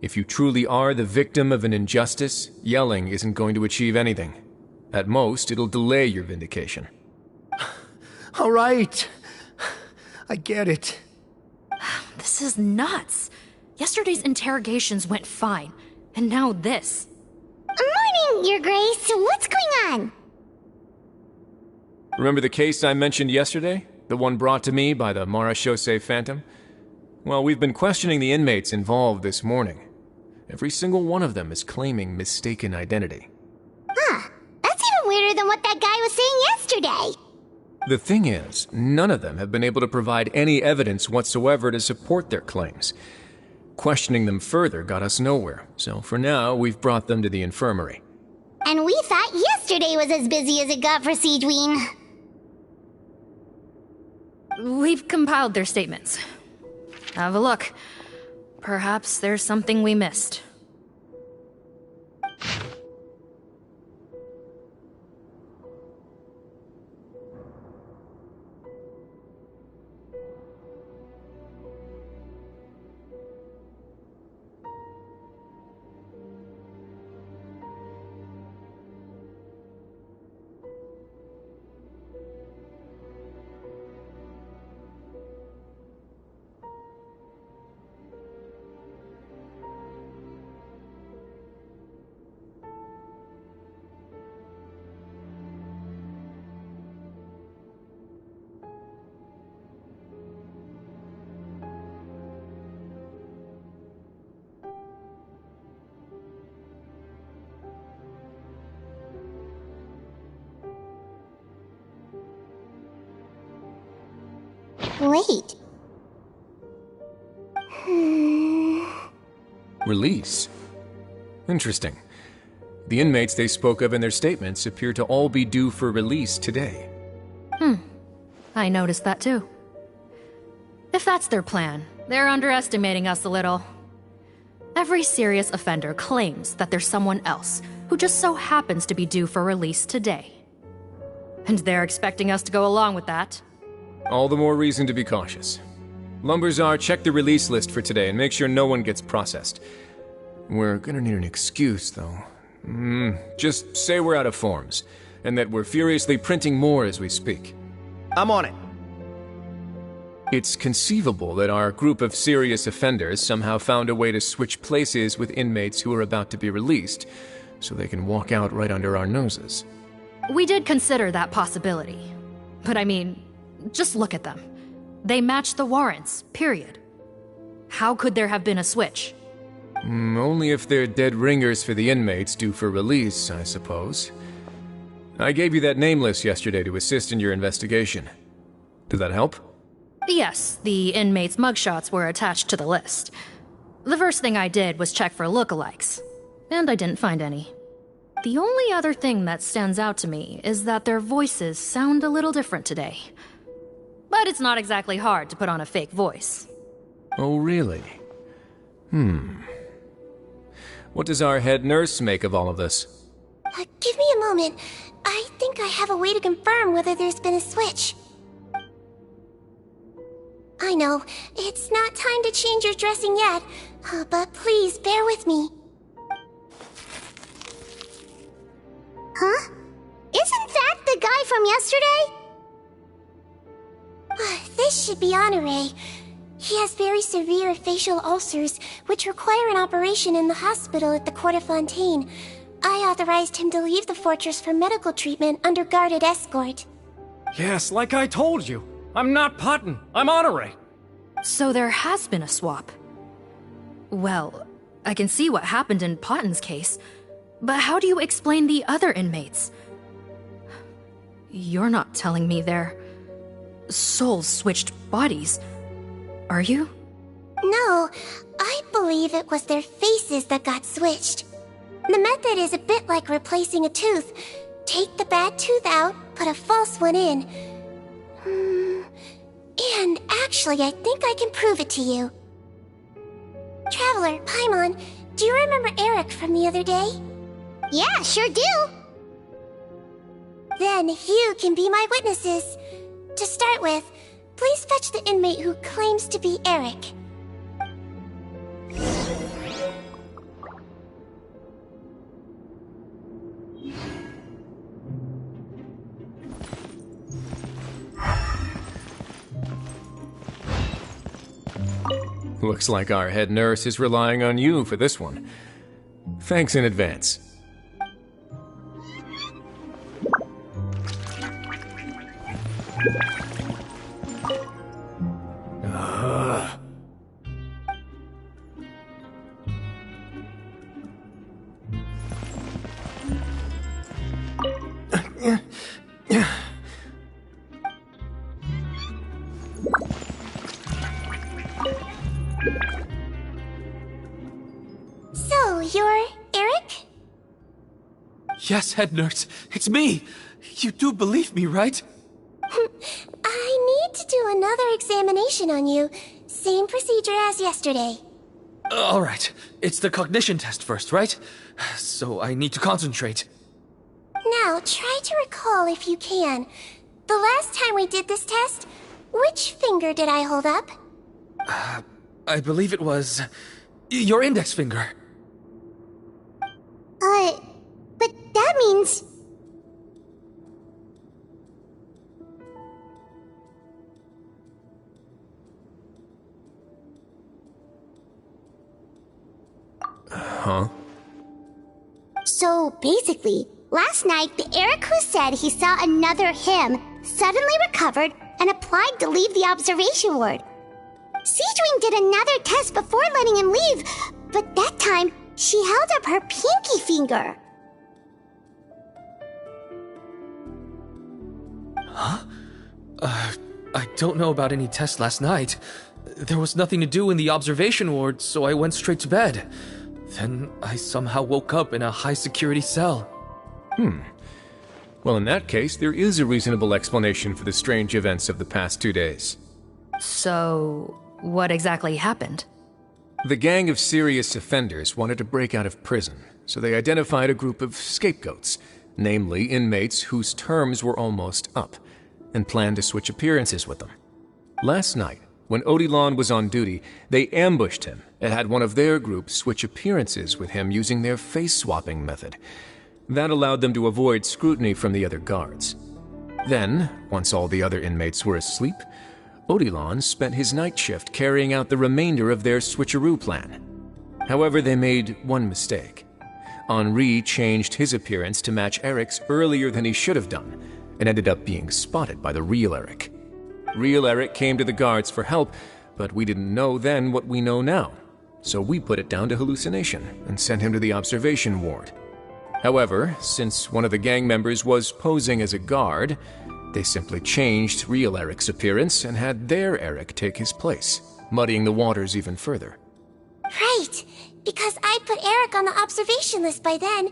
If you truly are the victim of an injustice, yelling isn't going to achieve anything. At most, it'll delay your vindication. All right. I get it. This is nuts. Yesterday's interrogations went fine, and now this. Morning, Your Grace. What's going on? Remember the case I mentioned yesterday? The one brought to me by the Marechaussee Phantom? Well, we've been questioning the inmates involved this morning. Every single one of them is claiming mistaken identity. Huh. That's even weirder than what that guy was saying yesterday. The thing is, none of them have been able to provide any evidence whatsoever to support their claims. Questioning them further got us nowhere, so for now, we've brought them to the infirmary. And we thought yesterday was as busy as it got for Siegeween. We've compiled their statements. Have a look. Perhaps there's something we missed. Wait. Release? Interesting. The inmates they spoke of in their statements appear to all be due for release today. I noticed that too. If that's their plan, they're underestimating us a little. Every serious offender claims that there's someone else who just so happens to be due for release today. And they're expecting us to go along with that. All the more reason to be cautious. Lumberzar, check the release list for today and make sure no one gets processed. We're gonna need an excuse, though. Just say we're out of forms, and that we're furiously printing more as we speak. I'm on it. It's conceivable that our group of serious offenders somehow found a way to switch places with inmates who are about to be released, so they can walk out right under our noses. We did consider that possibility. But I mean, just look at them. They match the warrants, period. How could there have been a switch? Only if they're dead ringers for the inmates due for release, I suppose. I gave you that name list yesterday to assist in your investigation. Did that help? Yes, the inmates' mugshots were attached to the list. The first thing I did was check for lookalikes, and I didn't find any. The only other thing that stands out to me is that their voices sound a little different today. But it's not exactly hard to put on a fake voice. Oh, really? What does our head nurse make of all of this? Give me a moment. I think I have a way to confirm whether there's been a switch. I know, it's not time to change your dressing yet, but please bear with me. Huh? Isn't that the guy from yesterday? This should be Honore. He has very severe facial ulcers, which require an operation in the hospital at the Court of Fontaine. I authorized him to leave the fortress for medical treatment under guarded escort. Yes, like I told you. I'm not Putton. I'm Honore. So there has been a swap. Well, I can see what happened in Potton's case, but how do you explain the other inmates? You're not telling me their souls switched bodies, are you? No, I believe it was their faces that got switched. The method is a bit like replacing a tooth. Take the bad tooth out, put a false one in. And actually, I think I can prove it to you. Traveler, Paimon, do you remember Eric from the other day? Yeah, sure do. Then you can be my witnesses. To start with, please fetch the inmate who claims to be Eric. Looks like our head nurse is relying on you for this one. Thanks in advance. So, you're Eric? Yes, head nurse. It's me. You do believe me, right? I need to do another examination on you. Same procedure as yesterday. All right. It's the cognition test first, right? So I need to concentrate. Now, try to recall if you can. The last time we did this test, which finger did I hold up? I believe it was your index finger. But that means... Huh? So basically, last night the Eric who said he saw another him suddenly recovered and applied to leave the observation ward. Seadwing did another test before letting him leave, but that time she held up her pinky finger. Huh? I don't know about any tests last night. There was nothing to do in the observation ward, so I went straight to bed. Then I somehow woke up in a high-security cell. Well, in that case, there is a reasonable explanation for the strange events of the past 2 days. So, what exactly happened? The gang of serious offenders wanted to break out of prison, so they identified a group of scapegoats, namely inmates whose terms were almost up, and planned to switch appearances with them. Last night, when Odilon was on duty, they ambushed him and had one of their group switch appearances with him using their face-swapping method. That allowed them to avoid scrutiny from the other guards. Then, once all the other inmates were asleep, Odilon spent his night shift carrying out the remainder of their switcheroo plan. However, they made one mistake. Henri changed his appearance to match Eric's earlier than he should have done, and ended up being spotted by the real Eric. Real Eric came to the guards for help, but we didn't know then what we know now, so we put it down to hallucination and sent him to the observation ward. However, since one of the gang members was posing as a guard, they simply changed real Eric's appearance and had their Eric take his place, muddying the waters even further. Right, because I put Eric on the observation list by then,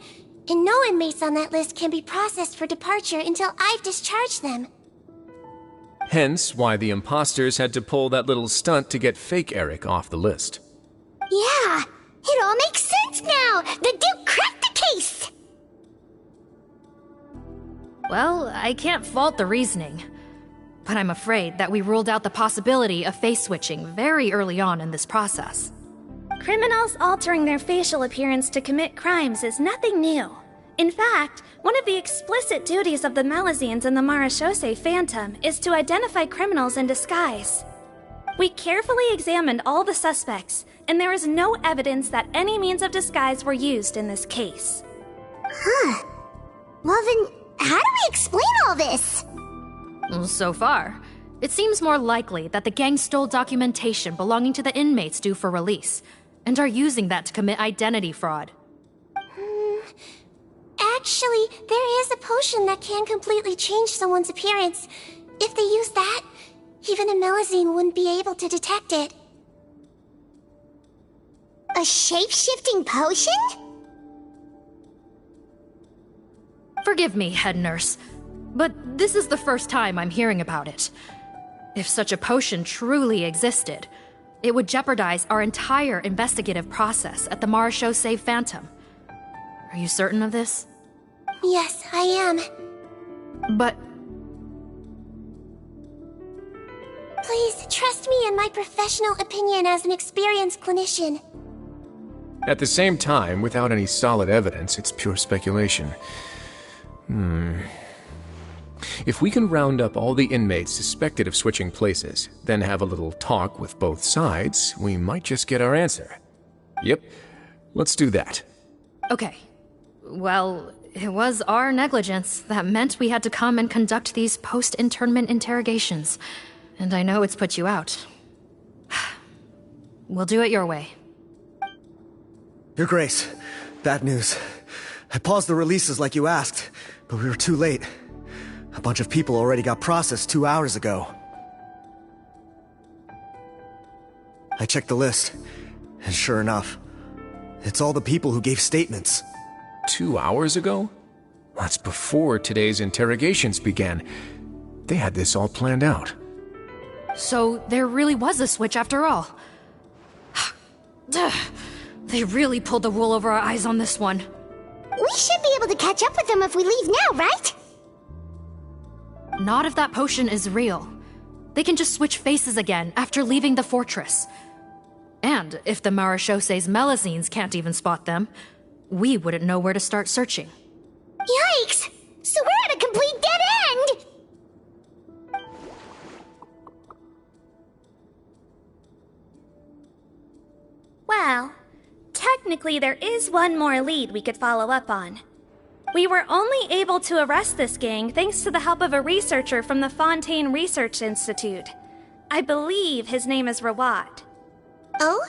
and no inmates on that list can be processed for departure until I've discharged them. Hence why the imposters had to pull that little stunt to get fake Eric off the list. Yeah, it all makes sense now! The Duke cracked the case! Well, I can't fault the reasoning. But I'm afraid that we ruled out the possibility of face switching very early on in this process. Criminals altering their facial appearance to commit crimes is nothing new. In fact, one of the explicit duties of the Melazines in the Marechaussee Phantom is to identify criminals in disguise. We carefully examined all the suspects, and there is no evidence that any means of disguise were used in this case. Huh. Well then, how do we explain all this? So far, it seems more likely that the gang stole documentation belonging to the inmates due for release, and are using that to commit identity fraud. Actually, there is a potion that can completely change someone's appearance. If they use that, even a Melazine wouldn't be able to detect it. A shape-shifting potion? Forgive me, head nurse, but this is the first time I'm hearing about it. If such a potion truly existed, it would jeopardize our entire investigative process at the Marechaussee Phantom. Are you certain of this? Yes, I am. But... Please, trust me in my professional opinion as an experienced clinician. At the same time, without any solid evidence, it's pure speculation. If we can round up all the inmates suspected of switching places, then have a little talk with both sides, we might just get our answer. Yep, let's do that. Okay. Well, it was our negligence that meant we had to come and conduct these post-internment interrogations. And I know it's put you out. We'll do it your way. Your Grace, bad news. I paused the releases like you asked, but we were too late. A bunch of people already got processed 2 hours ago. I checked the list, and sure enough, it's all the people who gave statements. 2 hours ago? That's before today's interrogations began. They had this all planned out. So there really was a switch after all. They really pulled the wool over our eyes on this one. We should be able to catch up with them if we leave now, right? Not if that potion is real. They can just switch faces again after leaving the fortress. And if the Marechaussee's Melazines can't even spot them, we wouldn't know where to start searching. Yikes! So we're at a complete dead end! Well, technically there is one more lead we could follow up on. We were only able to arrest this gang thanks to the help of a researcher from the Fontaine Research Institute. I believe his name is Rawat. Oh?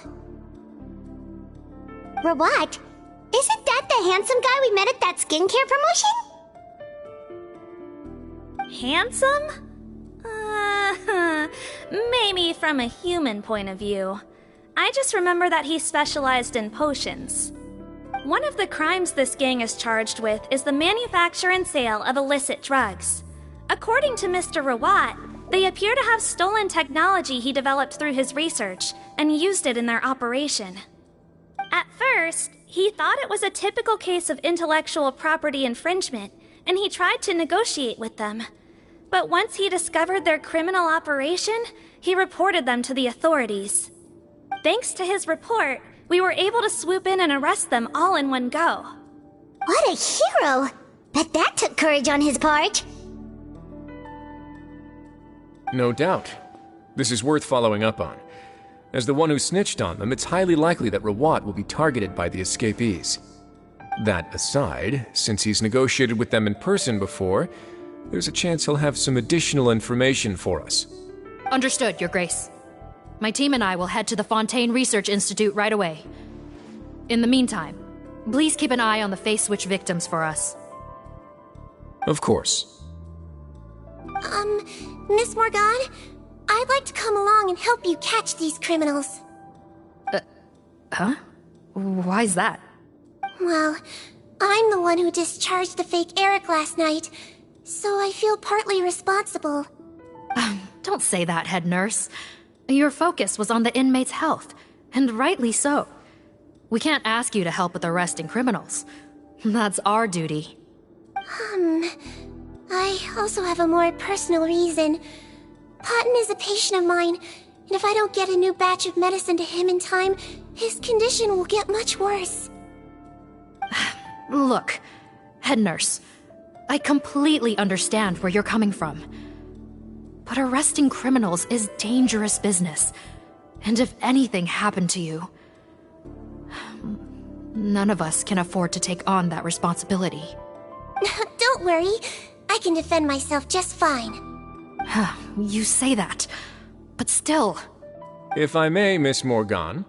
Rawat? Isn't that the handsome guy we met at that skincare promotion? Handsome? Maybe from a human point of view. I just remember that he specialized in potions. One of the crimes this gang is charged with is the manufacture and sale of illicit drugs. According to Mr. Rawat, They appear to have stolen technology he developed through his research and used it in their operation. At first, he thought it was a typical case of intellectual property infringement, and he tried to negotiate with them. But once he discovered their criminal operation, he reported them to the authorities. Thanks to his report, we were able to swoop in and arrest them all in one go. What a hero! Bet that took courage on his part. No doubt. This is worth following up on. As the one who snitched on them, it's highly likely that Rawat will be targeted by the escapees. That aside, since he's negotiated with them in person before, there's a chance he'll have some additional information for us. Understood, Your Grace. My team and I will head to the Fontaine Research Institute right away. In the meantime, please keep an eye on the face switch victims for us. Of course. Miss Morgan, I'd like to come along and help you catch these criminals. Huh? Why's that? Well, I'm the one who discharged the fake Eric last night, so I feel partly responsible. Don't say that, head nurse. Your focus was on the inmates' health, and rightly so. We can't ask you to help with arresting criminals. That's our duty. I also have a more personal reason. Cotton is a patient of mine, and if I don't get a new batch of medicine to him in time, his condition will get much worse. Look, head nurse, I completely understand where you're coming from. But arresting criminals is dangerous business. And if anything happened to you, none of us can afford to take on that responsibility. Don't worry, I can defend myself just fine. You say that, but still. If I may, Miss Morgan,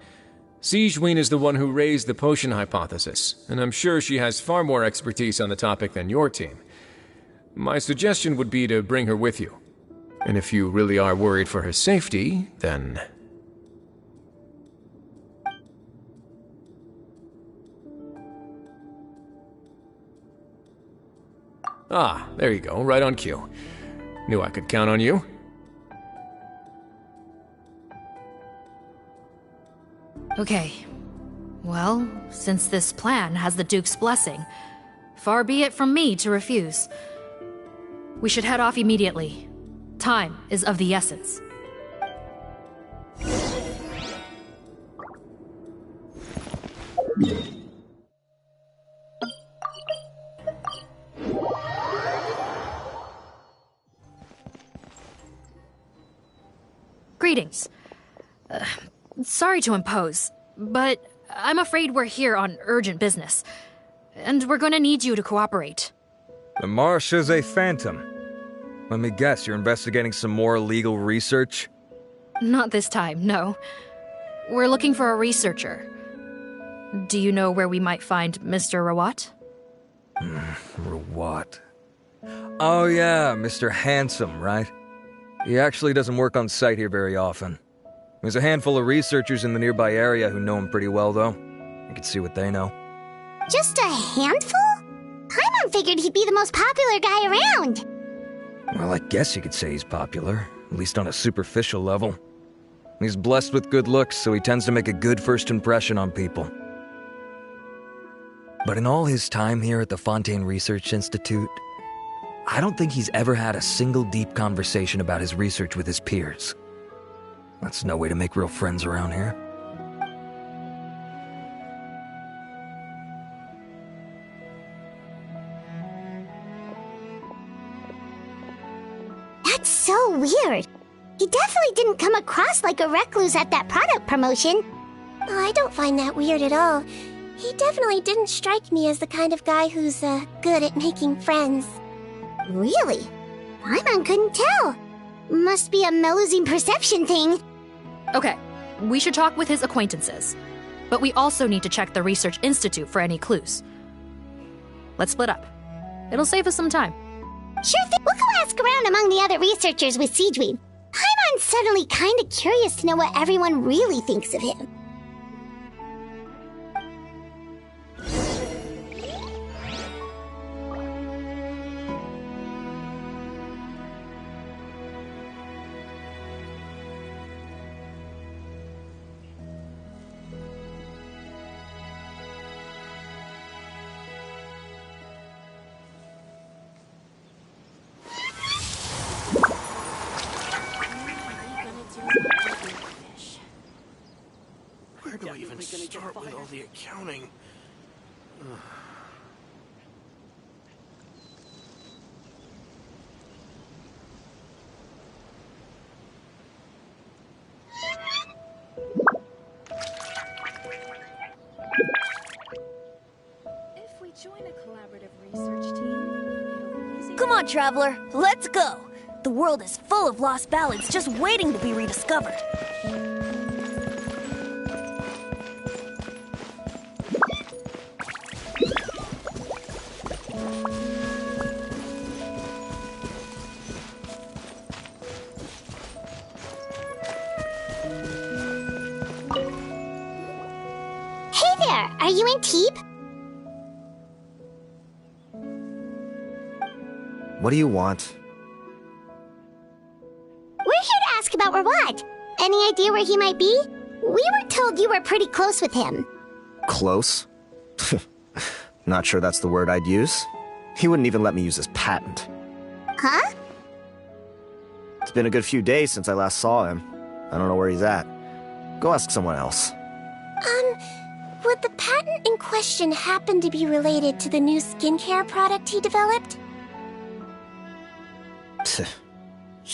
Sigewinne is the one who raised the potion hypothesis, and I'm sure she has far more expertise on the topic than your team. My suggestion would be to bring her with you. And if you really are worried for her safety, then... Ah, there you go, right on cue. Knew I could count on you. Okay. Well, since this plan has the Duke's blessing, far be it from me to refuse. We should head off immediately. Time is of the essence. Greetings. Sorry to impose, but I'm afraid we're here on urgent business, and we're gonna need you to cooperate. The Marechaussee Phantom. Let me guess, you're investigating some more illegal research? Not this time, no. We're looking for a researcher. Do you know where we might find Mr. Rawat? Rawat. Oh yeah, Mr. Handsome, right? He actually doesn't work on site here very often. There's a handful of researchers in the nearby area who know him pretty well, though. You can see what they know. Just a handful? Paimon figured he'd be the most popular guy around. Well, I guess you could say he's popular, at least on a superficial level. He's blessed with good looks, so he tends to make a good first impression on people. But in all his time here at the Fontaine Research Institute, I don't think he's ever had a single deep conversation about his research with his peers. That's no way to make real friends around here. That's so weird. He definitely didn't come across like a recluse at that product promotion. Oh, I don't find that weird at all. He definitely didn't strike me as the kind of guy who's, good at making friends. Really? Paimon couldn't tell. Must be a Melusine perception thing. Okay, we should talk with his acquaintances. But we also need to check the Research Institute for any clues. Let's split up. It'll save us some time. Sure thing. We'll go ask around among the other researchers with Sigewinne. Paimon's suddenly kinda curious to know what everyone really thinks of him. start with all the accounting? If we join a collaborative research team, Come on, Traveler, let's go! The world is full of lost ballads just waiting to be rediscovered. Hey there! Are you in Teep? What do you want? We're here to ask about Rawat. Any idea where he might be? We were told you were pretty close with him. Close? Not sure that's the word I'd use. He wouldn't even let me use his patent. Huh? It's been a good few days since I last saw him. I don't know where he's at. Go ask someone else. Would the patent in question happen to be related to the new skincare product he developed?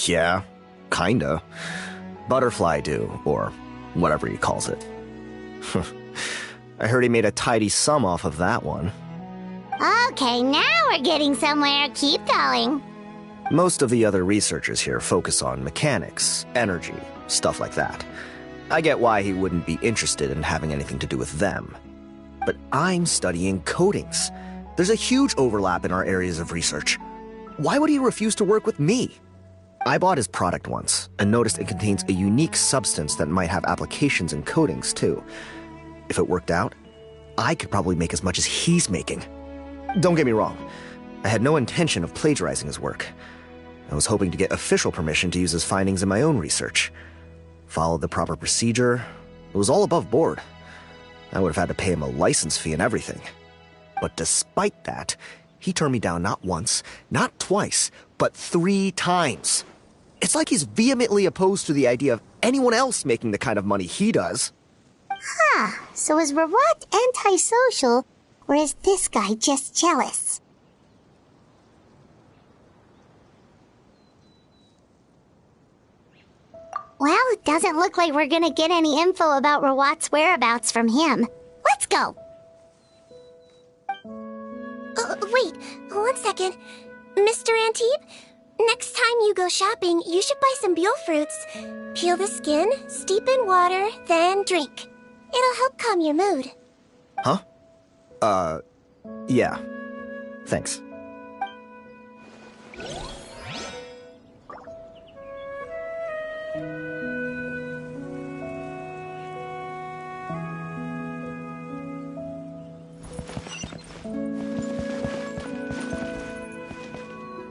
Yeah, kinda. Butterfly dew, or whatever he calls it. I heard he made a tidy sum off of that one. Okay, now we're getting somewhere. Keep going. Most of the other researchers here focus on mechanics, energy, stuff like that. I get why he wouldn't be interested in having anything to do with them. But I'm studying coatings. There's a huge overlap in our areas of research. Why would he refuse to work with me? I bought his product once and noticed it contains a unique substance that might have applications in coatings too. If it worked out, I could probably make as much as he's making. Don't get me wrong, I had no intention of plagiarizing his work. I was hoping to get official permission to use his findings in my own research. Followed the proper procedure. It was all above board. I would have had to pay him a license fee and everything. But despite that, he turned me down not once, not twice, but 3 times. It's like he's vehemently opposed to the idea of anyone else making the kind of money he does. Huh, so is Rawat antisocial, or is this guy just jealous? Well, it doesn't look like we're gonna get any info about Rawat's whereabouts from him. Let's go! Wait, 1 second. Mr. Antibes, next time you go shopping, you should buy some Buell fruits. Peel the skin, steep in water, then drink. It'll help calm your mood. Huh? Yeah. Thanks.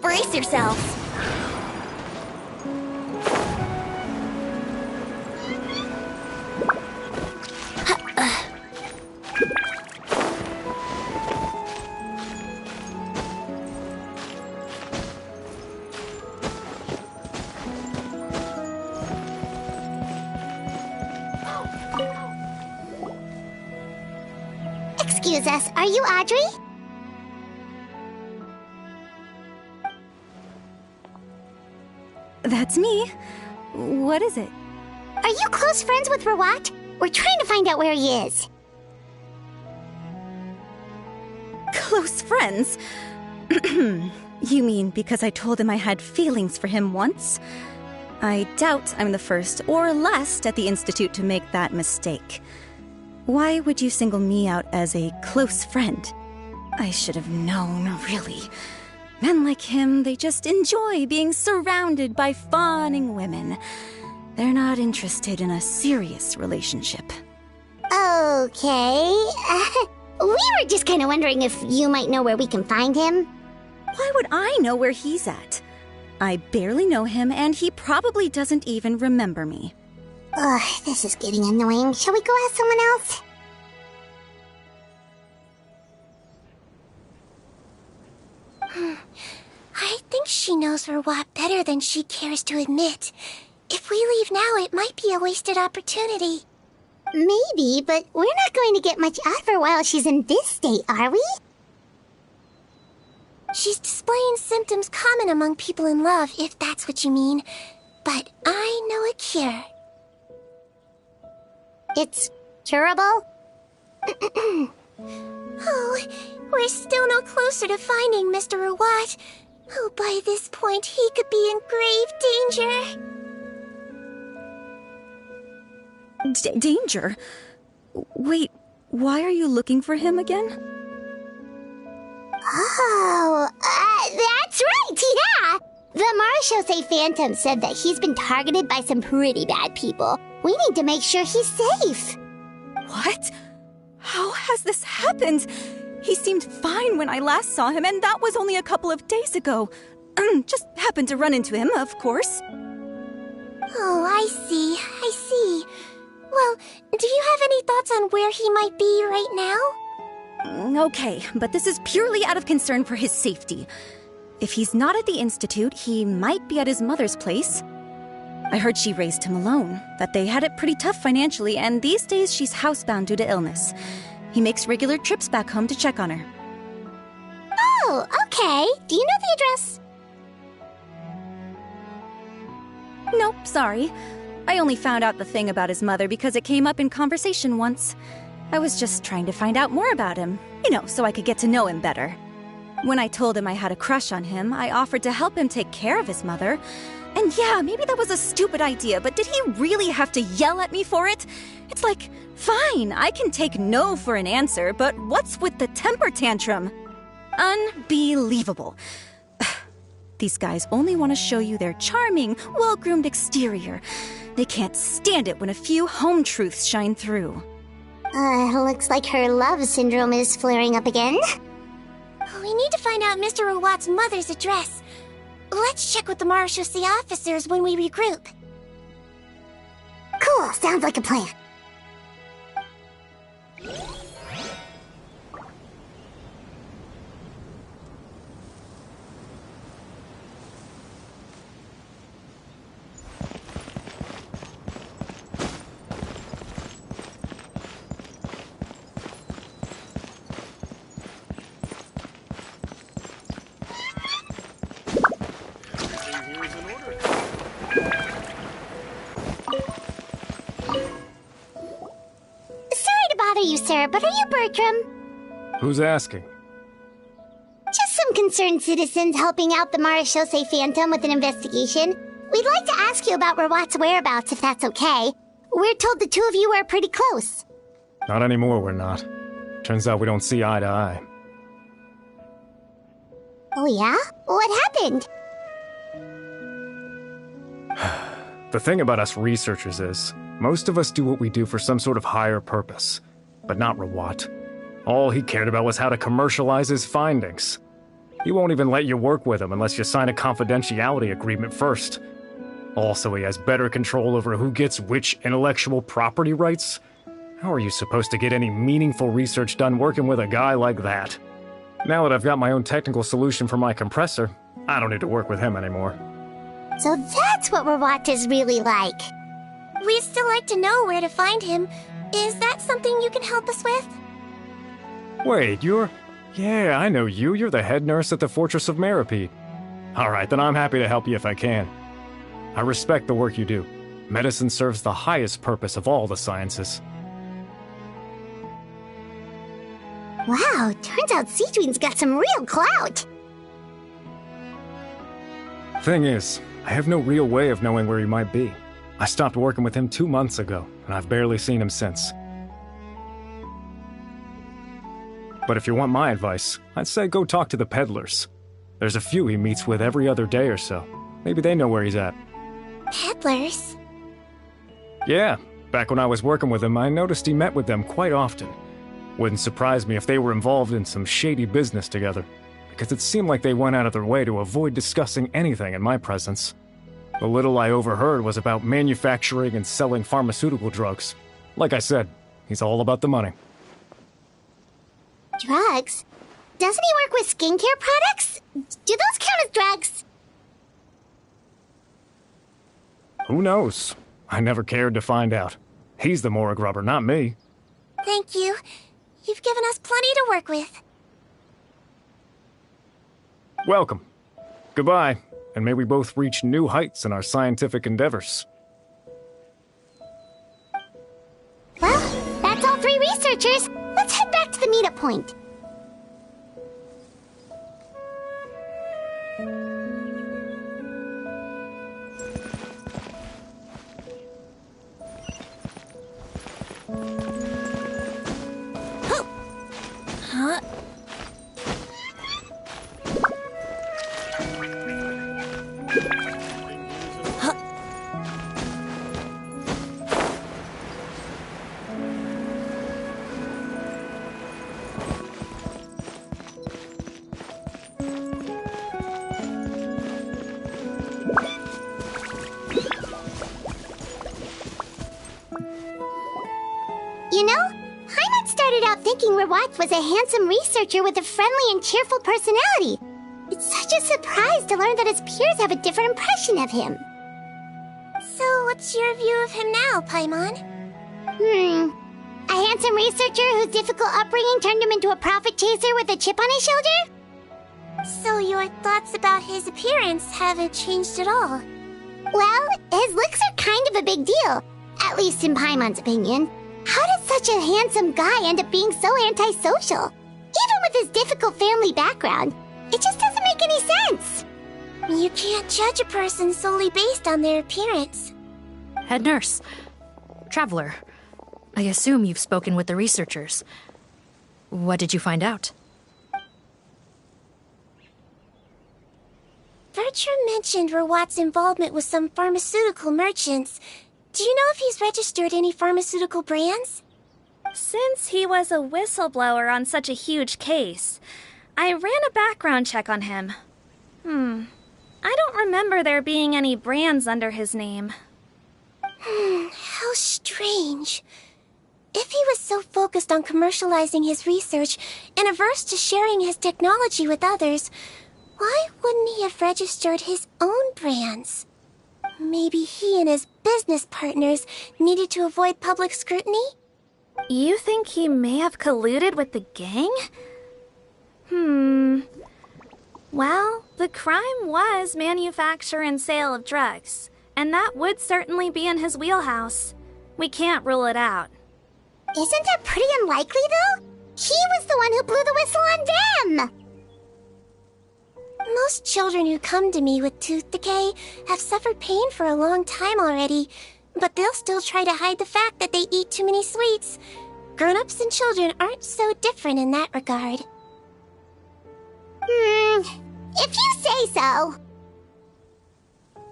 Brace yourselves. Excuse us, are you Audrey? That's me. What is it? Are you close friends with Rawat? We're trying to find out where he is. Close friends? You mean because I told him I had feelings for him once? I doubt I'm the first or last at the Institute to make that mistake. Why would you single me out as a close friend? I should have known, really. Men like him, they just enjoy being surrounded by fawning women. They're not interested in a serious relationship. Okay. We were just kind of wondering if you might know where we can find him. Why would I know where he's at? I barely know him, and he probably doesn't even remember me. Ugh, this is getting annoying. Shall we go ask someone else? I think she knows Rawat better than she cares to admit. If we leave now, it might be a wasted opportunity. Maybe, but we're not going to get much out of her while she's in this state, are we? She's displaying symptoms common among people in love, if that's what you mean. But I know a cure. It's curable? Oh, we're still no closer to finding Mr. Rawat. Oh, by this point, he could be in grave danger. Danger? Wait, why are you looking for him again? Oh, that's right, yeah! The Marechaussee Phantom said that he's been targeted by some pretty bad people. We need to make sure he's safe. What? How has this happened? He seemed fine when I last saw him, and that was only a couple of days ago. Just happened to run into him, of course. Oh, I see. Well, do you have any thoughts on where he might be right now? Okay, but this is purely out of concern for his safety. If he's not at the Institute, he might be at his mother's place. I heard she raised him alone, that they had it pretty tough financially, and these days she's housebound due to illness. He makes regular trips back home to check on her. Oh, okay. Do you know the address? Nope, sorry. I only found out the thing about his mother because it came up in conversation once. I was just trying to find out more about him, so I could get to know him better. When I told him I had a crush on him, I offered to help him take care of his mother. And yeah, maybe that was a stupid idea, but did he really have to yell at me for it? It's like, fine, I can take no for an answer, but what's with the temper tantrum? Unbelievable. These guys only want to show you their charming, well-groomed exterior. They can't stand it when a few home truths shine through. Looks like her love syndrome is flaring up again. We need to find out Mr. Rawat's mother's address. Let's check with the Marechaussee officers when we regroup. Cool, sounds like a plan. You, sir, but are you Bertram? Who's asking? Just some concerned citizens helping out the Marechaussee Phantom with an investigation. We'd like to ask you about Rawat's whereabouts, if that's okay. We're told the two of you are pretty close. Not anymore, we're not. Turns out we don't see eye to eye. Oh yeah? What happened? The thing about us researchers is, most of us do what we do for some sort of higher purpose. But not Rawat. All he cared about was how to commercialize his findings. He won't even let you work with him unless you sign a confidentiality agreement first. Also, he has better control over who gets which intellectual property rights. How are you supposed to get any meaningful research done working with a guy like that? Now that I've got my own technical solution for my compressor, I don't need to work with him anymore. So that's what Rawat is really like. We'd still like to know where to find him. Is that something you can help us with? Wait, you're... Yeah, I know you. You're the head nurse at the Fortress of Meropide. Alright, then I'm happy to help you if I can. I respect the work you do. Medicine serves the highest purpose of all the sciences. Wow, turns out Sejuin's got some real clout. Thing is, I have no real way of knowing where he might be. I stopped working with him 2 months ago, and I've barely seen him since. But if you want my advice, I'd say go talk to the peddlers. There's a few he meets with every other day or so. Maybe they know where he's at. Peddlers? Yeah, back when I was working with him, I noticed he met with them quite often. Wouldn't surprise me if they were involved in some shady business together, because it seemed like they went out of their way to avoid discussing anything in my presence. The little I overheard was about manufacturing and selling pharmaceutical drugs. Like I said, he's all about the money. Drugs? Doesn't he work with skincare products? Do those count as drugs? Who knows? I never cared to find out. He's the Morag rubber, not me. Thank you. You've given us plenty to work with. Welcome. Goodbye, and may we both reach new heights in our scientific endeavors. Well, that's all 3 researchers. Let's head back to the meetup point. Huh? You know, Paimon started out thinking Rawat was a handsome researcher with a friendly and cheerful personality. It's such a surprise to learn that his peers have a different impression of him. So, what's your view of him now, Paimon? A handsome researcher whose difficult upbringing turned him into a profit chaser with a chip on his shoulder? So your thoughts about his appearance haven't changed at all? Well, his looks are kind of a big deal, at least in Paimon's opinion. How did such a handsome guy end up being so antisocial? Even with his difficult family background, it just doesn't make any sense. You can't judge a person solely based on their appearance. Head nurse. Traveler. I assume you've spoken with the researchers. What did you find out? Bertram mentioned Rawat's involvement with some pharmaceutical merchants. Do you know if he's registered any pharmaceutical brands? Since he was a whistleblower on such a huge case, I ran a background check on him. I don't remember there being any brands under his name. How strange. If he was so focused on commercializing his research and averse to sharing his technology with others, why wouldn't he have registered his own brands? Maybe he and his business partners needed to avoid public scrutiny? You think he may have colluded with the gang? Well, the crime was manufacture and sale of drugs, and that would certainly be in his wheelhouse. We can't rule it out. Isn't that pretty unlikely, though? He was the one who blew the whistle on them! Most children who come to me with tooth decay have suffered pain for a long time already, but they'll still try to hide the fact that they eat too many sweets. Grown-ups and children aren't so different in that regard. If you say so.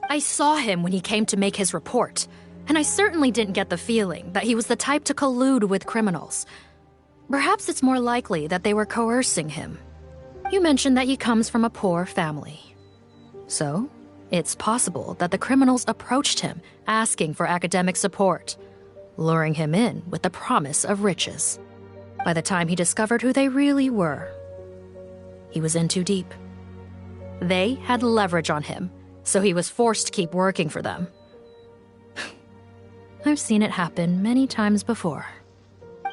I saw him when he came to make his report, and I certainly didn't get the feeling that he was the type to collude with criminals. Perhaps it's more likely that they were coercing him. You mentioned that he comes from a poor family. So, it's possible that the criminals approached him asking for academic support, luring him in with the promise of riches. By the time he discovered who they really were, he was in too deep. They had leverage on him, so he was forced to keep working for them. I've seen it happen many times before.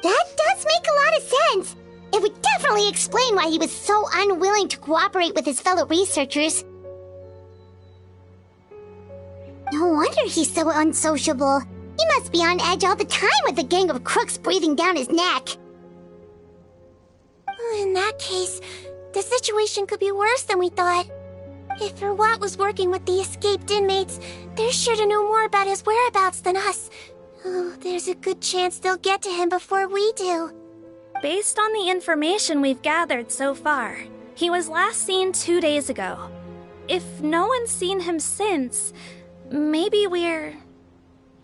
That does make a lot of sense. It would definitely explain why he was so unwilling to cooperate with his fellow researchers. No wonder he's so unsociable. He must be on edge all the time with a gang of crooks breathing down his neck. In that case, the situation could be worse than we thought. If Rawat was working with the escaped inmates, they're sure to know more about his whereabouts than us. Oh, there's a good chance they'll get to him before we do. Based on the information we've gathered so far, he was last seen 2 days ago. If no one's seen him since, maybe we're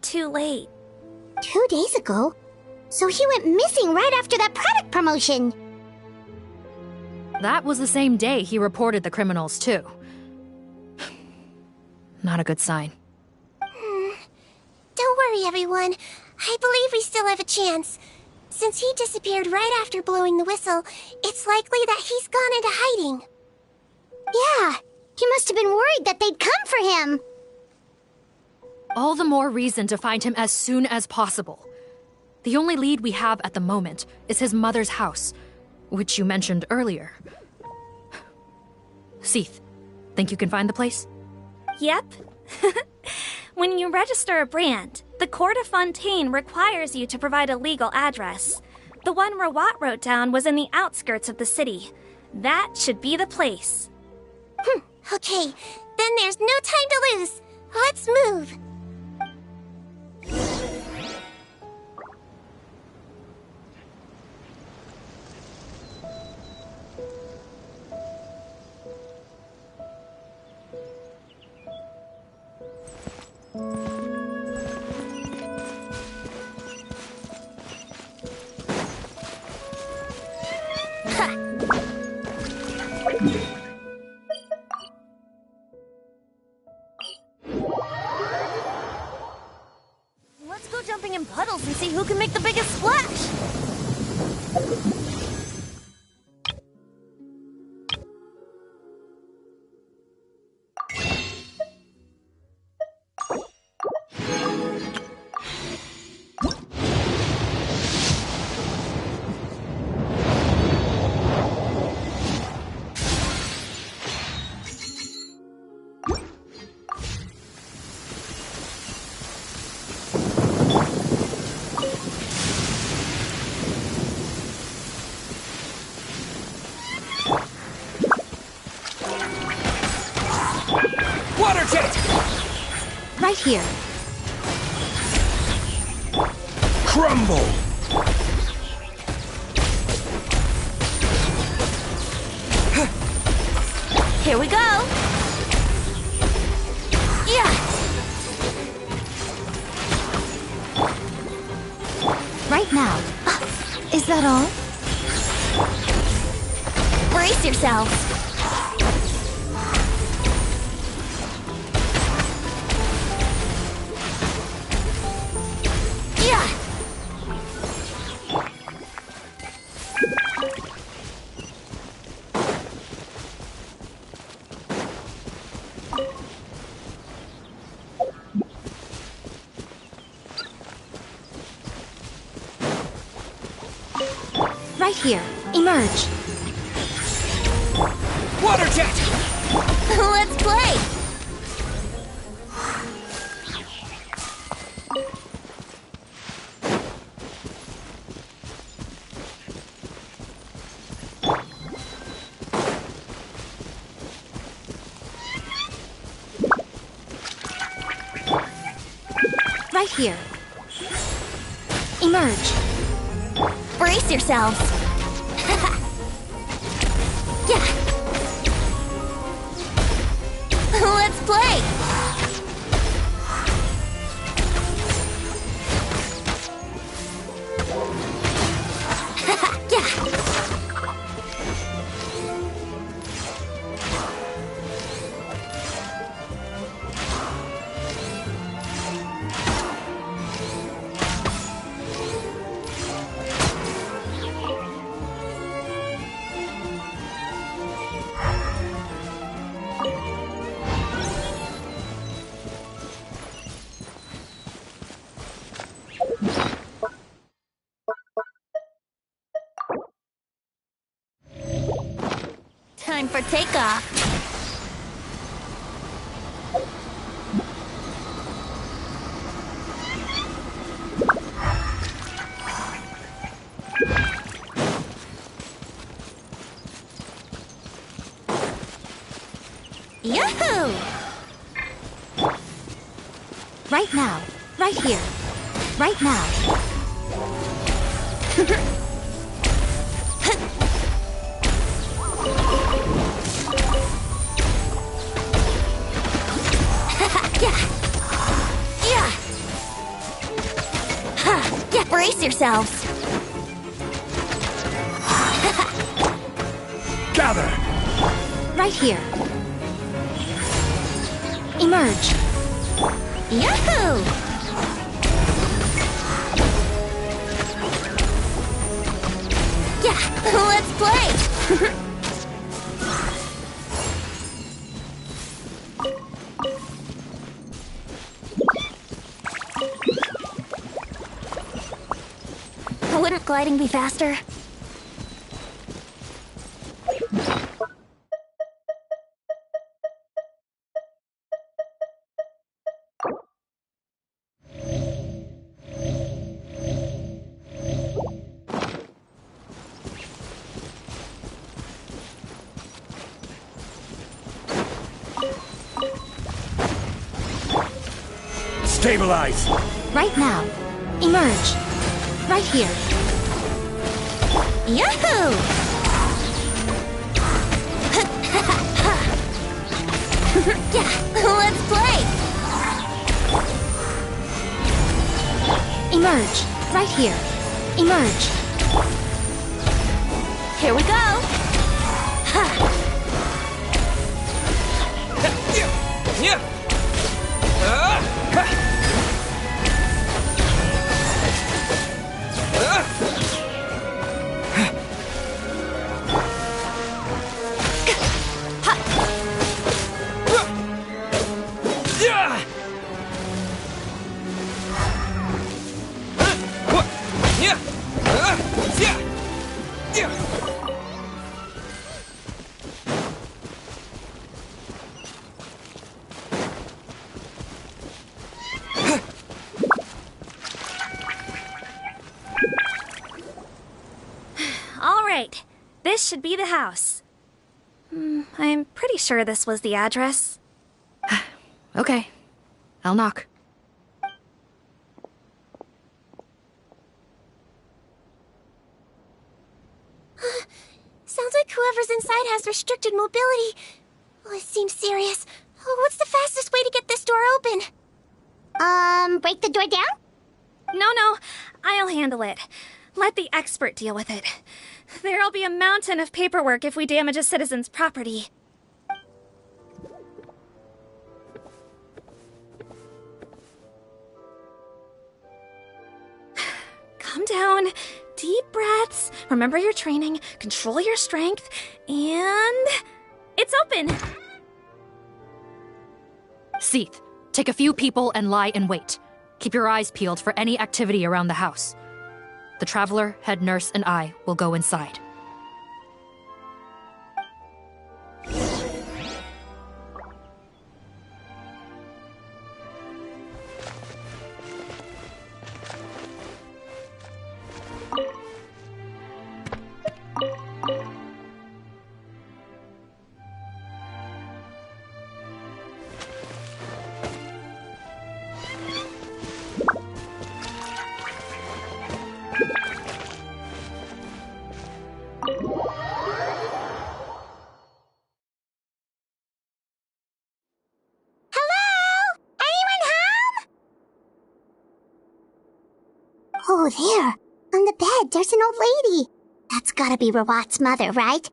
too late. 2 days ago? So he went missing right after that product promotion. That was the same day he reported the criminals, too. Not a good sign. Don't worry, everyone. I believe we still have a chance. Since he disappeared right after blowing the whistle, it's likely that he's gone into hiding. Yeah, he must have been worried that they'd come for him. All the more reason to find him as soon as possible. The only lead we have at the moment is his mother's house, which you mentioned earlier. Seath, think you can find the place? Yep. When you register a brand, the Court of Fontaine requires you to provide a legal address. The one Rawat wrote down was in the outskirts of the city. That should be the place. Okay, then there's no time to lose. Let's move. Let's go jumping in puddles and see who can make the biggest splash! Right here. Crumble! Here we go! Yeah! Right now. Is that all? Brace yourselves. Right here. Emerge. Water jet! Let's play! Right here. Emerge. Brace yourselves. Yeah. Let's play. Yeah. Time for takeoff. Yahoo! Right now. Right here. Right now. Brace yourselves. Gather! Right here. Emerge. Yahoo! Yeah, let's play! gliding be faster? Stabilize! Right now. Emerge. Right here. Yahoo! Let's play! Emerge. Right here. Emerge. Here we go! Alright, this should be the house. I'm pretty sure this was the address. Okay. I'll knock. Sounds like whoever's inside has restricted mobility. Oh, it seems serious. Oh, what's the fastest way to get this door open? Break the door down? No, I'll handle it. Let the expert deal with it. There'll be a mountain of paperwork if we damage a citizen's property. Calm down. Deep breaths. Remember your training. Control your strength. And... it's open! Seath, take a few people and lie in wait. Keep your eyes peeled for any activity around the house. The Traveler, Head Nurse, and I will go inside. Oh, there. On the bed, there's an old lady. That's gotta be Rawat's mother, right?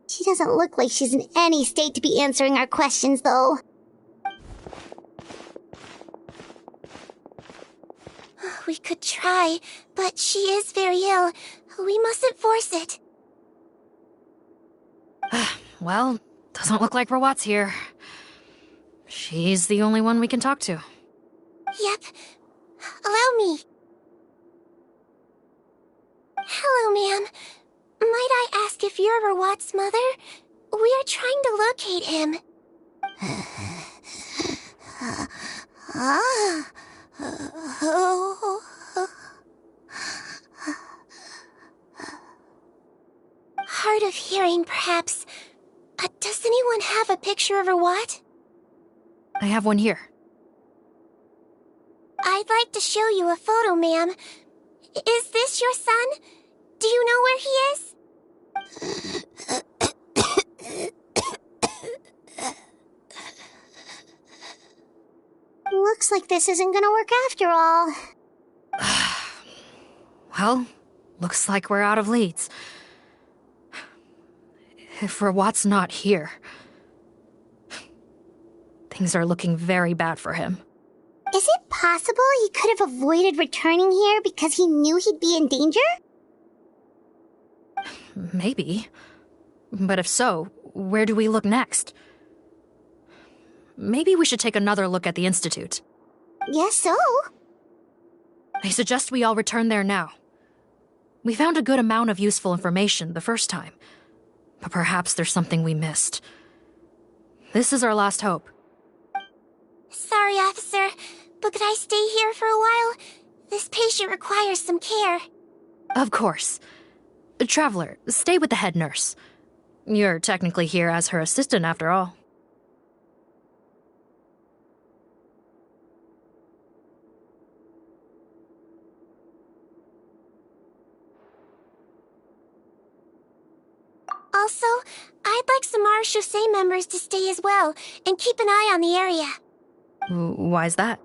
She doesn't look like she's in any state to be answering our questions, though. We could try, but she is very ill. We mustn't force it. Well, doesn't look like Rawat's here. She's the only one we can talk to. Yep. Allow me. Hello, ma'am. Might I ask if you're Rawat's mother? We are trying to locate him. Hard of hearing, perhaps. Does anyone have a picture of Rawat? I have one here. I'd like to show you a photo, ma'am. Is this your son? Do you know where he is? Looks like this isn't gonna work after all. Well, looks like we're out of leads. If Rawat's not here, things are looking very bad for him. Is it possible he could have avoided returning here because he knew he'd be in danger? Maybe. But if so, where do we look next? Maybe we should take another look at the Institute. Yes, so. I suggest we all return there now. We found a good amount of useful information the first time, but perhaps there's something we missed. This is our last hope. Sorry, officer, but could I stay here for a while? This patient requires some care. Of course. Traveler, stay with the head nurse. You're technically here as her assistant after all. Also, I'd like some Marechaussee members to stay as well, and keep an eye on the area. Why's that?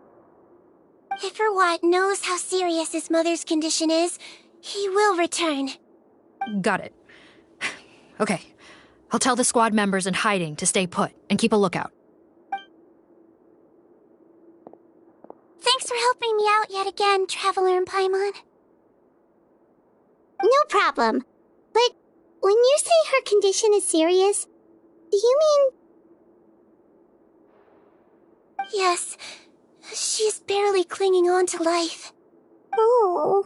If Erwat knows how serious his mother's condition is, he will return. Got it. Okay, I'll tell the squad members in hiding to stay put and keep a lookout. Thanks for helping me out yet again, Traveler and Paimon. No problem. But when you say her condition is serious, do you mean... Yes, she's barely clinging on to life. Oh.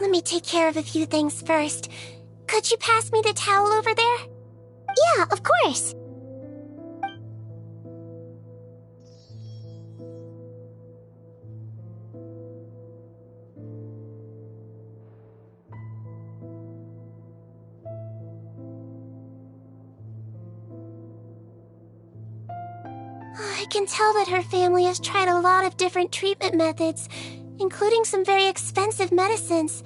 Let me take care of a few things first. Could you pass me the towel over there? Yeah, of course. I can tell that her family has tried a lot of different treatment methods, including some very expensive medicines.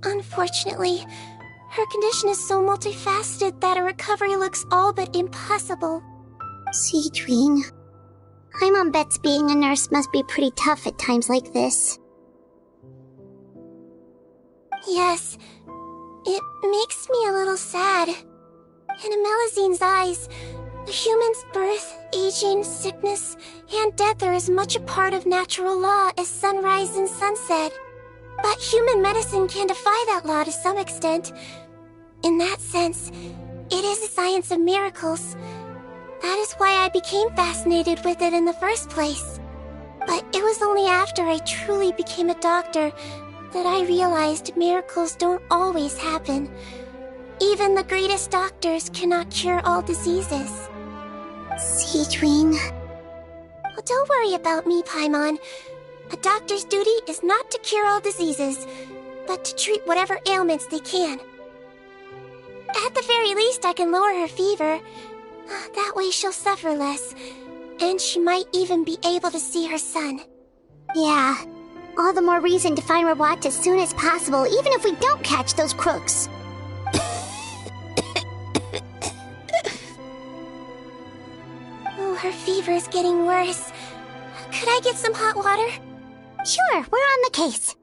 Unfortunately, her condition is so multifaceted that a recovery looks all but impossible. Seedwing. Paimon bets being a nurse must be pretty tough at times like this. Yes, it makes me a little sad. In Amelizine's eyes, a human's birth, aging, sickness, and death are as much a part of natural law as sunrise and sunset. But human medicine can defy that law to some extent. In that sense, it is a science of miracles. That is why I became fascinated with it in the first place. But it was only after I truly became a doctor that I realized miracles don't always happen. Even the greatest doctors cannot cure all diseases. Seedwing. Well, don't worry about me, Paimon. A doctor's duty is not to cure all diseases, but to treat whatever ailments they can. At the very least, I can lower her fever. That way she'll suffer less, and she might even be able to see her son. Yeah, all the more reason to find Rawat as soon as possible, even if we don't catch those crooks. Oh, her fever is getting worse. Could I get some hot water? Sure, we're on the case.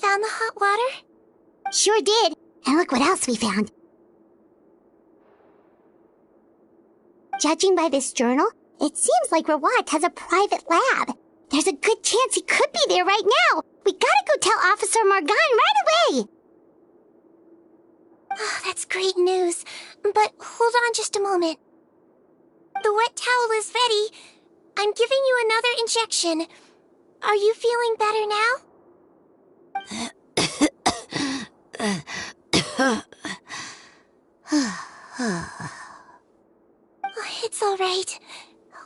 Found the hot water? Sure did. And look what else we found. Judging by this journal, it seems like Rawat has a private lab. There's a good chance he could be there right now. We gotta go tell Officer Morgan right away. Oh, that's great news. But hold on just a moment. The wet towel is ready. I'm giving you another injection. Are you feeling better now? It's all right.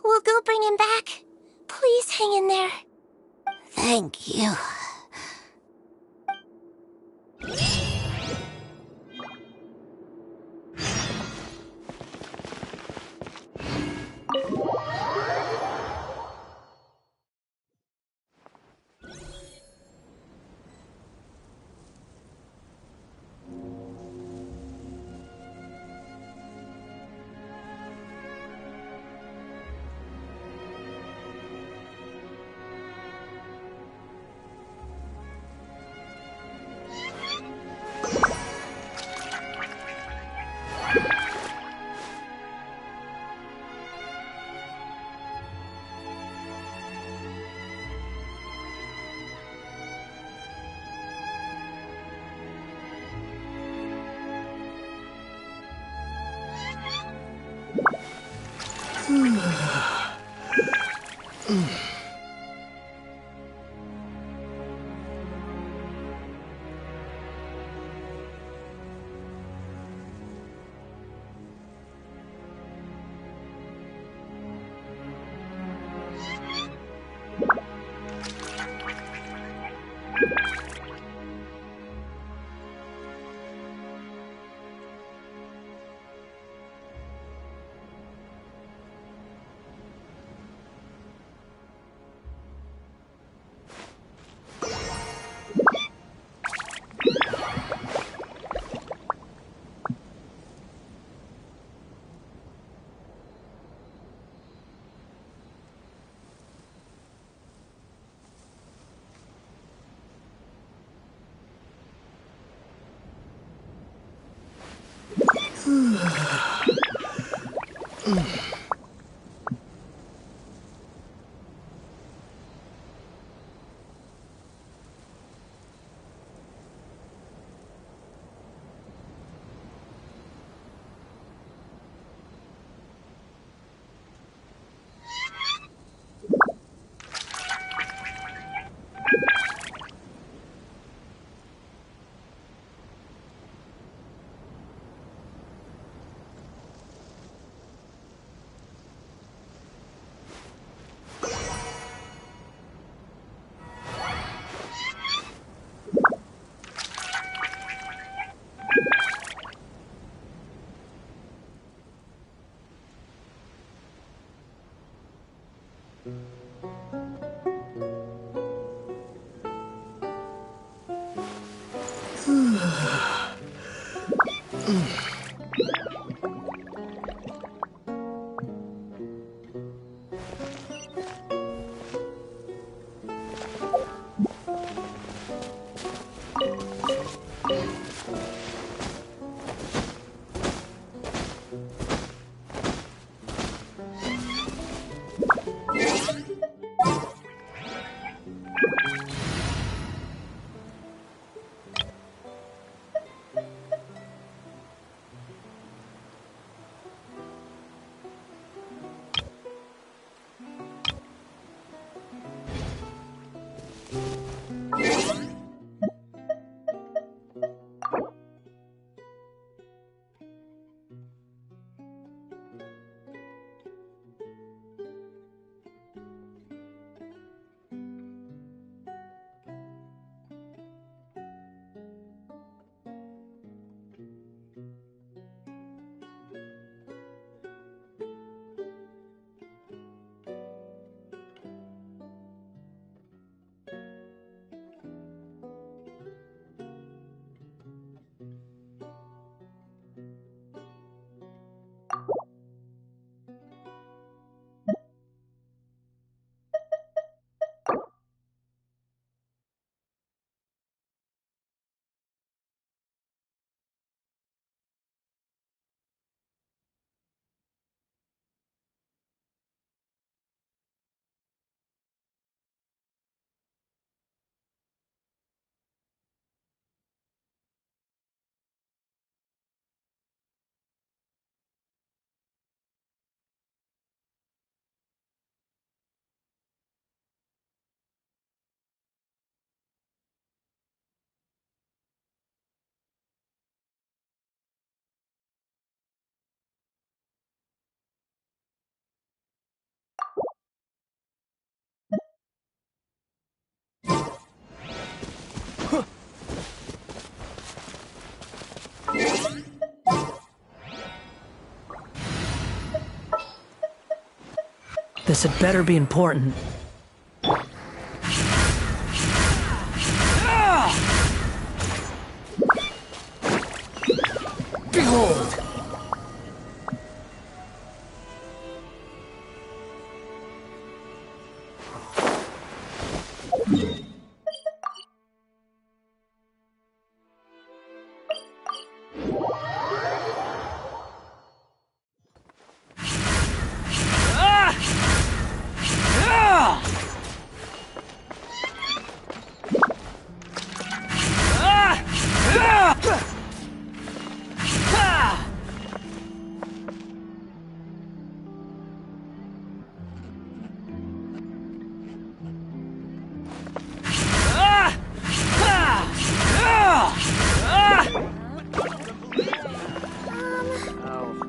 We'll go bring him back. Please hang in there. Thank you. This had better be important. Behold!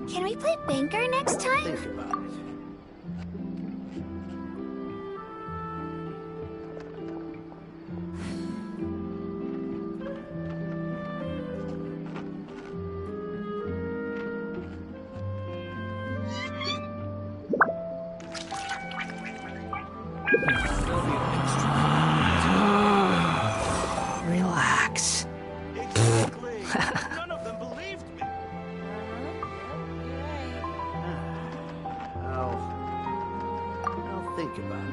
Can we play Banker next time? Relax. I'll think about it.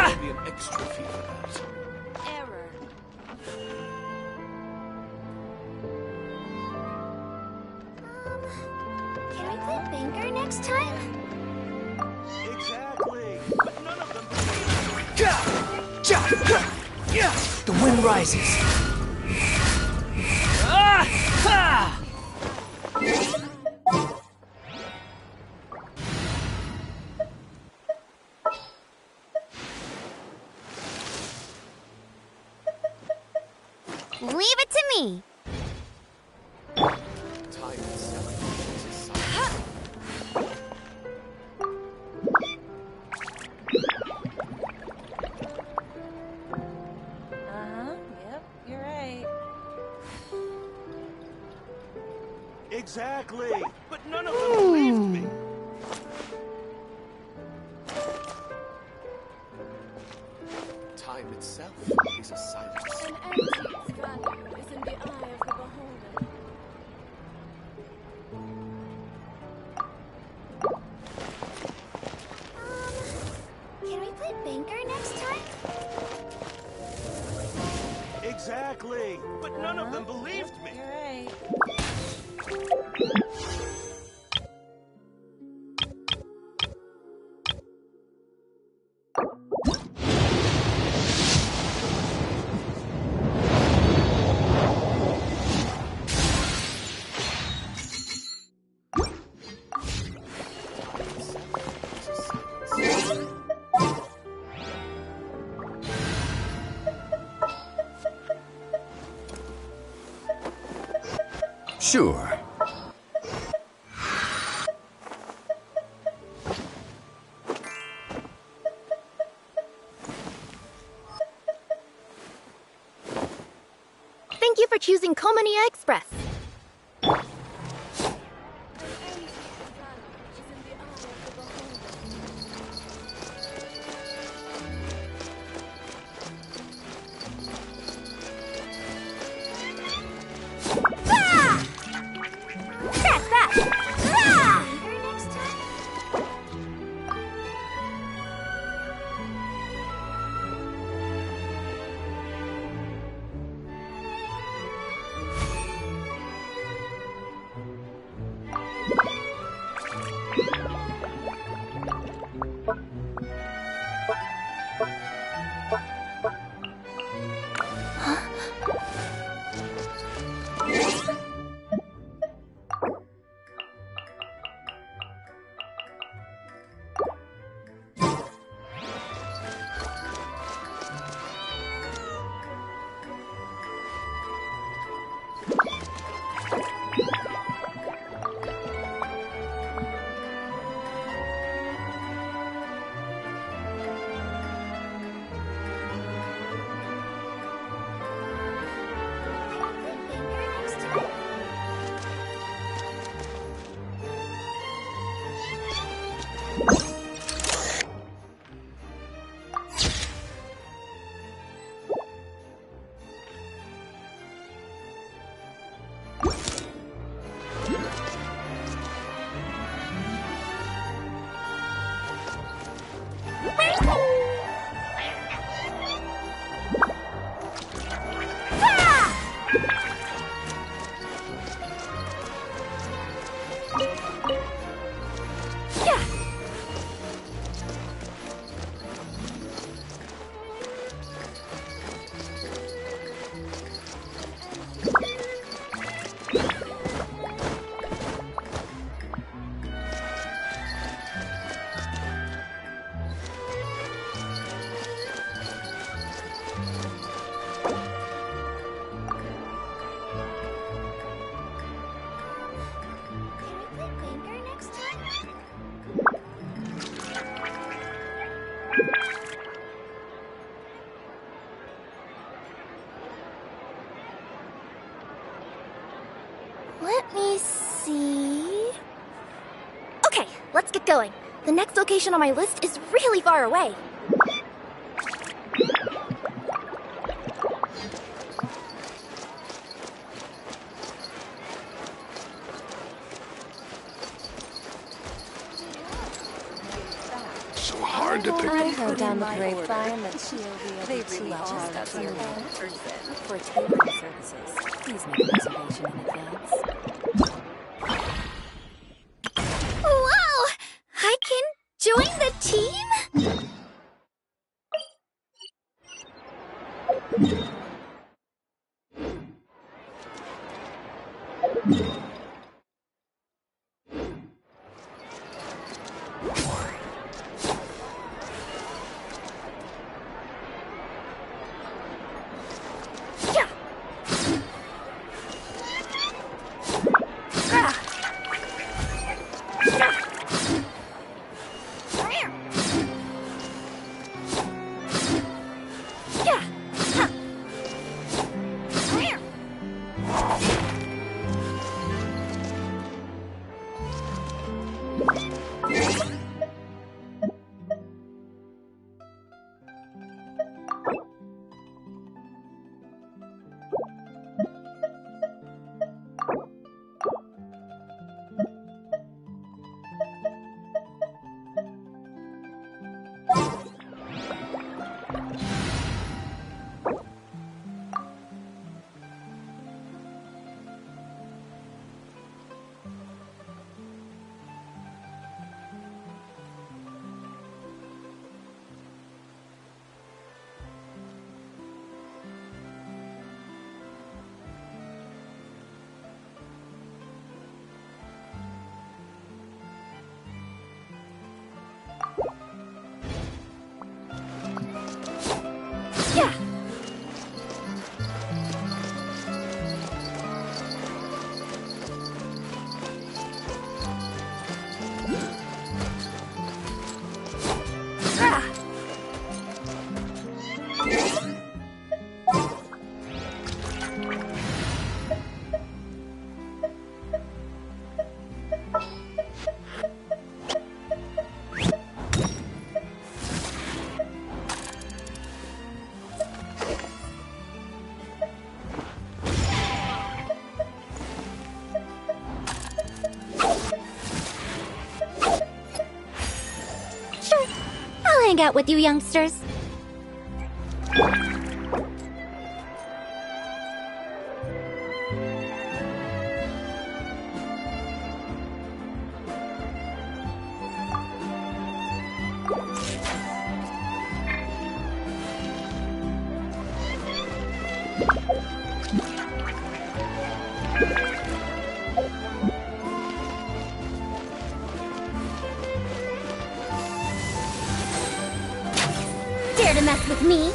Maybe an extra fee for that. Error. Can we play Banker next time? Exactly. But none of them The wind rises. Leave it to me. Yep, you're right. Exactly. But none of them believed me. time itself is a silence. An antique's value is in the eye of the beholder. Can we play banker next time? Exactly! But none of them believed me! You're right. Sure. Thank you for choosing Comania Express. That's that! Banker next time? Let me see. Okay, let's get going. The next location on my list is really far away. So hard to pick I up. heard down the grapevine that they really are For tailoring services, please make a reservation in advance. Whoa! I can join the team? hang out with you youngsters. Dare to mess with me?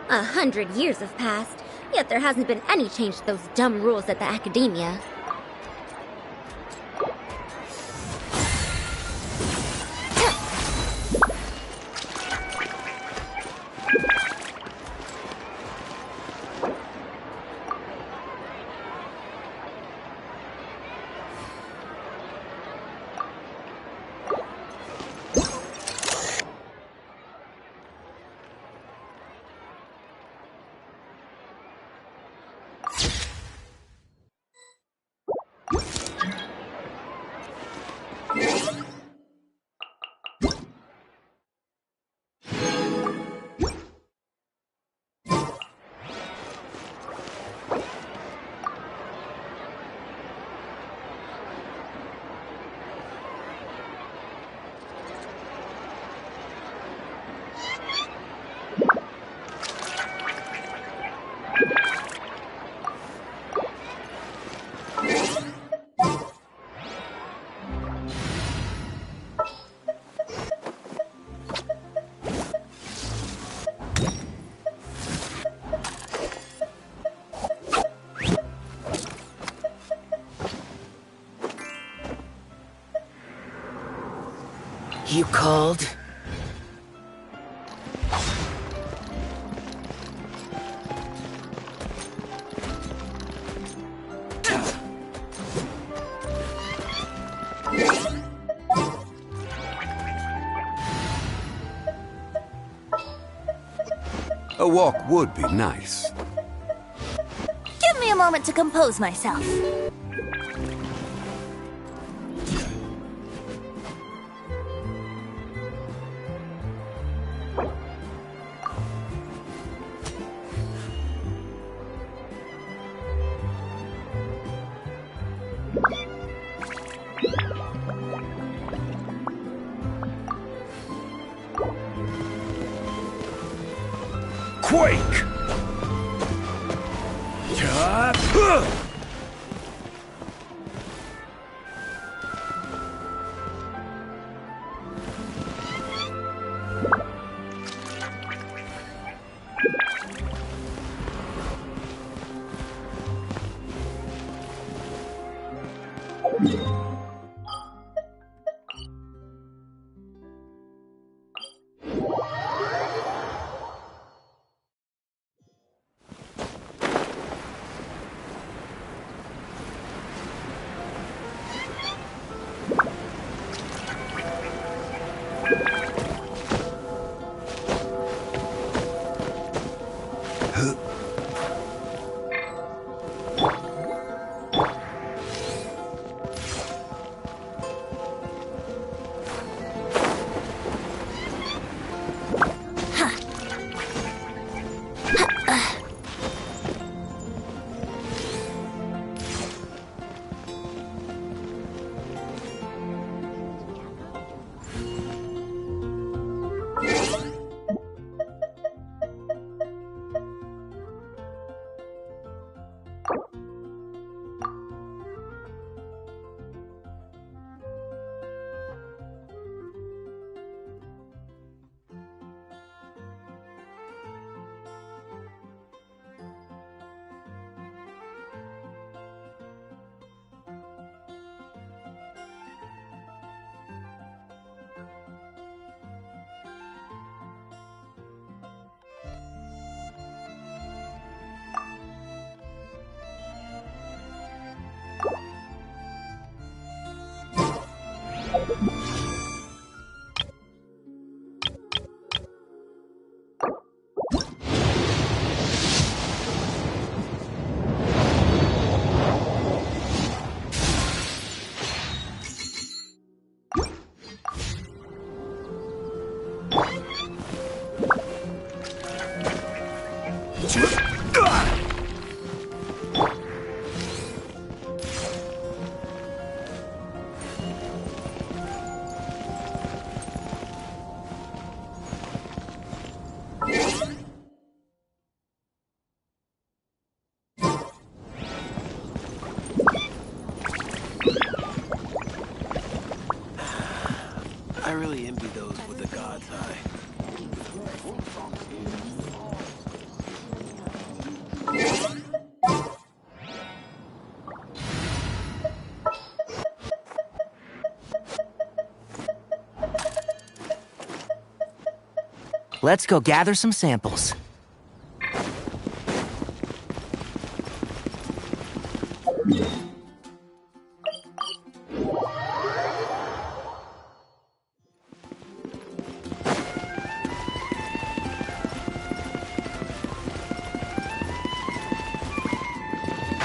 100 years have passed, yet there hasn't been any change to those dumb rules at the academia. You called? A walk would be nice. Give me a moment to compose myself. Quake! I really envy those with the God's eye. Let's go gather some samples.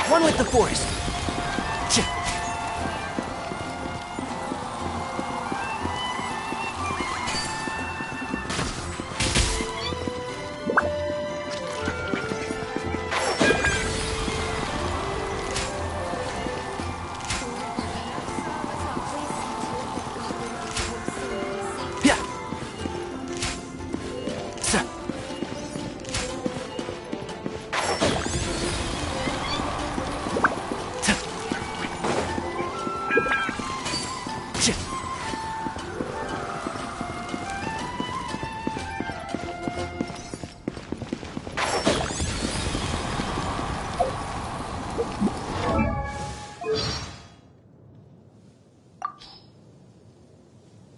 One with the forest.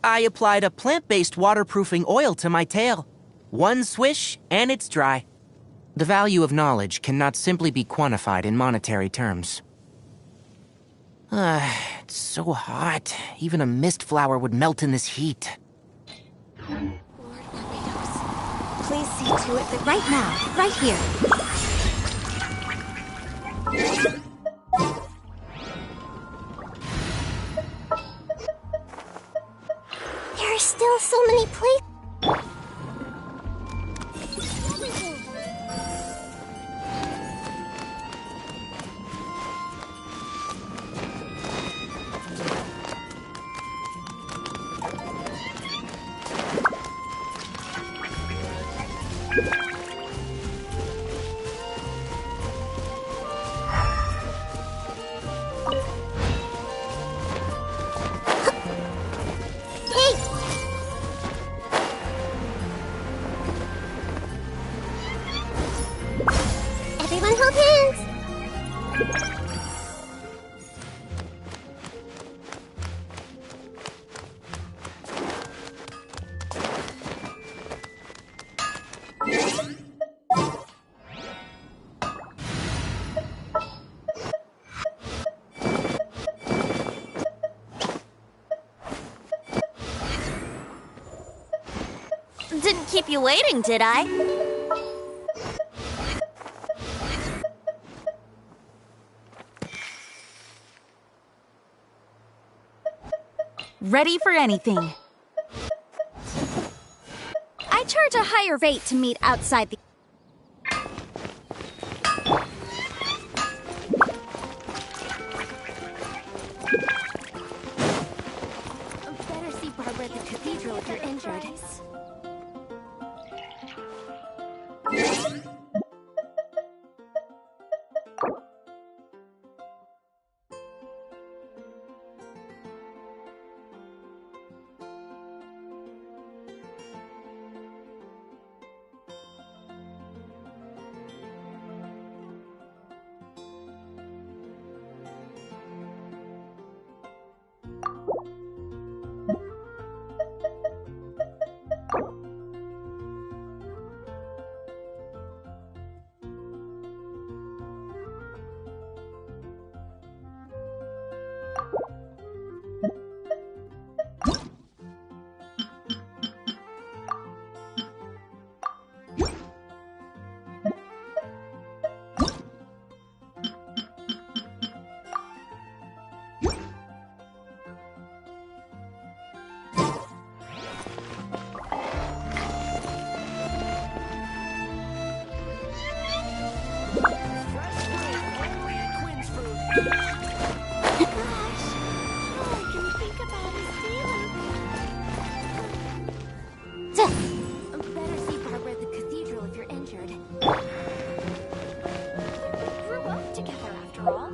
I applied a plant-based waterproofing oil to my tail. One swish, and it's dry. The value of knowledge cannot simply be quantified in monetary terms. It's so hot. Even a mist flower would melt in this heat. Please see to it that right now, right here. There are still so many places. Everyone hold hands! Didn't keep you waiting, did I? Ready for anything. I charge a higher rate to meet outside the... Better see Barbara at the cathedral if you're injured. after all.